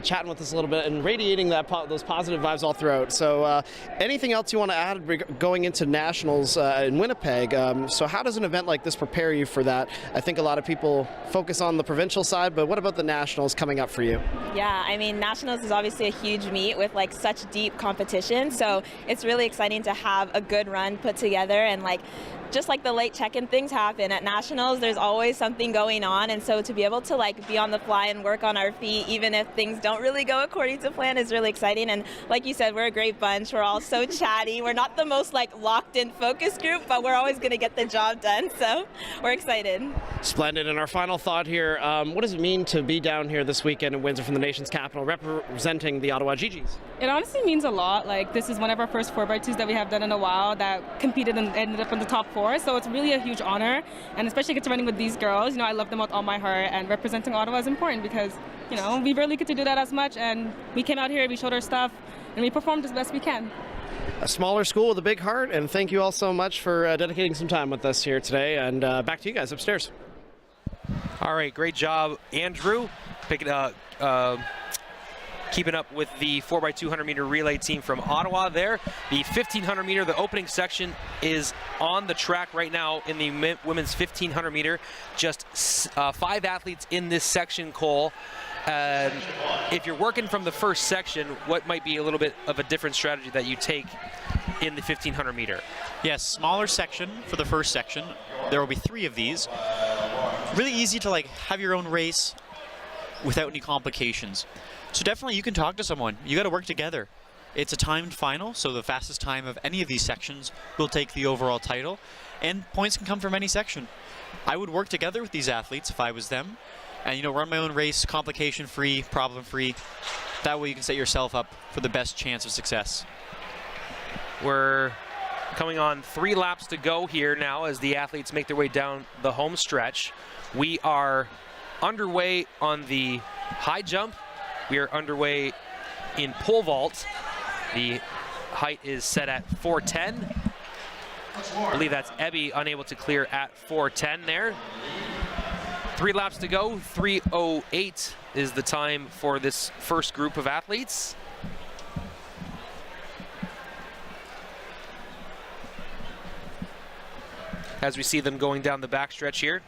chatting with us a little bit and radiating those positive vibes all throughout. So anything else you want to add going into nationals in Winnipeg? So how does an event like this prepare you for that? I think a lot of people focus on the provincial side, but what about the nationals coming up for you? Yeah, I mean, nationals is obviously a huge meet with like such deep competition. So it's really exciting to have a good run put together, and just like the late check-in things happen at nationals, there's always something going on, and so to be able to be on the fly and work on our feet even if things don't really go according to plan is really exciting. And like you said, we're a great bunch. We're all so chatty. We're not the most locked in focus group, but we're always going to get the job done, so we're excited. Splendid. And our final thought here, what does it mean to be down here this weekend in Windsor from the nation's capital representing the Ottawa GGs? It honestly means a lot. This is one of our first 4x2s that we have done in a while that competed and ended up in the top 4. So it's really a huge honor, and especially get to running with these girls. I love them with all my heart, and representing Ottawa is important because, we rarely get to do that as much, and we came out here, we showed our stuff, and we performed as best we can. A smaller school with a big heart, and thank you all so much for dedicating some time with us here today, and back to you guys upstairs. All right, great job, Andrew, keeping up with the 4x200 meter relay team from Ottawa there. The 1500 meter, the opening section, is on the track right now in the women's 1500 meter. Just 5 athletes in this section, Cole. If you're working from the first section, what might be a little bit of a different strategy that you take in the 1500 meter? Yes, smaller section for the first section. There will be 3 of these. Really easy to have your own race without any complications. So definitely you can talk to someone. You got to work together. It's a timed final, so the fastest time of any of these sections will take the overall title, and points can come from any section. I would work together with these athletes if I was them, and run my own race, complication-free, problem-free. That way you can set yourself up for the best chance of success. We're coming on 3 laps to go here now as the athletes make their way down the home stretch. We are underway on the high jump. We are underway in pole vault. The height is set at 410. I believe that's Ebby unable to clear at 410 there. 3 laps to go. 3:08 is the time for this first group of athletes. As we see them going down the backstretch here.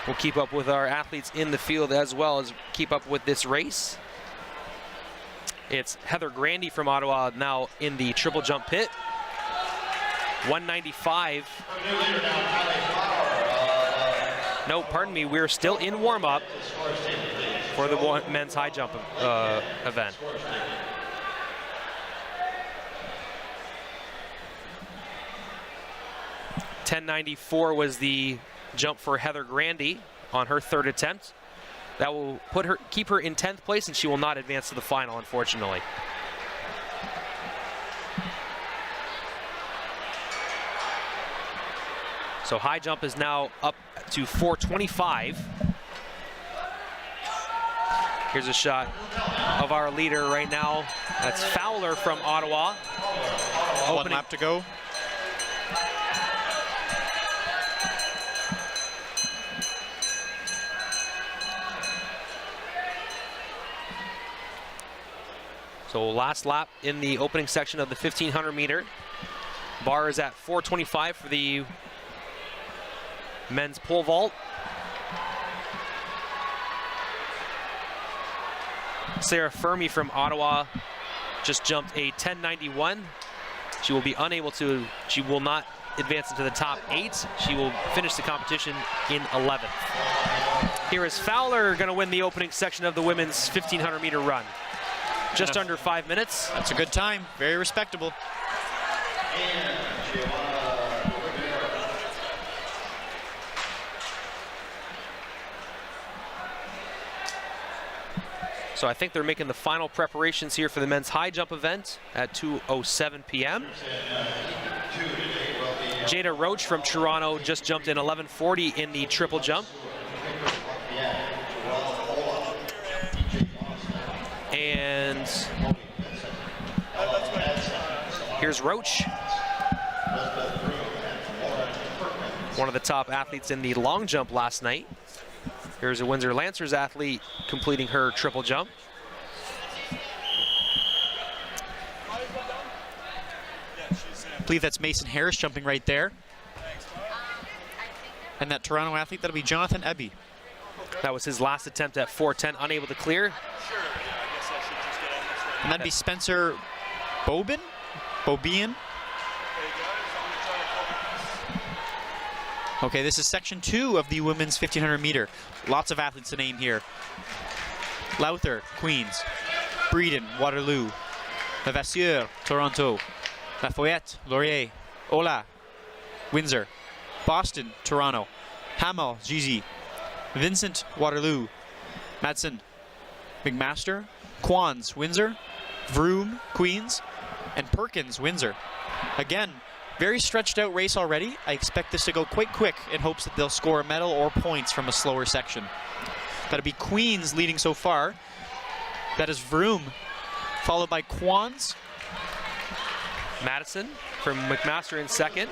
We'll keep up with our athletes in the field as well as keep up with this race. It's Heather Grandy from Ottawa now in the triple jump pit. 195. No, pardon me, we're still in warm-up for the men's high jump event. .1094 was the jump for Heather Grandy on her 3rd attempt. That will keep her in 10th place, and she will not advance to the final, unfortunately. So high jump is now up to 425. Here's a shot of our leader right now. That's Fowler from Ottawa. One lap to go. So last lap in the opening section of the 1500 meter. Bar is at 425 for the men's pole vault. Sarah Fermi from Ottawa just jumped a 1091. She will be unable to, she will not advance into the top 8. She will finish the competition in 11th. Here is Fowler going to win the opening section of the women's 1500 meter run. Just under 5 minutes. That's a good time, very respectable. So I think they're making the final preparations here for the men's high jump event at 2:07 p.m. Jada Roach from Toronto just jumped in 11:40 in the triple jump. And here's Roach, one of the top athletes in the long jump last night. Here's a Windsor Lancers athlete completing her triple jump. I believe that's Mason Harris jumping right there. And that Toronto athlete, that'll be Jonathan Ebby. That was his last attempt at 410, unable to clear. And that'd be Spencer Bobian. Okay, this is section 2 of the women's 1500 meter. Lots of athletes to name here. Lowther, Queens. Breeden, Waterloo. Levasseur, Toronto. Lafayette, Laurier. Ola, Windsor. Boston, Toronto. Hamel, GZ. Vincent, Waterloo. Madsen, McMaster. Quans, Windsor. Vroom, Queens. And Perkins, Windsor. Again, very stretched out race already. I expect this to go quite quick in hopes that they'll score a medal or points from a slower section. That'll be Queens leading so far. That is Vroom, followed by Quans. Madison from McMaster in second.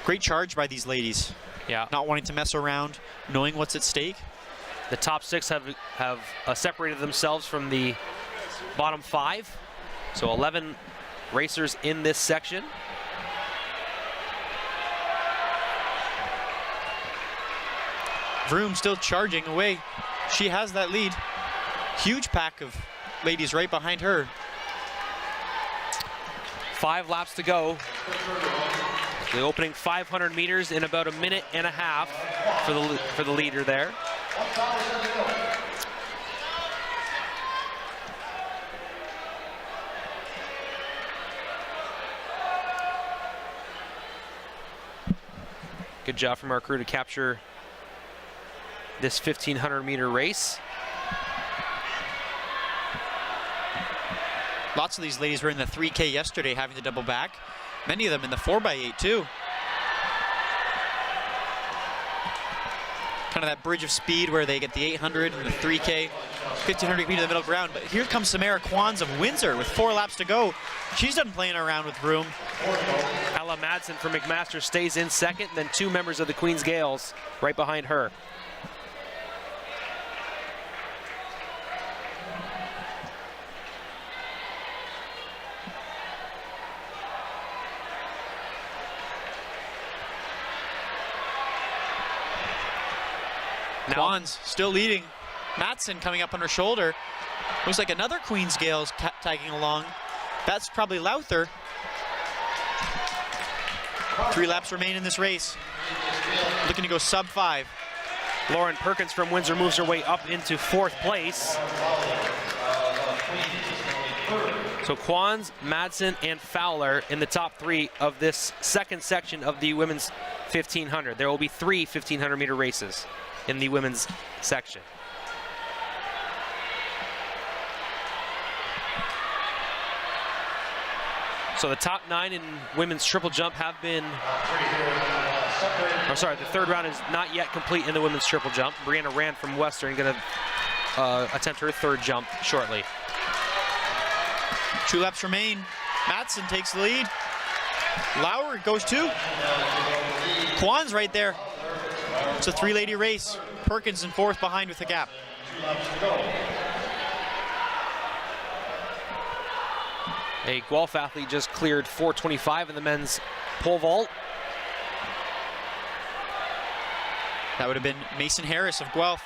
Great charge by these ladies. Yeah. Not wanting to mess around, knowing what's at stake. The top 6 have separated themselves from the bottom 5. So 11 racers in this section. Vroom still charging away. She has that lead. Huge pack of ladies right behind her. 5 laps to go. The opening 500 meters in about a minute and a half for the leader there. Good job from our crew to capture this 1500 meter race. Lots of these ladies were in the 3K yesterday having to double back. Many of them in the 4x8 too. Kind of that bridge of speed where they get the 800 and the 3K, 1500 feet to the middle ground. But here comes Samara Quans of Windsor with 4 laps to go. She's done playing around with Vroom. Ella Madsen from McMaster stays in second, then 2 members of the Queen's Gales right behind her. Quans still leading. Madsen coming up on her shoulder. Looks like another Queen's Gales tagging along. That's probably Lowther. 3 laps remain in this race. Looking to go sub 5. Lauren Perkins from Windsor moves her way up into 4th place. So Quans, Madsen, and Fowler in the top 3 of this second section of the women's 1500. There will be 3 1500-meter races in the women's section. So the top 9 in women's triple jump have been, the third round is not yet complete in the women's triple jump. Brianna Rand from Western going to attempt her third jump shortly. 2 laps remain. Matson takes the lead. Lauer goes 2. Kwan's right there. It's a 3-lady race. Perkins in 4th behind with a gap. A Guelph athlete just cleared 425 in the men's pole vault. That would have been Mason Harris of Guelph.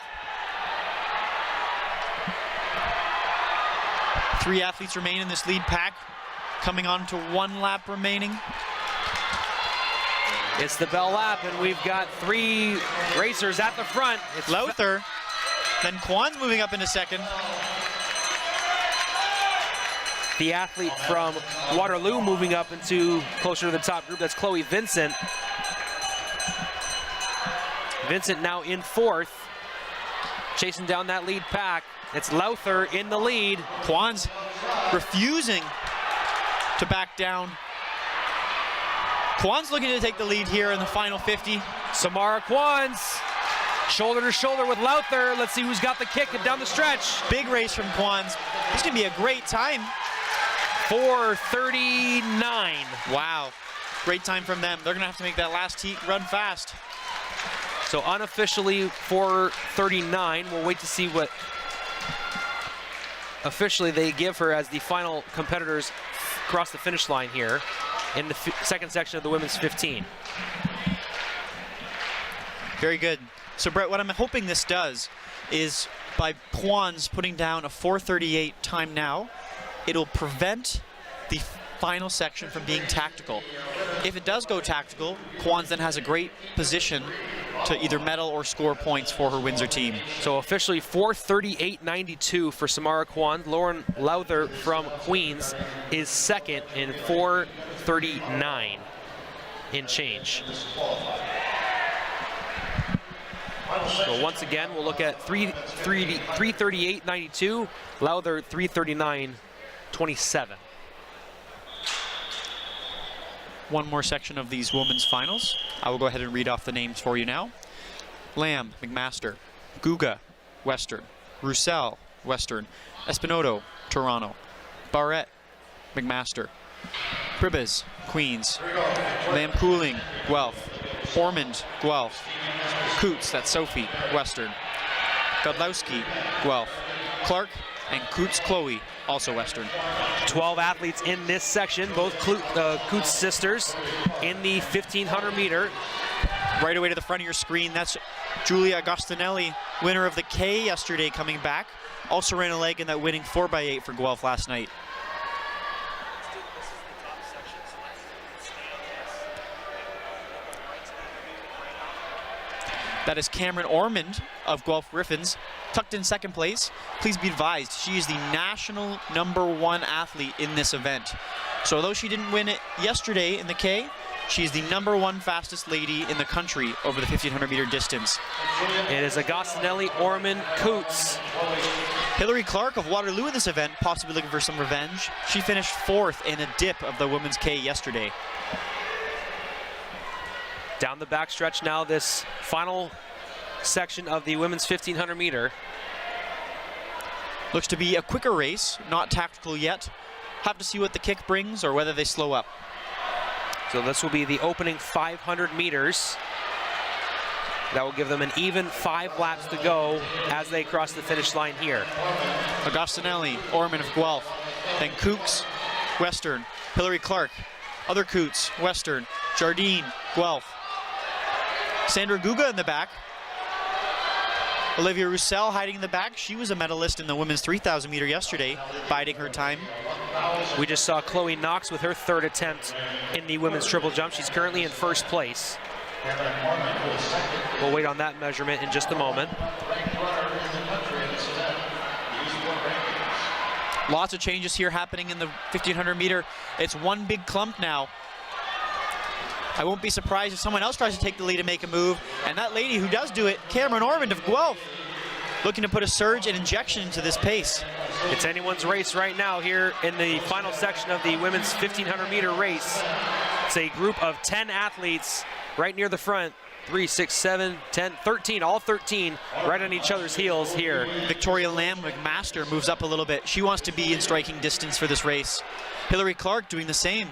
3 athletes remain in this lead pack, coming on to 1 lap remaining. It's the bell lap, and we've got 3 racers at the front. It's Lowther, then Kwan's moving up into second. The athlete from Waterloo moving up into closer to the top group. That's Chloe Vincent. Vincent now in 4th, chasing down that lead pack. It's Lowther in the lead. Kwan's refusing to back down. Kwan's looking to take the lead here in the final 50. Samara Kwan's shoulder to shoulder with Lowther. Let's see who's got the kick down the stretch. Big race from Kwan's. This is going to be a great time. 4:39. Wow. Great time from them. They're going to have to make that last heat run fast. So unofficially 4:39. We'll wait to see what officially they give her as the final competitors cross the finish line here in the second section of the women's 15. Very good. So Brett, what I'm hoping this does is by Kwan's putting down a 4:38 time now, it'll prevent the final section from being tactical. If it does go tactical, Kwan's then has a great position to either medal or score points for her Windsor team. So officially 4:38.92 for Samara Kwan. Lauren Lowther from Queens is second in 4:39 in change. So once again, we'll look at 3:38.92, Lowther 3:39.27. One more section of these women's finals. I will go ahead and read off the names for you now. Lamb, McMaster. Guga, Western. Roussel, Western. Espinoto, Toronto. Barrett, McMaster. Pribes, Queens. Lamb Cooling, Guelph. Ormond, Guelph. Coots, that's Sophie, Western. Godlowski, Guelph. Clark and Coots Chloe, also Western. 12 athletes in this section, both Coots sisters in the 1500 meter. Right away to the front of your screen, that's Julia Agostinelli, winner of the K yesterday, coming back. Also ran a leg in that winning 4x8 for Guelph last night. That is Cameron Ormond of Guelph Griffins, tucked in second place. Please be advised, she is the national #1 athlete in this event. So although she didn't win it yesterday in the K, she's the #1 fastest lady in the country over the 1500 meter distance. It is Agostinelli, Ormond, Coots. Hillary Clark of Waterloo in this event, possibly looking for some revenge. She finished 4th in a dip of the women's K yesterday. Down the backstretch now, this final section of the women's 1500 meter. Looks to be a quicker race, not tactical yet. Have to see what the kick brings or whether they slow up. So this will be the opening 500 meters. That will give them an even 5 laps to go as they cross the finish line here. Agostinelli, Ormond of Guelph, then Kooks, Western, Hillary Clark, other Coots, Western, Jardine, Guelph. Sandra Guga in the back. Olivia Roussel hiding in the back. She was a medalist in the women's 3,000 meter yesterday, biding her time. We just saw Chloe Knox with her 3rd attempt in the women's triple jump. She's currently in 1st place. We'll wait on that measurement in just a moment. Lots of changes here happening in the 1500 meter. It's one big clump now. I won't be surprised if someone else tries to take the lead and make a move. And that lady who does do it, Cameron Ormond of Guelph, looking to put a surge and injection into this pace. It's anyone's race right now here in the final section of the women's 1,500-meter race. It's a group of 10 athletes right near the front. 3, 6, 7, 10, 13, all 13 right on each other's heels here. Victoria Lamb McMaster moves up a little bit. She wants to be in striking distance for this race. Hillary Clark doing the same.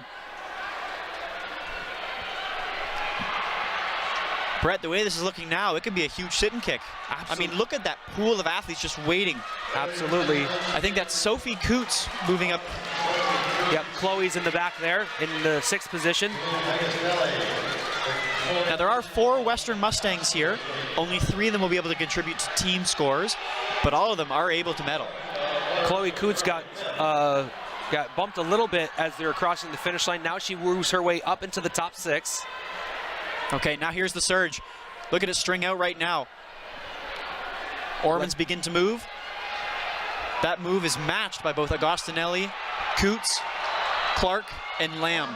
Brett, the way this is looking now, it could be a huge sit and kick. Absolutely. I mean, look at that pool of athletes just waiting. Absolutely. I think that's Sophie Coots moving up. Yep, Chloe's in the back there in the 6th position. Now there are 4 Western Mustangs here. Only 3 of them will be able to contribute to team scores, but all of them are able to medal. Chloe Coots got bumped a little bit as they were crossing the finish line. Now she moves her way up into the top 6. Okay, now here's the surge. Look at it string out right now. Ormonds begin to move. That move is matched by both Agostinelli, Coots, Clark, and Lamb.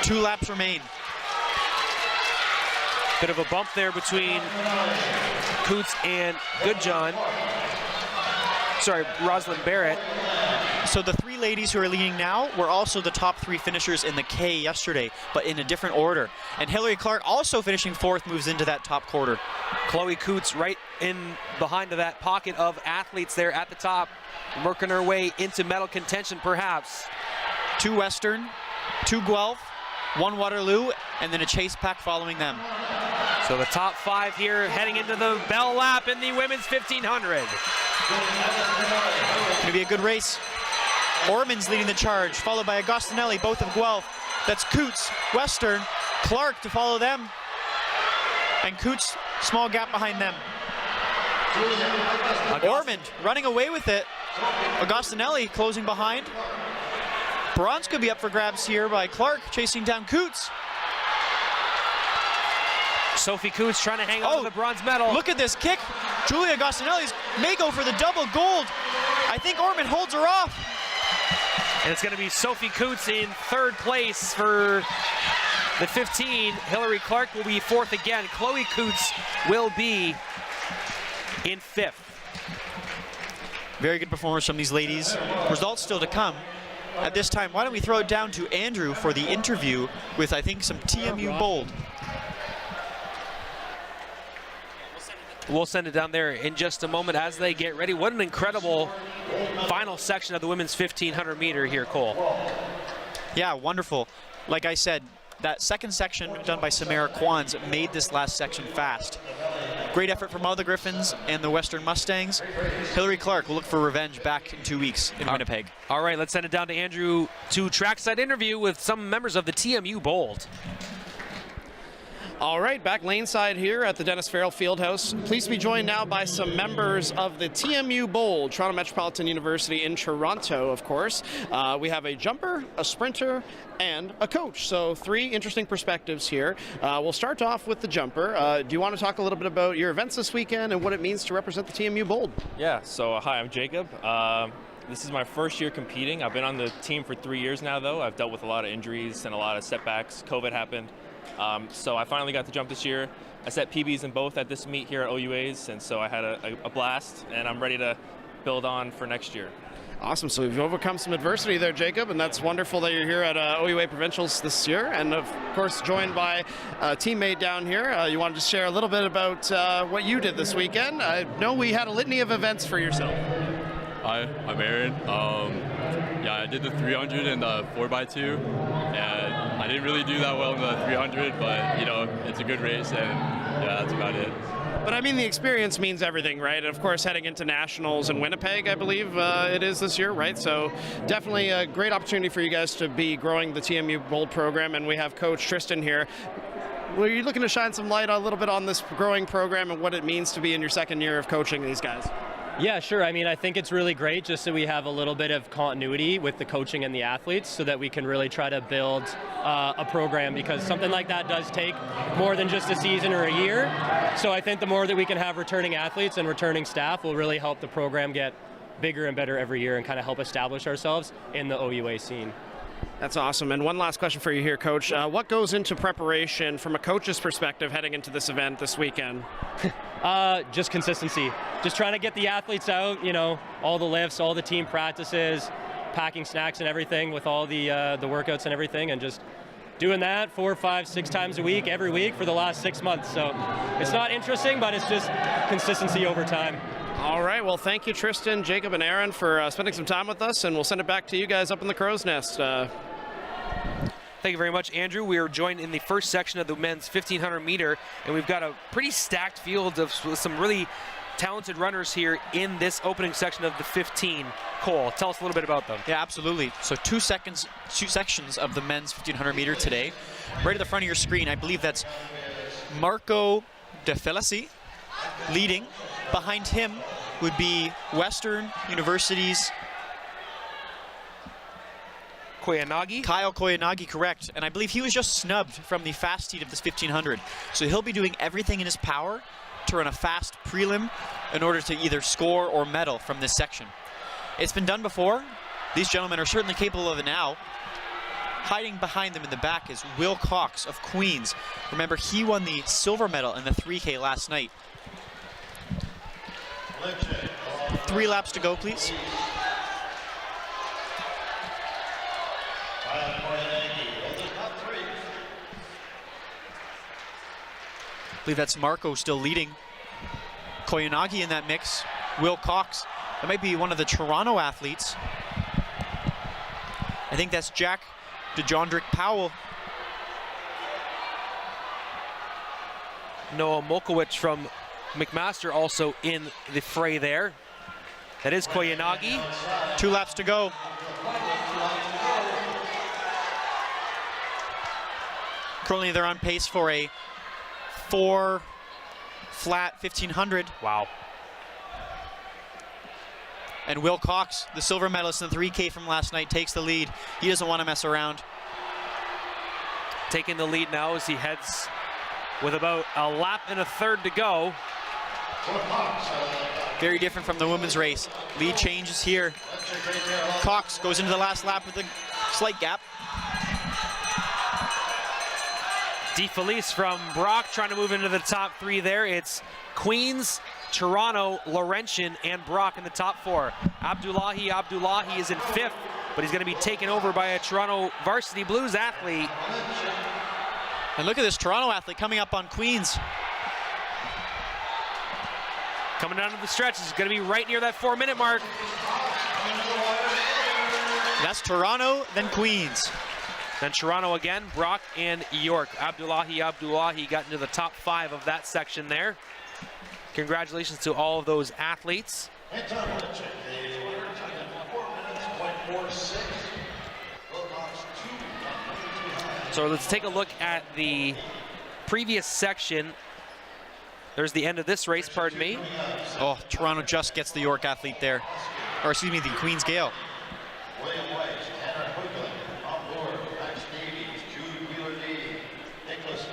2 laps remain. Bit of a bump there between Coots and Goodjohn. Sorry, Rosalind Barrett. So the 3 ladies who are leading now were also the top 3 finishers in the K yesterday, but in a different order. And Hillary Clark, also finishing 4th, moves into that top quarter. Chloe Coots right in behind that pocket of athletes there at the top, working her way into medal contention perhaps. 2 Western, 2 Guelph, 1 Waterloo, and then a chase pack following them. So the top 5 here heading into the bell lap in the women's 1,500. Going to be a good race. Ormonds leading the charge, followed by Agostinelli, both of Guelph. That's Coots, Western, Clark to follow them. And Coots, small gap behind them. Ormond running away with it. Agostinelli closing behind. Bronze could be up for grabs here by Clark, chasing down Coots. Sophie Coots trying to hang on to the bronze medal. Look at this kick. Julia Agostinelli may go for the double gold. I think Ormond holds her off. And it's going to be Sophie Coots in 3rd place for the 15. Hillary Clark will be 4th again. Chloe Coots will be in 5th. Very good performance from these ladies. Results still to come. At this time, why don't we throw it down to Andrew for the interview with, I think, some TMU Bold. We'll send it down there in just a moment as they get ready. What an incredible final section of the women's 1,500 meter here, Cole. Yeah, wonderful. Like I said, that 2nd section done by Samara Kwans made this last section fast. Great effort from all the Griffins and the Western Mustangs. Hillary Clark will look for revenge back in 2 weeks in Winnipeg. All right, let's send it down to Andrew to trackside interview with some members of the TMU Bold. All right, back laneside here at the Dennis Farrell Fieldhouse. Pleased to be joined now by some members of the TMU Bold, Toronto Metropolitan University in Toronto, of course. We have a jumper, a sprinter, and a coach. So 3 interesting perspectives here. We'll start off with the jumper. Do you want to talk a little bit about your events this weekend and what it means to represent the TMU Bold? Yeah, so hi, I'm Jacob. This is my 1st year competing. I've been on the team for 3 years now, though. I've dealt with a lot of injuries and a lot of setbacks. COVID happened. So I finally got to jump this year. I set PBs in both at this meet here at OUA's, and so I had a blast, and I'm ready to build on for next year. Awesome. So you've overcome some adversity there, Jacob, and that's wonderful that you're here at OUA Provincials this year, and of course joined by a teammate down here. You wanted to share a little bit about what you did this weekend. I know we had a litany of events for yourself. Hi, I'm Aaron. Yeah, I did the 300 and the 4x2, and I didn't really do that well in the 300, but you know, it's a good race, and yeah, that's about it. But I mean, the experience means everything, right? And of course, heading into nationals in Winnipeg, I believe it is this year, right? So definitely a great opportunity for you guys to be growing the TMU Bold program, and we have Coach Tristan here. Were you looking to shine some light a little bit on this growing program and what it means to be in your 2nd year of coaching these guys? Yeah, sure. I mean, I think it's really great just so we have a little bit of continuity with the coaching and the athletes so that we can really try to build a program, because something like that does take more than just a season or a year. So I think the more that we can have returning athletes and returning staff will really help the program get bigger and better every year and kind of help establish ourselves in the OUA scene. That's awesome. And one last question for you here, Coach. What goes into preparation from a coach's perspective heading into this event this weekend? Just consistency. Just trying to get the athletes out, you know, all the lifts, all the team practices, packing snacks and everything with all the workouts and everything, and just doing that 4, 5, 6 times a week, every week for the last 6 months. So it's not interesting, but it's just consistency over time. All right. Well, thank you, Tristan, Jacob, and Aaron for spending some time with us, and we'll send it back to you guys up in the crow's nest. Thank you very much, Andrew. We are joined in the first section of the men's 1500 meter, and we've got a pretty stacked field of some really talented runners here in this opening section of the 15. Cole, tell us a little bit about them. Yeah, absolutely. So two sections of the men's 1500 meter today. Right at the front of your screen, I believe that's Marco De Felici leading. Behind him would be Western University's Koyanagi? Kyle Koyanagi, correct. And I believe he was just snubbed from the fast heat of this 1500. So he'll be doing everything in his power to run a fast prelim in order to either score or medal from this section. It's been done before. These gentlemen are certainly capable of it now. Hiding behind them in the back is Will Cox of Queens. Remember, he won the silver medal in the 3K last night. 3 laps to go, please. I believe that's Marco still leading. Koyanagi in that mix. Will Cox. That might be one of the Toronto athletes. I think that's Jack DeJondrick Powell. Noah Molkowicz from McMaster also in the fray there. That is Koyanagi. 2 laps to go. Currently they're on pace for a 4 flat 1500. Wow. And Will Cox, the silver medalist in the 3K from last night, takes the lead. He doesn't want to mess around. Taking the lead now as he heads with about a lap and a third to go. Very different from the women's race. Lead changes here. Cox goes into the last lap with a slight gap. DeFelice from Brock trying to move into the top 3 there. It's Queens, Toronto, Laurentian, and Brock in the top 4. Abdullahi is in 5th, but he's going to be taken over by a Toronto Varsity Blues athlete. And look at this Toronto athlete coming up on Queens. Coming down to the stretch, is going to be right near that 4-minute mark. That's Toronto, then Queens. Then Toronto again, Brock and York. Abdullahi got into the top 5 of that section there. Congratulations to all of those athletes. So let's take a look at the previous section. There's the end of this race, pardon me. Oh, Toronto just gets the York athlete there. Or excuse me, the Queens Gale.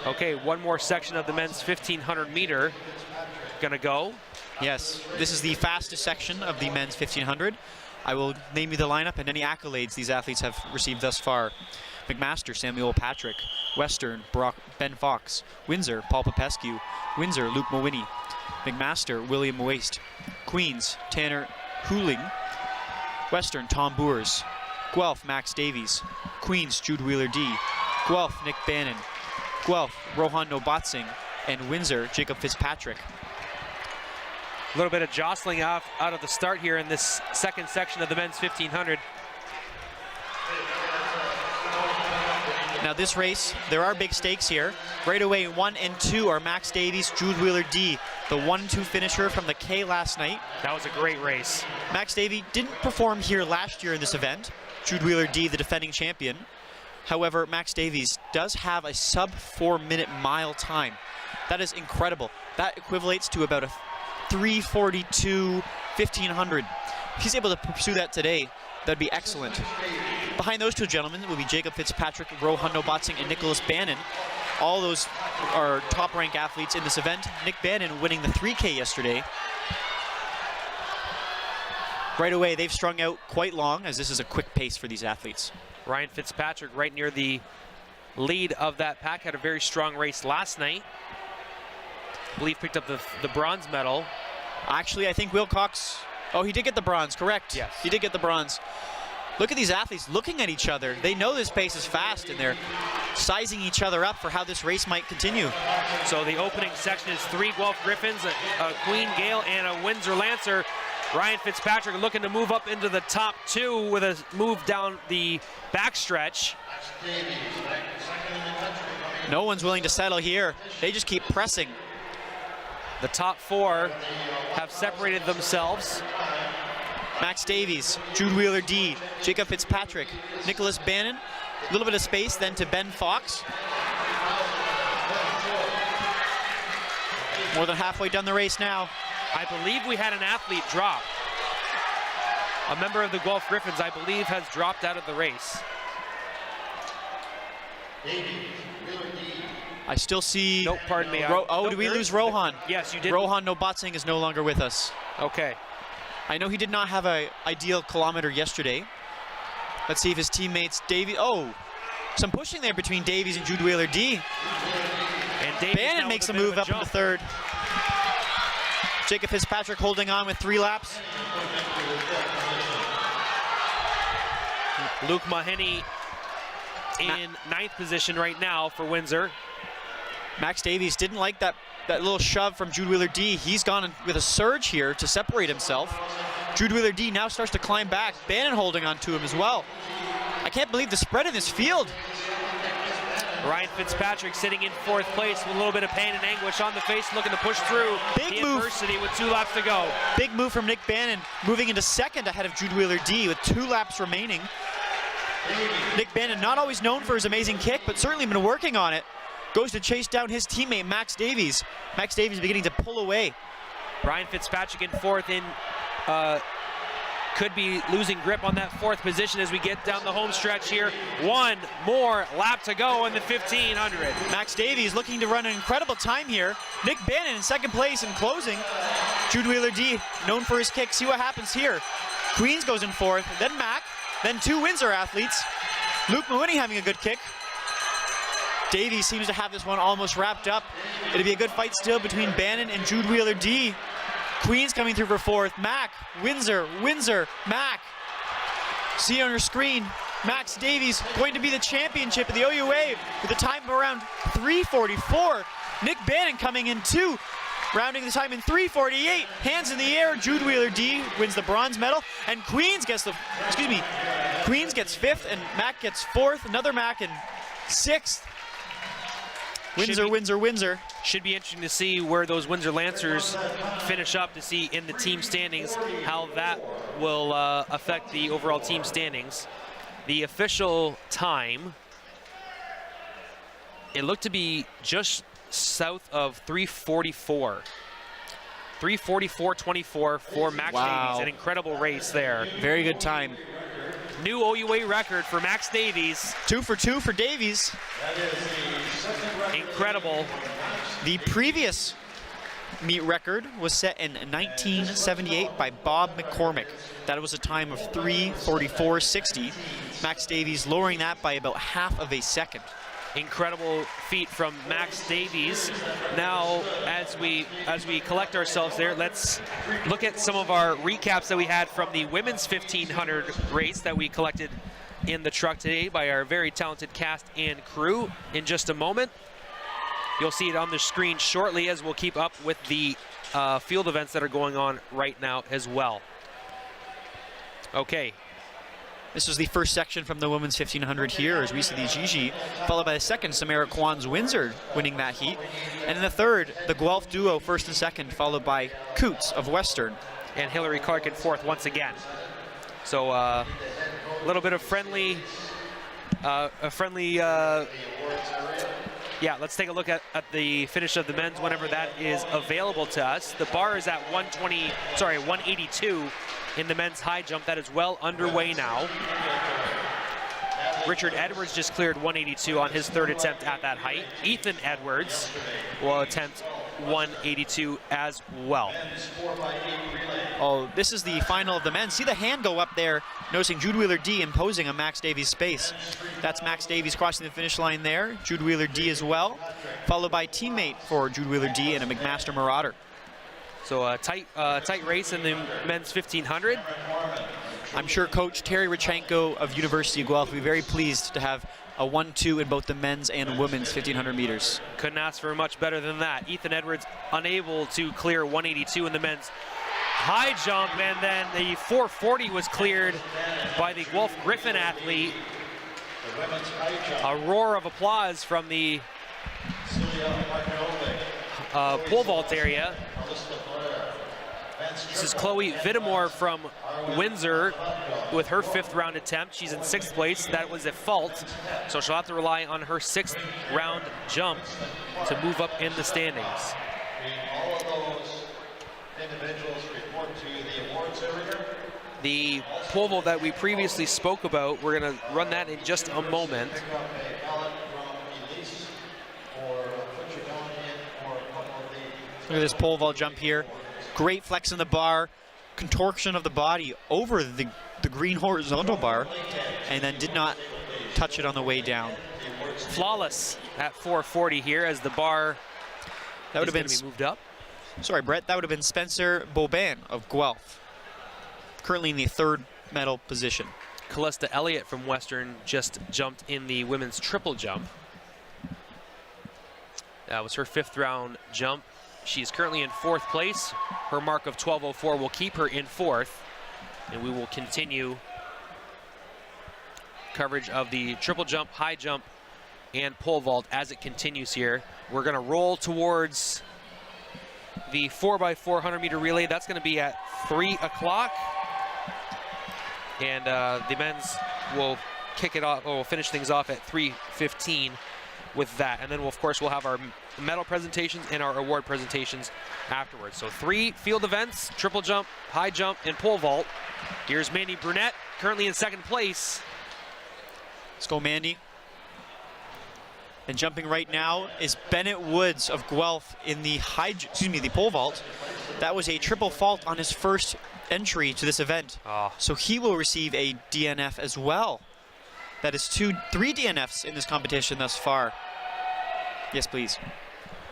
Okay, one more section of the men's 1500 meter gonna go. Yes, this is the fastest section of the men's 1500. I will name you the lineup and any accolades these athletes have received thus far. McMaster, Samuel Patrick. Western, Ben Fox. Windsor, Paul Popescu. Windsor, Luke Mawhinney. McMaster, William Waste. Queens, Tanner Huling. Western, Tom Boers. Guelph, Max Davies. Queens, Jude Wheeler-D. Guelph, Nick Bannon. Guelph, Rohan Nobatsing. And Windsor, Jacob Fitzpatrick. A little bit of jostling out of the start here in this second section of the men's 1500. Now this race, there are big stakes here. Right away, 1 and 2 are Max Davies, Jude Wheeler-D, the 1-2 finisher from the K last night. That was a great race. Max Davies didn't perform here last year in this event. Jude Wheeler-D, the defending champion. However, Max Davies does have a sub 4-minute mile time. That is incredible. That equivalates to about a 3:42 1500. If he's able to pursue that today, that'd be excellent. Behind those two gentlemen will be Jacob Fitzpatrick, Rohan Nobatsing, and Nicholas Bannon. All those are top-ranked athletes in this event. Nick Bannon winning the 3K yesterday. Right away, they've strung out quite long, as this is a quick pace for these athletes. Ryan Fitzpatrick right near the lead of that pack, had a very strong race last night. I believe picked up the bronze medal. Actually, I think Wilcox, oh, he did get the bronze, correct. Yes. He did get the bronze. Look at these athletes looking at each other. They know this pace is fast, and they're sizing each other up for how this race might continue. So the opening section is 3 Guelph Griffins, a Queen Gale, and a Windsor Lancer. Ryan Fitzpatrick looking to move up into the top 2 with a move down the backstretch. No one's willing to settle here. They just keep pressing. The top 4 have separated themselves. Max Davies, Jude Wheeler-D, Jacob Fitzpatrick, Nicholas Bannon. A little bit of space then to Ben Fox. More than halfway done the race now. I believe we had an athlete drop. A member of the Guelph Griffins, I believe, has dropped out of the race. I still see... Nope, pardon me. Did we lose Rohan? Yes, you did. Rohan Nobotsing is no longer with us. Okay. I know he did not have an ideal kilometer yesterday. Let's see if his teammates, some pushing there between Davies and Jude Wheeler-D. And Bannon makes a move up into third. Jacob Fitzpatrick holding on with 3 laps. Luke Mahoney in 9th position right now for Windsor. Max Davies didn't like that little shove from Jude Wheeler-D. He's gone with a surge here to separate himself. Jude Wheeler-D now starts to climb back. Bannon holding on to him as well. I can't believe the spread in this field. Ryan Fitzpatrick sitting in 4th place with a little bit of pain and anguish on the face, looking to push through the adversity with 2 laps to go. Big move from Nick Bannon, moving into 2nd ahead of Jude Wheeler-D with 2 laps remaining. Nick Bannon, not always known for his amazing kick, but certainly been working on it. Goes to chase down his teammate, Max Davies. Max Davies beginning to pull away. Ryan Fitzpatrick in 4th could be losing grip on that 4th position as we get down the home stretch here. 1 more lap to go in the 1500. Max Davies looking to run an incredible time here. Nick Bannon in 2nd place and closing. Jude Wheeler-D, known for his kick. See what happens here. Queens goes in 4th, then Mac, then 2 Windsor athletes. Luke Mahoney having a good kick. Davies seems to have this one almost wrapped up. It'll be a good fight still between Bannon and Jude Wheeler-D. Queens coming through for 4th. Mac, Windsor, Mac. See on your screen, Max Davies going to be the championship of the OUA with a time of around 3:44. Nick Bannon coming in 2, rounding the time in 3:48. Hands in the air, Jude Wheeler-D wins the bronze medal, and Queens gets 5th, and Mac gets 4th. Another Mac in 6th. Windsor. Should be interesting to see where those Windsor Lancers finish up, to see in the team standings how that will affect the overall team standings. The official time, it looked to be just south of 3:44. 3:44.24 for Max Davies. An incredible race there. Very good time. New OUA record for Max Davies. 2 for 2 for Davies. Incredible. The previous meet record was set in 1978 by Bob McCormick. That was a time of 3:44.60. Max Davies lowering that by about half of a second. Incredible feat from Max Davies. Now, as we collect ourselves there, let's look at some of our recaps that we had from the women's 1500 race that we collected in the truck today by our very talented cast and crew in just a moment. You'll see it on the screen shortly as we'll keep up with the field events that are going on right now as well. Okay. This was the first section from the women's 1500 here as we see the Gigi, followed by the second, Samara Kwan's Windsor winning that heat. And in the third, the Guelph duo, 1st and 2nd, followed by Coots of Western. And Hillary Clark in 4th once again. So a little bit of yeah, let's take a look at the finish of the men's whenever that is available to us. The bar is at 182 in the men's high jump. That is well underway now. Richard Edwards just cleared 182 on his 3rd attempt at that height. Ethan Edwards will attempt 182 as well. Oh, this is the final of the men. See the hand go up there, noticing Jude Wheeler-D imposing on Max Davies' space. That's Max Davies crossing the finish line there. Jude Wheeler-D as well, followed by teammate for Jude Wheeler-D and a McMaster Marauder. So a tight race in the men's 1500. I'm sure Coach Terry Richenko of University of Guelph will be very pleased to have a 1-2 in both the men's and women's 1500 meters. Couldn't ask for much better than that. Ethan Edwards unable to clear 182 in the men's high jump, and then the 440 was cleared by the Guelph Griffin athlete. A roar of applause from the pole vault area. This is Chloe Vittemore from Windsor with her 5th round attempt. She's in 6th place. That was at fault, so she'll have to rely on her 6th round jump to move up in the standings. All of those individuals report to the awards area. The pole vault that we previously spoke about, we're going to run that in just a moment. Look at this pole vault jump here. Great flex in the bar, contortion of the body over the green horizontal bar, and then did not touch it on the way down. Flawless at 440 here as the bar that would have been moved up. Sorry, Brett, that would have been Spencer Boban of Guelph, currently in the 3rd medal position. Callista Elliott from Western just jumped in the women's triple jump. That was her 5th round jump. She's currently in 4th place. Her mark of 12:04 will keep her in 4th, and we will continue coverage of the triple jump, high jump, and pole vault as it continues here. We're going to roll towards the 4x400 meter relay. That's going to be at 3 o'clock, and the men's will kick it off, or we'll finish things off at 3:15 with that, and then of course we'll have our medal presentations and our award presentations afterwards. So 3 field events: triple jump, high jump, and pole vault. Here's Mandy Brunette, currently in 2nd place. Let's go, Mandy. And jumping right now is Bennett Woods of Guelph in the the pole vault. That was a triple fault on his first entry to this event. So he will receive a DNF as well. That is 3 DNFs in this competition thus far. Yes, please.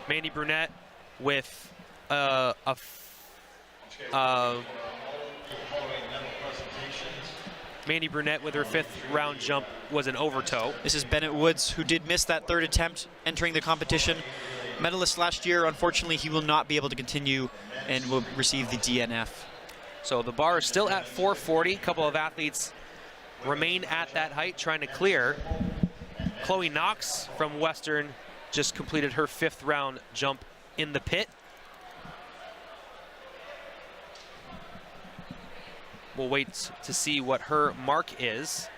Mandy Brunette with Mandy Brunette with her 5th round jump was an overtoe. This is Bennett Woods, who did miss that 3rd attempt entering the competition. Medalist last year, unfortunately, he will not be able to continue and will receive the DNF. So the bar is still at 440. A couple of athletes remain at that height trying to clear. Chloe Knox from Western just completed her 5th round jump in the pit. We'll wait to see what her mark is.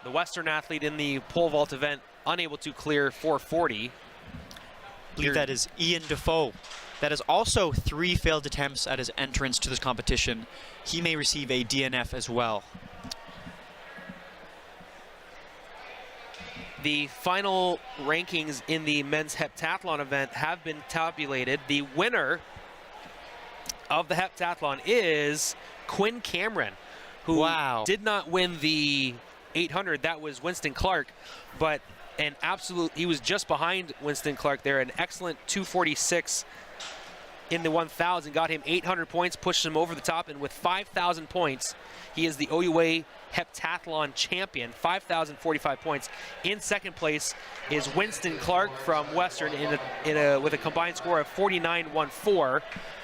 The Western athlete in the pole vault event unable to clear 440. I believe that is Ian Defoe. That is also 3 failed attempts at his entrance to this competition. He may receive a DNF as well. The final rankings in the men's heptathlon event have been tabulated. The winner of the heptathlon is Quinn Cameron, who did not win the 800. That was Winston Clark, but he was just behind Winston Clark there. An excellent 246 in the 1,000, got him 800 points, pushed him over the top, and with 5,000 points, he is the OUA heptathlon champion, 5,045 points. In 2nd place is Winston Clark from Western with a combined score of 49.14.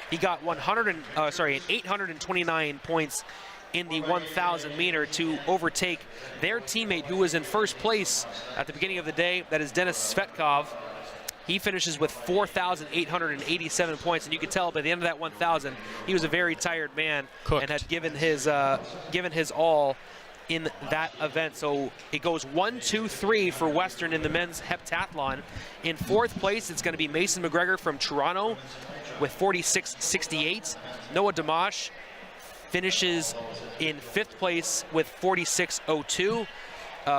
He got 829 points in the 1,000 meter to overtake their teammate who was in 1st place at the beginning of the day. That is Dennis Svetkov. He finishes with 4,887 points, and you could tell by the end of that 1,000, he was a very tired man and had given his all in that event. So it goes 1, 2, 3 for Western in the men's heptathlon. In 4th place, it's going to be Mason McGregor from Toronto with 46.68. Noah Dimash finishes in 5th place with 46.02.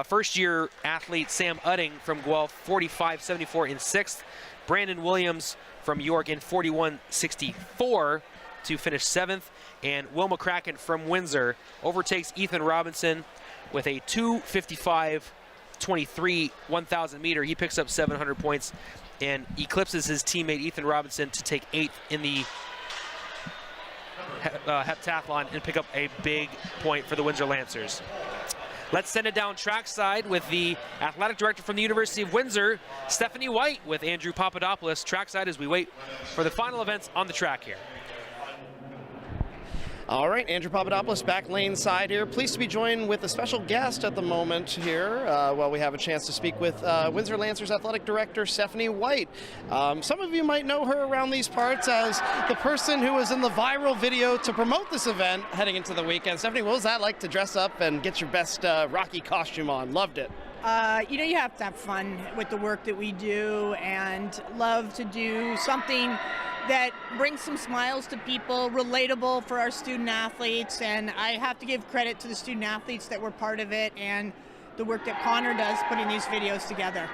First-year athlete Sam Udding from Guelph, 45.74 in 6th. Brandon Williams from York in 41.64 to finish 7th. And Will McCracken from Windsor overtakes Ethan Robinson with a 2:55.23 1,000 meter. He picks up 700 points and eclipses his teammate Ethan Robinson to take 8th in the heptathlon and pick up a big point for the Windsor Lancers. Let's send it down trackside with the athletic director from the University of Windsor, Stephanie White, with Andrew Papadopoulos trackside as we wait for the final events on the track here. All right, Andrew Papadopoulos back lane side here. Pleased to be joined with a special guest at the moment here while we have a chance to speak with Windsor Lancers Athletic Director Stephanie White. Some of you might know her around these parts as the person who was in the viral video to promote this event heading into the weekend. Stephanie, what was that like to dress up and get your best Rocky costume on? Loved it. You have to have fun with the work that we do and love to do something that brings some smiles to people, relatable for our student athletes, and I have to give credit to the student athletes that were part of it and the work that Connor does putting these videos together.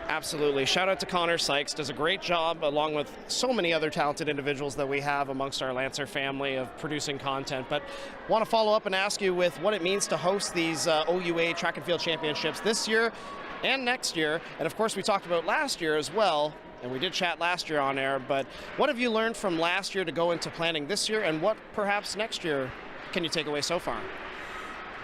Absolutely. Shout out to Connor Sykes, does a great job along with so many other talented individuals that we have amongst our Lancer family of producing content. But want to follow up and ask you with what it means to host these OUA Track and Field Championships this year and next year. And of course we talked about last year as well, and we did chat last year on air, but what have you learned from last year to go into planning this year, and what perhaps next year can you take away so far?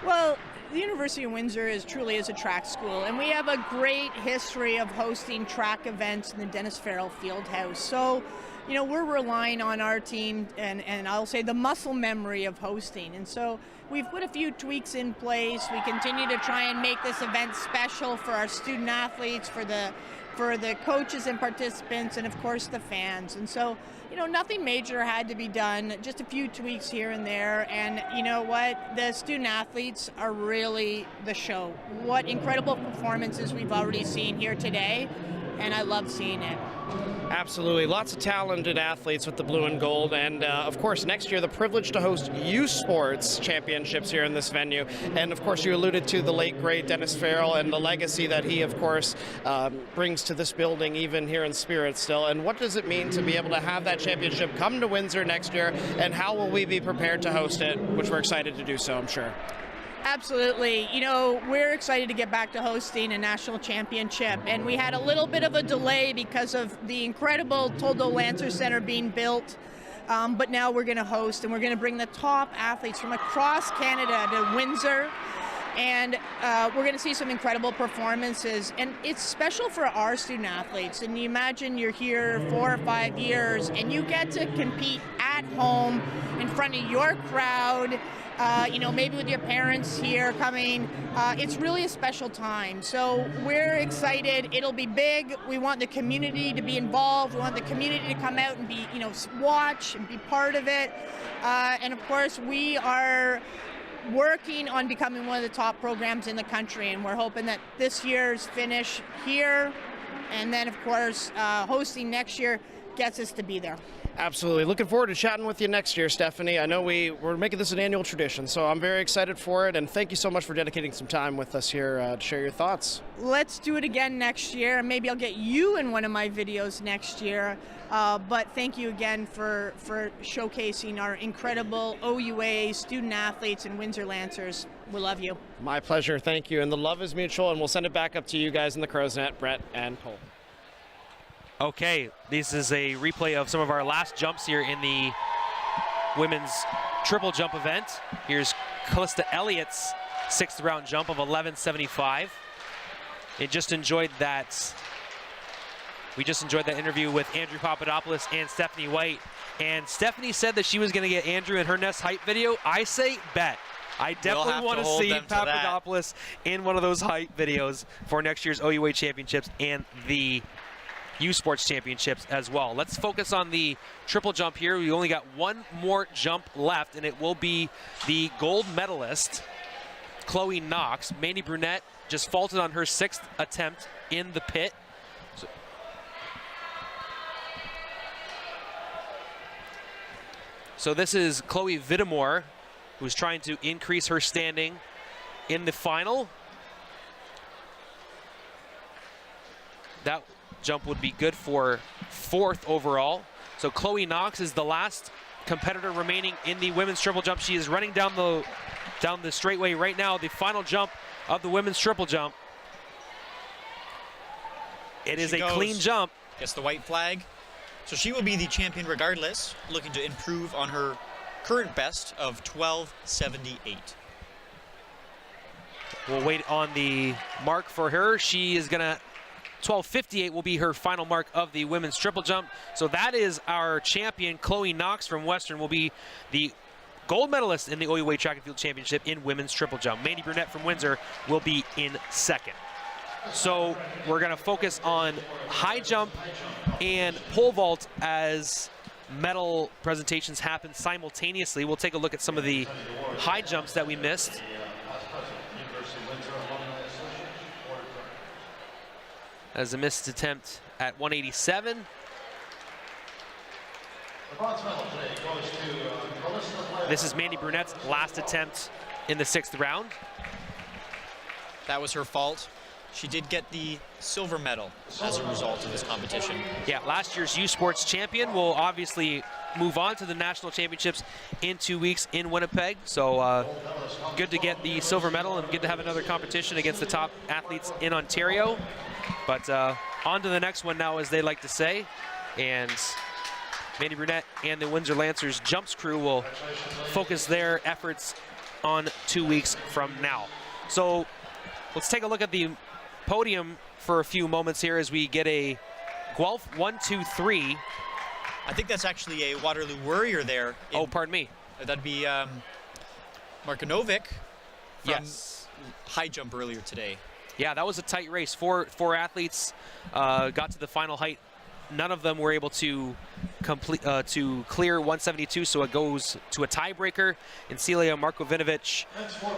Well, the University of Windsor truly is a track school, and we have a great history of hosting track events in the Dennis Farrell Fieldhouse. So, we're relying on our team and I'll say the muscle memory of hosting. And so we've put a few tweaks in place. We continue to try and make this event special for our student athletes, for the coaches and participants, and of course the fans. And so, nothing major had to be done, just a few tweaks here and there. And you know what? The student athletes are really the show. What incredible performances we've already seen here today, and I love seeing it. Absolutely. Lots of talented athletes with the blue and gold. And of course, next year, the privilege to host youth sports championships here in this venue. And of course, you alluded to the late, great Dennis Farrell and the legacy that he, of course, brings to this building, even here in spirit still. And what does it mean to be able to have that championship come to Windsor next year? And how will we be prepared to host it, which we're excited to do so, I'm sure. Absolutely. We're excited to get back to hosting a national championship, and we had a little bit of a delay because of the incredible Toldo Lancer Center being built, but now we're going to host, and we're going to bring the top athletes from across Canada to Windsor, and we're going to see some incredible performances, and it's special for our student athletes. And you imagine you're here 4 or 5 years, and you get to compete at home in front of your crowd, maybe with your parents here coming. It's really a special time. So we're excited. It'll be big. We want the community to be involved. We want the community to come out and be, watch and be part of it. And of course, we are working on becoming one of the top programs in the country, and we're hoping that this year's finish here, and then of course hosting next year, gets us to be there. Absolutely. Looking forward to chatting with you next year, Stephanie. I know we're making this an annual tradition, so I'm very excited for it, and thank you so much for dedicating some time with us here to share your thoughts. Let's do it again next year, and maybe I'll get you in one of my videos next year. But thank you again for showcasing our incredible OUA student athletes and Windsor Lancers. We love you. My pleasure. Thank you. And the love is mutual, and we'll send it back up to you guys in the Crow's Net, Brett and Cole. Okay, this is a replay of some of our last jumps here in the women's triple jump event. Here's Callista Elliott's 6th round jump of 11.75. We just enjoyed that interview with Andrew Papadopoulos and Stephanie White. And Stephanie said that she was going to get Andrew in her Nest hype video. I say bet. I definitely want to see Papadopoulos in one of those hype videos for next year's OUA Championships and the U Sports Championships as well. Let's focus on the triple jump here. We only got one more jump left, and it will be the gold medalist, Chloe Knox. Mandy Brunette just faulted on her 6th attempt in the pit. So this is Chloe Vittemore, who's trying to increase her standing in the final. That jump would be good for 4th overall. So Chloe Knox is the last competitor remaining in the women's triple jump. She is running down the straightaway right now. The final jump of the women's triple jump. It is a clean jump. Gets the white flag. So she will be the champion regardless, looking to improve on her current best of 12:78. We'll wait on the mark for her. She is gonna, 12:58 will be her final mark of the women's triple jump. So that is our champion. Chloe Knox from Western will be the gold medalist in the OUA Track and Field Championship in women's triple jump. Mandy Brunette from Windsor will be in 2nd. So we're gonna focus on high jump and pole vault as medal presentations happen simultaneously. We'll take a look at some of the high jumps that we missed. As a missed attempt at 187. This is Mandy Brunette's last attempt in the 6th round. That was her fault. She did get the silver medal as a result of this competition. Yeah, last year's U Sports champion will obviously move on to the national championships in 2 weeks in Winnipeg. So good to get the silver medal and good to have another competition against the top athletes in Ontario. But on to the next one now, as they like to say. And Mandy Brunette and the Windsor Lancers jumps crew will focus their efforts on 2 weeks from now. So let's take a look at the podium for a few moments here as we get a Guelph 1, 2, 3. I think that's actually a Waterloo Warrior there. Oh, pardon me. That'd be Markinovic from yes. high jump earlier today. Yeah, that was a tight race. Four athletes got to the final height. None of them were able to clear 172, so it goes to a tiebreaker. And Celia Markovinovic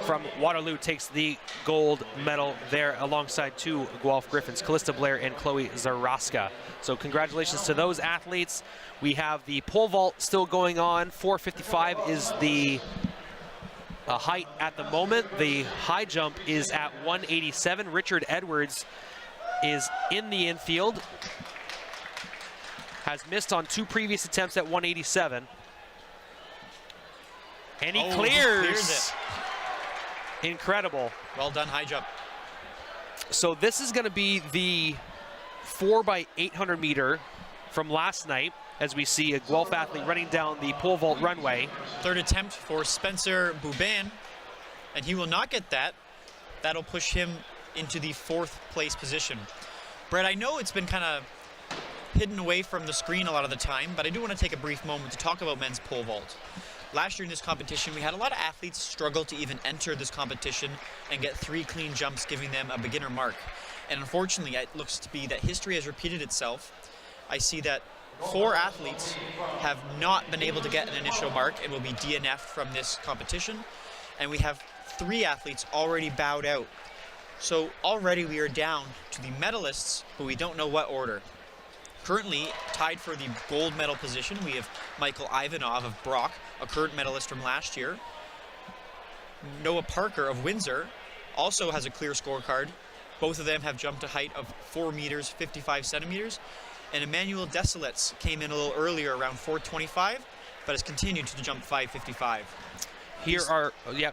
from Waterloo takes the gold medal there alongside 2 Guelph Griffins, Callista Blair and Chloe Zaraska. So congratulations to those athletes. We have the pole vault still going on. 455 is the height at the moment. The high jump is at 187. Richard Edwards is in the infield. Has missed on 2 previous attempts at 187. And he clears it. Incredible. Well done, high jump. So this is going to be the 4x800 meter from last night, as we see a Guelph athlete running down the pole vault runway. 3rd attempt for Spencer Boubin, and he will not get that. That'll push him into the 4th place position. Brett, I know it's been kind of hidden away from the screen a lot of the time, but I do want to take a brief moment to talk about men's pole vault. Last year in this competition, we had a lot of athletes struggle to even enter this competition and get 3 clean jumps, giving them a beginner mark. And unfortunately, it looks to be that history has repeated itself. I see that 4 athletes have not been able to get an initial mark and will be DNF'd from this competition. And we have 3 athletes already bowed out. So already we are down to the medalists, but we don't know what order. Currently tied for the gold medal position, we have Michael Ivanov of Brock, a current medalist from last year. Noah Parker of Windsor also has a clear scorecard. Both of them have jumped a height of 4 meters, 55 centimeters. And Emmanuel Desilets came in a little earlier, around 425, but has continued to jump 555.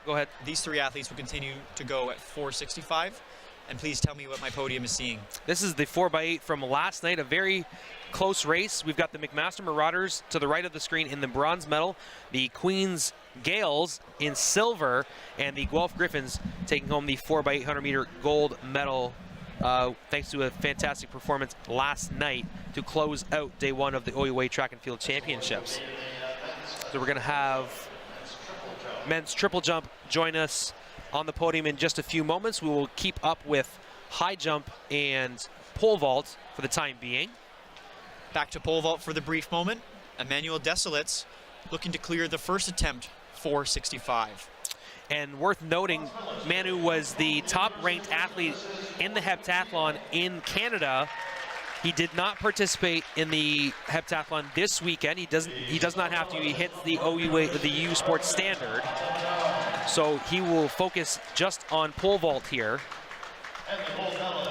Go ahead. These 3 athletes will continue to go at 465. And please tell me what my podium is seeing. This is the 4x8 from last night, a very close race. We've got the McMaster Marauders to the right of the screen in the bronze medal, the Queens Gales in silver, and the Guelph Griffins taking home the 4x800 meter gold medal thanks to a fantastic performance last night to close out day 1 of the OUA Track and Field Championships. So we're going to have men's triple jump join us on the podium in just a few moments. We will keep up with high jump and pole vault for the time being. Back to pole vault for the brief moment. Emmanuel Desilets looking to clear the first attempt, 465. And worth noting, Manu was the top-ranked athlete in the heptathlon in Canada. He did not participate in the heptathlon this weekend. He does not have to. He hits the OUA, the U Sports standard. So he will focus just on pole vault here.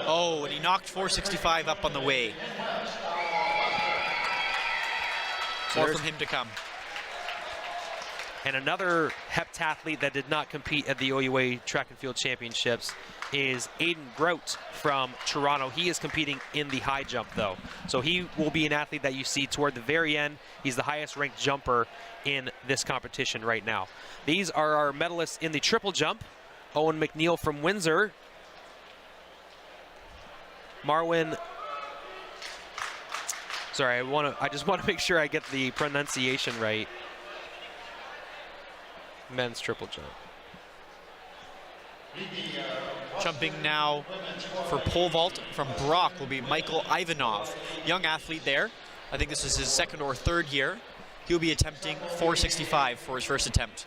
Oh, and he knocked 465 up on the way. More from him to come. And another heptathlete that did not compete at the OUA Track and Field Championships is Aiden Grout from Toronto. He is competing in the high jump, though. So he will be an athlete that you see toward the very end. He's the highest ranked jumper in this competition right now. These are our medalists in the triple jump. Owen McNeil from Windsor. Marwin. Sorry, I just want to make sure I get the pronunciation right. Men's triple jump. Jumping now for pole vault from Brock will be Michael Ivanov. Young athlete there. I think this is his second or third year. He'll be attempting 465 for his first attempt.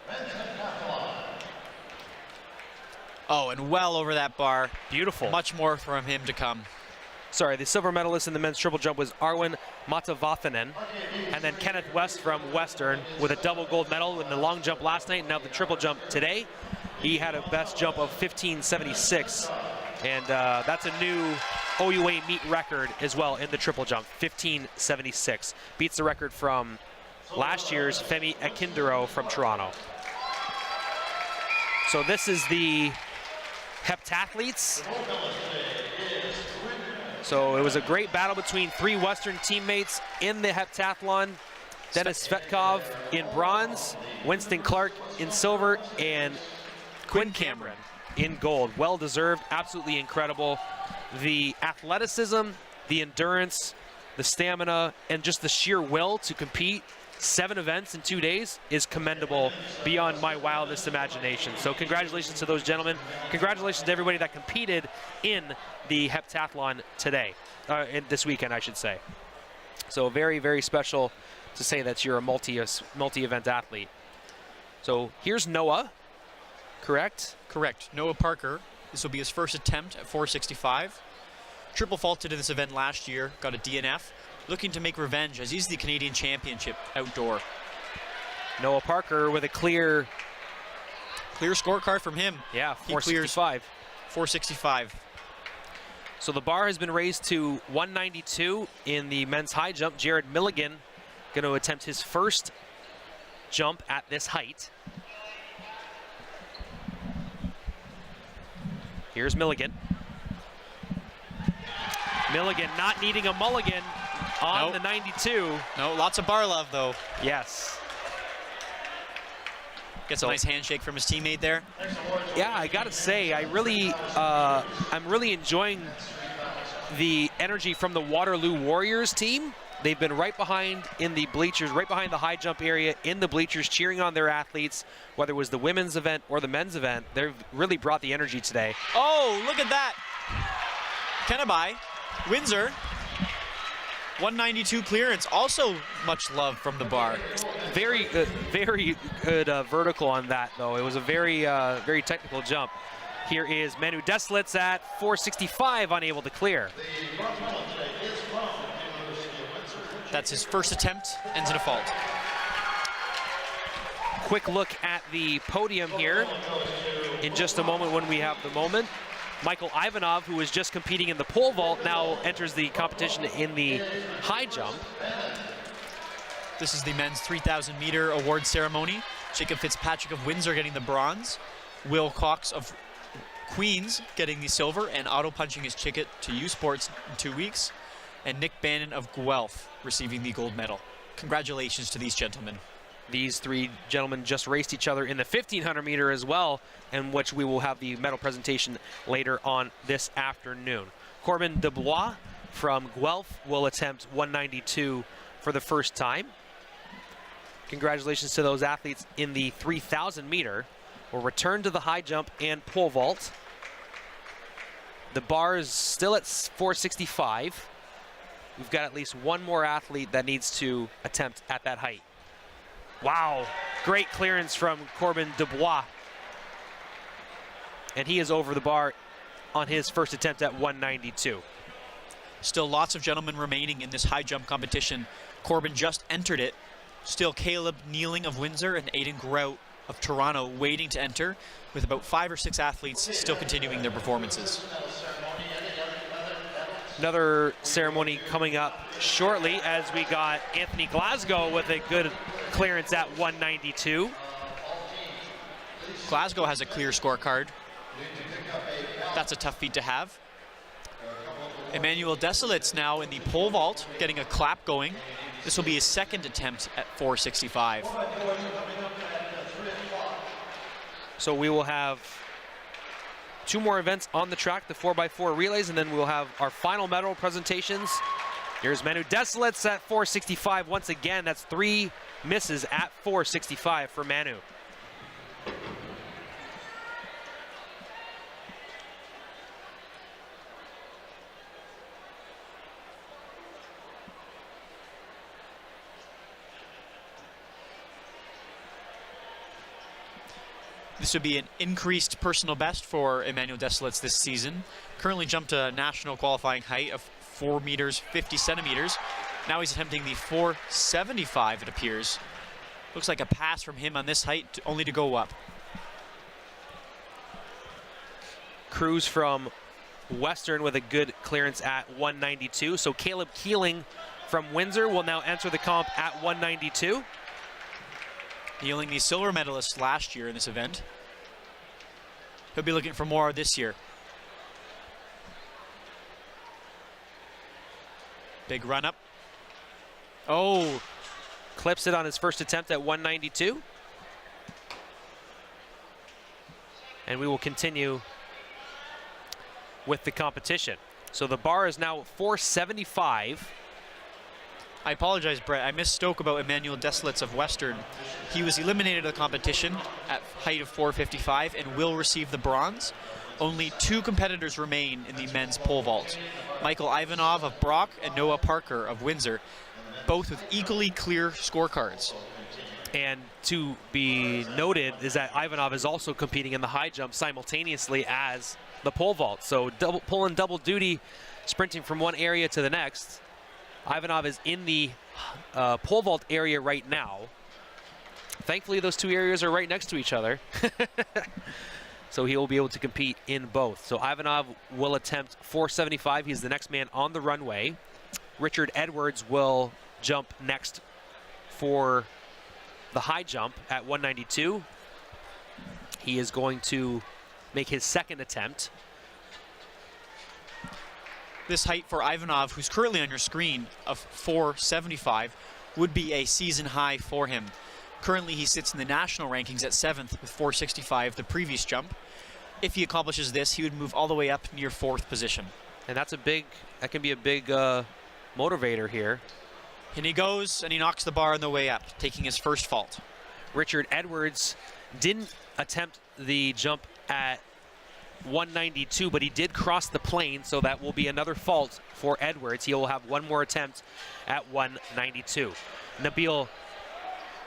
Oh, and well over that bar. Beautiful. Much more from him to come. Sorry, the silver medalist in the men's triple jump was Arwin Matavathanen, and then Kenneth West from Western with a double gold medal in the long jump last night, and now the triple jump today. He had a best jump of 15.76, and that's a new OUA meet record as well in the triple jump, 15.76. Beats the record from last year's Femi Akinduro from Toronto. So this is the heptathletes. So it was a great battle between three Western teammates in the heptathlon. Dennis Svetkov in bronze, Winston Clark in silver, and Quinn Cameron in gold. Well deserved, absolutely incredible. The athleticism, the endurance, the stamina, and just the sheer will to compete 7 events in 2 days is commendable beyond my wildest imagination. So congratulations to those gentlemen. Congratulations to everybody that competed in the heptathlon today, this weekend, I should say. So very, very special to say that you're a multi-event athlete. So here's Noah, correct? Correct. Noah Parker. This will be his first attempt at 465. Triple faulted in this event last year, got a DNF. Looking to make revenge as he's the Canadian Championship outdoor. Noah Parker with a clear scorecard from him. Yeah, 465. 465. So the bar has been raised to 192 in the men's high jump. Jared Milligan going to attempt his first jump at this height. Here's Milligan. Milligan not needing a mulligan on the 92. No, lots of bar love though. Yes. Gets a nice handshake from his teammate there. Yeah, I gotta say, I'm really enjoying the energy from the Waterloo Warriors team. They've been right behind in the bleachers, right behind the high jump area in the bleachers, cheering on their athletes, whether it was the women's event or the men's event. They've really brought the energy today. Oh, look at that. Kennebai, Windsor, 192 clearance. Also much love from the bar. Very good vertical on that, though. It was a very technical jump. Here is Manu Deslitz at 465, unable to clear. That's his first attempt, ends in a fault. Quick look at the podium here in just a moment when we have the moment. Michael Ivanov, who was just competing in the pole vault, now enters the competition in the high jump. This is the men's 3,000 meter award ceremony. Jacob Fitzpatrick of Windsor getting the bronze. Will Cox of Queens getting the silver and auto-punching his ticket to U Sports in 2 weeks. And Nick Bannon of Guelph receiving the gold medal. Congratulations to these gentlemen. These three gentlemen just raced each other in the 1,500 meter as well, in which we will have the medal presentation later on this afternoon. Corbin Dubois from Guelph will attempt 192 for the first time. Congratulations to those athletes in the 3,000 meter. We'll return to the high jump and pole vault. The bar is still at 465. We've got at least one more athlete that needs to attempt at that height. Wow, great clearance from Corbin Dubois. And he is over the bar on his first attempt at 192. Still lots of gentlemen remaining in this high jump competition. Corbin just entered it. Still Caleb Nealing of Windsor and Aiden Grout of Toronto waiting to enter, with about 5 or 6 athletes still continuing their performances. Another ceremony coming up shortly as we got Anthony Glasgow with a good clearance at 192. Glasgow has a clear scorecard. That's a tough feat to have. Emmanuel Desilets now in the pole vault, getting a clap going. This will be his second attempt at 465. So we will have 2 more events on the track, the 4x4 relays, and then we'll have our final medal presentations. Here's Manu Desilets at 465. Once again, that's 3 misses at 465 for Manu. This would be an increased personal best for Emmanuel Desilets this season. Currently jumped a national qualifying height of 4 meters, 50 centimeters. Now he's attempting the 475, it appears. Looks like a pass from him on this height, only to go up. Cruz from Western with a good clearance at 192. So Caleb Keeling from Windsor will now enter the comp at 192. Keeling, the silver medalist last year in this event. He'll be looking for more this year. Big run up. Oh, clips it on his first attempt at 192. And we will continue with the competition. So the bar is now 475. I apologize, Brett. I misspoke about Emmanuel Desilets of Western. He was eliminated of the competition at height of 455 and will receive the bronze. Only 2 competitors remain in the men's pole vault. Michael Ivanov of Brock and Noah Parker of Windsor, both with equally clear scorecards. And to be noted is that Ivanov is also competing in the high jump simultaneously as the pole vault. So pulling double duty, sprinting from one area to the next. Ivanov is in the pole vault area right now. Thankfully, those 2 areas are right next to each other. So he will be able to compete in both. So Ivanov will attempt 475. He's the next man on the runway. Richard Edwards will jump next for the high jump at 192. He is going to make his second attempt. This height for Ivanov, who's currently on your screen, of 475, would be a season high for him. Currently, he sits in the national rankings at 7th with 465 the previous jump. If he accomplishes this, he would move all the way up near 4th position. And that can be a big motivator here. And he goes and he knocks the bar on the way up, taking his first fault. Richard Edwards didn't attempt the jump at 192, but he did cross the plane, so that will be another fault for Edwards. He will have 1 more attempt at 192. Nabil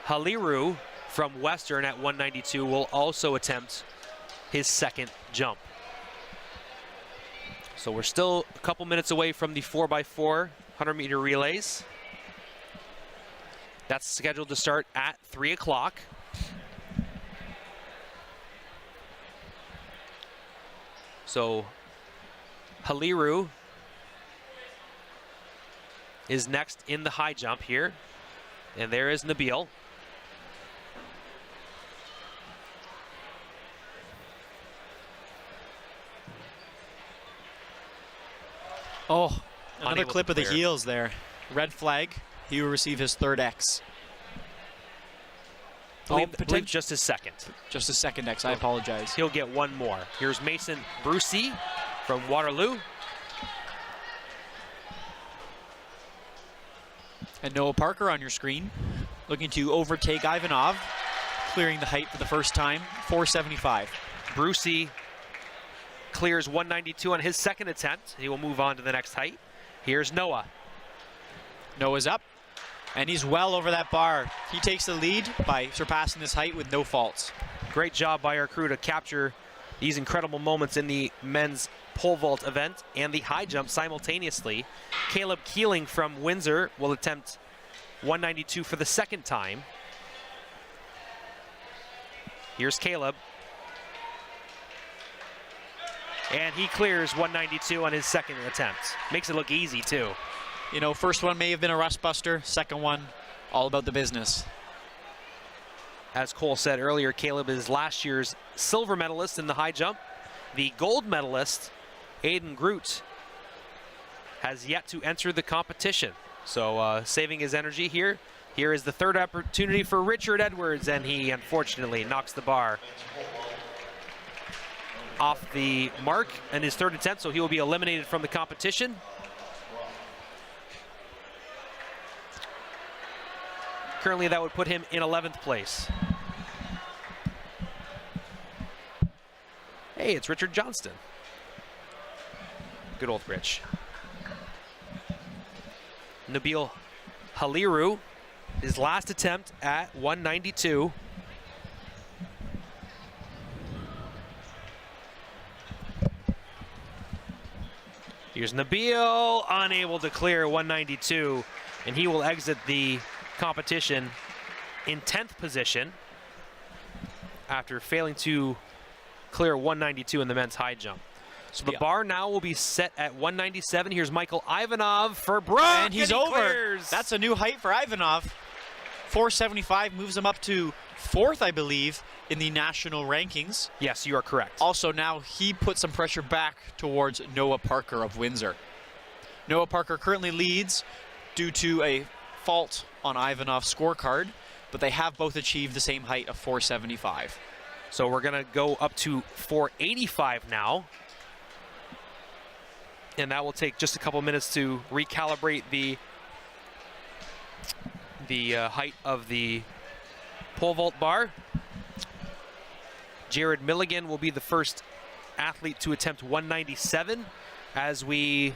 Haliru from Western at 192 will also attempt his second jump. So we're still a couple minutes away from the 4x4 100-meter relays. That's scheduled to start at 3 o'clock. So Haliru is next in the high jump here. And there is Nabil. Oh, another clip of the heels there. Red flag. He will receive his 3rd X. Believe just his second. Just his second X, I apologize. He'll get 1 more. Here's Mason Brucey from Waterloo. And Noah Parker on your screen, looking to overtake Ivanov, clearing the height for the first time, 475. Brucey clears 192 on his second attempt. He will move on to the next height. Here's Noah. Noah's up, and he's well over that bar. He takes the lead by surpassing this height with no faults. Great job by our crew to capture these incredible moments in the men's pole vault event and the high jump simultaneously. Caleb Keeling from Windsor will attempt 192 for the second time. Here's Caleb. And he clears 192 on his second attempt. Makes it look easy, too. You know, first one may have been a rust buster. Second one, all about the business. As Cole said earlier, Caleb is last year's silver medalist in the high jump. The gold medalist, Aiden Groot, has yet to enter the competition. So saving his energy here. Here is the third opportunity for Richard Edwards, and he unfortunately knocks the bar off the mark in his third attempt, so he will be eliminated from the competition. Currently, that would put him in 11th place. Hey, it's Richard Johnston. Good old Rich. Nabil Haliru, his last attempt at 192. Here's Nabil, unable to clear 192, and he will exit the competition in 10th position after failing to clear 192 in the men's high jump. So the bar now will be set at 197. Here's Michael Ivanov for Brock, and he's over. Clears. That's a new height for Ivanov. 475 moves him up to 4th, I believe, in the national rankings. Yes, you are correct. Also, now he put some pressure back towards Noah Parker of Windsor. Noah Parker currently leads due to a fault on Ivanov's scorecard, but they have both achieved the same height of 475. So we're going to go up to 485 now. And that will take just a couple minutes to recalibrate the height of the pole vault bar. Jared Milligan will be the first athlete to attempt 197 as we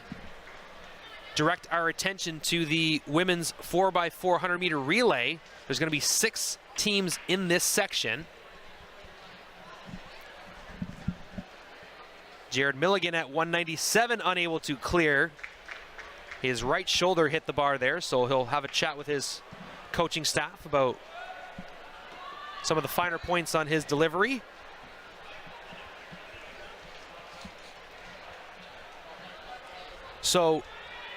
direct our attention to the women's 4x400 meter relay. There's going to be 6 teams in this section. Jared Milligan at 197, unable to clear. His right shoulder hit the bar there, so he'll have a chat with his coaching staff about some of the finer points on his delivery. So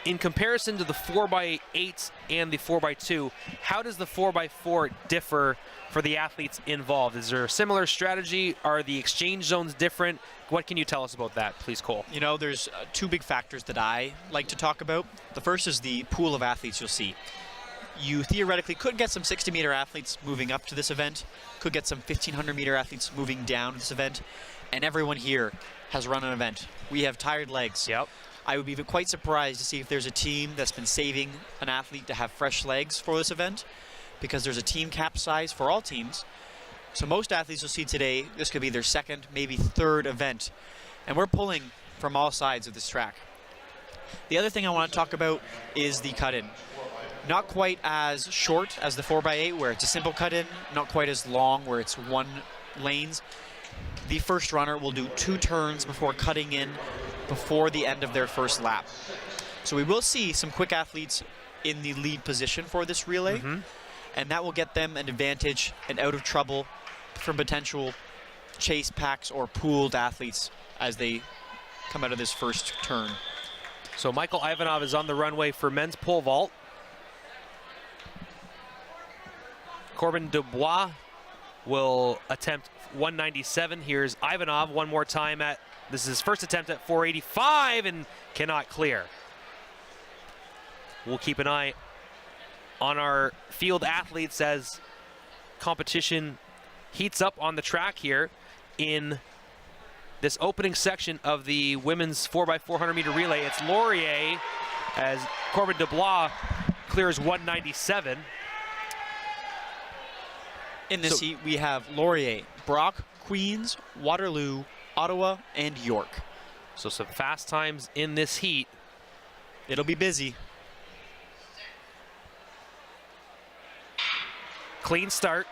in comparison to the 4x8 and the 4x2, how does the 4x4 differ for the athletes involved? Is there a similar strategy? Are the exchange zones different? What can you tell us about that, please, Cole? You know, there's 2 big factors that I like to talk about. The first is the pool of athletes you'll see. You theoretically could get some 60-meter athletes moving up to this event, could get some 1,500-meter athletes moving down to this event, and everyone here has run an event. We have tired legs. Yep. I would be quite surprised to see if there's a team that's been saving an athlete to have fresh legs for this event, because there's a team cap size for all teams. So most athletes you'll see today, this could be their 2nd, maybe 3rd event. And we're pulling from all sides of this track. The other thing I want to talk about is the cut-in. Not quite as short as the 4x8 where it's a simple cut-in, not quite as long where it's 1 lanes. The first runner will do 2 turns before cutting in before the end of their first lap. So we will see some quick athletes in the lead position for this relay, and that will get them an advantage and out of trouble from potential chase packs or pooled athletes as they come out of this first turn. So Michael Ivanov is on the runway for men's pole vault. Corbin Dubois will attempt 197. Here's Ivanov one more time at, this is his first attempt at 485 and cannot clear. We'll keep an eye on our field athletes as competition heats up on the track here in this opening section of the women's 4x400 meter relay. It's Laurier as Corbin Dubois clears 197. In this heat, we have Laurier, Brock, Queens, Waterloo, Ottawa, and York. So some fast times in this heat. It'll be busy. Clean start.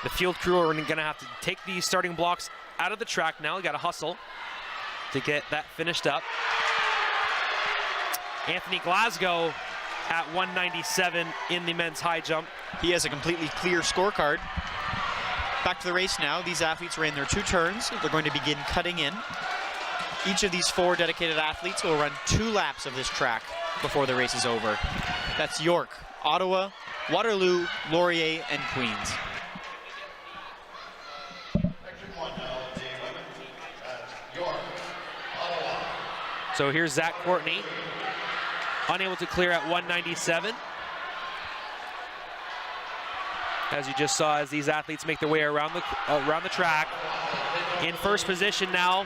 The field crew are going to have to take these starting blocks out of the track now. Got to hustle to get that finished up. Anthony Glasgow at 197 in the men's high jump. He has a completely clear scorecard. Back to the race now. These athletes ran their 2 turns. They're going to begin cutting in. Each of these 4 dedicated athletes will run 2 laps of this track before the race is over. That's York, Ottawa, Waterloo, Laurier, and Queens. So here's Zach Courtney, unable to clear at 197. As you just saw, as these athletes make their way around the track. In first position now,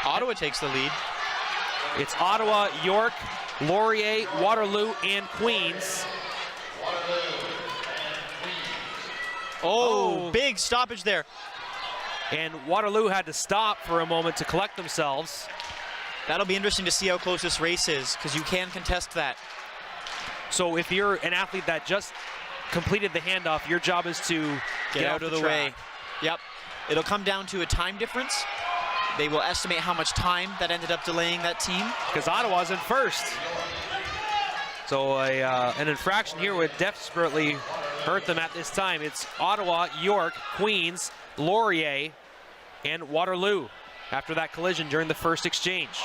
Ottawa takes the lead. It's Ottawa, York, Laurier, Waterloo, and Queens. Oh, big stoppage there. And Waterloo had to stop for a moment to collect themselves. That'll be interesting to see how close this race is, because you can contest that. So if you're an athlete that just completed the handoff, your job is to get out of the way. Yep. It'll come down to a time difference. They will estimate how much time that ended up delaying that team. Because Ottawa's in first. So an infraction here would desperately hurt them at this time. It's Ottawa, York, Queens, Laurier, and Waterloo after that collision during the first exchange.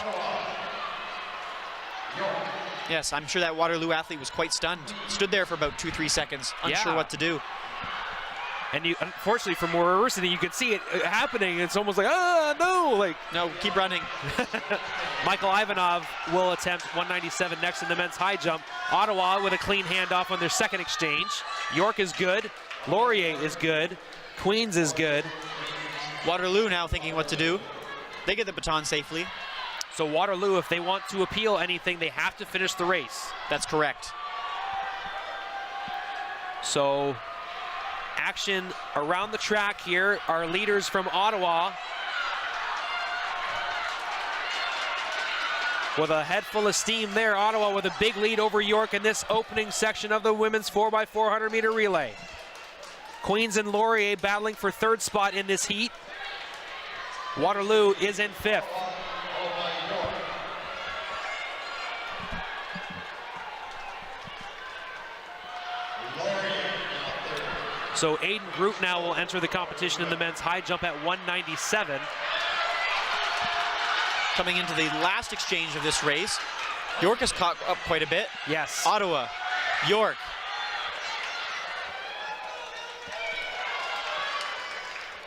Yes, I'm sure that Waterloo athlete was quite stunned. Stood there for about 2-3 seconds, unsure what to do. And you, unfortunately, from where we're sitting, you could see it happening. It's almost like, no! Like, no, keep running. Michael Ivanov will attempt 197 next in the men's high jump. Ottawa with a clean handoff on their second exchange. York is good. Laurier is good. Queens is good. Waterloo now thinking what to do. They get the baton safely. So Waterloo, if they want to appeal anything, they have to finish the race. That's correct. So action around the track here. Our leaders from Ottawa with a head full of steam there. Ottawa with a big lead over York in this opening section of the women's 4x400 meter relay. Queens and Laurier battling for third spot in this heat. Waterloo is in fifth. So Aiden Groot now will enter the competition in the men's high jump at 197. Coming into the last exchange of this race, York has caught up quite a bit. Yes. Ottawa, York.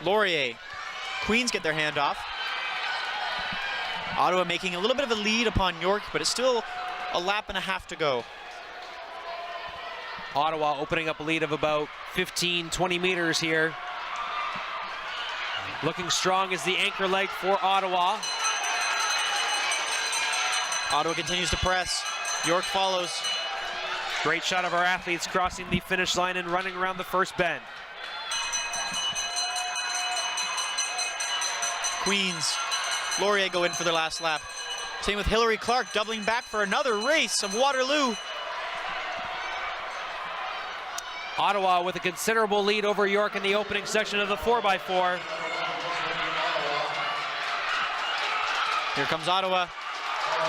Laurier, Queens get their handoff. Ottawa making a little bit of a lead upon York, but it's still a lap and a half to go. Ottawa opening up a lead of about 15, 20 meters here. Looking strong is the anchor leg for Ottawa. Ottawa continues to press. York follows. Great shot of our athletes crossing the finish line and running around the first bend. Queens, Laurier go in for their last lap. Same with Hillary Clark doubling back for another race of Waterloo. Ottawa with a considerable lead over York in the opening section of the 4x4. Here comes Ottawa,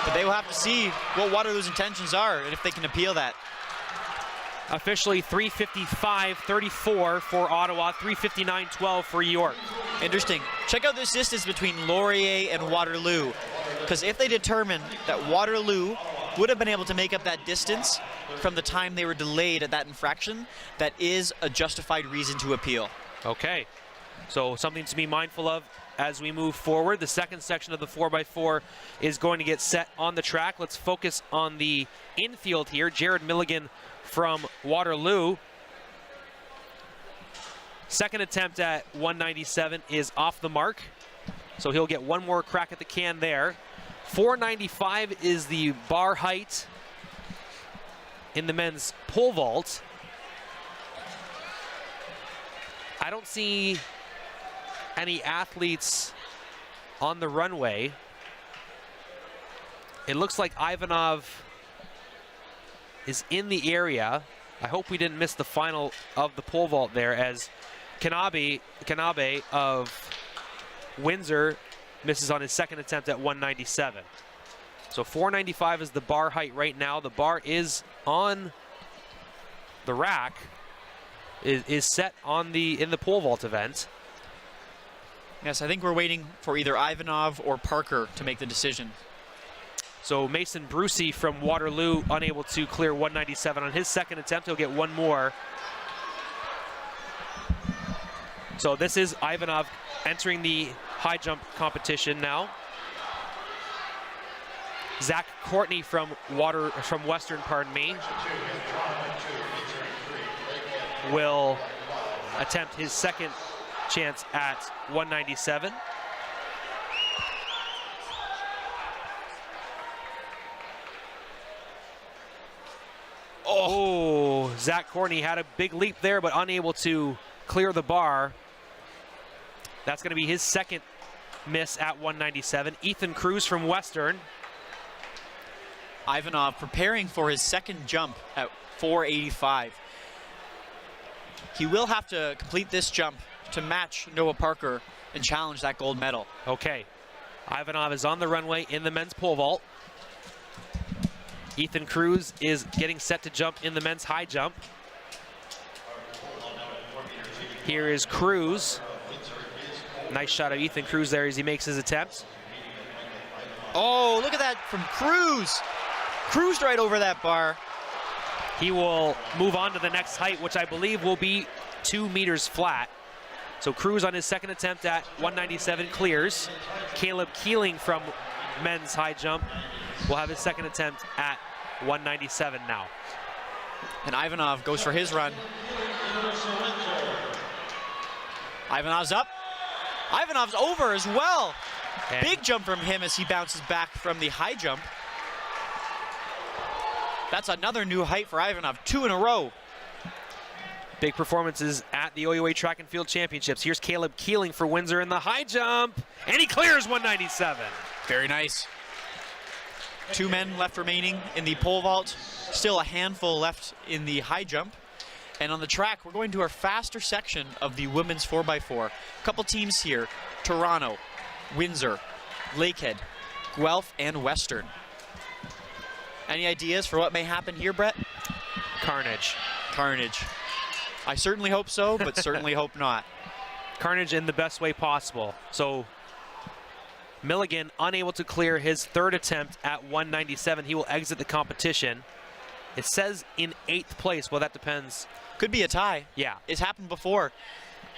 but they will have to see what Waterloo's intentions are and if they can appeal that. Officially 3:55.34 for Ottawa, 3:59.12 for York. Interesting. Check out this distance between Laurier and Waterloo, because if they determine that Waterloo would have been able to make up that distance from the time they were delayed at that infraction, that is a justified reason to appeal. Okay, so something to be mindful of as we move forward. The second section of the 4x4 is going to get set on the track. Let's focus on the infield here. Jared Milligan from Waterloo. Second attempt at 197 is off the mark, so he'll get one more crack at the can there. 495 is the bar height in the men's pole vault. I don't see any athletes on the runway. It looks like Ivanov is in the area. I hope we didn't miss the final of the pole vault there, as Kanabe of Windsor misses on his second attempt at 197. So 495 is the bar height right now. The bar is on the rack, is set on in the pole vault event. Yes, I think we're waiting for either Ivanov or Parker to make the decision. So Mason Brucey from Waterloo unable to clear 197 on his second attempt. He'll get one more. So this is Ivanov entering the high jump competition now. Zach Courtney from Western, will attempt his second chance at 197. Oh, Zach Courtney had a big leap there, but unable to clear the bar. That's going to be his second miss at 197. Ethan Cruz from Western. Ivanov preparing for his second jump at 485. He will have to complete this jump to match Noah Parker and challenge that gold medal. Okay, Ivanov is on the runway in the men's pole vault. Ethan Cruz is getting set to jump in the men's high jump. Here is Cruz. Nice shot of Ethan Cruz there as he makes his attempt. Oh, look at that from Cruz. Cruised right over that bar. He will move on to the next height, which I believe will be 2 meters flat. So Cruz on his second attempt at 197 clears. Caleb Keeling from men's high jump will have his second attempt at 197 now. And Ivanov goes for his run. Ivanov's up. Ivanov's over as well. And big jump from him as he bounces back from the high jump. That's another new height for Ivanov, 2 in a row. Big performances at the OUA Track and Field Championships. Here's Caleb Keeling for Windsor in the high jump, and he clears 197. Very nice. 2 men left remaining in the pole vault. Still a handful left in the high jump. And on the track, we're going to our faster section of the women's 4x4. A couple teams here, Toronto, Windsor, Lakehead, Guelph, and Western. Any ideas for what may happen here, Brett? Carnage. Carnage. I certainly hope so, but certainly hope not. Carnage in the best way possible. So Milligan unable to clear his third attempt at 197. He will exit the competition. It says in 8th place. Well, that depends. Could be a tie. Yeah. It's happened before.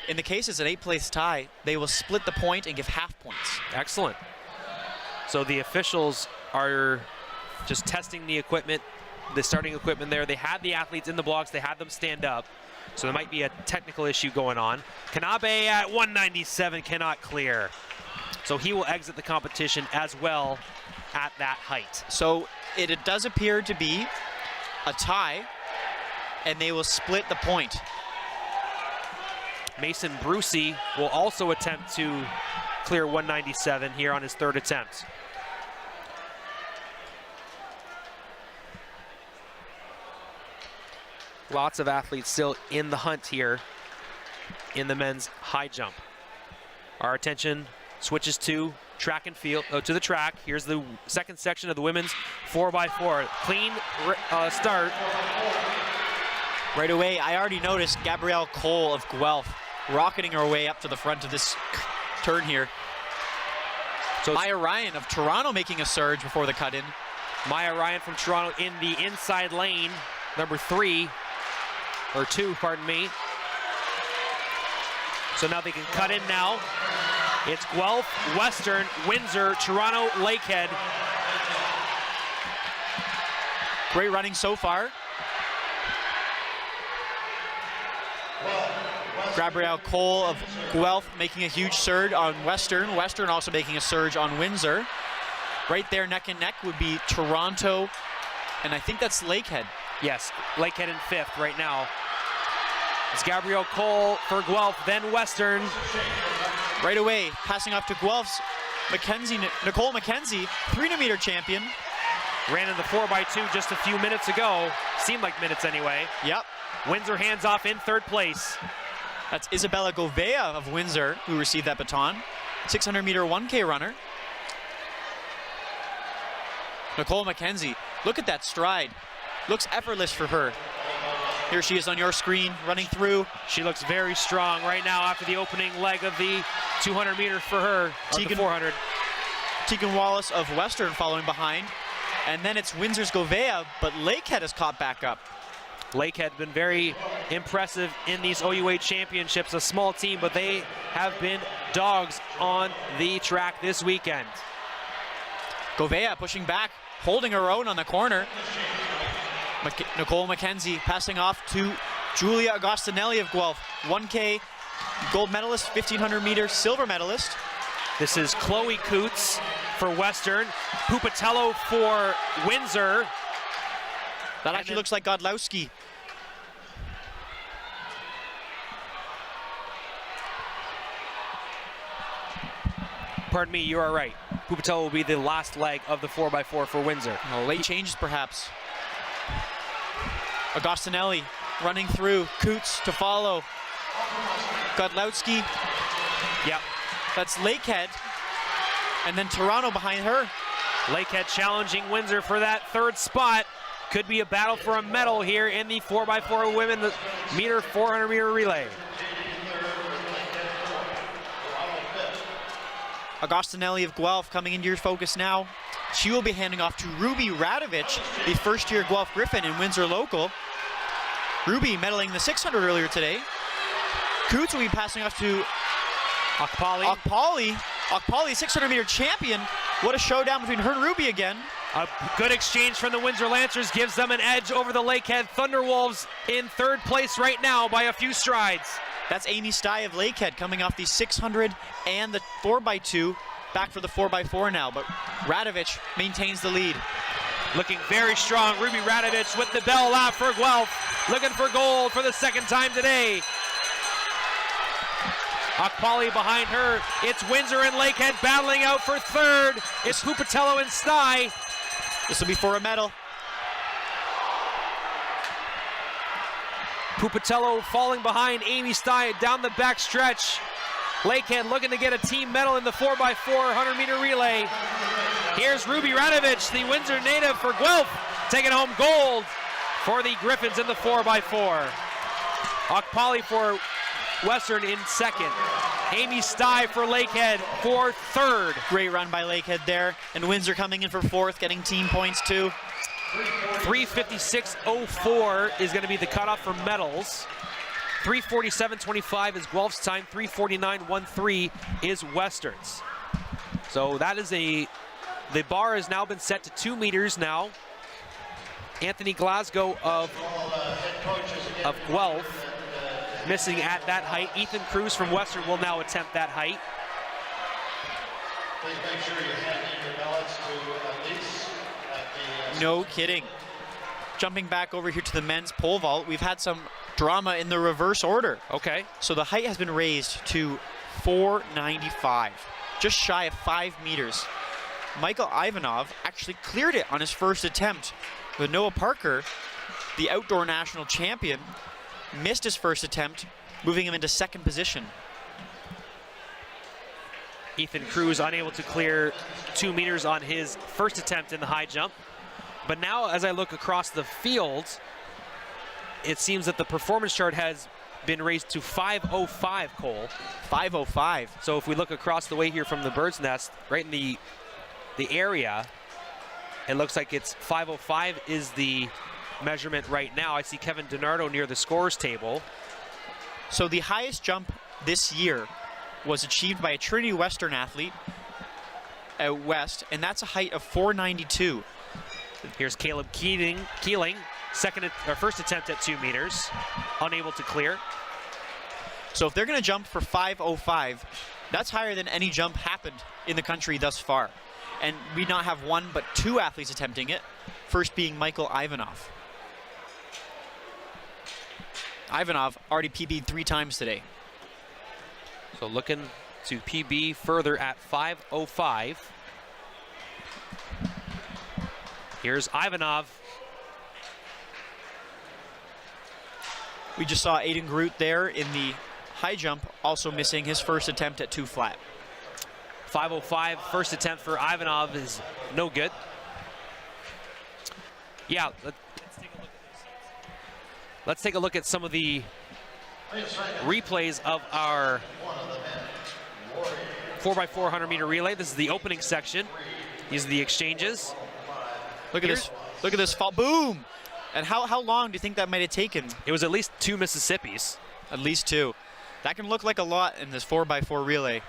In the case it's an 8th place tie, they will split the point and give half points. Excellent. So the officials are just testing the equipment, the starting equipment there. They had the athletes in the blocks. They had them stand up. So there might be a technical issue going on. Kanabe at 197 cannot clear. So he will exit the competition as well at that height. So it does appear to be a tie, and they will split the point. Mason Brucey will also attempt to clear 197 here on his third attempt. Lots of athletes still in the hunt here in the men's high jump. Our attention switches to track and field, to the track. Here's the second section of the women's 4x4. Clean start. Right away, I already noticed Gabrielle Cole of Guelph rocketing her way up to the front of this turn here. So Maya Ryan of Toronto making a surge before the cut-in. Maya Ryan from Toronto in the inside lane, number 2, pardon me. So now they can cut in now. It's Guelph, Western, Windsor, Toronto, Lakehead. Great running so far. Gabrielle Cole of Guelph making a huge surge on Western. Western also making a surge on Windsor. Right there neck and neck would be Toronto, and I think that's Lakehead. Yes, Lakehead in 5th right now. It's Gabrielle Cole for Guelph, then Western. Right away, passing off to Guelph's Nicole McKenzie, 300-meter champion. Ran in the 4x2 just a few minutes ago. Seemed like minutes anyway. Yep. Windsor hands off in 3rd place. That's Isabella Govea of Windsor who received that baton. 600-meter 1K runner. Nicole McKenzie, look at that stride. Looks effortless for her. Here she is on your screen, running through. She looks very strong right now after the opening leg of the 200 meters for her, the 400. Tegan Wallace of Western following behind. And then it's Windsor's Govea, but Lakehead has caught back up. Lakehead been very impressive in these OUA championships, a small team, but they have been dogs on the track this weekend. Govea pushing back, holding her own on the corner. Nicole McKenzie passing off to Julia Agostinelli of Guelph, 1K gold medalist, 1500 meter silver medalist. This is Chloe Coots for Western, Pupatello for Windsor. That actually looks like Godlowski. Pardon me, you are right. Pupatello will be the last leg of the 4x4 for Windsor. Late changes perhaps. Agostinelli running through, Coots to follow. Godlowski. Yep. That's Lakehead. And then Toronto behind her. Lakehead challenging Windsor for that third spot. Could be a battle for a medal here in the 4x4 women, the 400 meter relay. Agostinelli of Guelph coming into your focus now. She will be handing off to Ruby Radovich, the first-year Guelph Griffin in Windsor local. Ruby medaling the 600 earlier today. Coots will be passing off to Okpali. Okpali, 600 meter champion. What a showdown between her and Ruby again. A good exchange from the Windsor Lancers gives them an edge over the Lakehead Thunderwolves in third place right now by a few strides. That's Amy Stye of Lakehead coming off the 600 and the 4x2. Back for the 4x4 now, but Radovich maintains the lead. Looking very strong, Ruby Radovich with the bell lap for Guelph. Looking for gold for the second time today. Okpali behind her. It's Windsor and Lakehead battling out for third. It's Pupatello and Stye. This will be for a medal. Pupatello falling behind Amy Stye down the back stretch. Lakehead looking to get a team medal in the 4x4 100 meter relay. Here's Ruby Radovich, the Windsor native for Guelph, taking home gold for the Griffins in the 4x4. Okpali for Western in second. Amy Stye for Lakehead for third. Great run by Lakehead there. And Windsor coming in for fourth, getting team points too. 3:56.04 is going to be the cutoff for medals. 3:47.25 is Guelph's time. 3:49.13 is Western's. So that is the bar has now been set to 2 meters now. Anthony Glasgow of Guelph missing at that height. Ethan Cruz from Western will now attempt that height. Please make sure you hand in your ballots to Elise at the... No kidding. Jumping back over here to the men's pole vault, we've had some drama in the reverse order. Okay. So the height has been raised to 495, just shy of 5 meters. Michael Ivanov actually cleared it on his first attempt, but Noah Parker, the outdoor national champion, missed his first attempt, moving him into second position. Ethan Cruz unable to clear 2 meters on his first attempt in the high jump. But now as I look across the field, it seems that the performance chart has been raised to 5:05, Cole. 5:05. So if we look across the way here from the bird's nest, right in the area, it looks like it's 5:05 is the measurement right now. I see Kevin DiNardo near the scores table. So the highest jump this year was achieved by a Trinity Western athlete out west, and that's a height of 492. Here's Caleb Keeling, first attempt at 2 meters, unable to clear. So if they're going to jump for 5:05, that's higher than any jump happened in the country thus far. And we not have 1 but 2 athletes attempting it, first being Michael Ivanov. Ivanov already PB'd 3 times today. So looking to PB further at 5:05. Here's Ivanov. We just saw Aiden Groot there in the high jump, also missing his first attempt at 2 flat. 5:05 first attempt for Ivanov is no good. Yeah, let's take a look at those. Let's take a look at some of the replays of our 4x400 meter relay. This is the opening section. These are the exchanges. Look at this. Look at this fall. Boom! And how long do you think that might have taken? It was at least 2 Mississippis. At least 2. That can look like a lot in this 4x4 relay.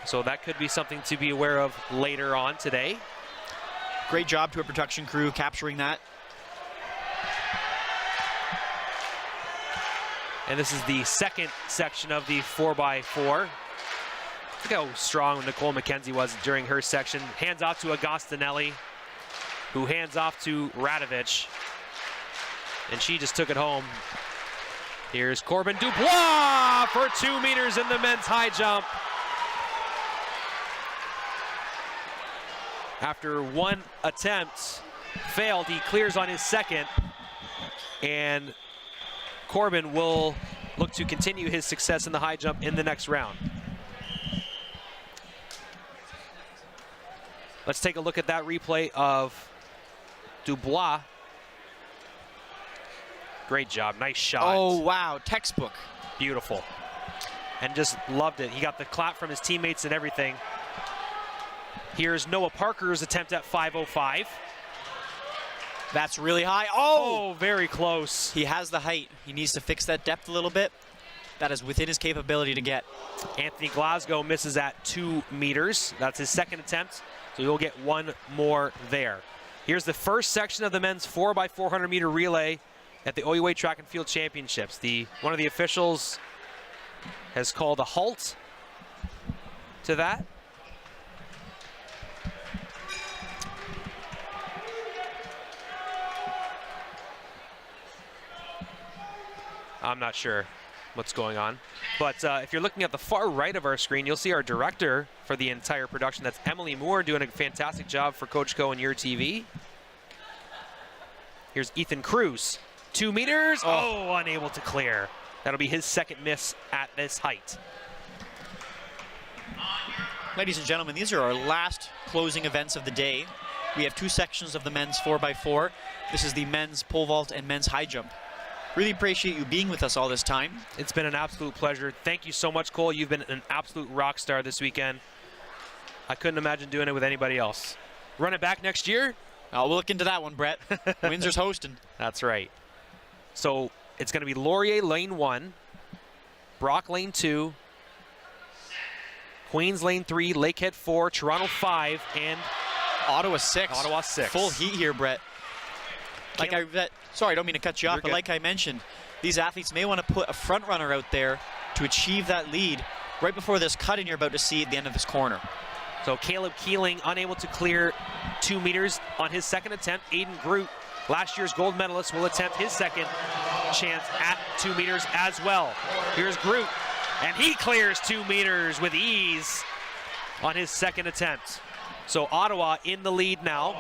So that could be something to be aware of later on today. Great job to a production crew capturing that. And this is the second section of the 4x4. Look how strong Nicole McKenzie was during her section. Hands off to Agostinelli, who hands off to Radovich. And she just took it home. Here's Corbin Dubois for 2 meters in the men's high jump. After 1 attempt failed, he clears on his second. And Corbin will look to continue his success in the high jump in the next round. Let's take a look at that replay of Dubois. Great job, nice shot. Oh, wow, textbook. Beautiful. And just loved it. He got the clap from his teammates and everything. Here's Noah Parker's attempt at 5:05. That's really high. Oh, very close. He has the height. He needs to fix that depth a little bit. That is within his capability to get. Anthony Glasgow misses at 2 meters. That's his second attempt, so he'll get 1 more there. Here's the first section of the men's 4x400 meter relay at the OUA Track and Field Championships. One of the officials has called a halt to that. I'm not sure what's going on. But if you're looking at the far right of our screen, you'll see our director for the entire production. That's Emily Moore, doing a fantastic job for Coach Co and Your TV. Here's Ethan Cruz. 2 meters. Oh, unable to clear. That'll be his second miss at this height. Ladies and gentlemen, these are our last closing events of the day. We have 2 sections of the men's 4x4. This is the men's pole vault and men's high jump. Really appreciate you being with us all this time. It's been an absolute pleasure. Thank you so much, Cole. You've been an absolute rock star this weekend. I couldn't imagine doing it with anybody else. Run it back next year? We'll look into that one, Brett. Windsor's hosting. That's right. So it's going to be Laurier lane 1, Brock lane 2, Queens lane 3, Lakehead 4, Toronto 5, and Ottawa 6. Ottawa 6. Full heat here, Brett. Sorry, I don't mean to cut you off, but like I mentioned, these athletes may want to put a front runner out there to achieve that lead right before this cut-in you're about to see at the end of this corner. So Caleb Keeling unable to clear 2 meters on his second attempt. Aiden Groot, last year's gold medalist, will attempt his second chance at 2 meters as well. Here's Groot, and he clears 2 meters with ease on his second attempt. So Ottawa in the lead now.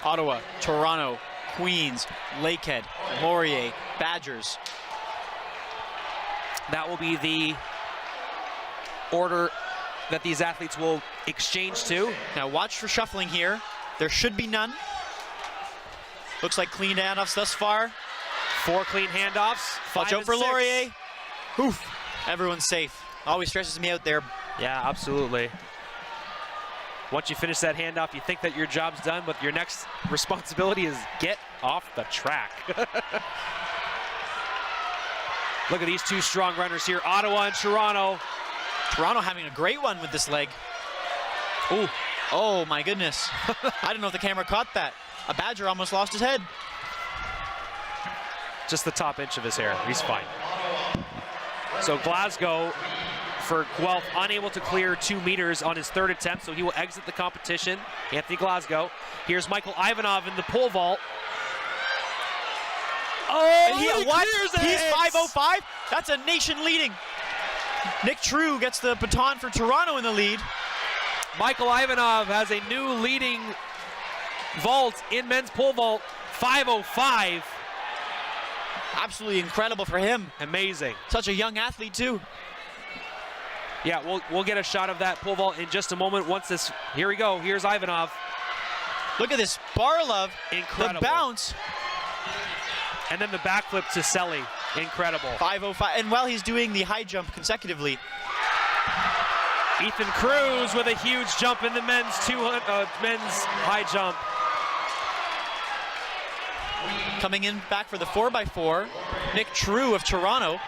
Ottawa, Toronto, Queens, Lakehead, Laurier, Badgers. That will be the order that these athletes will exchange to. Now watch for shuffling here. There should be none. Looks like clean handoffs thus far. 4 clean handoffs. Watch out for Laurier. Oof. Everyone's safe. Always stresses me out there. Yeah, absolutely. Once you finish that handoff, you think that your job's done, but your next responsibility is get off the track. Look at these 2 strong runners here, Ottawa and Toronto. Toronto having a great one with this leg. Ooh. Oh my goodness. I don't know if the camera caught that. A Badger almost lost his head. Just the top inch of his hair, he's fine. So Glasgow for Guelph, unable to clear 2 meters on his third attempt, so he will exit the competition. Anthony Glasgow. Here's Michael Ivanov in the pole vault. Oh, what? He's 5:05? That's a nation leading. Nick True gets the baton for Toronto in the lead. Michael Ivanov has a new leading vault in men's pole vault, 5:05. Absolutely incredible for him. Amazing. Such a young athlete too. Yeah, we'll get a shot of that pole vault in just a moment. Once this, here we go. Here's Ivanov. Look at this bar love. Incredible. The bounce. And then the backflip to Selly. Incredible. 5:05. And while he's doing the high jump consecutively, Ethan Cruz with a huge jump in the men's high jump. Coming in back for the 4x4, Nick True of Toronto.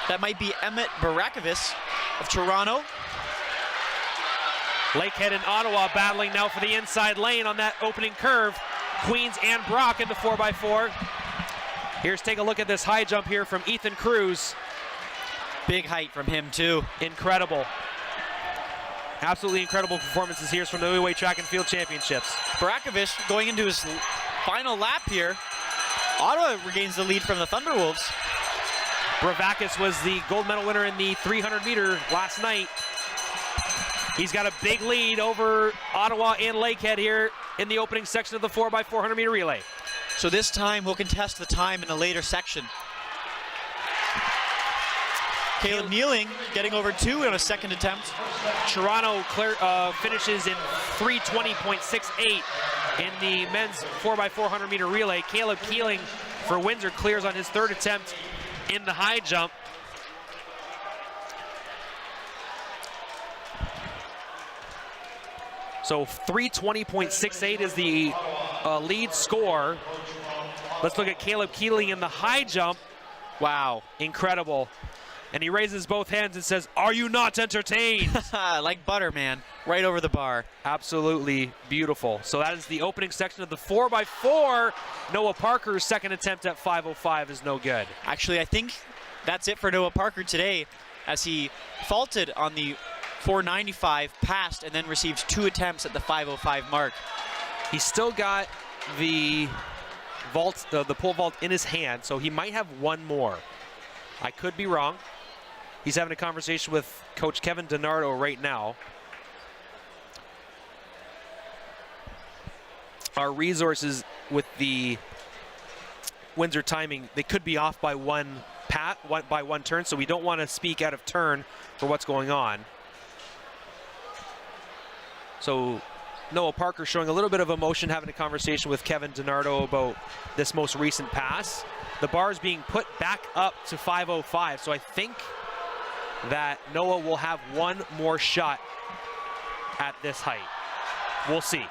That might be Emmett Barakovis of Toronto. Lakehead and Ottawa battling now for the inside lane on that opening curve. Queens and Brock in the 4x4. Here's take a look at this high jump here from Ethan Cruz. Big height from him too. Incredible. Absolutely incredible performances here from the OUA Track and Field Championships. Barakovic going into his final lap here. Ottawa regains the lead from the Thunderwolves. Bravakis was the gold medal winner in the 300-meter last night. He's got a big lead over Ottawa and Lakehead here in the opening section of the 4x400-meter relay. So this time we'll contest the time in a later section. Caleb Nealing getting over 2 on a second attempt. Toronto finishes in 3:20.68 in the men's 4x400-meter relay. Caleb Keeling for Windsor clears on his third attempt in the high jump. So 3:20.68 is the lead score. Let's look at Caleb Keeling in the high jump. Wow. Incredible. And he raises both hands and says, "Are you not entertained?" Like butter, man. Right over the bar. Absolutely beautiful. So that is the opening section of the 4x4. Noah Parker's second attempt at 5:05 is no good. Actually, I think that's it for Noah Parker today, as he faulted on the 495, passed, and then received 2 attempts at the 5:05 mark. He's still got the vault, the pole vault in his hand, so he might have one more. I could be wrong. He's having a conversation with Coach Kevin DiNardo right now. Our resources with the Windsor timing, they could be off by one turn, so we don't want to speak out of turn for what's going on. So Noah Parker showing a little bit of emotion, having a conversation with Kevin DiNardo about this most recent pass. The bar is being put back up to 5:05, so I think that Noah will have one more shot at this height. We'll see.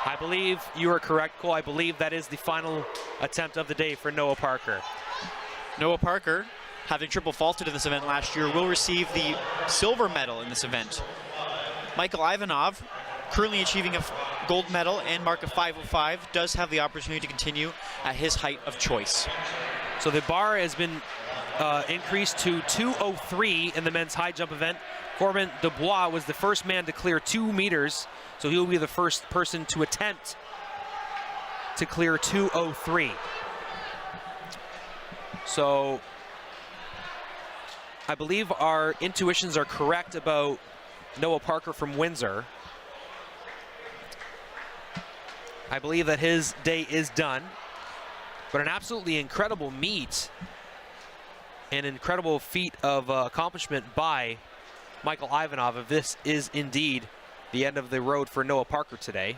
I believe you are correct, Cole. I believe that is the final attempt of the day for Noah Parker. Noah Parker, having triple faulted in this event last year, will receive the silver medal in this event. Michael Ivanov, currently achieving a gold medal and mark of 5:05, does have the opportunity to continue at his height of choice. So the bar has been increased to 2:03 in the men's high jump event. Corbin Dubois was the first man to clear 2 meters, so he will be the first person to attempt to clear 2:03. So I believe our intuitions are correct about Noah Parker from Windsor. I believe that his day is done, but an absolutely incredible meet, an incredible feat of accomplishment by Michael Ivanov. If this is indeed the end of the road for Noah Parker today.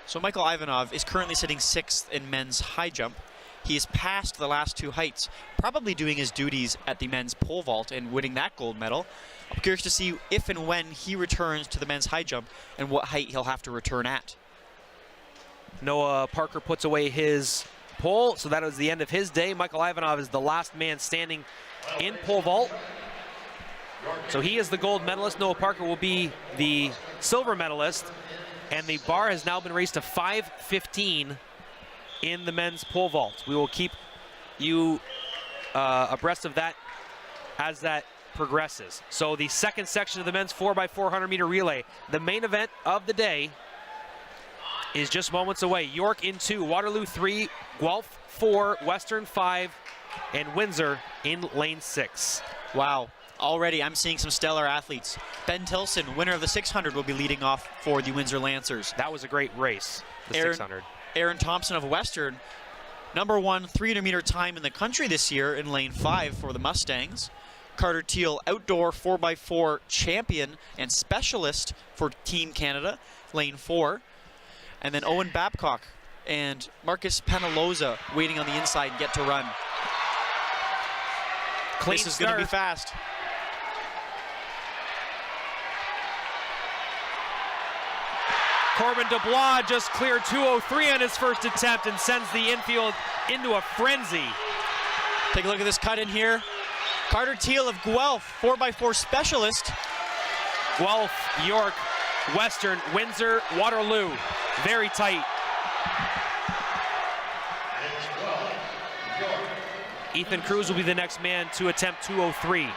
So Michael Ivanov is currently sitting 6th in men's high jump. He has passed the last 2 heights, probably doing his duties at the men's pole vault and winning that gold medal. I'm curious to see if and when he returns to the men's high jump and what height he'll have to return at. Noah Parker puts away his pole, so that is the end of his day. Michael Ivanov is the last man standing in pole vault. So he is the gold medalist. Noah Parker will be the silver medalist. And the bar has now been raised to 5:15 in the men's pole vault. We will keep you abreast of that as that progresses. So the second section of the men's 4x400-meter relay, the main event of the day, is just moments away. York in 2, Waterloo 3, Guelph 4, Western 5, and Windsor in lane 6. Wow. Already I'm seeing some stellar athletes. Ben Tilson, winner of the 600, will be leading off for the Windsor Lancers. That was a great race, the 600. Aaron Thompson of Western #1 300-meter time in the country this year in lane 5 for the Mustangs. Carter Teal, outdoor 4x4 champion and specialist for Team Canada, lane 4. And then Owen Babcock and Marcus Penaloza waiting on the inside, get to run. This is going to be fast. Corbin Dubois just cleared 2:03 on his first attempt and sends the infield into a frenzy. Take a look at this cut in here. Carter Teal of Guelph, 4x4 specialist. Guelph, York, Western, Windsor, Waterloo. Very tight. Ethan Cruz will be the next man to attempt 2:03.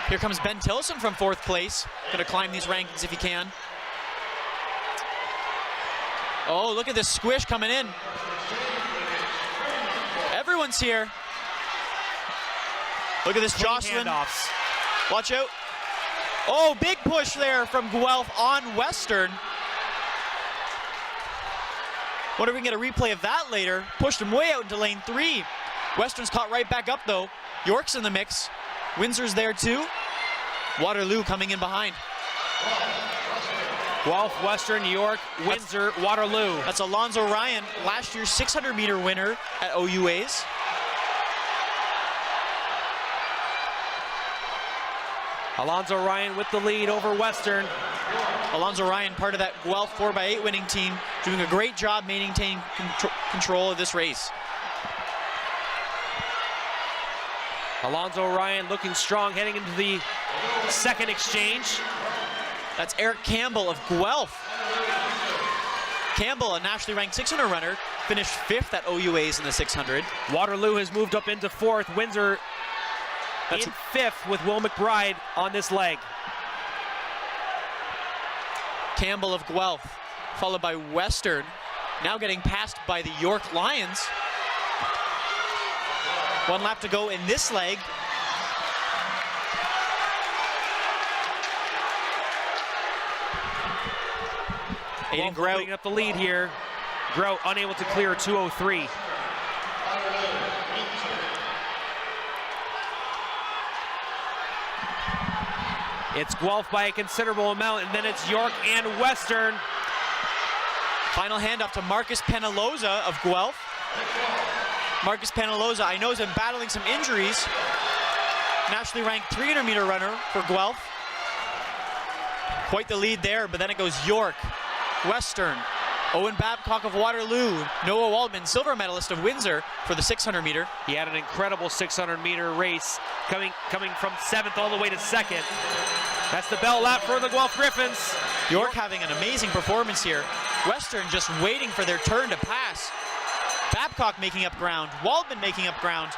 Here comes Ben Tilson from 4th place. Going to climb these rankings if he can. Oh, look at this squish coming in. Everyone's here. Look at this Jocelyn. Handoffs. Watch out. Oh, big push there from Guelph on Western. Wonder if we can get a replay of that later. Pushed him way out into lane 3. Western's caught right back up though. York's in the mix. Windsor's there too. Waterloo coming in behind. Guelph, Western, York, Windsor, Waterloo. That's Alonzo Ryan, last year's 600-meter winner at OUA's. Alonzo Ryan with the lead over Western. Alonzo Ryan, part of that Guelph 4x8 winning team, doing a great job maintaining control of this race. Alonzo Ryan looking strong heading into the second exchange. That's Eric Campbell of Guelph. Campbell, a nationally ranked 600 runner, finished 5th at OUA's in the 600. Waterloo has moved up into 4th. Windsor in 5th with Will McBride on this leg. Campbell of Guelph, followed by Western, now getting passed by the York Lions. 1 lap to go in this leg. Aiden Grout putting up the lead here. Grout unable to clear 2:03. It's Guelph by a considerable amount, and then it's York and Western. Final handoff to Marcus Penaloza of Guelph. Marcus Penaloza, I know, has been battling some injuries. Nationally ranked 300-meter runner for Guelph. Quite the lead there, but then it goes York, Western, Owen Babcock of Waterloo, Noah Waldman, silver medalist of Windsor for the 600-meter. He had an incredible 600-meter race, coming from 7th all the way to 2nd. That's the bell lap for the Guelph Griffins. York having an amazing performance here. Western just waiting for their turn to pass. Babcock making up ground, Waldman making up ground.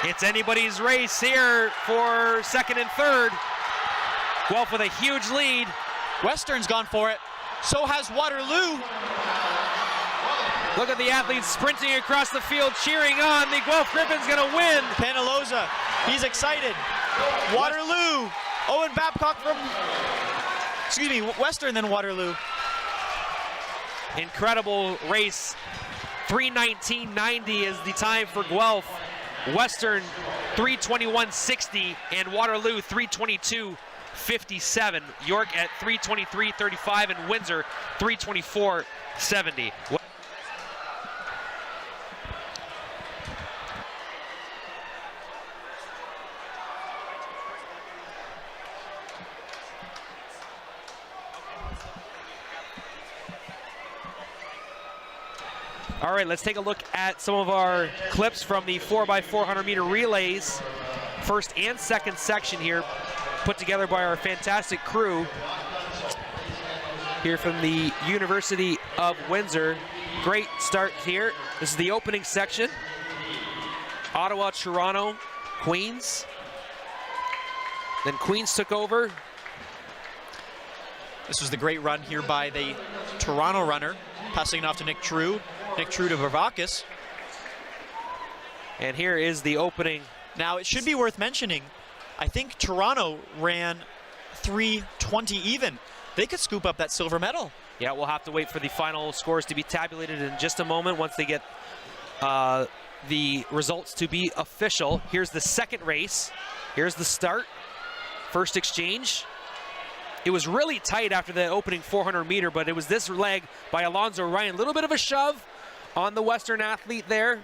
It's anybody's race here for 2nd and 3rd. Guelph with a huge lead. Western's gone for it. So has Waterloo. Look at the athletes sprinting across the field, cheering on. The Guelph Griffins gonna win. Penaloza, he's excited. Waterloo, Owen Babcock from, Western, then Waterloo. Incredible race. 3:19.90 is the time for Guelph. Western 3:21.60 and Waterloo 3:22.57. York at 3:23.35 and Windsor 3:24.70. All right, let's take a look at some of our clips from the 4x400 meter relays. First and second section here, put together by our fantastic crew here from the University of Windsor. Great start here. This is the opening section. Ottawa, Toronto, Queens. Then Queens took over. This was the great run here by the Toronto runner, passing it off to Nick True. Nick True to Bravakis. And here is the opening. Now, it should be worth mentioning, I think Toronto ran 3:20 even. They could scoop up that silver medal. Yeah, we'll have to wait for the final scores to be tabulated in just a moment once they get the results to be official. Here's the second race. Here's the start. First exchange. It was really tight after the opening 400 meter, but it was this leg by Alonzo Ryan. A little bit of a shove on the Western athlete there.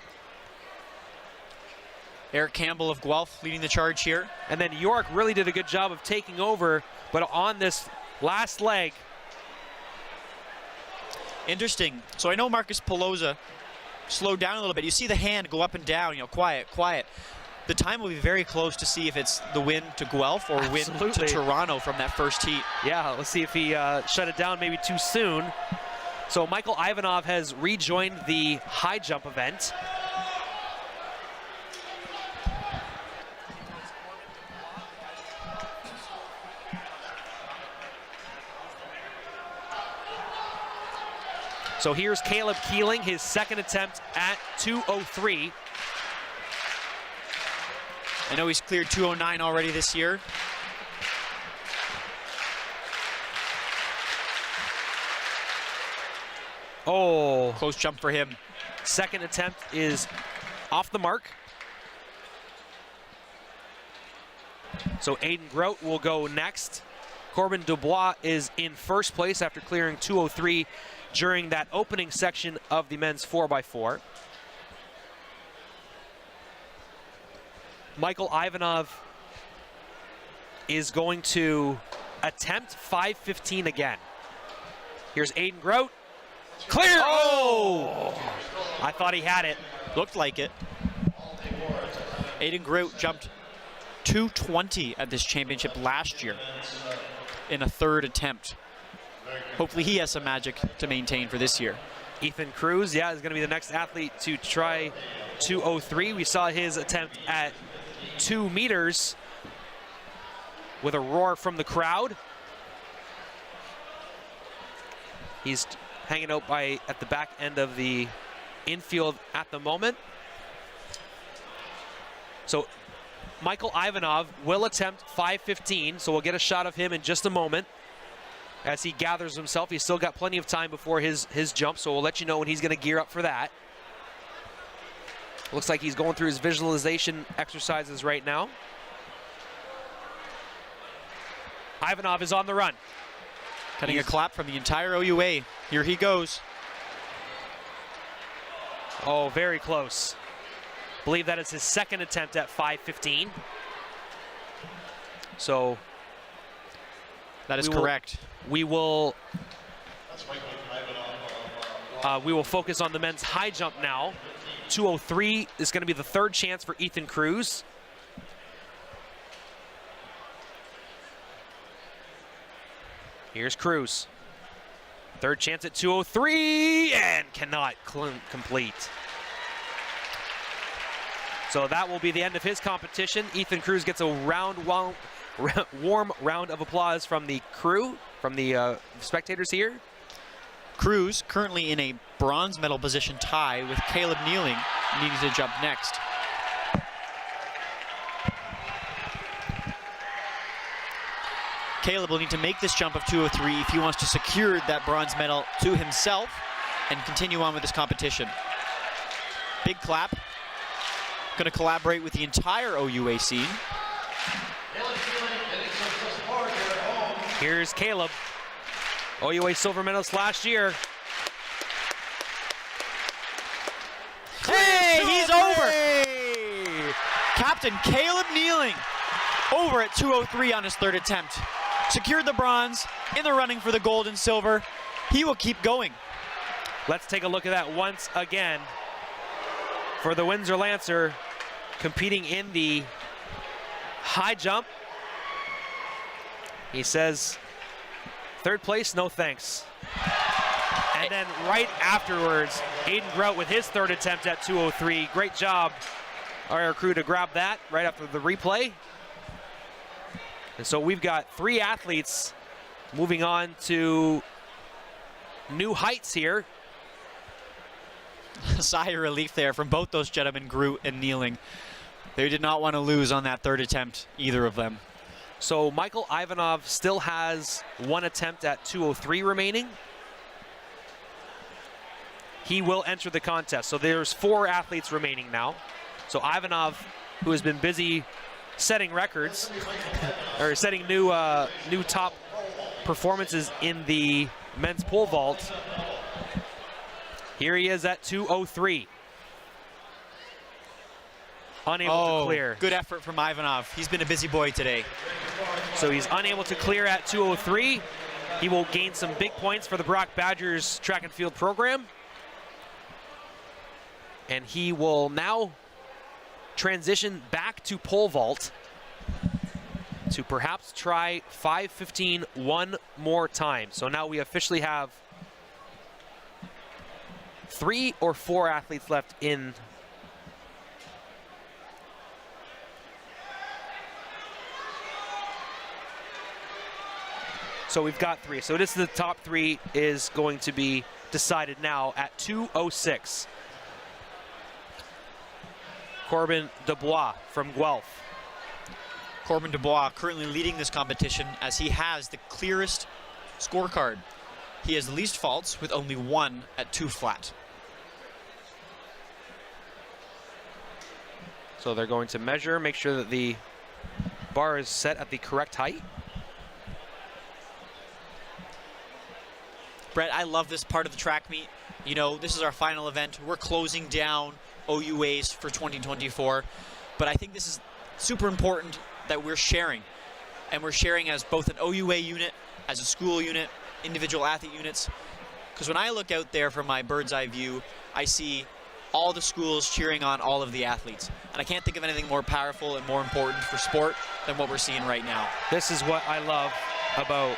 Eric Campbell of Guelph leading the charge here. And then York really did a good job of taking over, but on this last leg. Interesting. So I know Marcus Pelosa slowed down a little bit. You see the hand go up and down, quiet, quiet. The time will be very close to see if it's the win to Guelph or win to Toronto from that first heat. Yeah, let's see if he shut it down maybe too soon. So Michael Ivanov has rejoined the high jump event. So here's Caleb Keeling, his second attempt at 2:03. I know he's cleared 2:09 already this year. Oh. Close jump for him. Second attempt is off the mark. So Aiden Grout will go next. Corbin Dubois is in first place after clearing 2:03 during that opening section of the men's 4x4. Michael Ivanov is going to attempt 5:15 again. Here's Aiden Grout. Clear! Oh! I thought he had it. Looked like it. Aiden Grout jumped 2:20 at this championship last year in a third attempt. Hopefully he has some magic to maintain for this year. Ethan Cruz, is going to be the next athlete to try 2:03. We saw his attempt at 2 meters with a roar from the crowd. He's hanging out at the back end of the infield at the moment. So Michael Ivanov will attempt 5:15, so we'll get a shot of him in just a moment as he gathers himself. He's still got plenty of time before his jump, so we'll let you know when he's going to gear up for that. Looks like he's going through his visualization exercises right now. Ivanov is on the run. Getting a clap from the entire OUA. Here he goes. Oh, very close. Believe that is his second attempt at 5:15. So that is correct. We will focus on the men's high jump now. 2:03 is going to be the third chance for Ethan Cruz. Here's Cruz. Third chance at 2:03 and cannot complete. So that will be the end of his competition. Ethan Cruz gets a warm round of applause from the crew, from the spectators here. Cruz currently in a bronze medal position tie with Caleb Nealing, needing to jump next. Caleb will need to make this jump of 2:03 if he wants to secure that bronze medal to himself and continue on with this competition. Big clap. Going to collaborate with the entire OUA scene. Here's Caleb, OUA silver medalist last year. Hey, he's over! Captain Caleb Nealing over at 2:03 on his third attempt. Secured the bronze, in the running for the gold and silver. He will keep going. Let's take a look at that once again. For the Windsor Lancer, competing in the high jump. He says, third place, no thanks. And then right afterwards, Aiden Grout with his third attempt at 2:03. Great job, our crew, to grab that right after the replay. And so we've got 3 athletes moving on to new heights here. A sigh of relief there from both those gentlemen, Grout and Nealing. They did not want to lose on that third attempt, either of them. So Michael Ivanov still has 1 attempt at 2:03 remaining. he will enter the contest. So there's 4 athletes remaining now. So Ivanov, who has been busy setting records, or setting new top performances in the men's pole vault. Here he is at 2:03. Unable to clear. Good effort from Ivanov. He's been a busy boy today. So he's unable to clear at 2:03. He will gain some big points for the Brock Badgers track and field program. And he will now transition back to pole vault to perhaps try 5:15 one more time. So now we officially have 3 or 4 athletes left in. So we've got 3. So this is the top 3 is going to be decided now at 2:06. Corbin Dubois from Guelph. Corbin Dubois currently leading this competition as he has the clearest scorecard. He has the least faults with only 1 at 2 flat. So they're going to measure, make sure that the bar is set at the correct height. Brett, I love this part of the track meet. You know, this is our final event. We're closing down OUAs for 2024, but I think this is super important that we're sharing. And we're sharing as both an OUA unit, as a school unit, individual athlete units. Because when I look out there from my bird's eye view, I see all the schools cheering on all of the athletes. And I can't think of anything more powerful and more important for sport than what we're seeing right now. This is what I love about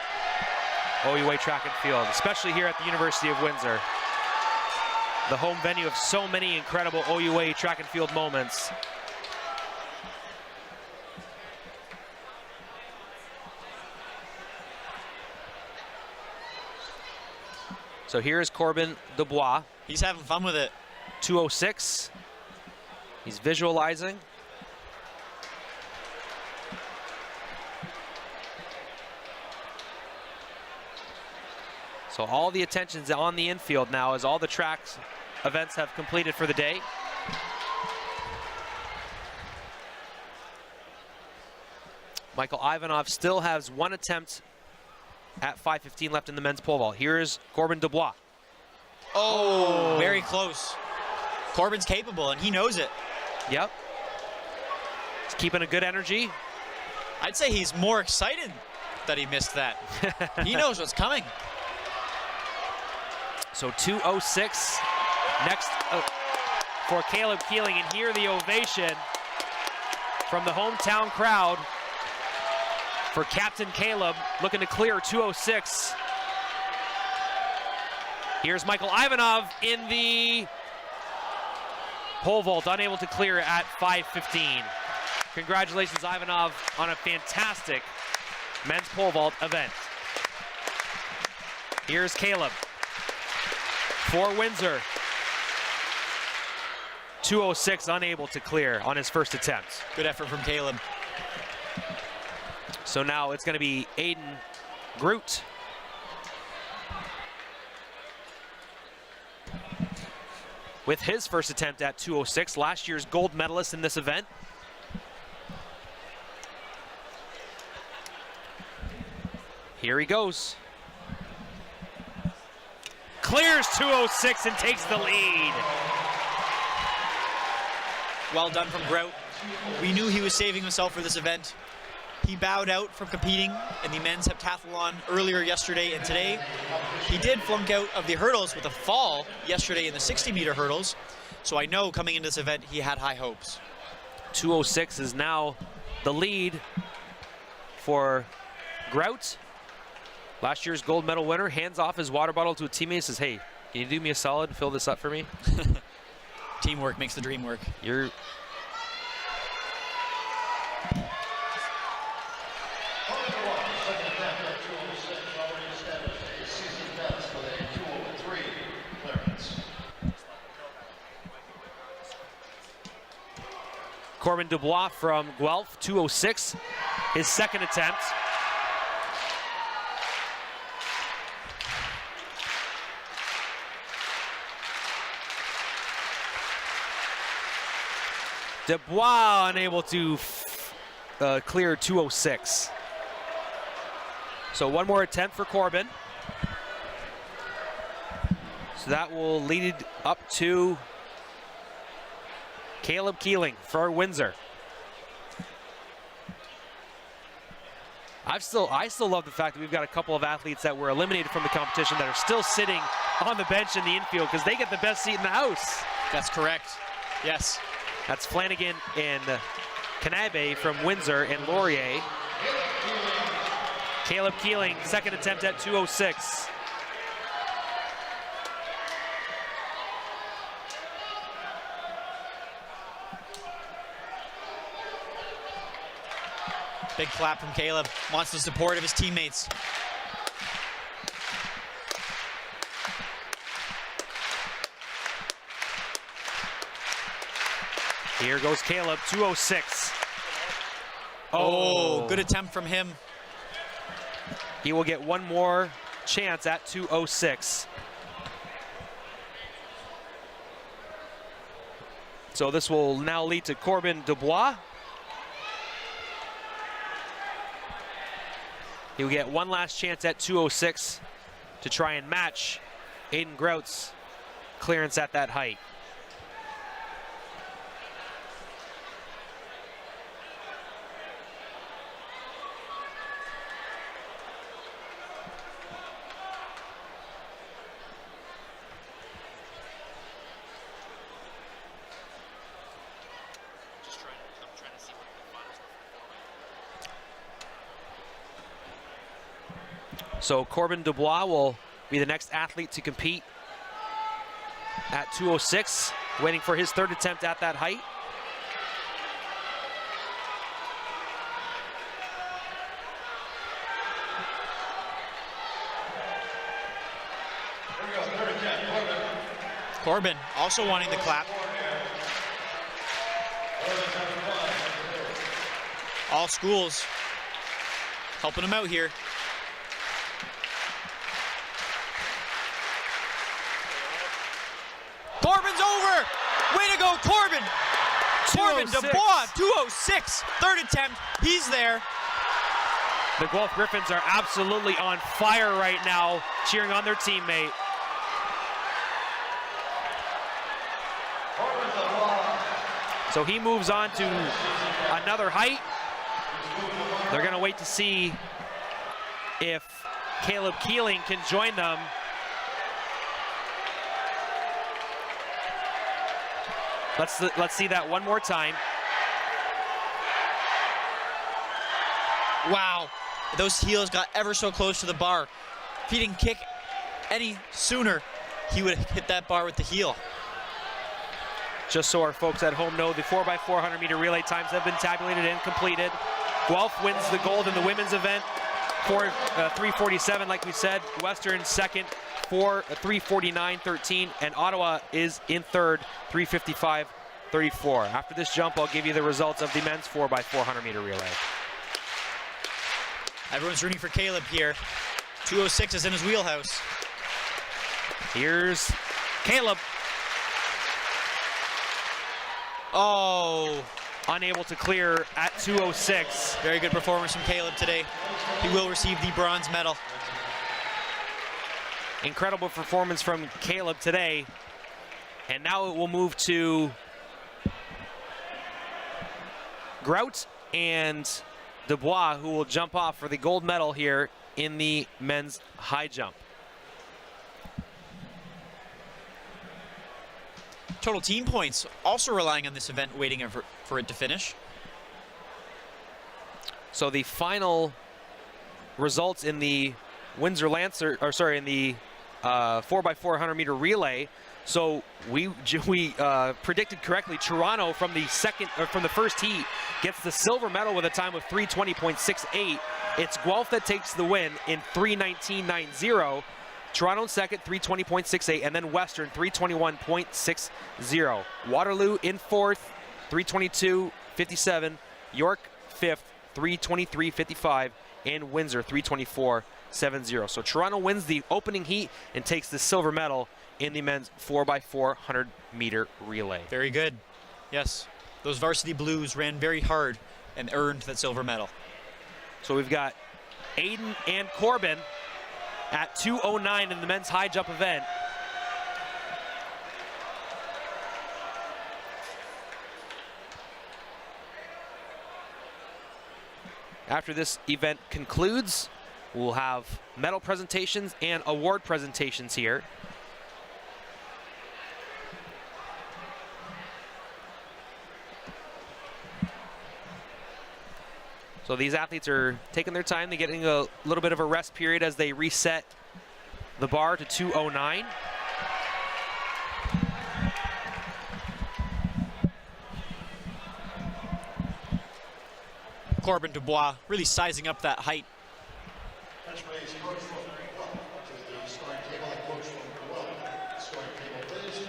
OUA Track and Field, especially here at the University of Windsor. The home venue of so many incredible OUA Track and Field moments. So here's Corbin Dubois. He's having fun with it. 2:06. He's visualizing. So all the attention's on the infield now as all the tracks events have completed for the day. Michael Ivanov still has 1 attempt at 5:15 left in the men's pole vault. Here's Corbin Dubois. Oh, very close. Corbin's capable, and he knows it. Yep. He's keeping a good energy. I'd say he's more excited that he missed that. He knows what's coming. So 2:06 next for Caleb Keeling, and hear the ovation from the hometown crowd for Captain Caleb, looking to clear 2:06. Here's Michael Ivanov in the pole vault, unable to clear at 5:15. Congratulations, Ivanov, on a fantastic men's pole vault event. Here's Caleb for Windsor. 2:06, unable to clear on his first attempt. Good effort from Caleb. So now it's going to be Aiden Groot. With his first attempt at 2:06, last year's gold medalist in this event. Here he goes. Clears 2:06 and takes the lead. Well done from Grout. We knew he was saving himself for this event. He bowed out from competing in the men's heptathlon earlier yesterday and today. He did flunk out of the hurdles with a fall yesterday in the 60-meter hurdles. So I know coming into this event, he had high hopes. 2:06 is now the lead for Grout. Last year's gold medal winner hands off his water bottle to a teammate, says, hey, can you do me a solid and fill this up for me? Teamwork makes the dream work. Corbin Dubois from Guelph, 2:06, his second attempt. Dubois unable to clear 2:06. So one more attempt for Corbin. So that will lead up to Caleb Keeling for Windsor. I still love the fact that we've got a couple of athletes that were eliminated from the competition that are still sitting on the bench in the infield because they get the best seat in the house. That's correct. Yes. That's Flanagan and Kanabe from Windsor and Laurier. Caleb Keeling, second attempt at 2:06. Big clap from Caleb. Wants the support of his teammates. Here goes Caleb, 2:06. Oh, good attempt from him. He will get one more chance at 2:06. So this will now lead to Corbin Dubois. He will get one last chance at 2:06 to try and match Aiden Grout's clearance at that height. So Corbin Dubois will be the next athlete to compete at 2:06, waiting for his third attempt at that height. Corbin also wanting the clap. All schools helping him out here. Corbin's over! Way to go, Corbin! Corbin Dubois, 2:06, third attempt, he's there. The Guelph Griffins are absolutely on fire right now, cheering on their teammate. So he moves on to another height. They're gonna wait to see if Caleb Keeling can join them. Let's see that one more time. Wow, those heels got ever so close to the bar. If he didn't kick any sooner, he would have hit that bar with the heel. Just so our folks at home know, the 4x400 meter relay times have been tabulated and completed. Guelph wins the gold in the women's event for 3:47, like we said. Western second for 3:49.13, and Ottawa is in third, 3:55.34. After this jump, I'll give you the results of the men's 4x400 meter relay. Everyone's rooting for Caleb here. 2:06 is in his wheelhouse. Here's Caleb. Oh. Unable to clear at 2:06. Very good performance from Caleb today. He will receive the bronze medal. Incredible performance from Caleb today. And now it will move to Grout and Dubois, who will jump off for the gold medal here in the men's high jump. Total team points also relying on this event, waiting for it to finish. So the final results in the Windsor Lancer, or sorry, in the 4x400 meter relay. So we predicted correctly. Toronto from the first heat gets the silver medal with a time of 3:20.68. It's Guelph that takes the win in 3:19.90. Toronto in second, 3:20.68, and then Western, 3:21.60. Waterloo in fourth, 3:22.57. York fifth, 3:23.55, and Windsor, 3:24.70. So Toronto wins the opening heat and takes the silver medal in the men's 4x400 meter relay. Very good. Yes. Those varsity blues ran very hard and earned that silver medal. So we've got Aiden and Corbin at 2:09 in the men's high jump event. After this event concludes, we'll have medal presentations and award presentations here. So these athletes are taking their time. They're getting a little bit of a rest period as they reset the bar to 2:09. Corbin Dubois really sizing up that height. Next raise, coach from Guelph to the scoring table, and coach from Guelph. Scoring table, please.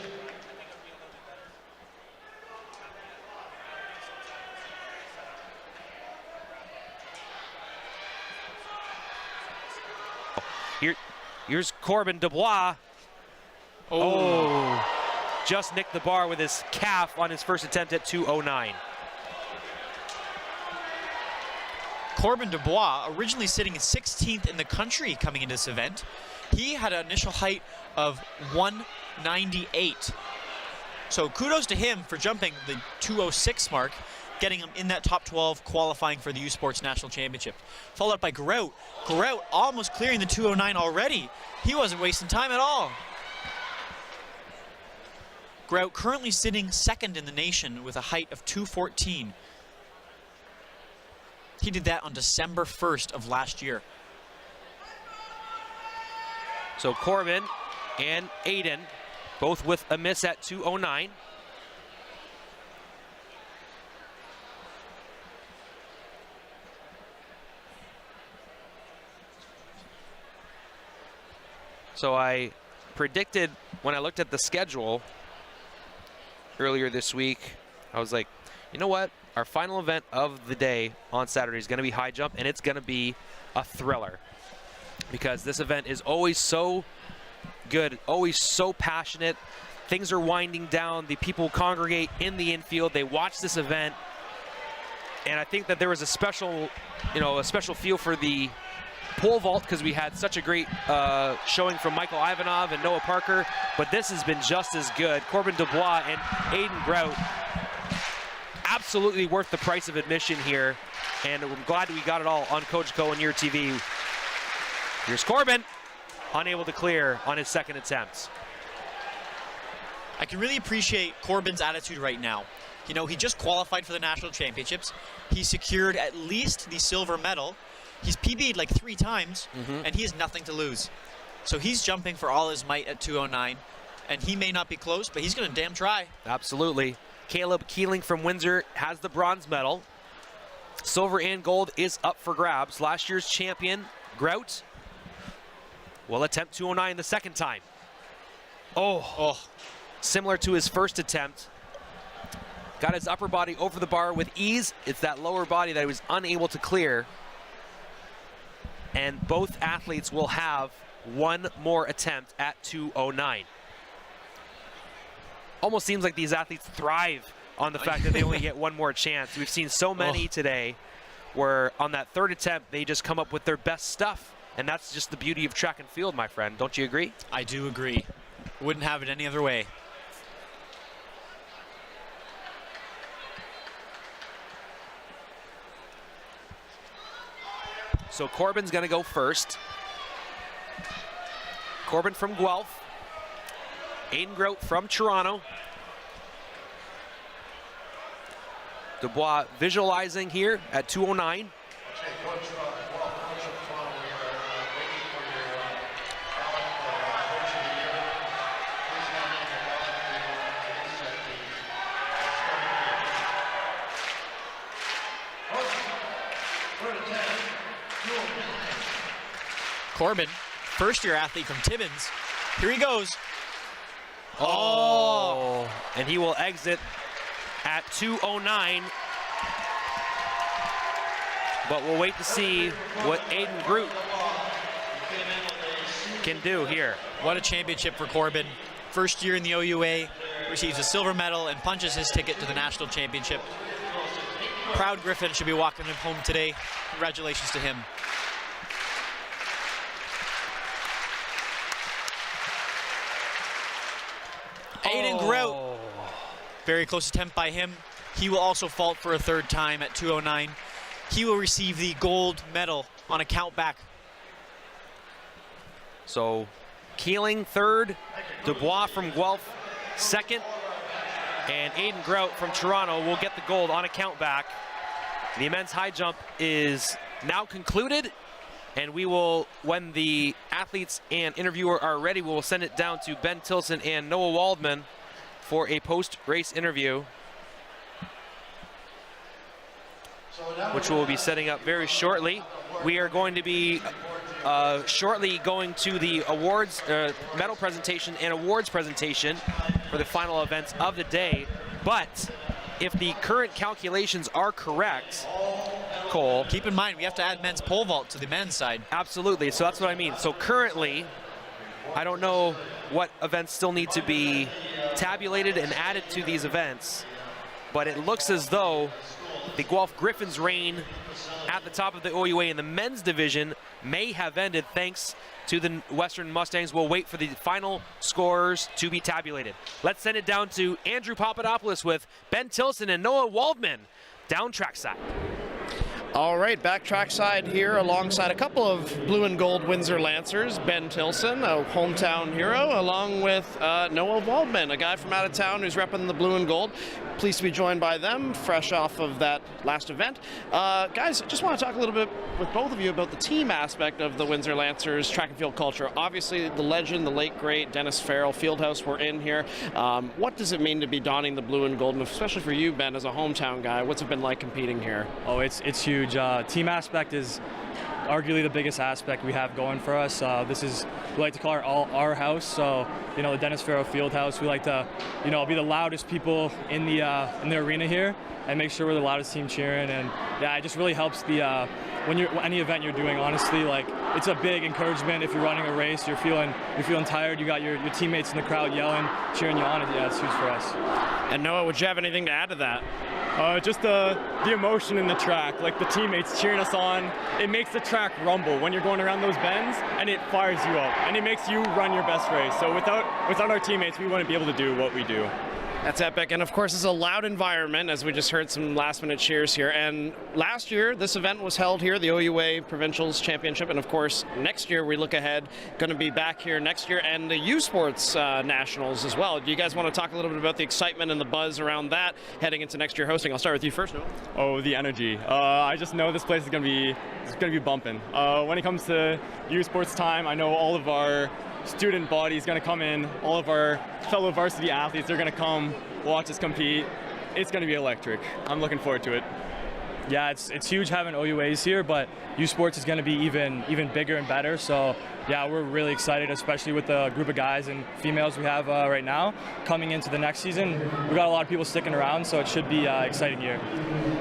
Here's Corbin Dubois. Oh, just nicked the bar with his calf on his first attempt at 2:09. Corbin Dubois, originally sitting 16th in the country coming into this event, he had an initial height of 198. So kudos to him for jumping the 206 mark, getting him in that top 12, qualifying for the U Sports National Championship. Followed by Grout. Grout almost clearing the 209 already. He wasn't wasting time at all. Grout currently sitting second in the nation with a height of 214. He did that on December 1st of last year. So Corbin and Aiden, both with a miss at 2:09. So I predicted when I looked at the schedule earlier this week, I was like, you know what? Our final event of the day on Saturday is going to be high jump, and it's going to be a thriller because this event is always so good, always so passionate. Things are winding down. The people congregate in the infield. They watch this event, and I think that there was a special feel for the pole vault because we had such a great showing from Michael Ivanov and Noah Parker, but this has been just as good. Corbin Dubois and Aiden Grout, absolutely worth the price of admission here, and I'm glad we got it all on Coach Co and your TV. Here's Corbin, unable to clear on his second attempt. I can really appreciate Corbin's attitude right now. You know, he just qualified for the national championships. He secured at least the silver medal. He's PB'd like 3 times, and he has nothing to lose. So he's jumping for all his might at 209, and he may not be close, but he's going to damn try. Absolutely. Caleb Keeling from Windsor has the bronze medal. Silver and gold is up for grabs. Last year's champion, Grout, will attempt 209 the second time. Oh. Similar to his first attempt. Got his upper body over the bar with ease. It's that lower body that he was unable to clear. And both athletes will have one more attempt at 209. Almost seems like these athletes thrive on the fact that they only get one more chance. We've seen so many today where on that third attempt, they just come up with their best stuff. And that's just the beauty of track and field, my friend. Don't you agree? I do agree. Wouldn't have it any other way. So Corbin's going to go first. Corbin from Guelph. Aiden Grout from Toronto. Dubois visualizing here at 209. Corbin, first-year athlete from Tibbins. Here he goes. Oh, and he will exit at 209. But we'll wait to see what Aiden Grout can do here. What a championship for Corbin. First year in the OUA, receives a silver medal and punches his ticket to the national championship. Proud Griffin should be walking him home today. Congratulations to him. Aiden Grout, very close attempt by him. He will also fault for a third time at 2:09. He will receive the gold medal on a count back. So Keeling third, Dubois from Guelph second, and Aiden Grout from Toronto will get the gold on a count back. The men's high jump is now concluded, and we will, when the athletes and interviewer are ready, we will send it down to Ben Tilson and Noah Waldman for a post-race interview, which we'll be setting up very shortly. We are going to be shortly going to the awards, medal presentation and awards presentation for the final events of the day. But if the current calculations are correct, Cole, keep in mind we have to add men's pole vault to the men's side. Absolutely, so that's what I mean. So currently, I don't know what events still need to be tabulated and added to these events, but it looks as though the Guelph Griffins' reign at the top of the OUA in the men's division may have ended thanks to the Western Mustangs. We'll wait for the final scores to be tabulated. Let's send it down to Andrew Papadopoulos with Ben Tilson and Noah Waldman down trackside. All right, back trackside here alongside a couple of blue and gold Windsor Lancers. Ben Tilson, a hometown hero, along with Noah Waldman, a guy from out of town who's repping the blue and gold. Pleased to be joined by them, fresh off of that last event. Guys, just want to talk a little bit with both of you about the team aspect of the Windsor Lancers track and field culture. Obviously, the legend, the late great Dennis Farrell, Fieldhouse, were in here. What does it mean to be donning the blue and gold, and especially for you, Ben, as a hometown guy? What's it been like competing here? Oh, it's huge. Team aspect is arguably the biggest aspect we have going for us. This is, we like to call our house. So, you know, the Dennis Farrell Fieldhouse, we like to, you know, be the loudest people in the arena here and make sure we're the loudest team cheering. And yeah, it just really helps the when you're any event you're doing. Honestly, like, it's a big encouragement. If you're running a race, you're feeling tired, you got your teammates in the crowd yelling, cheering you on. Yeah, it's huge for us. And Noah, would you have anything to add to that? Just the emotion in the track, like the teammates cheering us on. It makes the track rumble when you're going around those bends, and it fires you up, and it makes you run your best race. So without our teammates, we wouldn't be able to do what we do. That's epic, and of course it's a loud environment, as we just heard some last-minute cheers here. And last year, this event was held here, the OUA Provincials Championship, and of course next year we look ahead, going to be back here next year, and the U Sports Nationals as well. Do you guys want to talk a little bit about the excitement and the buzz around that heading into next year hosting? I'll start with you first, Noah. Oh, the energy! I just know this place is going to be bumping. When it comes to U Sports time, I know all of our student body is going to come in, all of our fellow varsity athletes are going to come watch us compete. It's going to be electric. I'm looking forward to it. Yeah, it's huge having OUAs here, but U Sports is going to be even bigger and better. So yeah, we're really excited, especially with the group of guys and females we have right now coming into the next season. We've got a lot of people sticking around, so it should be an exciting year.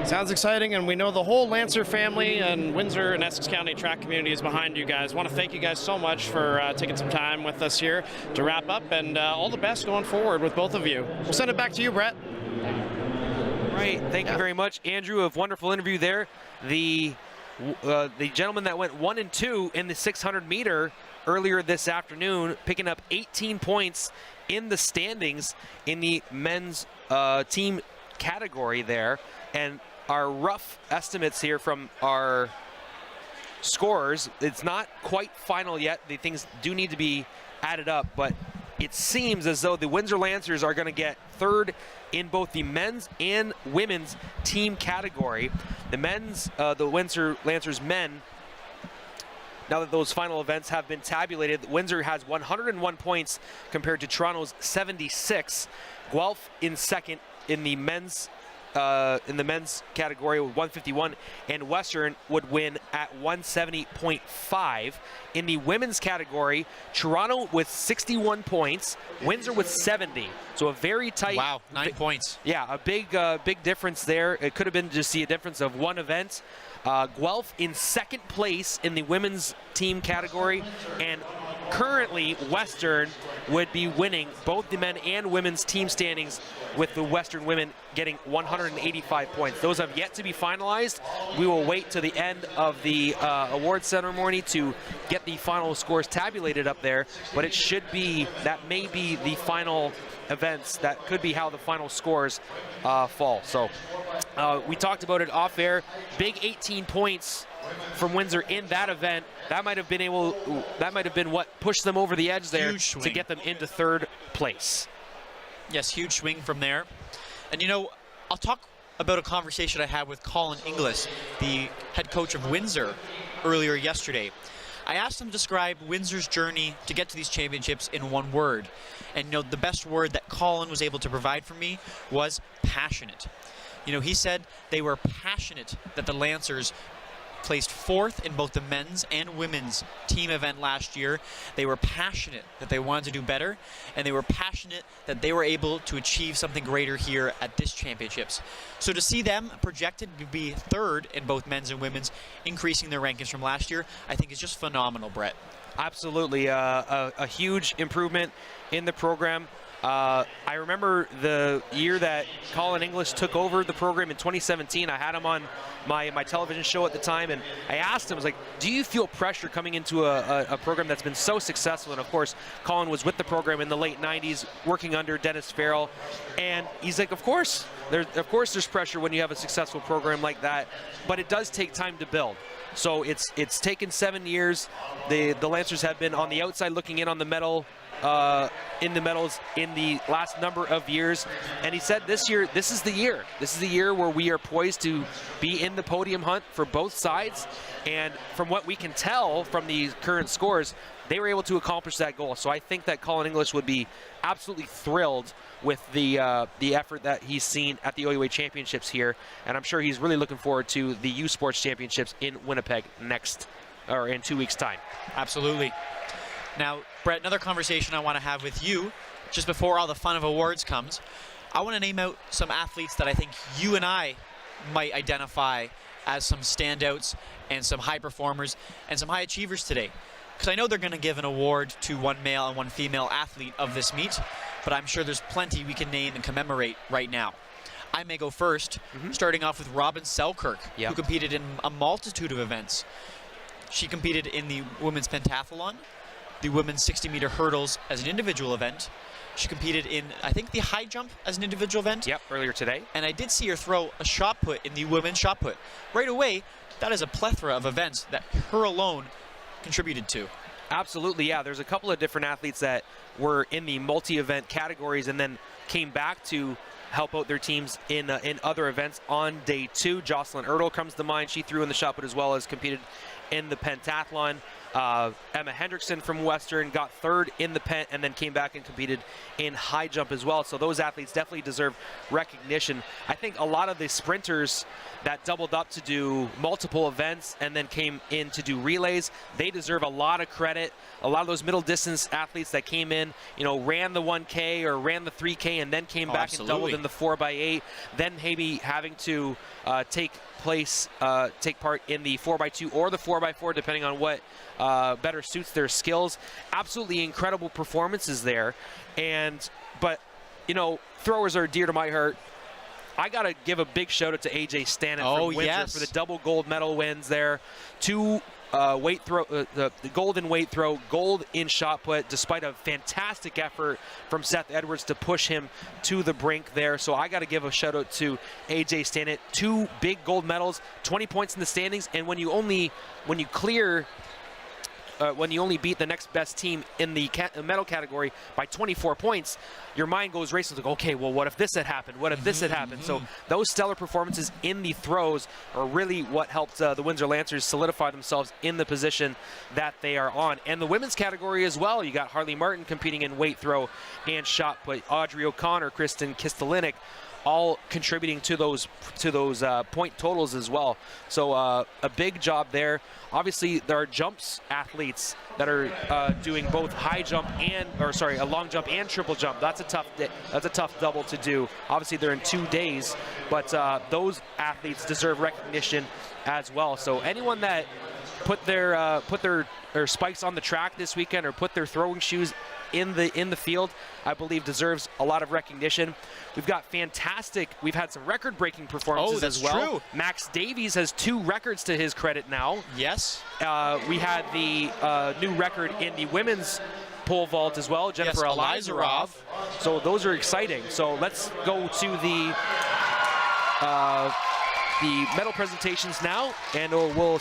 Sounds exciting, and we know the whole Lancer family and Windsor and Essex County track community is behind you guys. Want to thank you guys so much for taking some time with us here to wrap up, and all the best going forward with both of you. We'll send it back to you, Brett. Right, thank you very much, Andrew. A wonderful interview there. The gentleman that went 1 and 2 in the 600 meter earlier this afternoon, picking up 18 points in the standings in the men's team category there. And our rough estimates here from our scorers, it's not quite final yet. The things do need to be added up, but it seems as though the Windsor Lancers are going to get third in both the men's and women's team category. The men's, the Windsor Lancers men, now that those final events have been tabulated, Windsor has 101 points compared to Toronto's 76. Guelph in second in the men's category with 151, and Western would win at 170.5. In the women's category, Toronto with 61 points, Windsor with 70. So a very tight. Wow, 9 points. Yeah, a big difference there. It could have been just a difference of one event. Guelph in second place in the women's team category, and currently Western would be winning both the men and women's team standings, with the Western women getting 185 points. Those have yet to be finalized. We will wait to the end of the award ceremony to get the final scores tabulated up there, but it should be, that may be the final events. That could be how the final scores fall. So we talked about it off air. Big 18 points from Windsor in that event. That might have been what pushed them over the edge there to get them into third place. Yes, huge swing from there. And you know, I'll talk about a conversation I had with Colin Inglis, the head coach of Windsor, earlier yesterday. I asked him to describe Windsor's journey to get to these championships in one word. And you know, the best word that Colin was able to provide for me was passionate. You know, he said they were passionate that the Lancers placed fourth in both the men's and women's team event last year. They were passionate that they wanted to do better, and they were passionate that they were able to achieve something greater here at this championships. So to see them projected to be third in both men's and women's, increasing their rankings from last year, I think is just phenomenal, Brett. Absolutely, a huge improvement in the program. I remember the year that Colin Inglis took over the program in 2017. I had him on my television show at the time, and I asked him, I was like, do you feel pressure coming into a program that's been so successful? And of course, Colin was with the program in the late 90s, working under Dennis Farrell, and he's like, of course there's pressure when you have a successful program like that, but it does take time to build. So it's taken 7 years. The Lancers have been on the outside looking in on the medals in the last number of years, and he said this year, this is the year where we are poised to be in the podium hunt for both sides. And from what we can tell from the current scores, they were able to accomplish that goal. So I think that Colin Inglis would be absolutely thrilled with the effort that he's seen at the OUA Championships here, and I'm sure he's really looking forward to the U Sports Championships in Winnipeg in 2 weeks' time. Absolutely. Now, Brett, another conversation I want to have with you, just before all the fun of awards comes, I want to name out some athletes that I think you and I might identify as some standouts and some high performers and some high achievers today. Because I know they're going to give an award to one male and one female athlete of this meet, but I'm sure there's plenty we can name and commemorate right now. I may go first, starting off with Robin Selkirk, who competed in a multitude of events. She competed in the women's pentathlon, the women's 60-meter hurdles as an individual event. She competed in, I think, the high jump as an individual event. Yep, earlier today. And I did see her throw a shot put in the women's shot put. Right away, that is a plethora of events that her alone contributed to. Absolutely, yeah. There's a couple of different athletes that were in the multi-event categories and then came back to help out their teams in other events on day two. Jocelyn Ertl comes to mind. She threw in the shot put as well as competed in the pentathlon. Emma Hendrickson from Western got third in the pent and then came back and competed in high jump as well. So those athletes definitely deserve recognition. I think a lot of the sprinters that doubled up to do multiple events and then came in to do relays, they deserve a lot of credit. A lot of those middle distance athletes that came in, you know, ran the 1K or ran the 3K and then came back and doubled in the 4x8, then maybe having to take part in the 4x2 or the 4x4, depending on what better suits their skills. Absolutely incredible performances there. But you know, throwers are dear to my heart. I got to give a big shout out to AJ Stanton from Windsor for the double gold medal wins there. Two weight throw, the gold in weight throw, gold in shot put, despite a fantastic effort from Seth Edwards to push him to the brink there. So I got to give a shout out to AJ Stanton. Two big gold medals, 20 points in the standings, and when you only beat the next best team in the medal category by 24 points, your mind goes racing like, okay, well, what if this had happened? What if this had happened? So those stellar performances in the throws are really what helped the Windsor Lancers solidify themselves in the position that they are on. And the women's category as well, you got Harley Martin competing in weight throw and shot put, Audrey O'Connor, Kristen Kistelinik, all contributing to those point totals as well. So a big job there. Obviously, there are jumps athletes that are doing both a long jump and triple jump. That's a tough double to do. Obviously, they're in 2 days, but those athletes deserve recognition as well. So anyone that put their spikes on the track this weekend or put their throwing shoes in the field, I believe deserves a lot of recognition. We've had some record-breaking performances as well. True. Max Davies has 2 records to his credit now. Yes. We had the new record in the women's pole vault as well, Jennifer Elizarov. So those are exciting. So let's go to the medal presentations now, and we'll